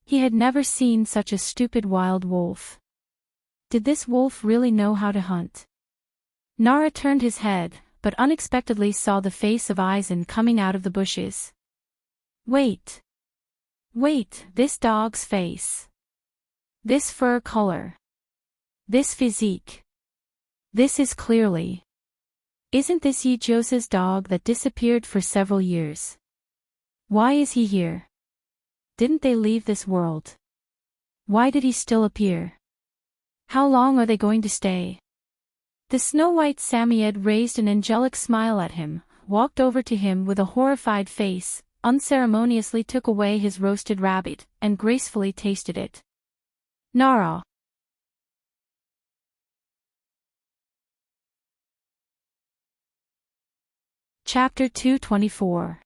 He had never seen such a stupid wild wolf. Did this wolf really know how to hunt? Nara turned his head, but unexpectedly saw the face of Aizen coming out of the bushes. Wait. Wait, this dog's face. This fur color. This physique. This is clearly. Isn't this Yijosa's dog that disappeared for several years? Why is he here? Didn't they leave this world? Why did he still appear? How long are they going to stay? The snow-white Samoyed raised an angelic smile at him, walked over to him with a horrified face, unceremoniously took away his roasted rabbit, and gracefully tasted it. Nara. Chapter 224.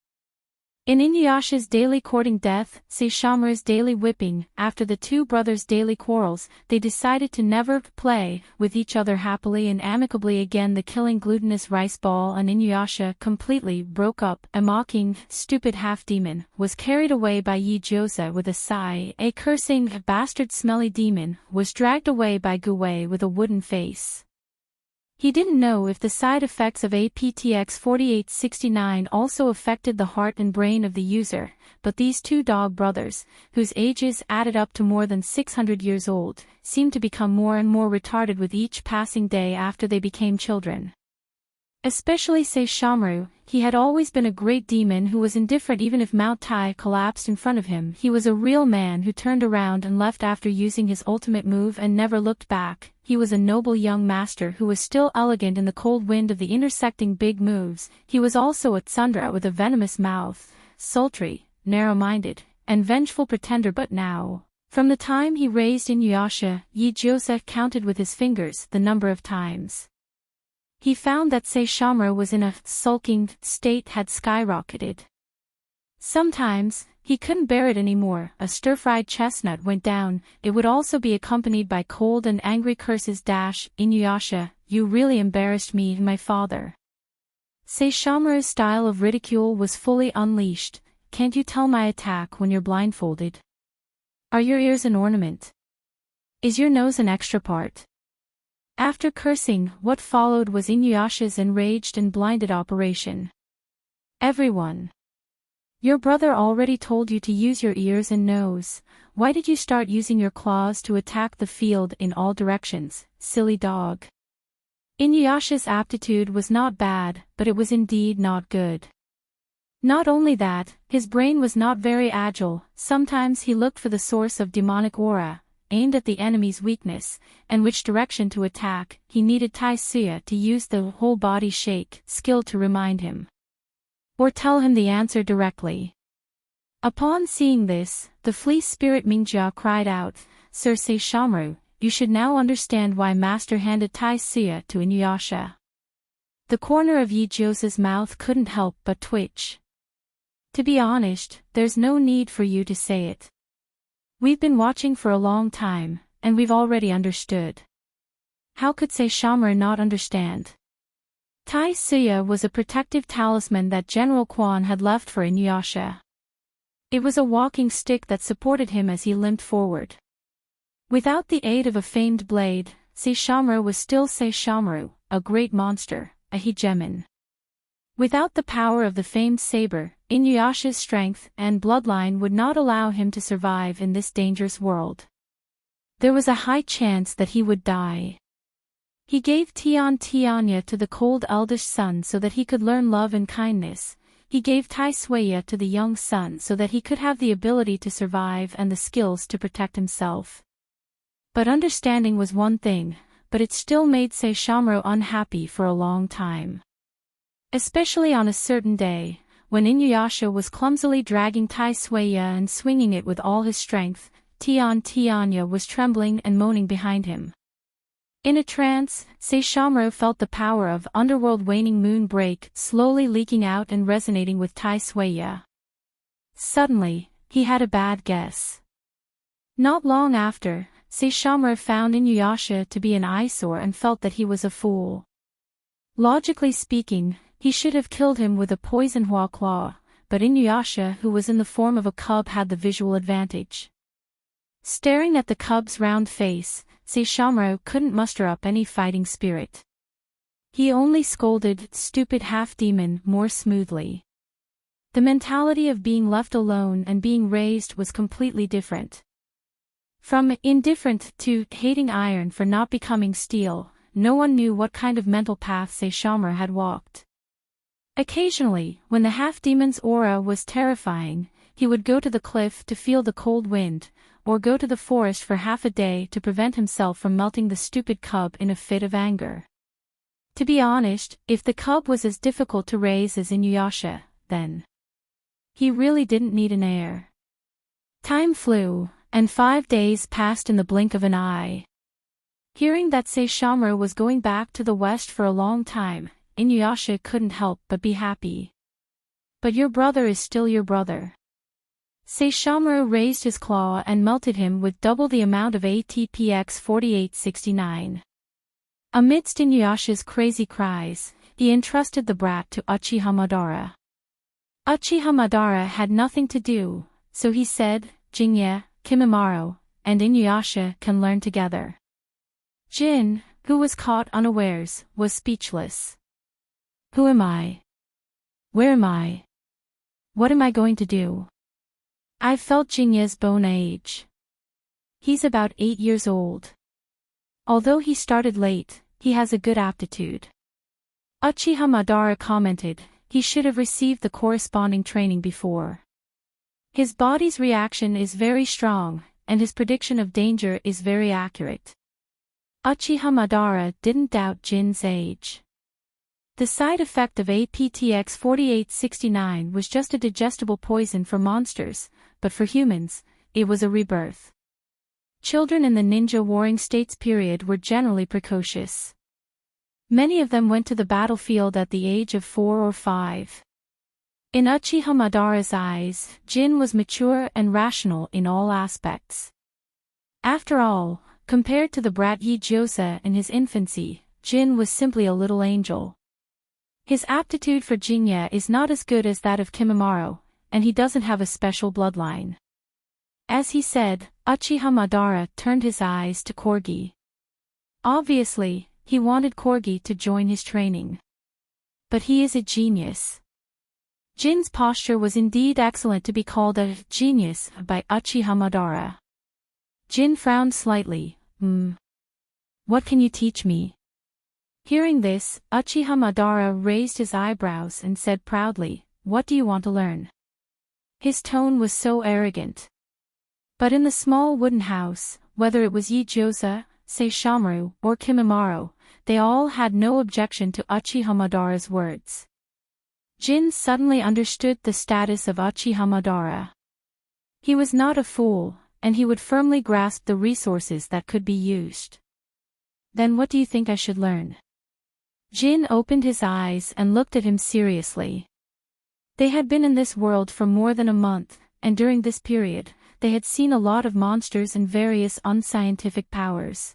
In Inuyasha's daily courting death, Saishomaru's daily whipping, after the two brothers' daily quarrels, they decided to never play with each other happily and amicably again. The killing glutinous rice ball and Inuyasha completely broke up. A mocking, stupid half-demon was carried away by Yijosa with a sigh. A cursing, bastard smelly demon was dragged away by Guwei with a wooden face. He didn't know if the side effects of aptX 4869 also affected the heart and brain of the user, but these two dog brothers, whose ages added up to more than 600 years old, seemed to become more and more retarded with each passing day after they became children. Especially Saishomaru, he had always been a great demon who was indifferent even if Mount Tai collapsed in front of him. He was a real man who turned around and left after using his ultimate move and never looked back. He was a noble young master who was still elegant in the cold wind of the intersecting big moves. He was also a tsundere with a venomous mouth, sultry, narrow-minded, and vengeful pretender. But now, from the time he raised Inuyasha, Yijosa counted with his fingers the number of times he found that Saishomaru was in a sulking state had skyrocketed. Sometimes, he couldn't bear it anymore. A stir-fried chestnut went down. It would also be accompanied by cold and angry curses. Inuyasha, you really embarrassed me and my father. Saishomaru's style of ridicule was fully unleashed. Can't you tell my attack when you're blindfolded? Are your ears an ornament? Is your nose an extra part? After cursing, what followed was Inuyasha's enraged and blinded operation. Everyone. Your brother already told you to use your ears and nose. Why did you start using your claws to attack the field in all directions, silly dog? Inuyasha's aptitude was not bad, but it was indeed not good. Not only that, his brain was not very agile. Sometimes he looked for the source of demonic aura, aimed at the enemy's weakness, and which direction to attack. He needed Taisuya to use the whole body shake skill to remind him, or tell him the answer directly. Upon seeing this, the fleece spirit Mingjia cried out, Sir Saishomaru, you should now understand why Master handed Taisuya to Inuyasha. The corner of Yijosa's mouth couldn't help but twitch. To be honest, there's no need for you to say it. We've been watching for a long time, and we've already understood. How could Saishomaru not understand? Taisuya was a protective talisman that General Quan had left for Inuyasha. It was a walking stick that supported him as he limped forward. Without the aid of a famed blade, Saishomaru was still Saishomaru, a great monster, a hegemon. Without the power of the famed saber, Inuyasha's strength and bloodline would not allow him to survive in this dangerous world. There was a high chance that he would die. He gave Tianya to the cold eldest son so that he could learn love and kindness. He gave Tai Sueya to the young son so that he could have the ability to survive and the skills to protect himself. But understanding was one thing, but it still made Saishomaru unhappy for a long time. Especially on a certain day, when Inuyasha was clumsily dragging Tai Sueya and swinging it with all his strength, Tianya was trembling and moaning behind him. In a trance, Saishomaru felt the power of underworld waning moon break slowly leaking out and resonating with Tai Sueya. Suddenly, he had a bad guess. Not long after, Saishomaru found Inuyasha to be an eyesore and felt that he was a fool. Logically speaking, he should have killed him with a poison hua claw, but Inuyasha, who was in the form of a cub, had the visual advantage. Staring at the cub's round face, Saishomaru couldn't muster up any fighting spirit. He only scolded "stupid half-demon" more smoothly. The mentality of being left alone and being raised was completely different. From indifferent to hating iron for not becoming steel, no one knew what kind of mental path Saishomaru had walked. Occasionally, when the half-demon's aura was terrifying, he would go to the cliff to feel the cold wind, or go to the forest for half a day to prevent himself from melting the stupid cub in a fit of anger. To be honest, if the cub was as difficult to raise as Inuyasha, then he really didn't need an heir. Time flew, and 5 days passed in the blink of an eye. Hearing that Saishomaru was going back to the west for a long time, Inuyasha couldn't help but be happy. But your brother is still your brother. Saishomaru raised his claw and melted him with double the amount of ATPX 4869. Amidst Inuyasha's crazy cries, he entrusted the brat to Uchiha Madara. Uchiha Madara had nothing to do, so he said, "Jinye, Kimimaro, and Inuyasha can learn together." Jin, who was caught unawares, was speechless. Who am I? Where am I? What am I going to do? I've felt Jinye's bone age. He's about 8 years old. Although he started late, he has a good aptitude. Uchiha Madara commented, he should have received the corresponding training before. His body's reaction is very strong, and his prediction of danger is very accurate. Uchiha Madara didn't doubt Jin's age. The side effect of APTX 4869 was just a digestible poison for monsters, but for humans, it was a rebirth. Children in the ninja warring states period were generally precocious. Many of them went to the battlefield at the age of 4 or 5. In Uchiha Madara's eyes, Jin was mature and rational in all aspects. After all, compared to the brat Yijiosa in his infancy, Jin was simply a little angel. His aptitude for Jinye is not as good as that of Kimimaro, and he doesn't have a special bloodline. As he said, Uchiha Madara turned his eyes to Corgi. Obviously, he wanted Corgi to join his training. But he is a genius. Jin's posture was indeed excellent to be called a genius by Uchiha Madara. Jin frowned slightly. What can you teach me? Hearing this, Uchiha Madara raised his eyebrows and said proudly, "What do you want to learn?" His tone was so arrogant. But in the small wooden house, whether it was Yijiosa, Saishomaru, or Kimimaro, they all had no objection to Uchiha Madara's words. Jin suddenly understood the status of Uchiha Madara. He was not a fool, and he would firmly grasp the resources that could be used. Then what do you think I should learn? Jin opened his eyes and looked at him seriously. They had been in this world for more than a month, and during this period, they had seen a lot of monsters and various unscientific powers.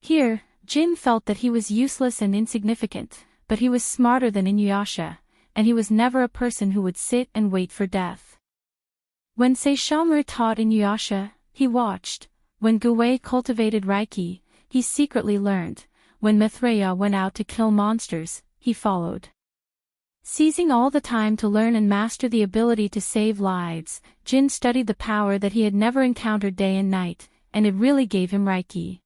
Here, Jin felt that he was useless and insignificant, but he was smarter than Inuyasha, and he was never a person who would sit and wait for death. When Saishomaru taught Inuyasha, he watched. When Guwei cultivated Reiki, he secretly learned. When Mithraea went out to kill monsters, he followed. Seizing all the time to learn and master the ability to save lives, Jin studied the power that he had never encountered day and night, and it really gave him Reiki.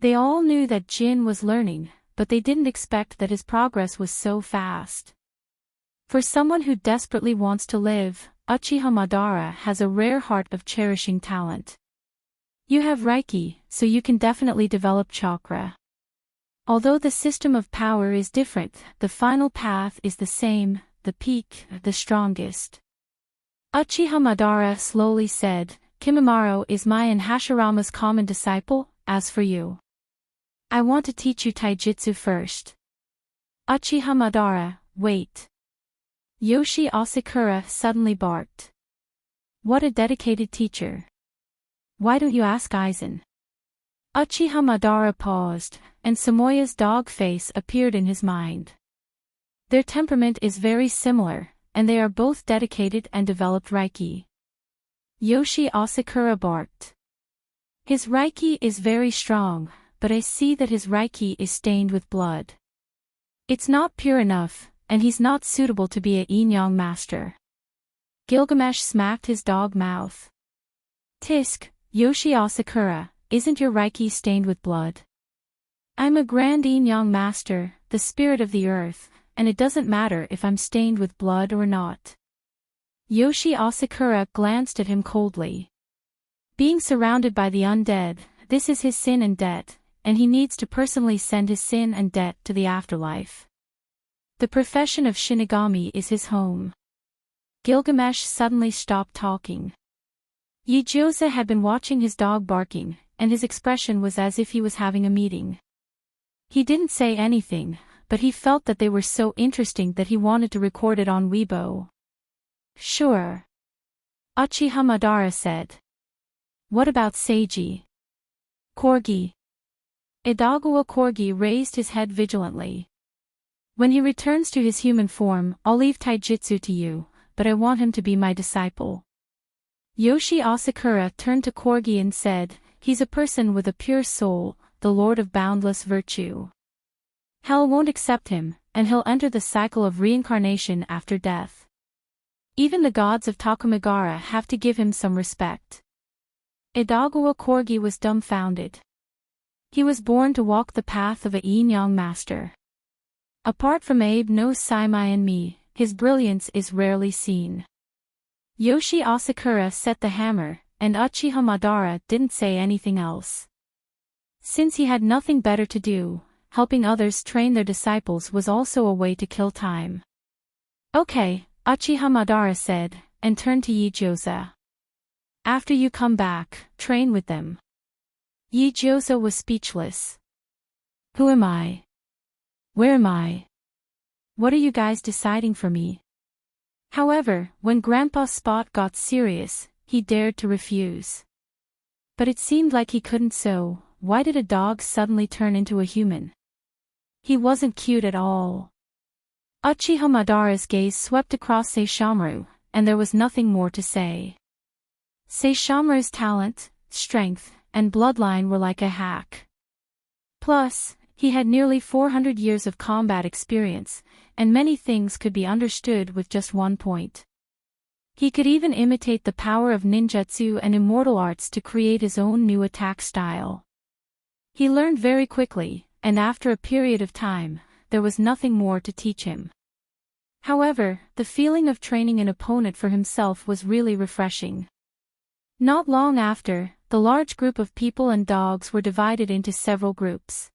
They all knew that Jin was learning, but they didn't expect that his progress was so fast. For someone who desperately wants to live, Uchiha Madara has a rare heart of cherishing talent. You have Reiki, so you can definitely develop chakra. Although the system of power is different, the final path is the same, the peak, the strongest. Uchiha Madara slowly said, Kimimaro is my and Hashirama's common disciple. As for you, I want to teach you taijutsu first. Uchiha Madara, wait. Yoshi Asakura suddenly barked. What a dedicated teacher. Why don't you ask Aizen? Uchiha Madara paused, and Samoya's dog face appeared in his mind. Their temperament is very similar, and they are both dedicated and developed Reiki. Yoshi Asakura barked. His Reiki is very strong, but I see that his Reiki is stained with blood. It's not pure enough, and he's not suitable to be a yin-yang master. Gilgamesh smacked his dog mouth. Tisk, Yoshi Asakura, isn't your Reiki stained with blood? I'm a grand yin-yang master, the spirit of the earth, and it doesn't matter if I'm stained with blood or not. Yoshi Asakura glanced at him coldly. Being surrounded by the undead, this is his sin and debt, and he needs to personally send his sin and debt to the afterlife. The profession of Shinigami is his home. Gilgamesh suddenly stopped talking. Yijosa had been watching his dog barking, and his expression was as if he was having a meeting. He didn't say anything, but he felt that they were so interesting that he wanted to record it on Weibo. Sure. Uchiha Madara said. What about Seiji? Corgi. Edagawa Corgi raised his head vigilantly. When he returns to his human form, I'll leave taijutsu to you, but I want him to be my disciple. Yoshi Asakura turned to Corgi and said, he's a person with a pure soul, the lord of boundless virtue. Hell won't accept him, and he'll enter the cycle of reincarnation after death. Even the gods of Takamagara have to give him some respect. Edagawa Corgi was dumbfounded. He was born to walk the path of a yin-yang master. Apart from Abe no Saimai and me, his brilliance is rarely seen. Yoshi Asakura set the hammer, and Uchiha Madara didn't say anything else. Since he had nothing better to do, helping others train their disciples was also a way to kill time. Okay, Uchiha Madara said, and turned to Yijosa. After you come back, train with them. Yijosa was speechless. Who am I? Where am I? What are you guys deciding for me? However, when Grandpa Spot got serious, he dared to refuse. But it seemed like he couldn't, so why did a dog suddenly turn into a human? He wasn't cute at all. Uchiha Madara's gaze swept across Saishomaru, and there was nothing more to say. Saishomaru's talent, strength, and bloodline were like a hack. Plus, he had nearly 400 years of combat experience, and many things could be understood with just one point. He could even imitate the power of ninjutsu and immortal arts to create his own new attack style. He learned very quickly, and after a period of time, there was nothing more to teach him. However, the feeling of training an opponent for himself was really refreshing. Not long after, the large group of people and dogs were divided into several groups.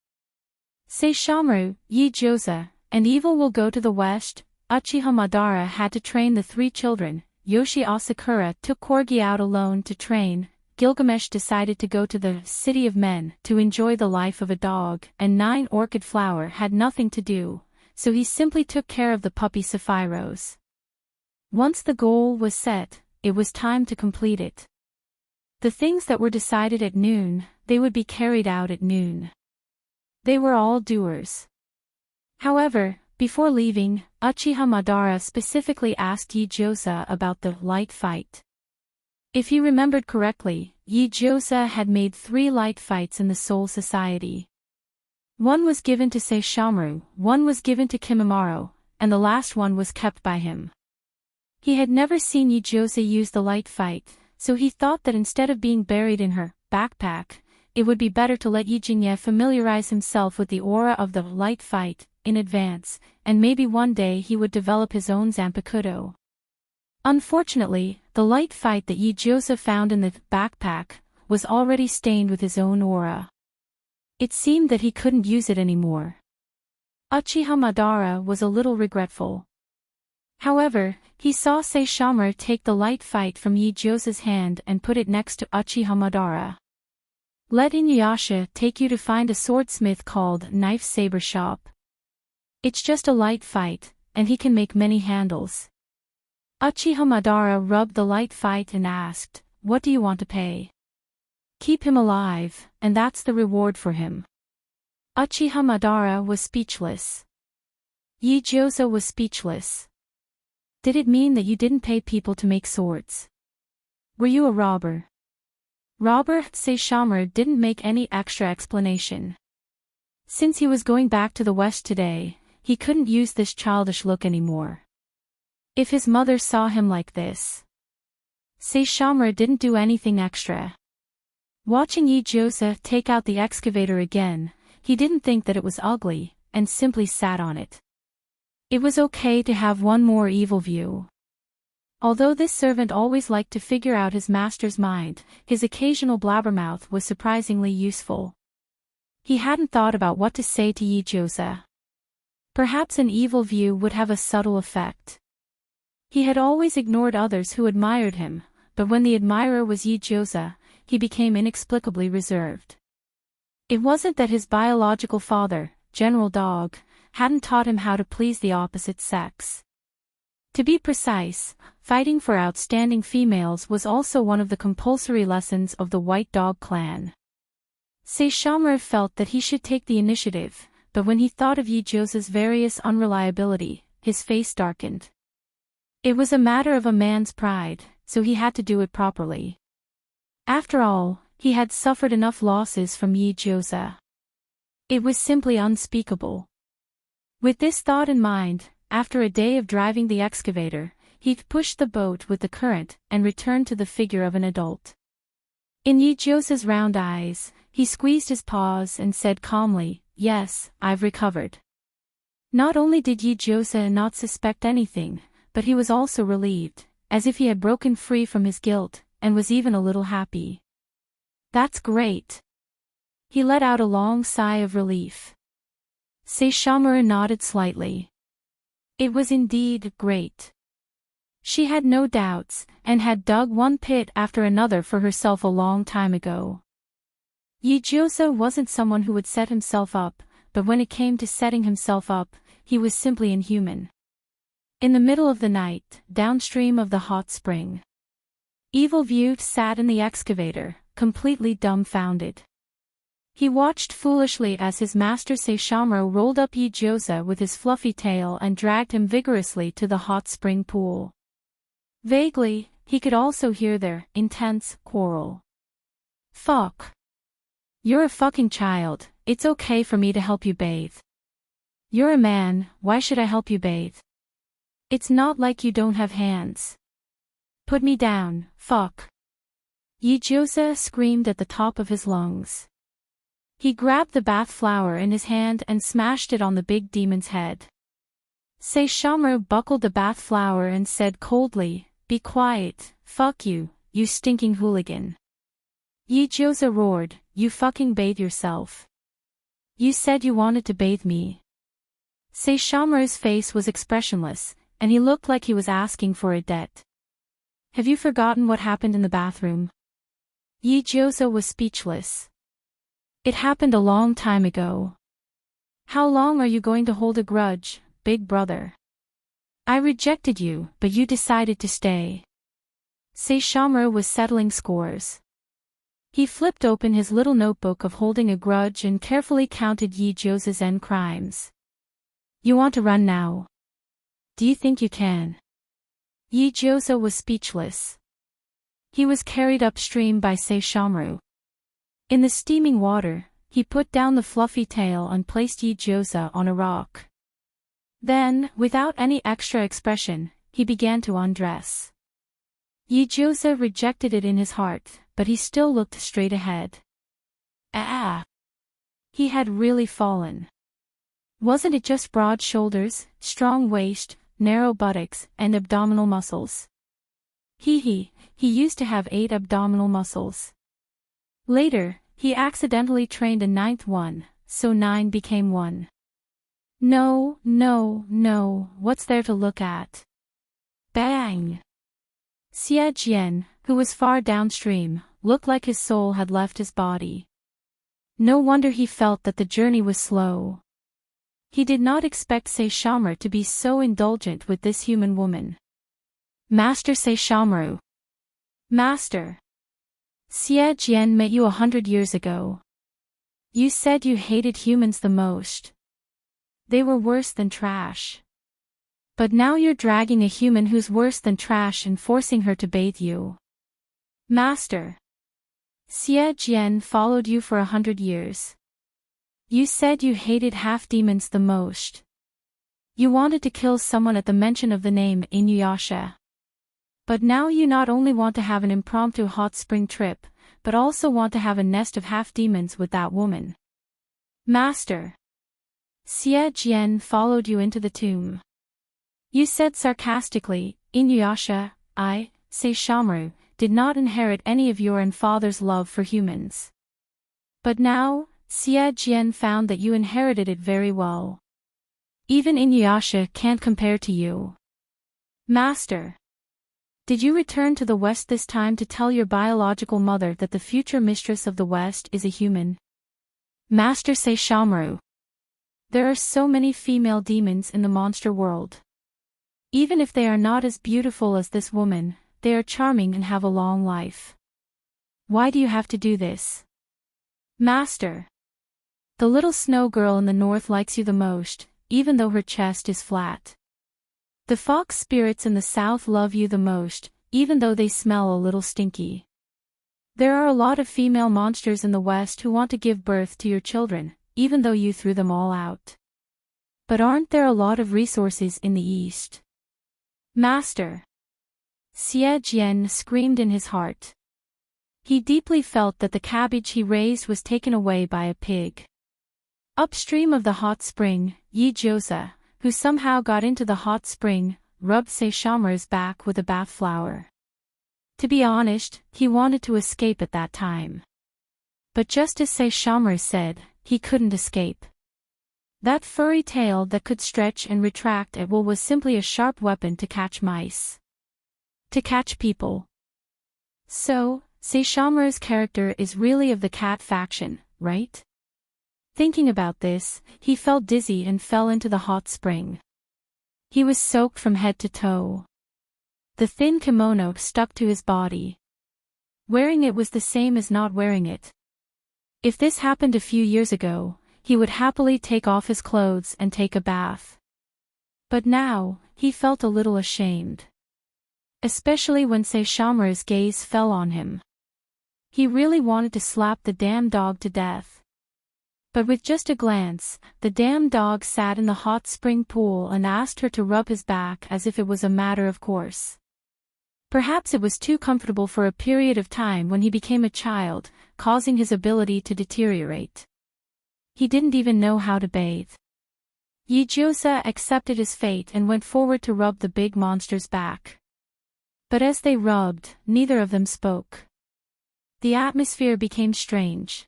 Saishomaru, Yijosa, and Evil will go to the west. Uchiha Madara had to train the three children. Yoshi Asakura took Corgi out alone to train. Gilgamesh decided to go to the City of Men to enjoy the life of a dog, and 9 Orchid Flower had nothing to do, so he simply took care of the puppy Sephiroth. Once the goal was set, it was time to complete it. The things that were decided at noon, they would be carried out at noon. They were all doers. However, before leaving, Uchiha Madara specifically asked Yijosa about the light fight. If he remembered correctly, Yijosa had made 3 light fights in the Soul Society. One was given to Saishomaru, one was given to Kimimaro, and the last one was kept by him. He had never seen Yijosa use the light fight, so he thought that instead of being buried in her backpack, it would be better to let Yijingye familiarize himself with the aura of the light fight in advance, and maybe one day he would develop his own Zanpakuto. Unfortunately, the light fight that Yijose found in the backpack was already stained with his own aura. It seemed that he couldn't use it anymore. Uchiha Madara was a little regretful. However, he saw Saishomaru take the light fight from Yijose's hand and put it next to Uchiha Madara. Let Inuyasha take you to find a swordsmith called Knife Saber Shop. It's just a light fight, and he can make many handles. Uchiha Madara rubbed the light fight and asked, "What do you want to pay?" "Keep him alive, and that's the reward for him." Uchiha Madara was speechless. Yijose was speechless. Did it mean that you didn't pay people to make swords? Were you a robber? Robber? Saishomaru didn't make any extra explanation. Since he was going back to the West today, he couldn't use this childish look anymore. If his mother saw him like this. Saishomaru didn't do anything extra. Watching Yijose take out the excavator again, he didn't think that it was ugly, and simply sat on it. It was okay to have one more evil view. Although this servant always liked to figure out his master's mind, his occasional blabbermouth was surprisingly useful. He hadn't thought about what to say to Yijose. Perhaps an evil view would have a subtle effect. He had always ignored others who admired him, but when the admirer was Yijose, he became inexplicably reserved. It wasn't that his biological father, General Dog, hadn't taught him how to please the opposite sex. To be precise, fighting for outstanding females was also one of the compulsory lessons of the White Dog clan. Saishomaru felt that he should take the initiative, but when he thought of Yijose's various unreliability, his face darkened. It was a matter of a man's pride, so he had to do it properly. After all, he had suffered enough losses from Yijose. It was simply unspeakable. With this thought in mind, after a day of driving the excavator, he pushed the boat with the current and returned to the figure of an adult. In Yijose's round eyes, he squeezed his paws and said calmly, "Yes, I've recovered." Not only did Yijose not suspect anything, but he was also relieved, as if he had broken free from his guilt, and was even a little happy. "That's great." He let out a long sigh of relief. Saishomaru nodded slightly. It was indeed great. She had no doubts, and had dug one pit after another for herself a long time ago. Yijose wasn't someone who would set himself up, but when it came to setting himself up, he was simply inhuman. In the middle of the night, downstream of the hot spring, Evil View sat in the excavator, completely dumbfounded. He watched foolishly as his master Saishomaru rolled up Yijose with his fluffy tail and dragged him vigorously to the hot spring pool. Vaguely, he could also hear their intense quarrel. "Fuck. You're a fucking child, it's okay for me to help you bathe. You're a man, why should I help you bathe? It's not like you don't have hands. Put me down, fuck." Yijose screamed at the top of his lungs. He grabbed the bath flower in his hand and smashed it on the big demon's head. Saishomaru buckled the bath flower and said coldly, "Be quiet, fuck you, you stinking hooligan." Yijose roared, "You fucking bathe yourself. You said you wanted to bathe me." Saishomaru's face was expressionless, and he looked like he was asking for a debt. "Have you forgotten what happened in the bathroom?" Yijose was speechless. "It happened a long time ago. How long are you going to hold a grudge, big brother? I rejected you, but you decided to stay." Saishomaru was settling scores. He flipped open his little notebook of holding a grudge and carefully counted Yijose's end crimes. "You want to run now? Do you think you can?" Yijose was speechless. He was carried upstream by Saishomaru. In the steaming water, he put down the fluffy tail and placed Yijose on a rock. Then, without any extra expression, he began to undress. Yijose rejected it in his heart, but he still looked straight ahead. Ah! He had really fallen. Wasn't it just broad shoulders, strong waist, narrow buttocks, and abdominal muscles? He used to have 8 abdominal muscles. Later, he accidentally trained a 9th one, so 9 became 1. No, what's there to look at? Bang! Xie Jian, who was far downstream, looked like his soul had left his body. No wonder he felt that the journey was slow. He did not expect Saishomaru to be so indulgent with this human woman. Master Saishomaru. Master. Xie Jian met you 100 years ago. You said you hated humans the most. They were worse than trash. But now you're dragging a human who's worse than trash and forcing her to bathe you. Master. Xie Jian followed you for 100 years. You said you hated half-demons the most. You wanted to kill someone at the mention of the name Inuyasha. But now you not only want to have an impromptu hot spring trip, but also want to have a nest of half-demons with that woman. Master. Xie Jian followed you into the tomb. You said sarcastically, Inuyasha, Saishomaru, did not inherit any of your and father's love for humans. But now, Xie Jian found that you inherited it very well. Even Inuyasha can't compare to you. Master. Did you return to the West this time to tell your biological mother that the future mistress of the West is a human? Master Saishomaru. There are so many female demons in the monster world. Even if they are not as beautiful as this woman, they are charming and have a long life. Why do you have to do this? Master. The little snow girl in the north likes you the most, even though her chest is flat. The fox spirits in the south love you the most, even though they smell a little stinky. There are a lot of female monsters in the west who want to give birth to your children, even though you threw them all out. But aren't there a lot of resources in the east? Master. Xie Jian screamed in his heart. He deeply felt that the cabbage he raised was taken away by a pig. Upstream of the hot spring, Yi Josa, who somehow got into the hot spring, rubbed Saishomaru's back with a bath flower. To be honest, he wanted to escape at that time. But just as Saishomaru said, he couldn't escape. That furry tail that could stretch and retract at will was simply a sharp weapon to catch mice. To catch people. So, Saishomaru's character is really of the cat faction, right? Thinking about this, he felt dizzy and fell into the hot spring. He was soaked from head to toe. The thin kimono stuck to his body. Wearing it was the same as not wearing it. If this happened a few years ago, he would happily take off his clothes and take a bath. But now, he felt a little ashamed. Especially when Saishomaru's gaze fell on him. He really wanted to slap the damn dog to death. But with just a glance, the damn dog sat in the hot spring pool and asked her to rub his back as if it was a matter of course. Perhaps it was too comfortable for a period of time when he became a child, causing his ability to deteriorate. He didn't even know how to bathe. Yi Josa accepted his fate and went forward to rub the big monster's back. But as they rubbed, neither of them spoke. The atmosphere became strange.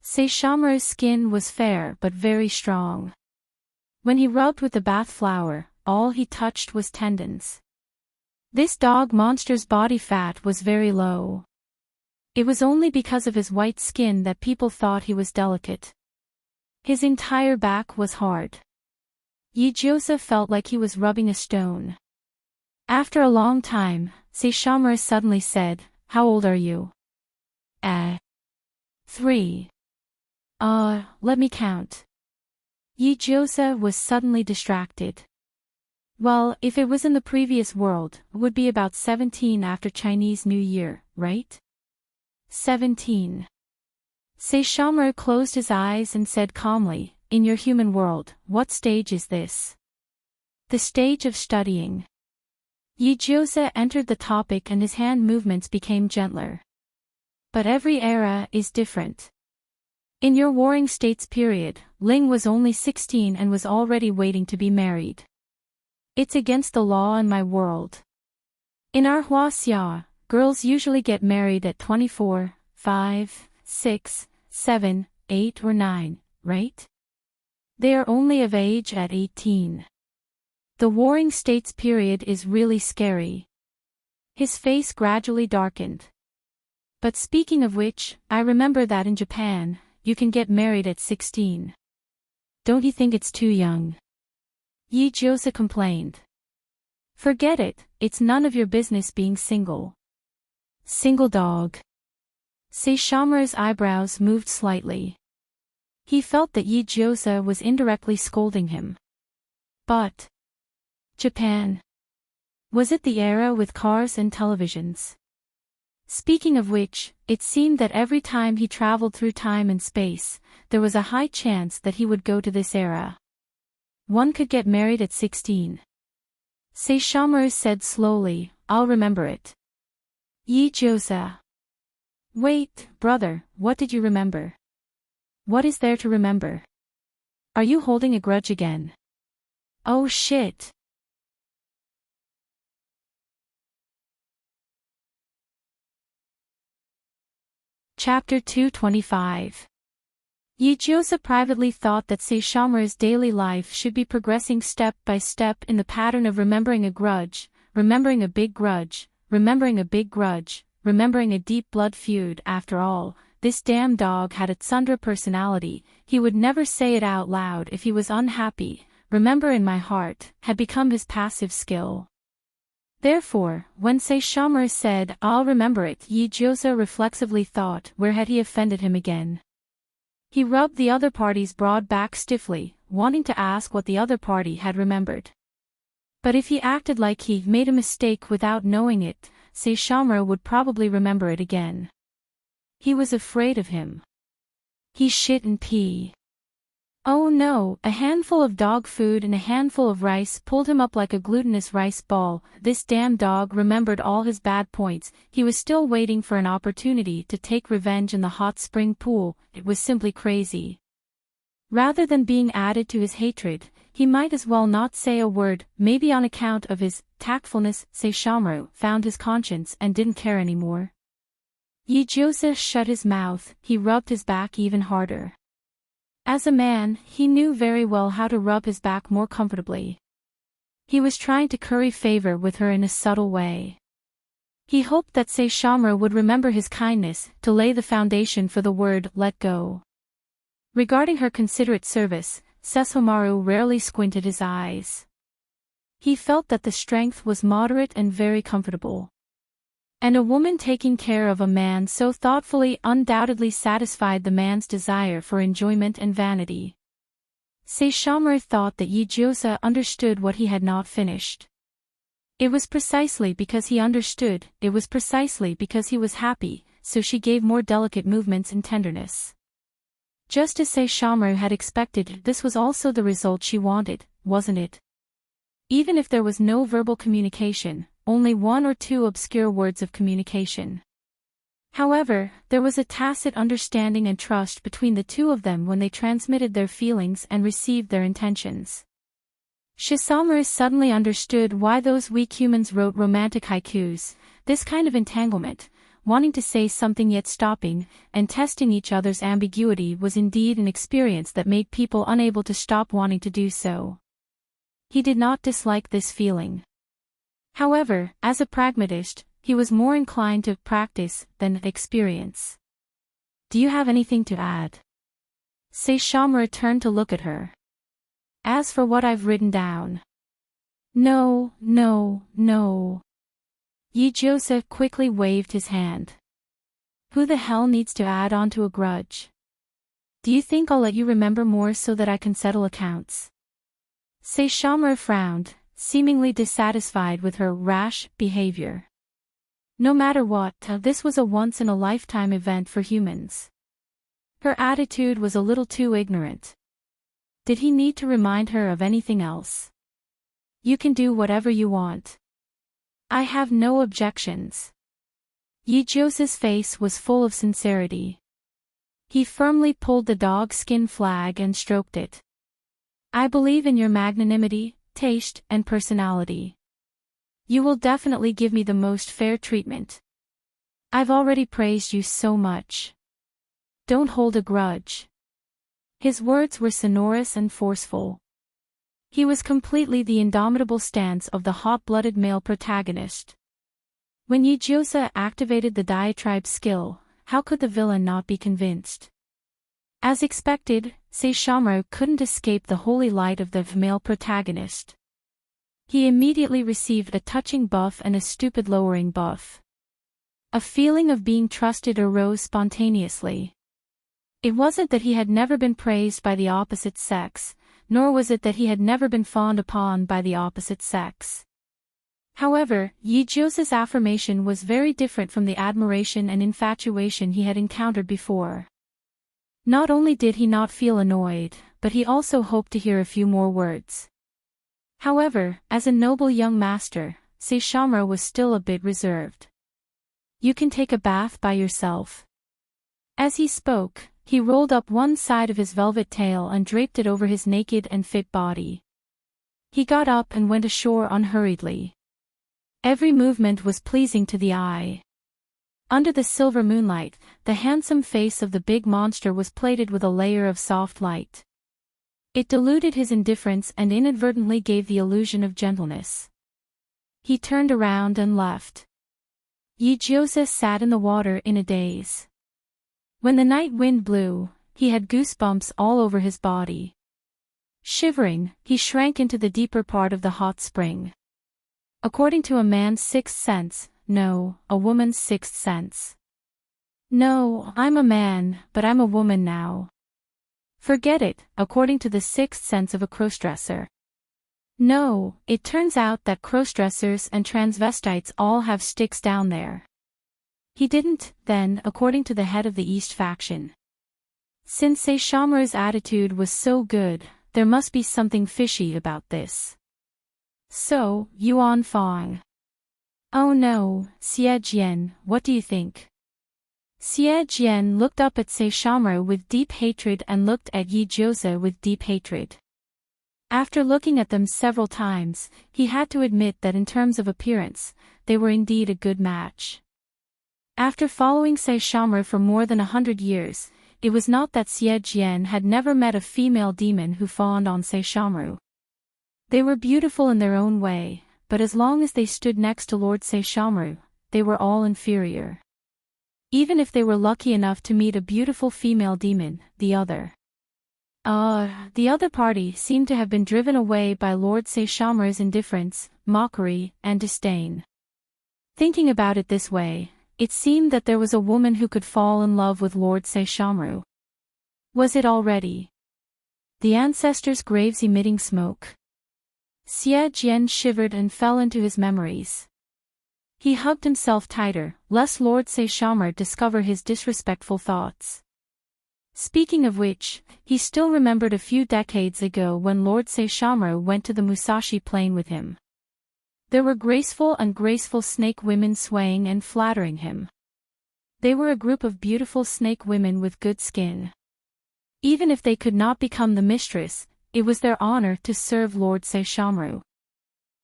Saishomaru's skin was fair but very strong. When he rubbed with the bath flower, all he touched was tendons. This dog monster's body fat was very low. It was only because of his white skin that people thought he was delicate. His entire back was hard. Yi Josa felt like he was rubbing a stone. After a long time, Saishomaru suddenly said, "How old are you?" 3. Let me count. Yi Josa was suddenly distracted. Well, if it was in the previous world, it would be about 17 after Chinese New Year, right? 17. Saishomaru closed his eyes and said calmly, "In your human world, what stage is this?" "The stage of studying." Yi Josa entered the topic and his hand movements became gentler. "But every era is different. In your warring states period, Ling was only 16 and was already waiting to be married. It's against the law in my world. In our Huaxia, girls usually get married at 24, 5, 6, 7, 8 or 9, right? They are only of age at 18. The warring states period is really scary. His face gradually darkened. But speaking of which, I remember that in Japan, you can get married at 16. Don't you think it's too young? Yi Jiosa complained. Forget it, it's none of your business being single. Single dog. Saishomaru's eyebrows moved slightly. He felt that Yi Jiosa was indirectly scolding him. But Japan. Was it the era with cars and televisions? Speaking of which, it seemed that every time he traveled through time and space, there was a high chance that he would go to this era. One could get married at 16. Saishomaru said slowly, I'll remember it. Yi Jiosa. Wait, brother, what did you remember? What is there to remember? Are you holding a grudge again? Oh shit. Chapter 225. Yi Jiosa privately thought that Saishomaru's daily life should be progressing step by step in the pattern of remembering a grudge, remembering a big grudge, remembering a big grudge, remembering a deep blood feud. After all, this damn dog had a tsundere personality. He would never say it out loud if he was unhappy. Remember in my heart had become his passive skill. Therefore, when Saishomaru said, I'll remember it, Yi Jiosa reflexively thought, where had he offended him again? He rubbed the other party's broad back stiffly, wanting to ask what the other party had remembered. But if he acted like he made a mistake without knowing it, Saishomaru would probably remember it again. He was afraid of him. He shit and pee. Oh no, a handful of dog food and a handful of rice pulled him up like a glutinous rice ball. This damn dog remembered all his bad points. He was still waiting for an opportunity to take revenge in the hot spring pool. It was simply crazy. Rather than being added to his hatred, he might as well not say a word. Maybe on account of his tactfulness, Saishomaru found his conscience and didn't care anymore. Yi Jiosa shut his mouth. He rubbed his back even harder. As a man, he knew very well how to rub his back more comfortably. He was trying to curry favor with her in a subtle way. He hoped that Saishomaru would remember his kindness, to lay the foundation for the word, let go. Regarding her considerate service, Saishomaru rarely squinted his eyes. He felt that the strength was moderate and very comfortable. And a woman taking care of a man so thoughtfully undoubtedly satisfied the man's desire for enjoyment and vanity. Saishomaru thought that Yi Jiosa understood what he had not finished. It was precisely because he understood, it was precisely because he was happy, so she gave more delicate movements and tenderness. Just as Saishomaru had expected, this was also the result she wanted, wasn't it? Even if there was no verbal communication, only one or two obscure words of communication. However, there was a tacit understanding and trust between the two of them when they transmitted their feelings and received their intentions. Saishomaru suddenly understood why those weak humans wrote romantic haikus. This kind of entanglement, wanting to say something yet stopping, and testing each other's ambiguity was indeed an experience that made people unable to stop wanting to do so. He did not dislike this feeling. However, as a pragmatist, he was more inclined to practice than experience. Do you have anything to add? Saishomaru turned to look at her. As for what I've written down. No. Yi Jiosa quickly waved his hand. Who the hell needs to add on to a grudge? Do you think I'll let you remember more so that I can settle accounts? Saishomaru frowned, seemingly dissatisfied with her rash behavior. No matter what, this was a once-in-a-lifetime event for humans. Her attitude was a little too ignorant. Did he need to remind her of anything else? You can do whatever you want. I have no objections. Yi Jiosa's face was full of sincerity. He firmly pulled the dog-skin flag and stroked it. I believe in your magnanimity, taste, and personality. You will definitely give me the most fair treatment. I've already praised you so much. Don't hold a grudge. His words were sonorous and forceful. He was completely the indomitable stance of the hot-blooded male protagonist. When Yijiosa activated the diatribe skill, how could the villain not be convinced? As expected, Saishomaru couldn't escape the holy light of the male protagonist. He immediately received a touching buff and a stupid lowering buff. A feeling of being trusted arose spontaneously. It wasn't that he had never been praised by the opposite sex, nor was it that he had never been fawned upon by the opposite sex. However, Yijiosa's affirmation was very different from the admiration and infatuation he had encountered before. Not only did he not feel annoyed, but he also hoped to hear a few more words. However, as a noble young master, Saishomaru was still a bit reserved. You can take a bath by yourself. As he spoke, he rolled up one side of his velvet tail and draped it over his naked and fit body. He got up and went ashore unhurriedly. Every movement was pleasing to the eye. Under the silver moonlight, the handsome face of the big monster was plated with a layer of soft light. It diluted his indifference and inadvertently gave the illusion of gentleness. He turned around and left. Yijiosa sat in the water in a daze. When the night wind blew, he had goosebumps all over his body. Shivering, he shrank into the deeper part of the hot spring. According to a man's sixth sense, no, a woman's sixth sense. No, I'm a man, but I'm a woman now. Forget it, according to the sixth sense of a crossdresser. No, it turns out that crossdressers and transvestites all have sticks down there. He didn't, then, according to the head of the East faction. Since Saishomaru's attitude was so good, there must be something fishy about this. So, Yuan Fong. Oh no, Xie Jian, what do you think? Xie Jian looked up at Saishomaru with deep hatred and looked at Yijiosa with deep hatred. After looking at them several times, he had to admit that in terms of appearance, they were indeed a good match. After following Saishomaru for more than 100 years, it was not that Xie Jian had never met a female demon who fawned on Saishomaru. They were beautiful in their own way, but as long as they stood next to Lord Saishomaru, they were all inferior. Even if they were lucky enough to meet a beautiful female demon, the other party seemed to have been driven away by Lord Saishomaru's indifference, mockery, and disdain. Thinking about it this way, it seemed that there was a woman who could fall in love with Lord Saishomaru. Was it already? The ancestors' graves emitting smoke. Xie Jian shivered and fell into his memories. He hugged himself tighter, lest Lord Saishomaru discover his disrespectful thoughts. Speaking of which, he still remembered a few decades ago when Lord Saishomaru went to the Musashi Plain with him. There were graceful snake women swaying and flattering him. They were a group of beautiful snake women with good skin. Even if they could not become the mistress, it was their honor to serve Lord Saishomaru.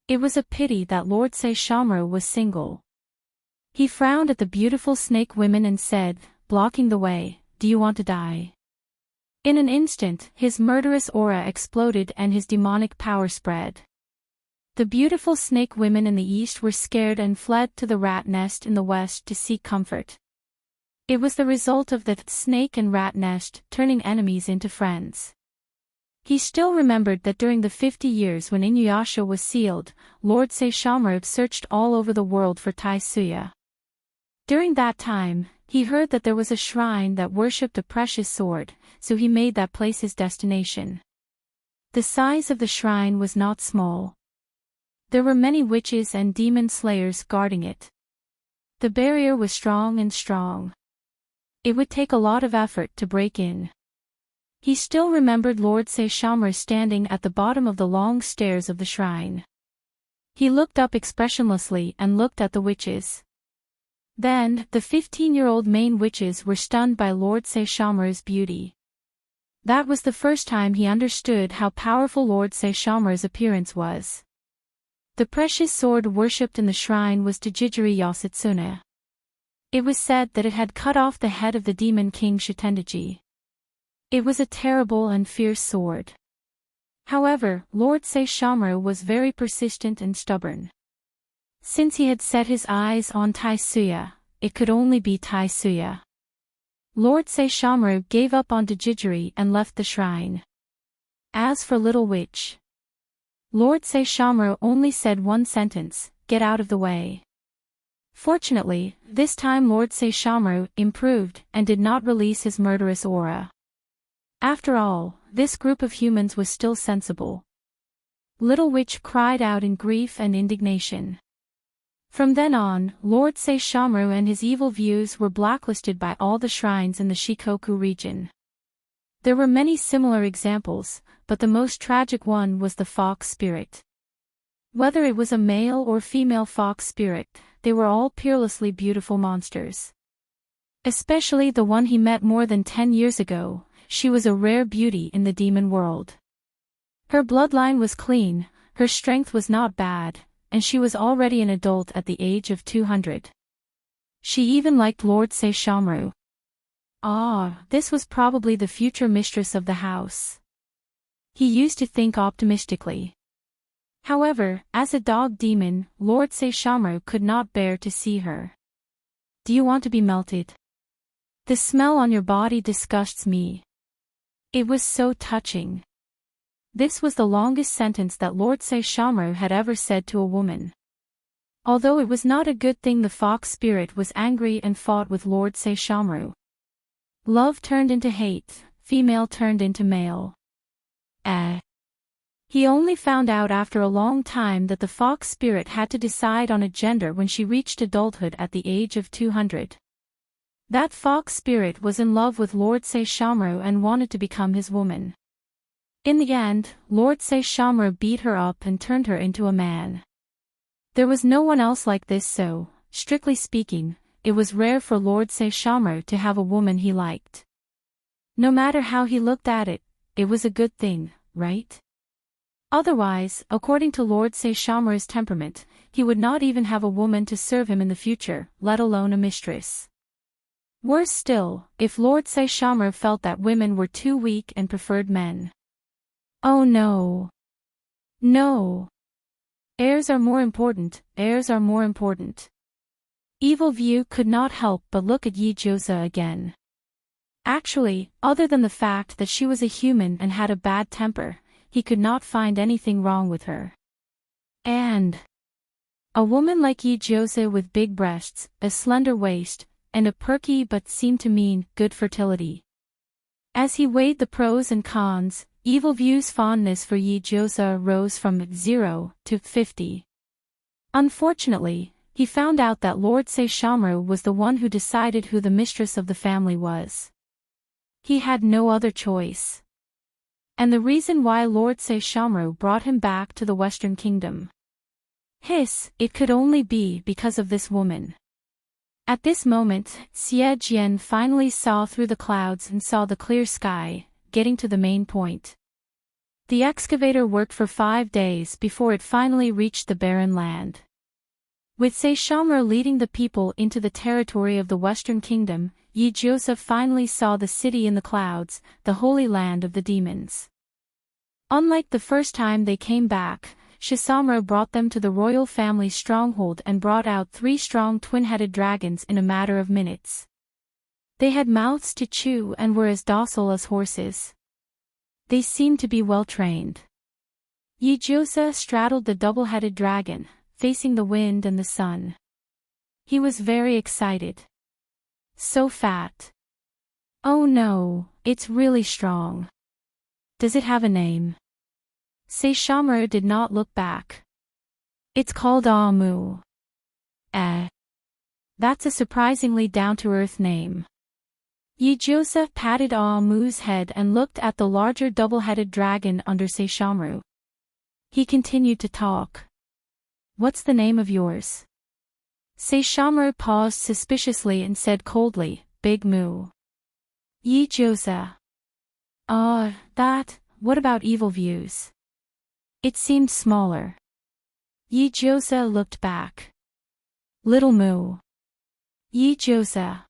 It was a pity that Lord Saishomaru was single. He frowned at the beautiful snake women and said, blocking the way, "Do you want to die?" In an instant, his murderous aura exploded and his demonic power spread. The beautiful snake women in the east were scared and fled to the rat nest in the west to seek comfort. It was the result of the snake and rat nest turning enemies into friends. He still remembered that during the 50 years when Inuyasha was sealed, Lord Saishomaru searched all over the world for Taisuya. During that time, he heard that there was a shrine that worshipped a precious sword, so he made that place his destination. The size of the shrine was not small. There were many witches and demon slayers guarding it. The barrier was strong and strong. It would take a lot of effort to break in. He still remembered Lord Saishomaru standing at the bottom of the long stairs of the shrine. He looked up expressionlessly and looked at the witches. Then, the 15-year-old main witches were stunned by Lord Saishomaru's beauty. That was the first time he understood how powerful Lord Saishomaru's appearance was. The precious sword worshipped in the shrine was Tajijiri Yasetsune. It was said that it had cut off the head of the demon king Shitendaji. It was a terrible and fierce sword. However, Lord Saishomaru was very persistent and stubborn. Since he had set his eyes on Taisuya, it could only be Taisuya. Lord Saishomaru gave up on Tajijiri and left the shrine. As for Little Witch, Lord Saishomaru only said one sentence, "Get out of the way." Fortunately, this time Lord Saishomaru improved and did not release his murderous aura. After all, this group of humans was still sensible. Little Witch cried out in grief and indignation. From then on, Lord Saishomaru and his evil views were blacklisted by all the shrines in the Shikoku region. There were many similar examples, but the most tragic one was the fox spirit. Whether it was a male or female fox spirit, they were all peerlessly beautiful monsters. Especially the one he met more than 10 years ago, she was a rare beauty in the demon world. Her bloodline was clean, her strength was not bad, and she was already an adult at the age of 200. She even liked Lord Saishomaru. This was probably the future mistress of the house. He used to think optimistically. However, as a dog demon, Lord Saishomaru could not bear to see her. "Do you want to be melted? The smell on your body disgusts me." It was so touching. This was the longest sentence that Lord Saishomaru had ever said to a woman. Although it was not a good thing, the fox spirit was angry and fought with Lord Saishomaru. Love turned into hate, female turned into male. He only found out after a long time that the fox spirit had to decide on a gender when she reached adulthood at the age of 200. That fox spirit was in love with Lord Saishomaru and wanted to become his woman. In the end, Lord Saishomaru beat her up and turned her into a man. There was no one else like this, so, strictly speaking, it was rare for Lord Saishomaru to have a woman he liked. No matter how he looked at it, it was a good thing, right? Otherwise, according to Lord Saishomaru's temperament, he would not even have a woman to serve him in the future, let alone a mistress. Worse still, if Lord Saishomaru felt that women were too weak and preferred men. Oh no. No. Heirs are more important, heirs are more important. Evil View could not help but look at Yi-Josa again. Actually, other than the fact that she was a human and had a bad temper, he could not find anything wrong with her. And a woman like Yi-Josa with big breasts, a slender waist, and a perky but seemed to mean good fertility. As he weighed the pros and cons, Evil View's fondness for Yi-Josa rose from 0 to 50. Unfortunately, he found out that Lord Saishomaru was the one who decided who the mistress of the family was. He had no other choice. And the reason why Lord Saishomaru brought him back to the Western Kingdom. It could only be because of this woman. At this moment, Xie Jian finally saw through the clouds and saw the clear sky, getting to the main point. The excavator worked for 5 days before it finally reached the barren land. With Saishomaru leading the people into the territory of the Western Kingdom, Yi-Josa finally saw the city in the clouds, the holy land of the demons. Unlike the first time they came back, Saishomaru brought them to the royal family's stronghold and brought out 3 strong twin-headed dragons in a matter of minutes. They had mouths to chew and were as docile as horses. They seemed to be well trained. Yi-Josa straddled the double-headed dragon, facing the wind and the sun. He was very excited. So fat. Oh no, it's really strong. Does it have a name? Saishomaru did not look back. It's called Amu. That's a surprisingly down-to-earth name. Yi-Josa patted Amu's head and looked at the larger double-headed dragon under Saishomaru. He continued to talk. What's the name of yours? Saishomaru paused suspiciously and said coldly, Big Moo. Yi Josa. What about evil views? It seemed smaller. Yi Josa looked back. Little Moo. Yi Josa.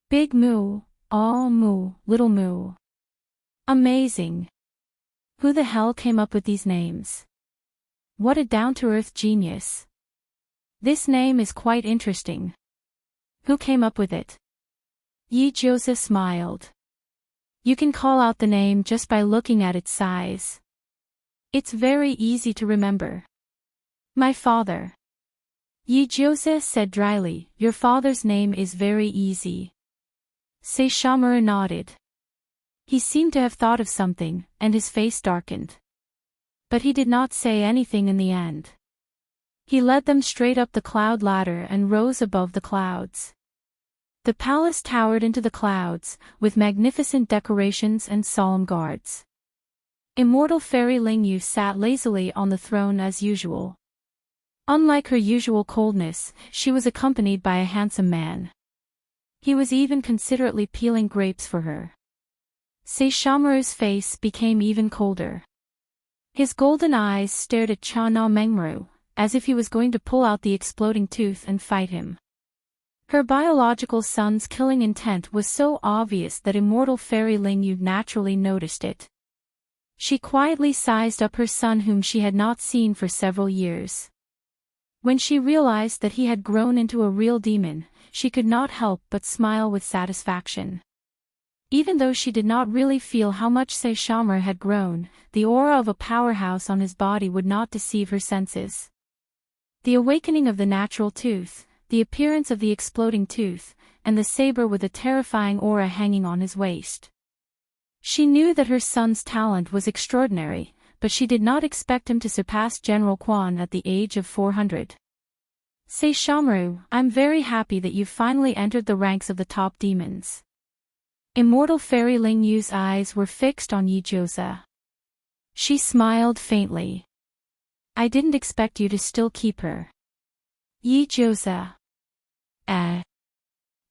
Big Moo, Moo, Little Moo. Amazing. Who the hell came up with these names? What a down-to-earth genius. This name is quite interesting. Who came up with it? Yi Josa smiled. You can call out the name just by looking at its size. It's very easy to remember. My father. Yi Josa said dryly, Your father's name is very easy. Saishomaru nodded. He seemed to have thought of something, and his face darkened. But he did not say anything in the end. He led them straight up the cloud ladder and rose above the clouds. The palace towered into the clouds, with magnificent decorations and solemn guards. Immortal Fairy Lingyu sat lazily on the throne as usual. Unlike her usual coldness, she was accompanied by a handsome man. He was even considerately peeling grapes for her. Saishomaru's face became even colder. His golden eyes stared at Saishomaru, as if he was going to pull out the exploding tooth and fight him. Her biological son's killing intent was so obvious that Immortal Fairy Lingyu naturally noticed it. She quietly sized up her son whom she had not seen for several years. When she realized that he had grown into a real demon, she could not help but smile with satisfaction. Even though she did not really feel how much Saishomaru had grown, the aura of a powerhouse on his body would not deceive her senses. The awakening of the natural tooth, the appearance of the exploding tooth, and the saber with a terrifying aura hanging on his waist. She knew that her son's talent was extraordinary, but she did not expect him to surpass General Quan at the age of 400. Saishomaru, I'm very happy that you've finally entered the ranks of the top demons. Immortal Fairy Lingyu's eyes were fixed on Yi Josa. She smiled faintly. I didn't expect you to still keep her. Yi Josa.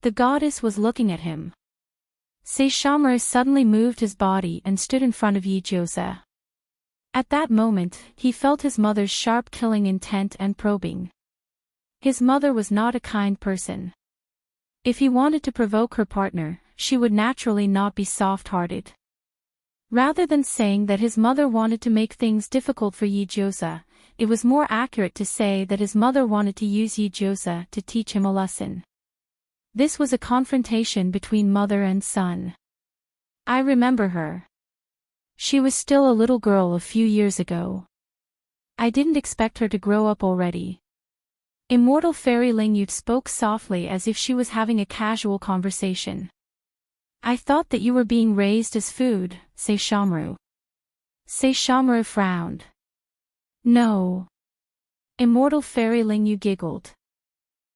The goddess was looking at him. Saishomaru suddenly moved his body and stood in front of Yi Josa. At that moment, he felt his mother's sharp killing intent and probing. His mother was not a kind person. If he wanted to provoke her partner, she would naturally not be soft-hearted. Rather than saying that his mother wanted to make things difficult for Yi Josa, it was more accurate to say that his mother wanted to use Yi Josa to teach him a lesson. This was a confrontation between mother and son. I remember her. She was still a little girl a few years ago. I didn't expect her to grow up already. Immortal Fairy Lingyu spoke softly as if she was having a casual conversation. I thought that you were being raised as food, Saishomaru. Saishomaru frowned. No. Immortal Fairy Lingyu giggled.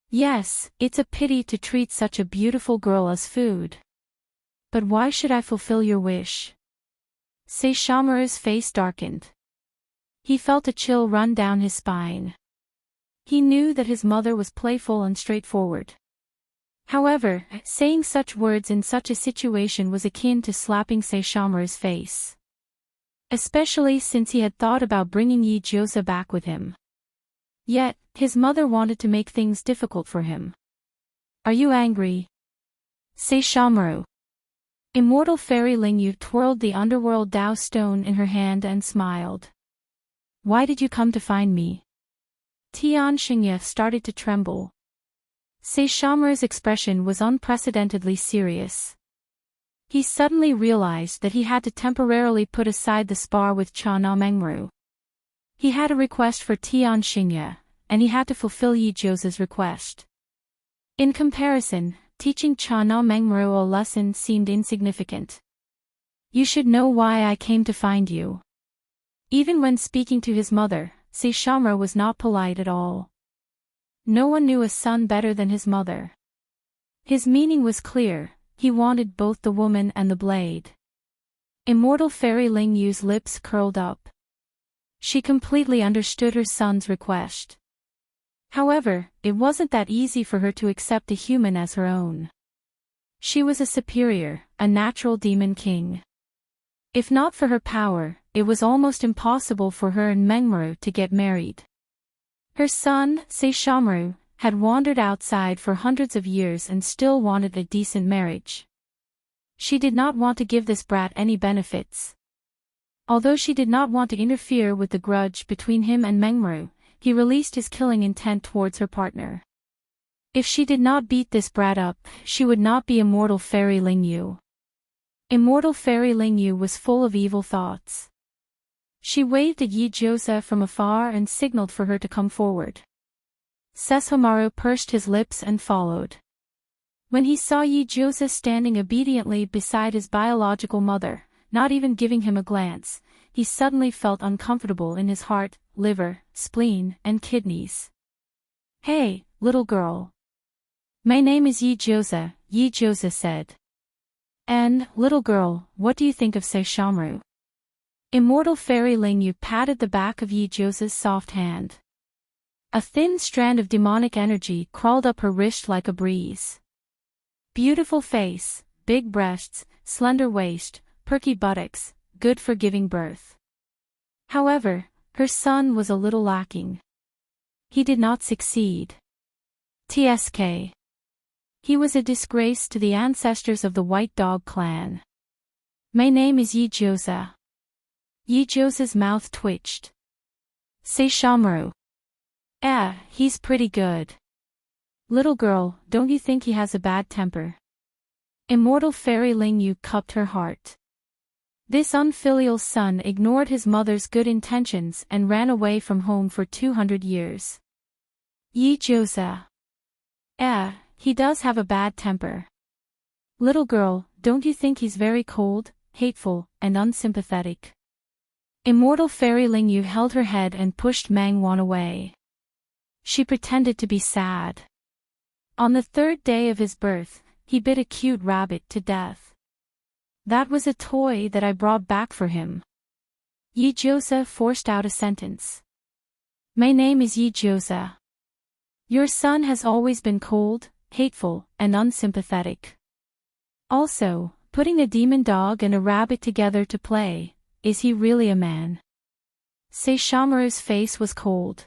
Yes, it's a pity to treat such a beautiful girl as food. But why should I fulfill your wish? Saishomaru's face darkened. He felt a chill run down his spine. He knew that his mother was playful and straightforward. However, saying such words in such a situation was akin to slapping Saishomaru's face. Especially since he had thought about bringing Yi Josa back with him. Yet, his mother wanted to make things difficult for him. Are you angry? Saishomaru. Immortal Fairy Lingyu twirled the underworld Dao stone in her hand and smiled. Why did you come to find me? Tianxingya started to tremble. Saishomaru's expression was unprecedentedly serious. He suddenly realized that he had to temporarily put aside the spar with Saishomaru. He had a request for Tianxingya, and he had to fulfill Yi Josa's request. In comparison, teaching Saishomaru a lesson seemed insignificant. You should know why I came to find you. Even when speaking to his mother, Saishomaru was not polite at all. No one knew a son better than his mother. His meaning was clear, he wanted both the woman and the blade. Immortal Fairy Lingyu's lips curled up. She completely understood her son's request. However, it wasn't that easy for her to accept a human as her own. She was a superior, a natural demon king. If not for her power, it was almost impossible for her and Mengmaru to get married. Her son, Saishomaru, had wandered outside for hundreds of years and still wanted a decent marriage. She did not want to give this brat any benefits. Although she did not want to interfere with the grudge between him and Mengmaru, he released his killing intent towards her partner. If she did not beat this brat up, she would not be immortal fairy Lingyu. Immortal fairy Lingyu was full of evil thoughts. She waved at Yi-Josa from afar and signaled for her to come forward. Saishomaru pursed his lips and followed. When he saw Yi-Josa standing obediently beside his biological mother, not even giving him a glance, he suddenly felt uncomfortable in his heart, liver, spleen, and kidneys. "Hey, little girl. My name is Yi-Josa," Yi-Josa said. "And, little girl, what do you think of Saishomaru?" Immortal fairy Lingyu patted the back of Yi-Josa's soft hand. A thin strand of demonic energy crawled up her wrist like a breeze. Beautiful face, big breasts, slender waist, perky buttocks, good for giving birth. However, her son was a little lacking. He did not succeed. TSK. He was a disgrace to the ancestors of the White Dog clan. "My name is Yi-Josa." Yi-Josa's mouth twitched. "Saishomaru. He's pretty good. Little girl, don't you think he has a bad temper?" Immortal fairy Lingyu cupped her heart. This unfilial son ignored his mother's good intentions and ran away from home for 200 years. Yi-Josa. He does have a bad temper. Little girl, don't you think he's very cold, hateful, and unsympathetic? Immortal fairy Lingyu held her head and pushed Mangwan away. She pretended to be sad. On the third day of his birth, he bit a cute rabbit to death. "That was a toy that I brought back for him." Yi-Josa forced out a sentence. "My name is Yi-Josa. Your son has always been cold, hateful, and unsympathetic. Also, putting a demon dog and a rabbit together to play, is he really a man?" Saishomaru's face was cold.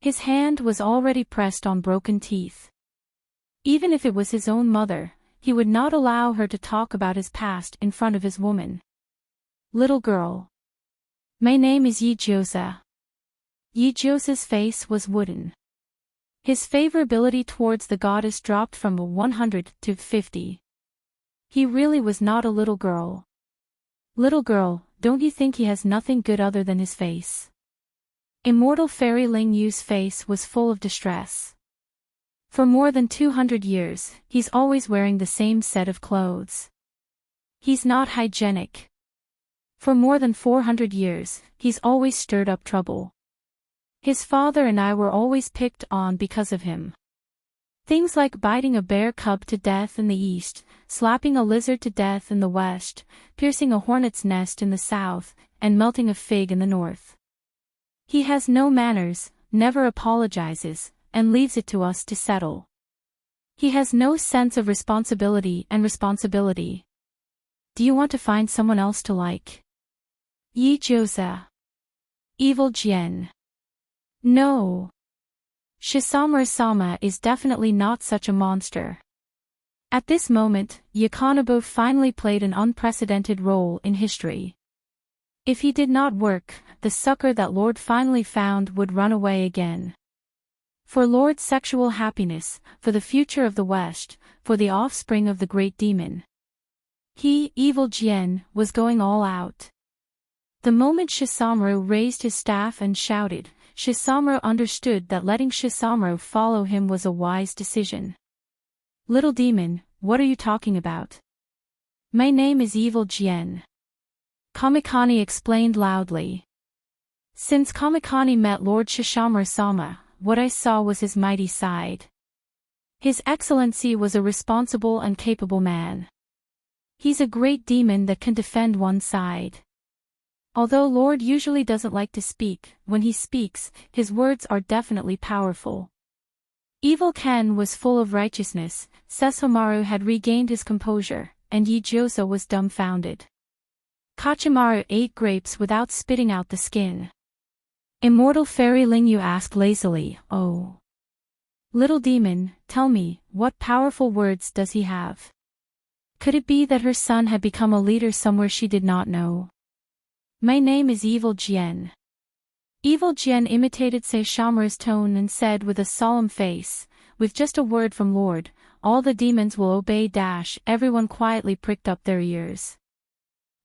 His hand was already pressed on broken teeth. Even if it was his own mother, he would not allow her to talk about his past in front of his woman. "Little girl. My name is Yi-Josa." Yi-Josa's face was wooden. His favorability towards the goddess dropped from 100 to 50. He really was not a little girl. "Little girl, don't you think he has nothing good other than his face?" Immortal fairy Lingyu's face was full of distress. For more than 200 years, he's always wearing the same set of clothes. He's not hygienic. For more than 400 years, he's always stirred up trouble. His father and I were always picked on because of him. Things like biting a bear cub to death in the east, slapping a lizard to death in the west, piercing a hornet's nest in the south, and melting a fig in the north. He has no manners, never apologizes, and leaves it to us to settle. He has no sense of responsibility. Do you want to find someone else to like? Yi-Josa. Evil Jian. No. Saishomaru-sama is definitely not such a monster. At this moment, Yakanabo finally played an unprecedented role in history. If he did not work, the sucker that Lord finally found would run away again. For Lord's sexual happiness, for the future of the West, for the offspring of the great demon. He, Evil Jian, was going all out. The moment Saishomaru raised his staff and shouted, Saishomaru understood that letting Saishomaru follow him was a wise decision. "Little demon, what are you talking about?" "My name is Evil Jian." Kamikani explained loudly. Since Kamikani met Lord Saishomaru-sama, what I saw was his mighty side. His Excellency was a responsible and capable man. He's a great demon that can defend one side. Although Lord usually doesn't like to speak, when he speaks, his words are definitely powerful. Evil Ken was full of righteousness, Saishomaru had regained his composure, and Yi-Josa was dumbfounded. Kachimaru ate grapes without spitting out the skin. Immortal Fairy Lingyu asked lazily, "Oh. Little demon, tell me, what powerful words does he have? Could it be that her son had become a leader somewhere she did not know?" "My name is Evil Jian." Evil Jian imitated Saishomaru's tone and said with a solemn face, "With just a word from Lord, all the demons will obey." Everyone quietly pricked up their ears.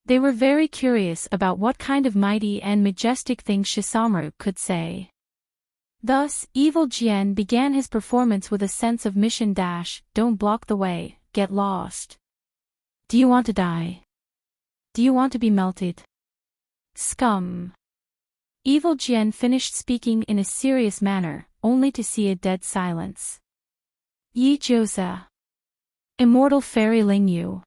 They were very curious about what kind of mighty and majestic things Saishomaru could say. Thus, Evil Jian began his performance with a sense of mission. "Don't block the way, get lost. Do you want to die? Do you want to be melted? Scum." Evil Jian finished speaking in a serious manner, only to see a dead silence. Yi-Josa. Immortal Fairy Lingyu.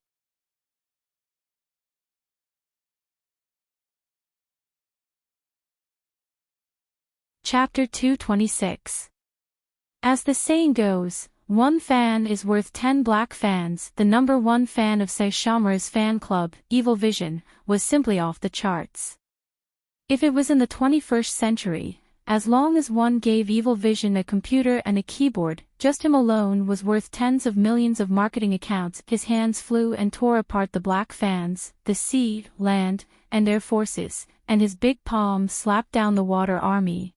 Chapter 226. As the saying goes, one fan is worth 10 black fans. The number 1 fan of Saishomaru's fan club, Evil Vision, was simply off the charts. If it was in the 21st century, as long as one gave Evil Vision a computer and a keyboard, just him alone was worth tens of millions of marketing accounts. His hands flew and tore apart the black fans, the sea, land, and air forces, and his big palm slapped down the water army.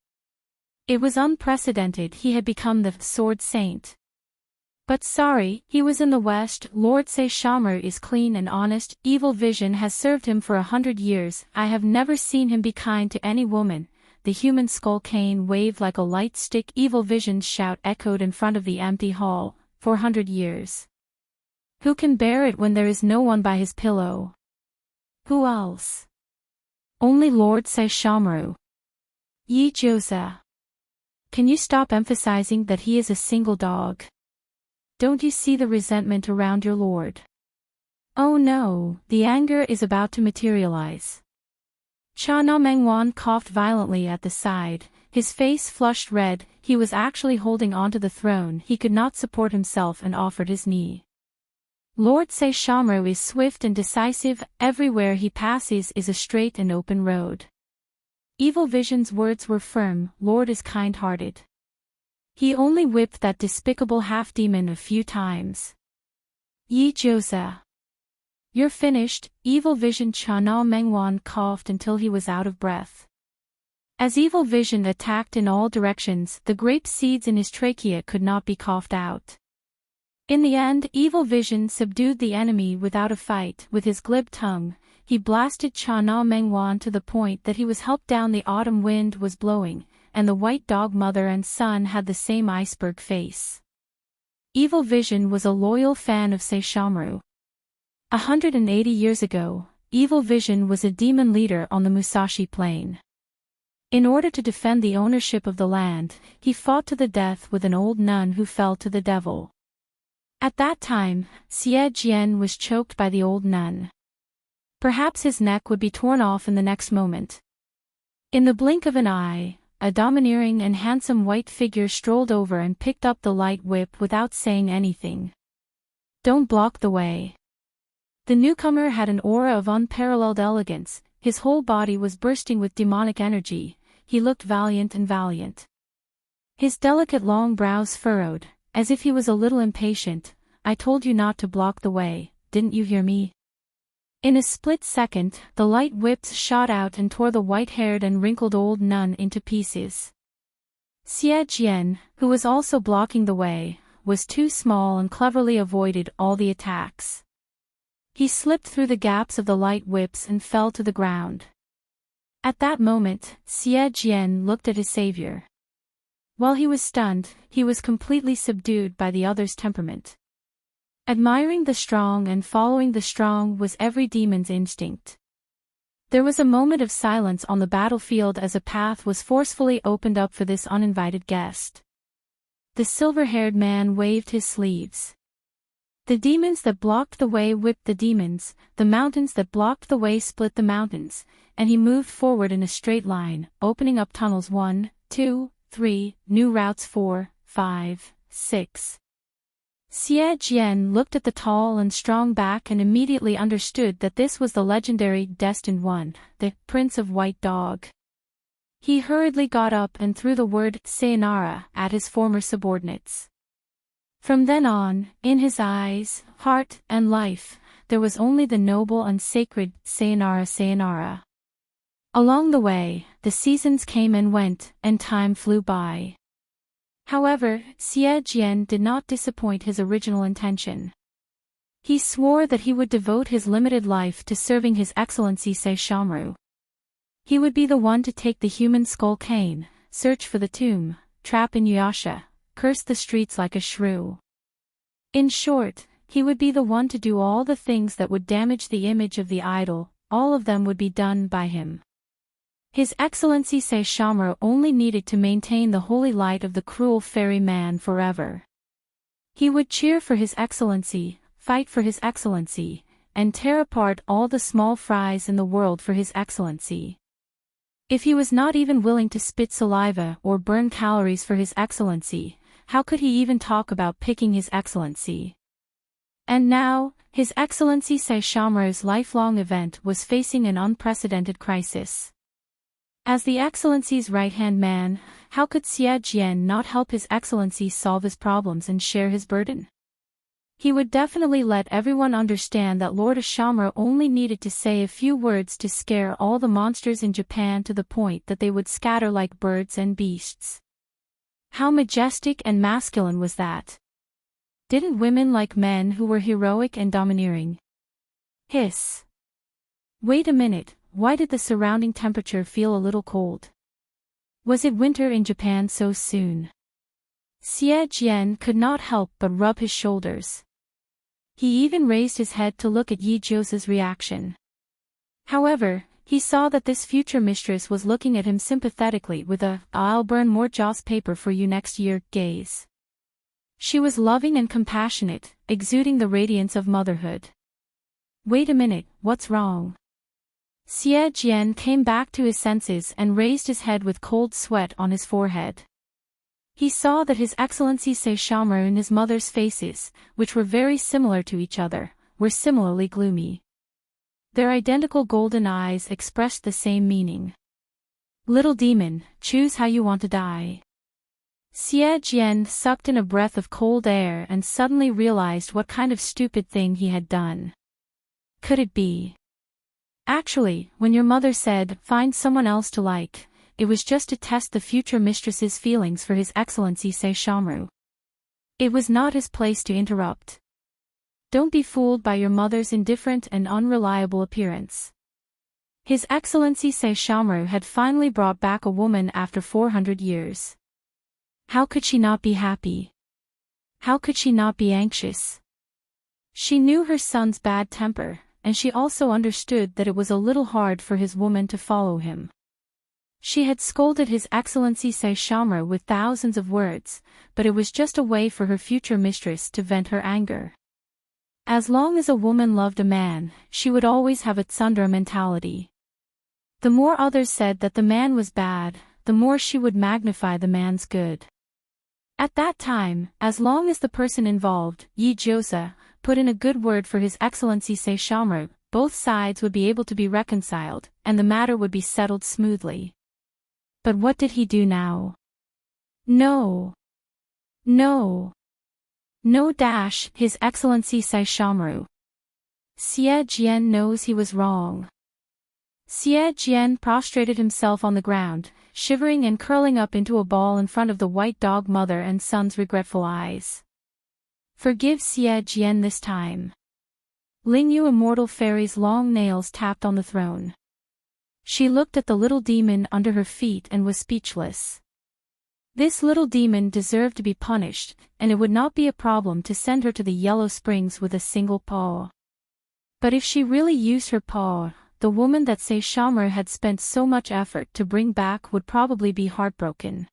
It was unprecedented. He had become the Sword Saint. But sorry, he was in the West. Lord Saishomaru is clean and honest. Evil Vision has served him for 100 years. I have never seen him be kind to any woman. The human skull cane waved like a light stick. Evil Vision's shout echoed in front of the empty hall. 400 years. Who can bear it when there is no one by his pillow? Who else? Only Lord Saishomaru. Yi-Josa. Can you stop emphasizing that he is a single dog? Don't you see the resentment around your lord? Oh no, the anger is about to materialize. Cha Na Mengwan coughed violently at the side, his face flushed red. He was actually holding onto the throne. He could not support himself and offered his knee. Lord Saishomaru is swift and decisive. Everywhere he passes is a straight and open road. Evil Vision's words were firm. Lord is kind-hearted. He only whipped that despicable half-demon a few times. Yi-Josa. You're finished. Evil Vision. Cha Na Mengwan coughed until he was out of breath. As Evil Vision attacked in all directions, the grape seeds in his trachea could not be coughed out. In the end, Evil Vision subdued the enemy without a fight. With his glib tongue, he blasted Cha Na Mengwan to the point that he was helped down. The autumn wind was blowing, and the white dog mother and son had the same iceberg face. Evil Vision was a loyal fan of Saishomaru. 180 years ago, Evil Vision was a demon leader on the Musashi Plain. In order to defend the ownership of the land, he fought to the death with an old nun who fell to the devil. At that time, Xie Jian was choked by the old nun. Perhaps his neck would be torn off in the next moment. In the blink of an eye, a domineering and handsome white figure strolled over and picked up the light whip without saying anything. Don't block the way. The newcomer had an aura of unparalleled elegance. His whole body was bursting with demonic energy. He looked valiant and valiant. His delicate long brows furrowed, as if he was a little impatient. I told you not to block the way, didn't you hear me? In a split second, the light whips shot out and tore the white-haired and wrinkled old nun into pieces. Xie Jian, who was also blocking the way, was too small and cleverly avoided all the attacks. He slipped through the gaps of the light whips and fell to the ground. At that moment, Xie Jian looked at his savior. While he was stunned, he was completely subdued by the other's temperament. Admiring the strong and following the strong was every demon's instinct. There was a moment of silence on the battlefield as a path was forcefully opened up for this uninvited guest. The silver-haired man waved his sleeves. The demons that blocked the way whipped the demons, the mountains that blocked the way split the mountains, and he moved forward in a straight line, opening up tunnels 1, 2, 3, new routes 4, 5, 6. Xie Jian looked at the tall and strong back and immediately understood that this was the legendary Destined One, the Prince of White Dog. He hurriedly got up and threw the word sayonara at his former subordinates. From then on, in his eyes, heart, and life, there was only the noble and sacred sayonara sayonara. Along the way, the seasons came and went, and time flew by. However, Xie Jian did not disappoint his original intention. He swore that he would devote his limited life to serving His Excellency Saishomaru. He would be the one to take the human skull cane, search for the tomb, trap Inuyasha, curse the streets like a shrew. In short, he would be the one to do all the things that would damage the image of the idol, all of them would be done by him. His Excellency Saishomaru only needed to maintain the holy light of the cruel fairy man forever. He would cheer for His Excellency, fight for His Excellency, and tear apart all the small fries in the world for His Excellency. If he was not even willing to spit saliva or burn calories for His Excellency, how could he even talk about picking His Excellency? And now, His Excellency Saishomaru's lifelong event was facing an unprecedented crisis. As the Excellency's right-hand man, how could Xie Jian not help His Excellency solve his problems and share his burden? He would definitely let everyone understand that Lord Ashamura only needed to say a few words to scare all the monsters in Japan to the point that they would scatter like birds and beasts. How majestic and masculine was that? Didn't women like men who were heroic and domineering? Hiss. Wait a minute, why did the surrounding temperature feel a little cold? Was it winter in Japan so soon? Xie Jian could not help but rub his shoulders. He even raised his head to look at Yi Jiusa's reaction. However, he saw that this future mistress was looking at him sympathetically with a "I'll burn more joss paper for you next year" gaze. She was loving and compassionate, exuding the radiance of motherhood. Wait a minute, what's wrong? Xie Jian came back to his senses and raised his head with cold sweat on his forehead. He saw that His Excellency Saishomaru and his mother's faces, which were very similar to each other, were similarly gloomy. Their identical golden eyes expressed the same meaning. Little demon, choose how you want to die. Xie Jian sucked in a breath of cold air and suddenly realized what kind of stupid thing he had done. Could it be? Actually, when your mother said, "Find someone else to like," it was just to test the future mistress's feelings for His Excellency Saishomaru. It was not his place to interrupt. Don't be fooled by your mother's indifferent and unreliable appearance. His Excellency Saishomaru had finally brought back a woman after 400 years. How could she not be happy? How could she not be anxious? She knew her son's bad temper, and she also understood that it was a little hard for his woman to follow him. She had scolded His Excellency Saishomaru with thousands of words, but it was just a way for her future mistress to vent her anger. As long as a woman loved a man, she would always have a tsundere mentality. The more others said that the man was bad, the more she would magnify the man's good. At that time, as long as the person involved, Yi Jiusa, put in a good word for His Excellency Saishomaru, both sides would be able to be reconciled, and the matter would be settled smoothly. But what did he do now? No. No. No dash, His Excellency Saishomaru. Xie Jian knows he was wrong. Xie Jian prostrated himself on the ground, shivering and curling up into a ball in front of the white dog mother and son's regretful eyes. Forgive Xie Jian this time. Lingyu Immortal Fairy's long nails tapped on the throne. She looked at the little demon under her feet and was speechless. This little demon deserved to be punished, and it would not be a problem to send her to the Yellow Springs with a single paw. But if she really used her paw, the woman that Saishomaru had spent so much effort to bring back would probably be heartbroken.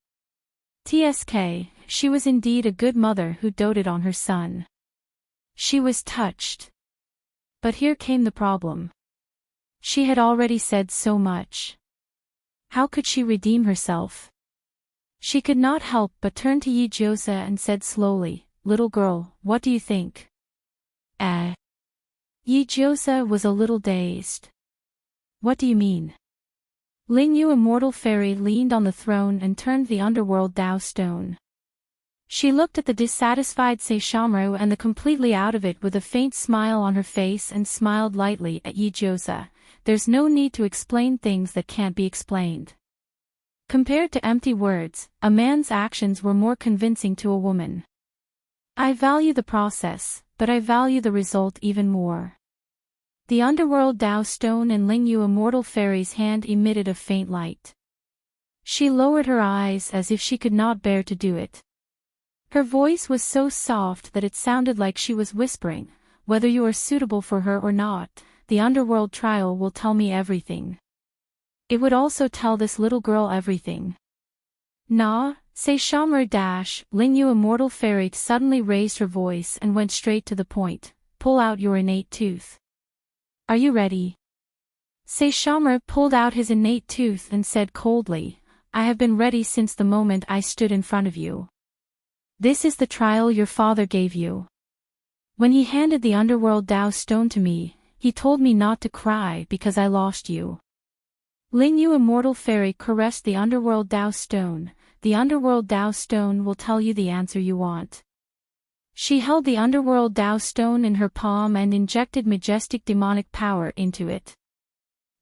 TSK, she was indeed a good mother who doted on her son. She was touched. But here came the problem. She had already said so much. How could she redeem herself? She could not help but turn to Yi-Jose and said slowly, "Little girl, what do you think?" Yi-Jose was a little dazed. "What do you mean?" Lingyu, immortal fairy, leaned on the throne and turned the underworld Dao stone. She looked at the dissatisfied Saishomaru and the completely out of it with a faint smile on her face and smiled lightly at Yi-Jose. "There's no need to explain things that can't be explained. Compared to empty words, a man's actions were more convincing to a woman. I value the process, but I value the result even more." The underworld Dao stone in Lingyu, immortal fairy's hand, emitted a faint light. She lowered her eyes as if she could not bear to do it. Her voice was so soft that it sounded like she was whispering, "Whether you are suitable for her or not, the underworld trial will tell me everything. It would also tell this little girl everything." "Nah, Saishomaru dash," Lingyu, immortal fairy, suddenly raised her voice and went straight to the point. "Pull out your innate tooth. Are you ready?" Saishomaru pulled out his innate tooth and said coldly, "I have been ready since the moment I stood in front of you. This is the trial your father gave you. When he handed the underworld Dao stone to me, he told me not to cry because I lost you." Lingyu, immortal fairy, caressed the underworld Dao stone. "The underworld Dao stone will tell you the answer you want." She held the underworld Dao stone in her palm and injected majestic demonic power into it.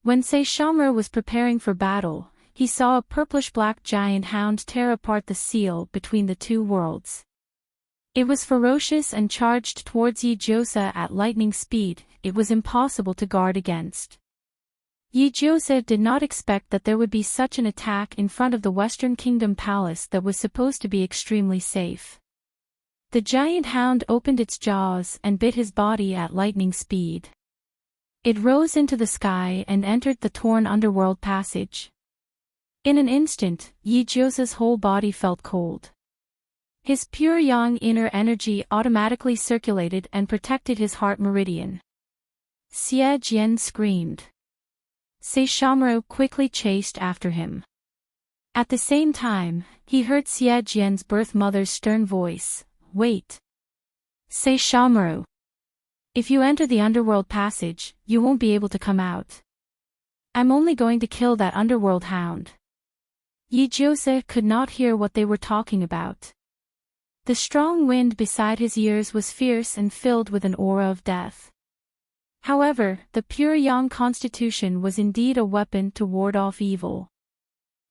When Saishomaru was preparing for battle, he saw a purplish-black giant hound tear apart the seal between the two worlds. It was ferocious and charged towards Yi-Jose at lightning speed. It was impossible to guard against. Yi-Jose did not expect that there would be such an attack in front of the Western Kingdom Palace that was supposed to be extremely safe. The giant hound opened its jaws and bit his body at lightning speed. It rose into the sky and entered the torn underworld passage. In an instant, Yi-Jose's whole body felt cold. His pure yang inner energy automatically circulated and protected his heart meridian. Xie Jian screamed. Saishomaru quickly chased after him. At the same time, he heard Xie Jian's birth mother's stern voice, "Wait. Saishomaru. If you enter the underworld passage, you won't be able to come out. I'm only going to kill that underworld hound." Yi-Jose could not hear what they were talking about. The strong wind beside his ears was fierce and filled with an aura of death. However, the pure yang constitution was indeed a weapon to ward off evil.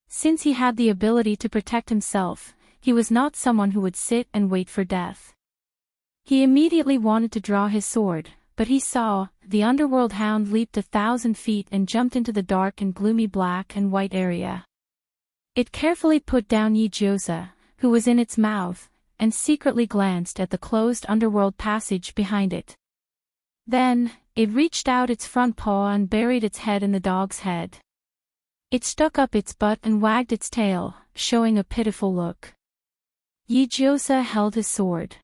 Since he had the ability to protect himself, he was not someone who would sit and wait for death. He immediately wanted to draw his sword, but he saw, the underworld hound leaped 1,000 feet and jumped into the dark and gloomy black and white area. It carefully put down Yi-Jose, who was in its mouth, and secretly glanced at the closed underworld passage behind it. Then, it reached out its front paw and buried its head in the dog's head. It stuck up its butt and wagged its tail, showing a pitiful look. Yi-Jose held his sword.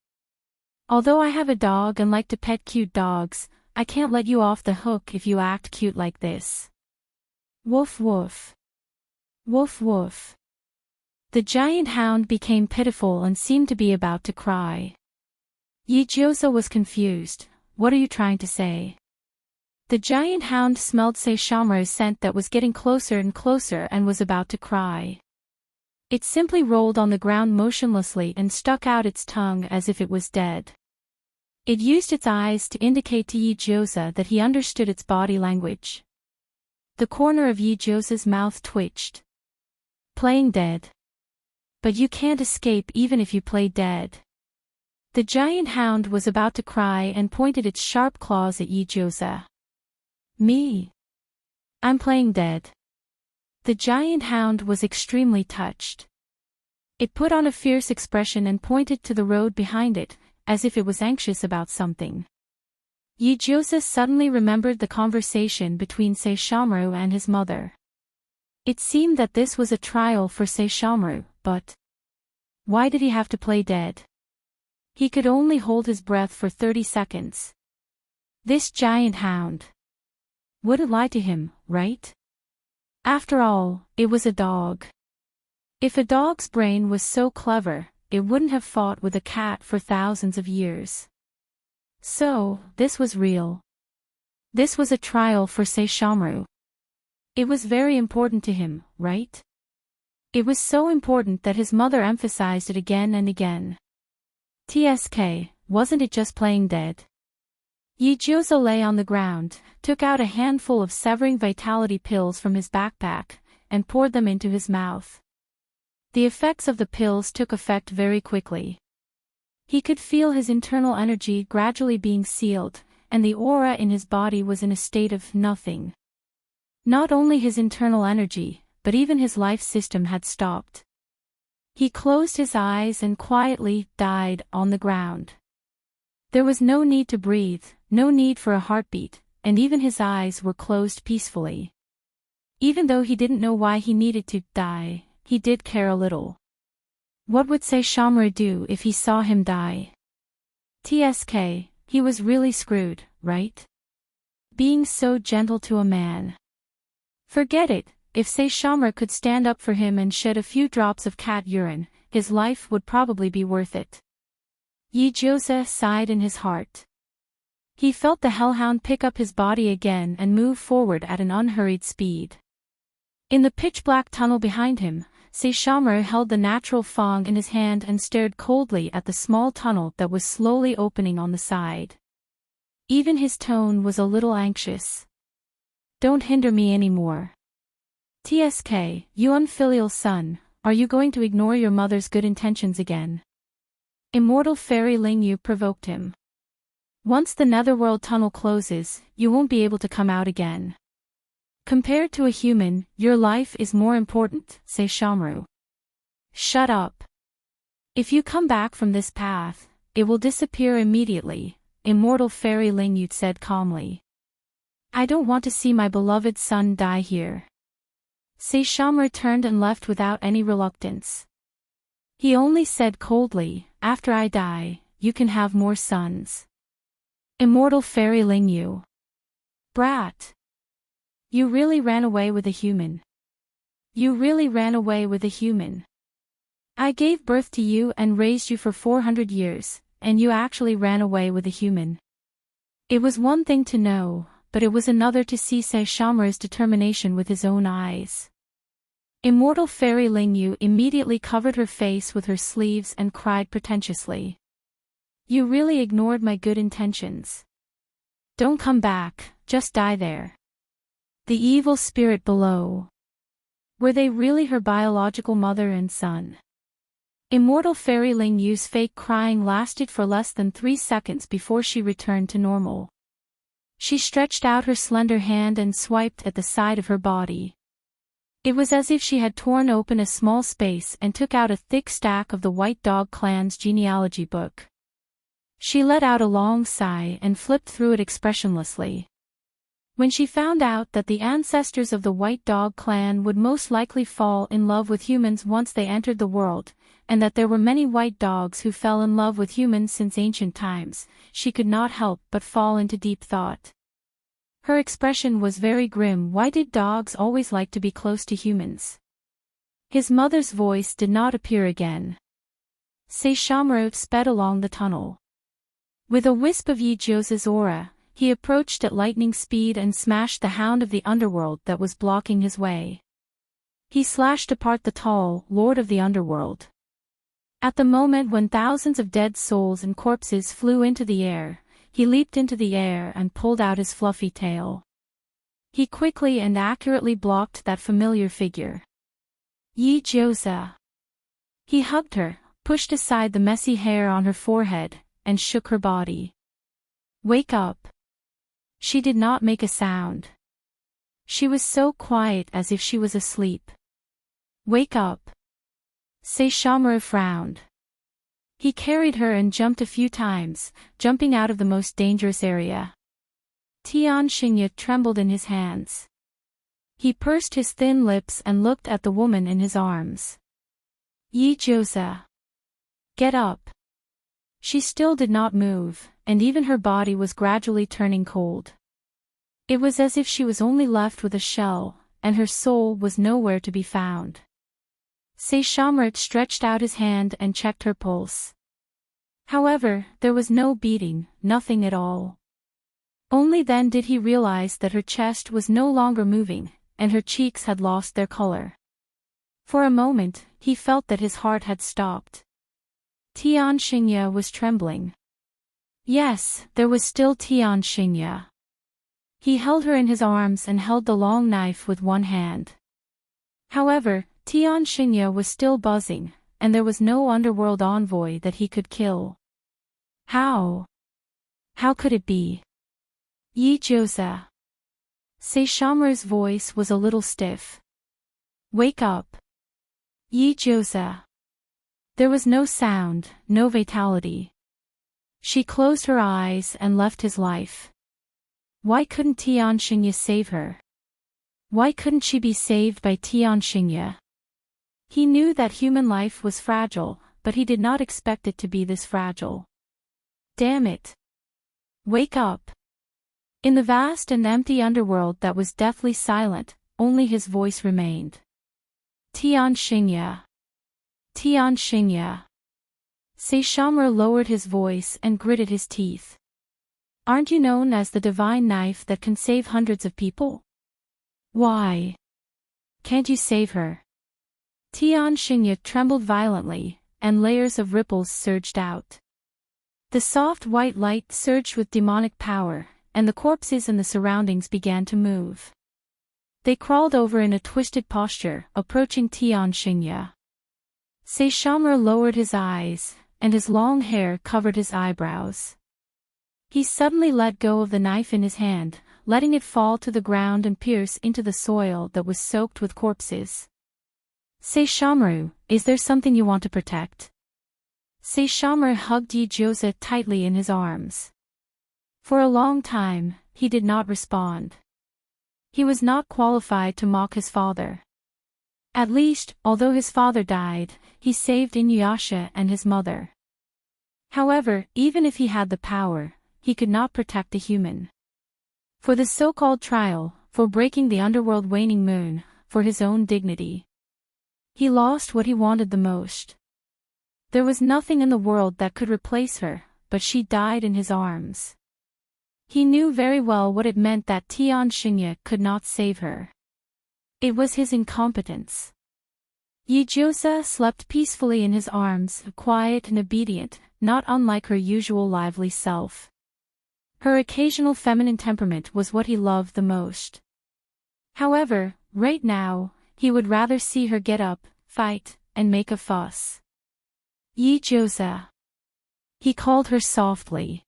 "Although I have a dog and like to pet cute dogs, I can't let you off the hook if you act cute like this. Woof woof. Woof woof." The giant hound became pitiful and seemed to be about to cry. Yi-Jose was confused. "What are you trying to say?" The giant hound smelled Saishomaru's scent that was getting closer and closer and was about to cry. It simply rolled on the ground motionlessly and stuck out its tongue as if it was dead. It used its eyes to indicate to Yi-Jose that he understood its body language. The corner of Yi-Jose's mouth twitched. "Playing dead. But you can't escape even if you play dead." The giant hound was about to cry and pointed its sharp claws at Yi-Jose. "Me? I'm playing dead." The giant hound was extremely touched. It put on a fierce expression and pointed to the road behind it, as if it was anxious about something. Yi-Jose suddenly remembered the conversation between Saishomaru and his mother. It seemed that this was a trial for Saishomaru, but why did he have to play dead? He could only hold his breath for 30 seconds. This giant hound. wouldn't lie to him, right? After all, it was a dog. If a dog's brain was so clever, it wouldn't have fought with a cat for thousands of years. So, this was real. This was a trial for Saishomaru. It was very important to him, right? It was so important that his mother emphasized it again and again. TSK, wasn't it just playing dead? Yijioza lay on the ground, took out a handful of severing vitality pills from his backpack, and poured them into his mouth. The effects of the pills took effect very quickly. He could feel his internal energy gradually being sealed, and the aura in his body was in a state of nothing. Not only his internal energy, but even his life system had stopped. He closed his eyes and quietly died on the ground. There was no need to breathe, no need for a heartbeat, and even his eyes were closed peacefully. Even though he didn't know why he needed to die, he did care a little. What would Saishomaru do if he saw him die? TSK, he was really screwed, right? Being so gentle to a man. Forget it, if Saishomaru could stand up for him and shed a few drops of cat urine, his life would probably be worth it. Yijioza sighed in his heart. He felt the hellhound pick up his body again and move forward at an unhurried speed. In the pitch-black tunnel behind him, Saishomaru held the natural fong in his hand and stared coldly at the small tunnel that was slowly opening on the side. Even his tone was a little anxious. Don't hinder me anymore. TSK, you unfilial son, are you going to ignore your mother's good intentions again? Immortal Fairy Lingyu provoked him. Once the netherworld tunnel closes, you won't be able to come out again. Compared to a human, your life is more important, Saishomaru. Shut up. If you come back from this path, it will disappear immediately, Immortal Fairy Lingyu said calmly. I don't want to see my beloved son die here. Saishomaru turned and left without any reluctance. He only said coldly, after I die, you can have more sons. Immortal Fairy Lingyu. Brat. You really ran away with a human. You really ran away with a human. I gave birth to you and raised you for 400 years, and you actually ran away with a human. It was one thing to know, but it was another to see Saishomaru's determination with his own eyes. Immortal Fairy Lingyu immediately covered her face with her sleeves and cried pretentiously. You really ignored my good intentions. Don't come back, just die there. The evil spirit below. Were they really her biological mother and son? Immortal Fairy Lingyu's fake crying lasted for less than 3 seconds before she returned to normal. She stretched out her slender hand and swiped at the side of her body. It was as if she had torn open a small space and took out a thick stack of the White Dog clan's genealogy book. She let out a long sigh and flipped through it expressionlessly. When she found out that the ancestors of the White Dog clan would most likely fall in love with humans once they entered the world, and that there were many white dogs who fell in love with humans since ancient times, she could not help but fall into deep thought. Her expression was very grim. Why did dogs always like to be close to humans? His mother's voice did not appear again. Saishomaru sped along the tunnel. With a wisp of Yijioza's aura, he approached at lightning speed and smashed the hound of the underworld that was blocking his way. He slashed apart the tall Lord of the Underworld. At the moment when thousands of dead souls and corpses flew into the air, he leaped into the air and pulled out his fluffy tail. He quickly and accurately blocked that familiar figure. Yijioza. He hugged her, pushed aside the messy hair on her forehead, and shook her body. Wake up. She did not make a sound. She was so quiet as if she was asleep. Wake up. Saishomaru frowned. He carried her and jumped a few times, jumping out of the most dangerous area. Tian Xingye trembled in his hands. He pursed his thin lips and looked at the woman in his arms. Yijioza. Get up. She still did not move, and even her body was gradually turning cold. It was as if she was only left with a shell, and her soul was nowhere to be found. Saishomaru stretched out his hand and checked her pulse. However, there was no beating, nothing at all. Only then did he realize that her chest was no longer moving, and her cheeks had lost their color. For a moment, he felt that his heart had stopped. Tianxingya was trembling. Yes, there was still Tianxingya. He held her in his arms and held the long knife with one hand. However, Tianxingya was still buzzing, and there was no underworld envoy that he could kill. How? How could it be? Yi Josa. Saishomaru's voice was a little stiff. Wake up. Yi Josa. There was no sound, no vitality. She closed her eyes and left his life. Why couldn't Tianxingya save her? Why couldn't she be saved by Tianxingya? He knew that human life was fragile, but he did not expect it to be this fragile. Damn it. Wake up. In the vast and empty underworld that was deathly silent, only his voice remained. Tianxingya. Tianxingya. Saishomaru lowered his voice and gritted his teeth. Aren't you known as the divine knife that can save hundreds of people? Why? Can't you save her? Tianxingya trembled violently, and layers of ripples surged out. The soft white light surged with demonic power, and the corpses in the surroundings began to move. They crawled over in a twisted posture, approaching Tianxingya. Saishomaru lowered his eyes, and his long hair covered his eyebrows. He suddenly let go of the knife in his hand, letting it fall to the ground and pierce into the soil that was soaked with corpses. Saishomaru, is there something you want to protect? Saishomaru hugged Yi Josa tightly in his arms. For a long time, he did not respond. He was not qualified to mock his father. At least, although his father died, he saved Inuyasha and his mother. However, even if he had the power, he could not protect a human. For the so-called trial, for breaking the underworld waning moon, for his own dignity. He lost what he wanted the most. There was nothing in the world that could replace her, but she died in his arms. He knew very well what it meant that Tianxingya could not save her. It was his incompetence. Yi Josa slept peacefully in his arms, quiet and obedient, not unlike her usual lively self. Her occasional feminine temperament was what he loved the most. However, right now, he would rather see her get up, fight, and make a fuss. Yi Josa. He called her softly.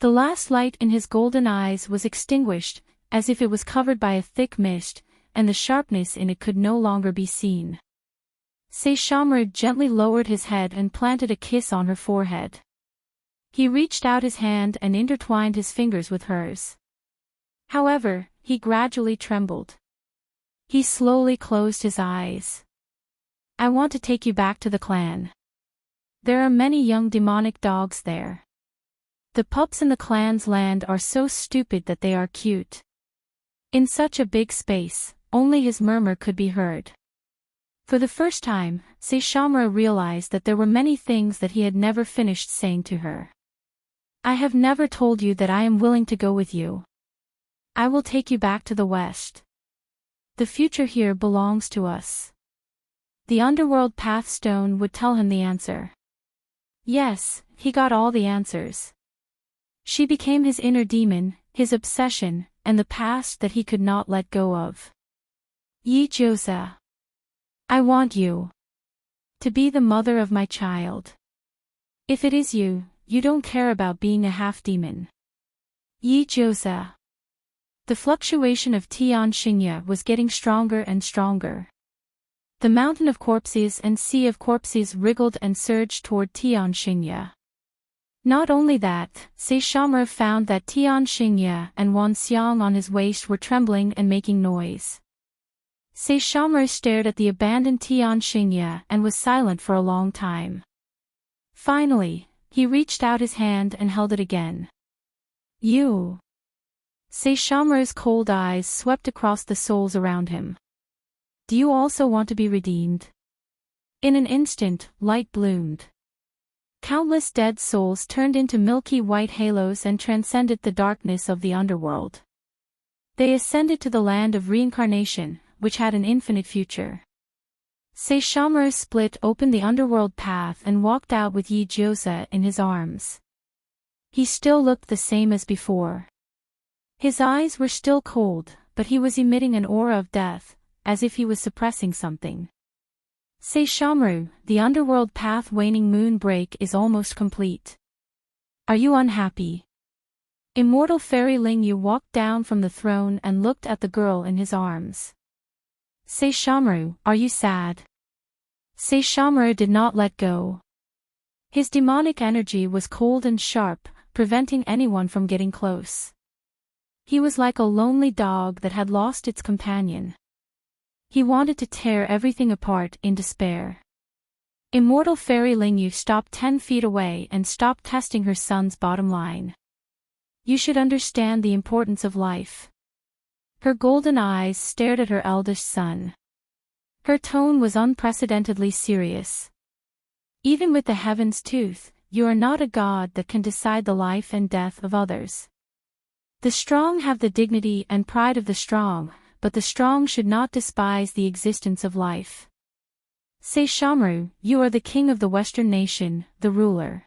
The last light in his golden eyes was extinguished, as if it was covered by a thick mist, and the sharpness in it could no longer be seen. Saishomaru gently lowered his head and planted a kiss on her forehead. He reached out his hand and intertwined his fingers with hers. However, he gradually trembled. He slowly closed his eyes. I want to take you back to the clan. There are many young demonic dogs there. The pups in the clan's land are so stupid that they are cute. In such a big space, only his murmur could be heard. For the first time, Saishomaru realized that there were many things that he had never finished saying to her. I have never told you that I am willing to go with you. I will take you back to the West. The future here belongs to us. The underworld path stone would tell him the answer. Yes, he got all the answers. She became his inner demon, his obsession, and the past that he could not let go of. Yi Josa. I want you to be the mother of my child. If it is you, you don't care about being a half-demon. Yi Josa. The fluctuation of Tianxingya was getting stronger and stronger. The mountain of corpses and sea of corpses wriggled and surged toward Tianxingya. Not only that, Saishomaru found that Tianxingya and Wanxiang on his waist were trembling and making noise. Saishomaru stared at the abandoned Tianxingya and was silent for a long time. Finally, he reached out his hand and held it again. You. Saishomaru's cold eyes swept across the souls around him. Do you also want to be redeemed? In an instant, light bloomed. Countless dead souls turned into milky white halos and transcended the darkness of the underworld. They ascended to the land of reincarnation, which had an infinite future. Saishomaru split open the underworld path and walked out with Yi-Jyosa in his arms. He still looked the same as before. His eyes were still cold, but he was emitting an aura of death, as if he was suppressing something. Saishomaru, the underworld path waning moon break is almost complete. Are you unhappy? Immortal Fairy Lingyu walked down from the throne and looked at the girl in his arms. Saishomaru, are you sad? Saishomaru did not let go. His demonic energy was cold and sharp, preventing anyone from getting close. He was like a lonely dog that had lost its companion. He wanted to tear everything apart in despair. Immortal Fairy Lingyu stopped 10 feet away and stopped testing her son's bottom line. You should understand the importance of life. Her golden eyes stared at her eldest son. Her tone was unprecedentedly serious. Even with the heaven's tooth, you are not a god that can decide the life and death of others. The strong have the dignity and pride of the strong, but the strong should not despise the existence of life. Saishomaru, you are the king of the Western nation, the ruler.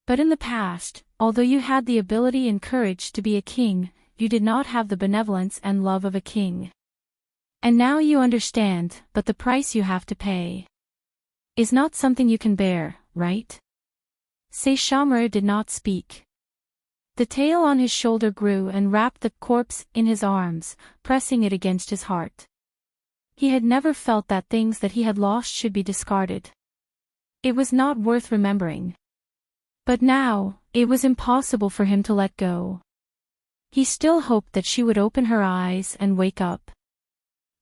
But in the past, although you had the ability and courage to be a king, you did not have the benevolence and love of a king. And now you understand, but the price you have to pay is not something you can bear, right? Saishomaru did not speak. The tail on his shoulder grew and wrapped the corpse in his arms, pressing it against his heart. He had never felt that things that he had lost should be discarded. It was not worth remembering. But now, it was impossible for him to let go. He still hoped that she would open her eyes and wake up.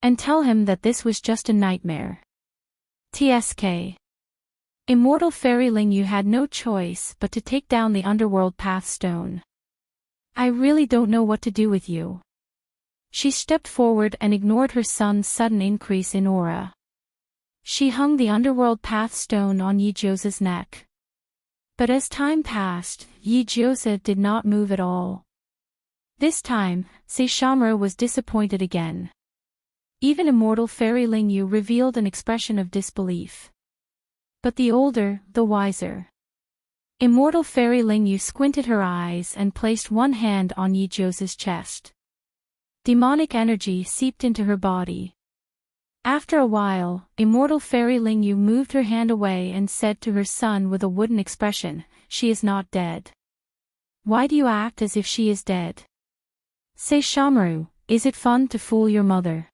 And tell him that this was just a nightmare. TSK. Immortal Fairy Lingyu had no choice but to take down the underworld path stone. I really don't know what to do with you. She stepped forward and ignored her son's sudden increase in aura. She hung the underworld path stone on Yi-Jyosa's neck. But as time passed, Yi-Jyosa did not move at all. This time, Saishomaru was disappointed again. Even Immortal Fairy Lingyu revealed an expression of disbelief. But the older, the wiser. Immortal Fairy Lingyu squinted her eyes and placed one hand on Yi-Jyosa's chest. Demonic energy seeped into her body. After a while, Immortal Fairy Lingyu moved her hand away and said to her son with a wooden expression, "She is not dead. Why do you act as if she is dead?" Saishomaru, is it fun to fool your mother?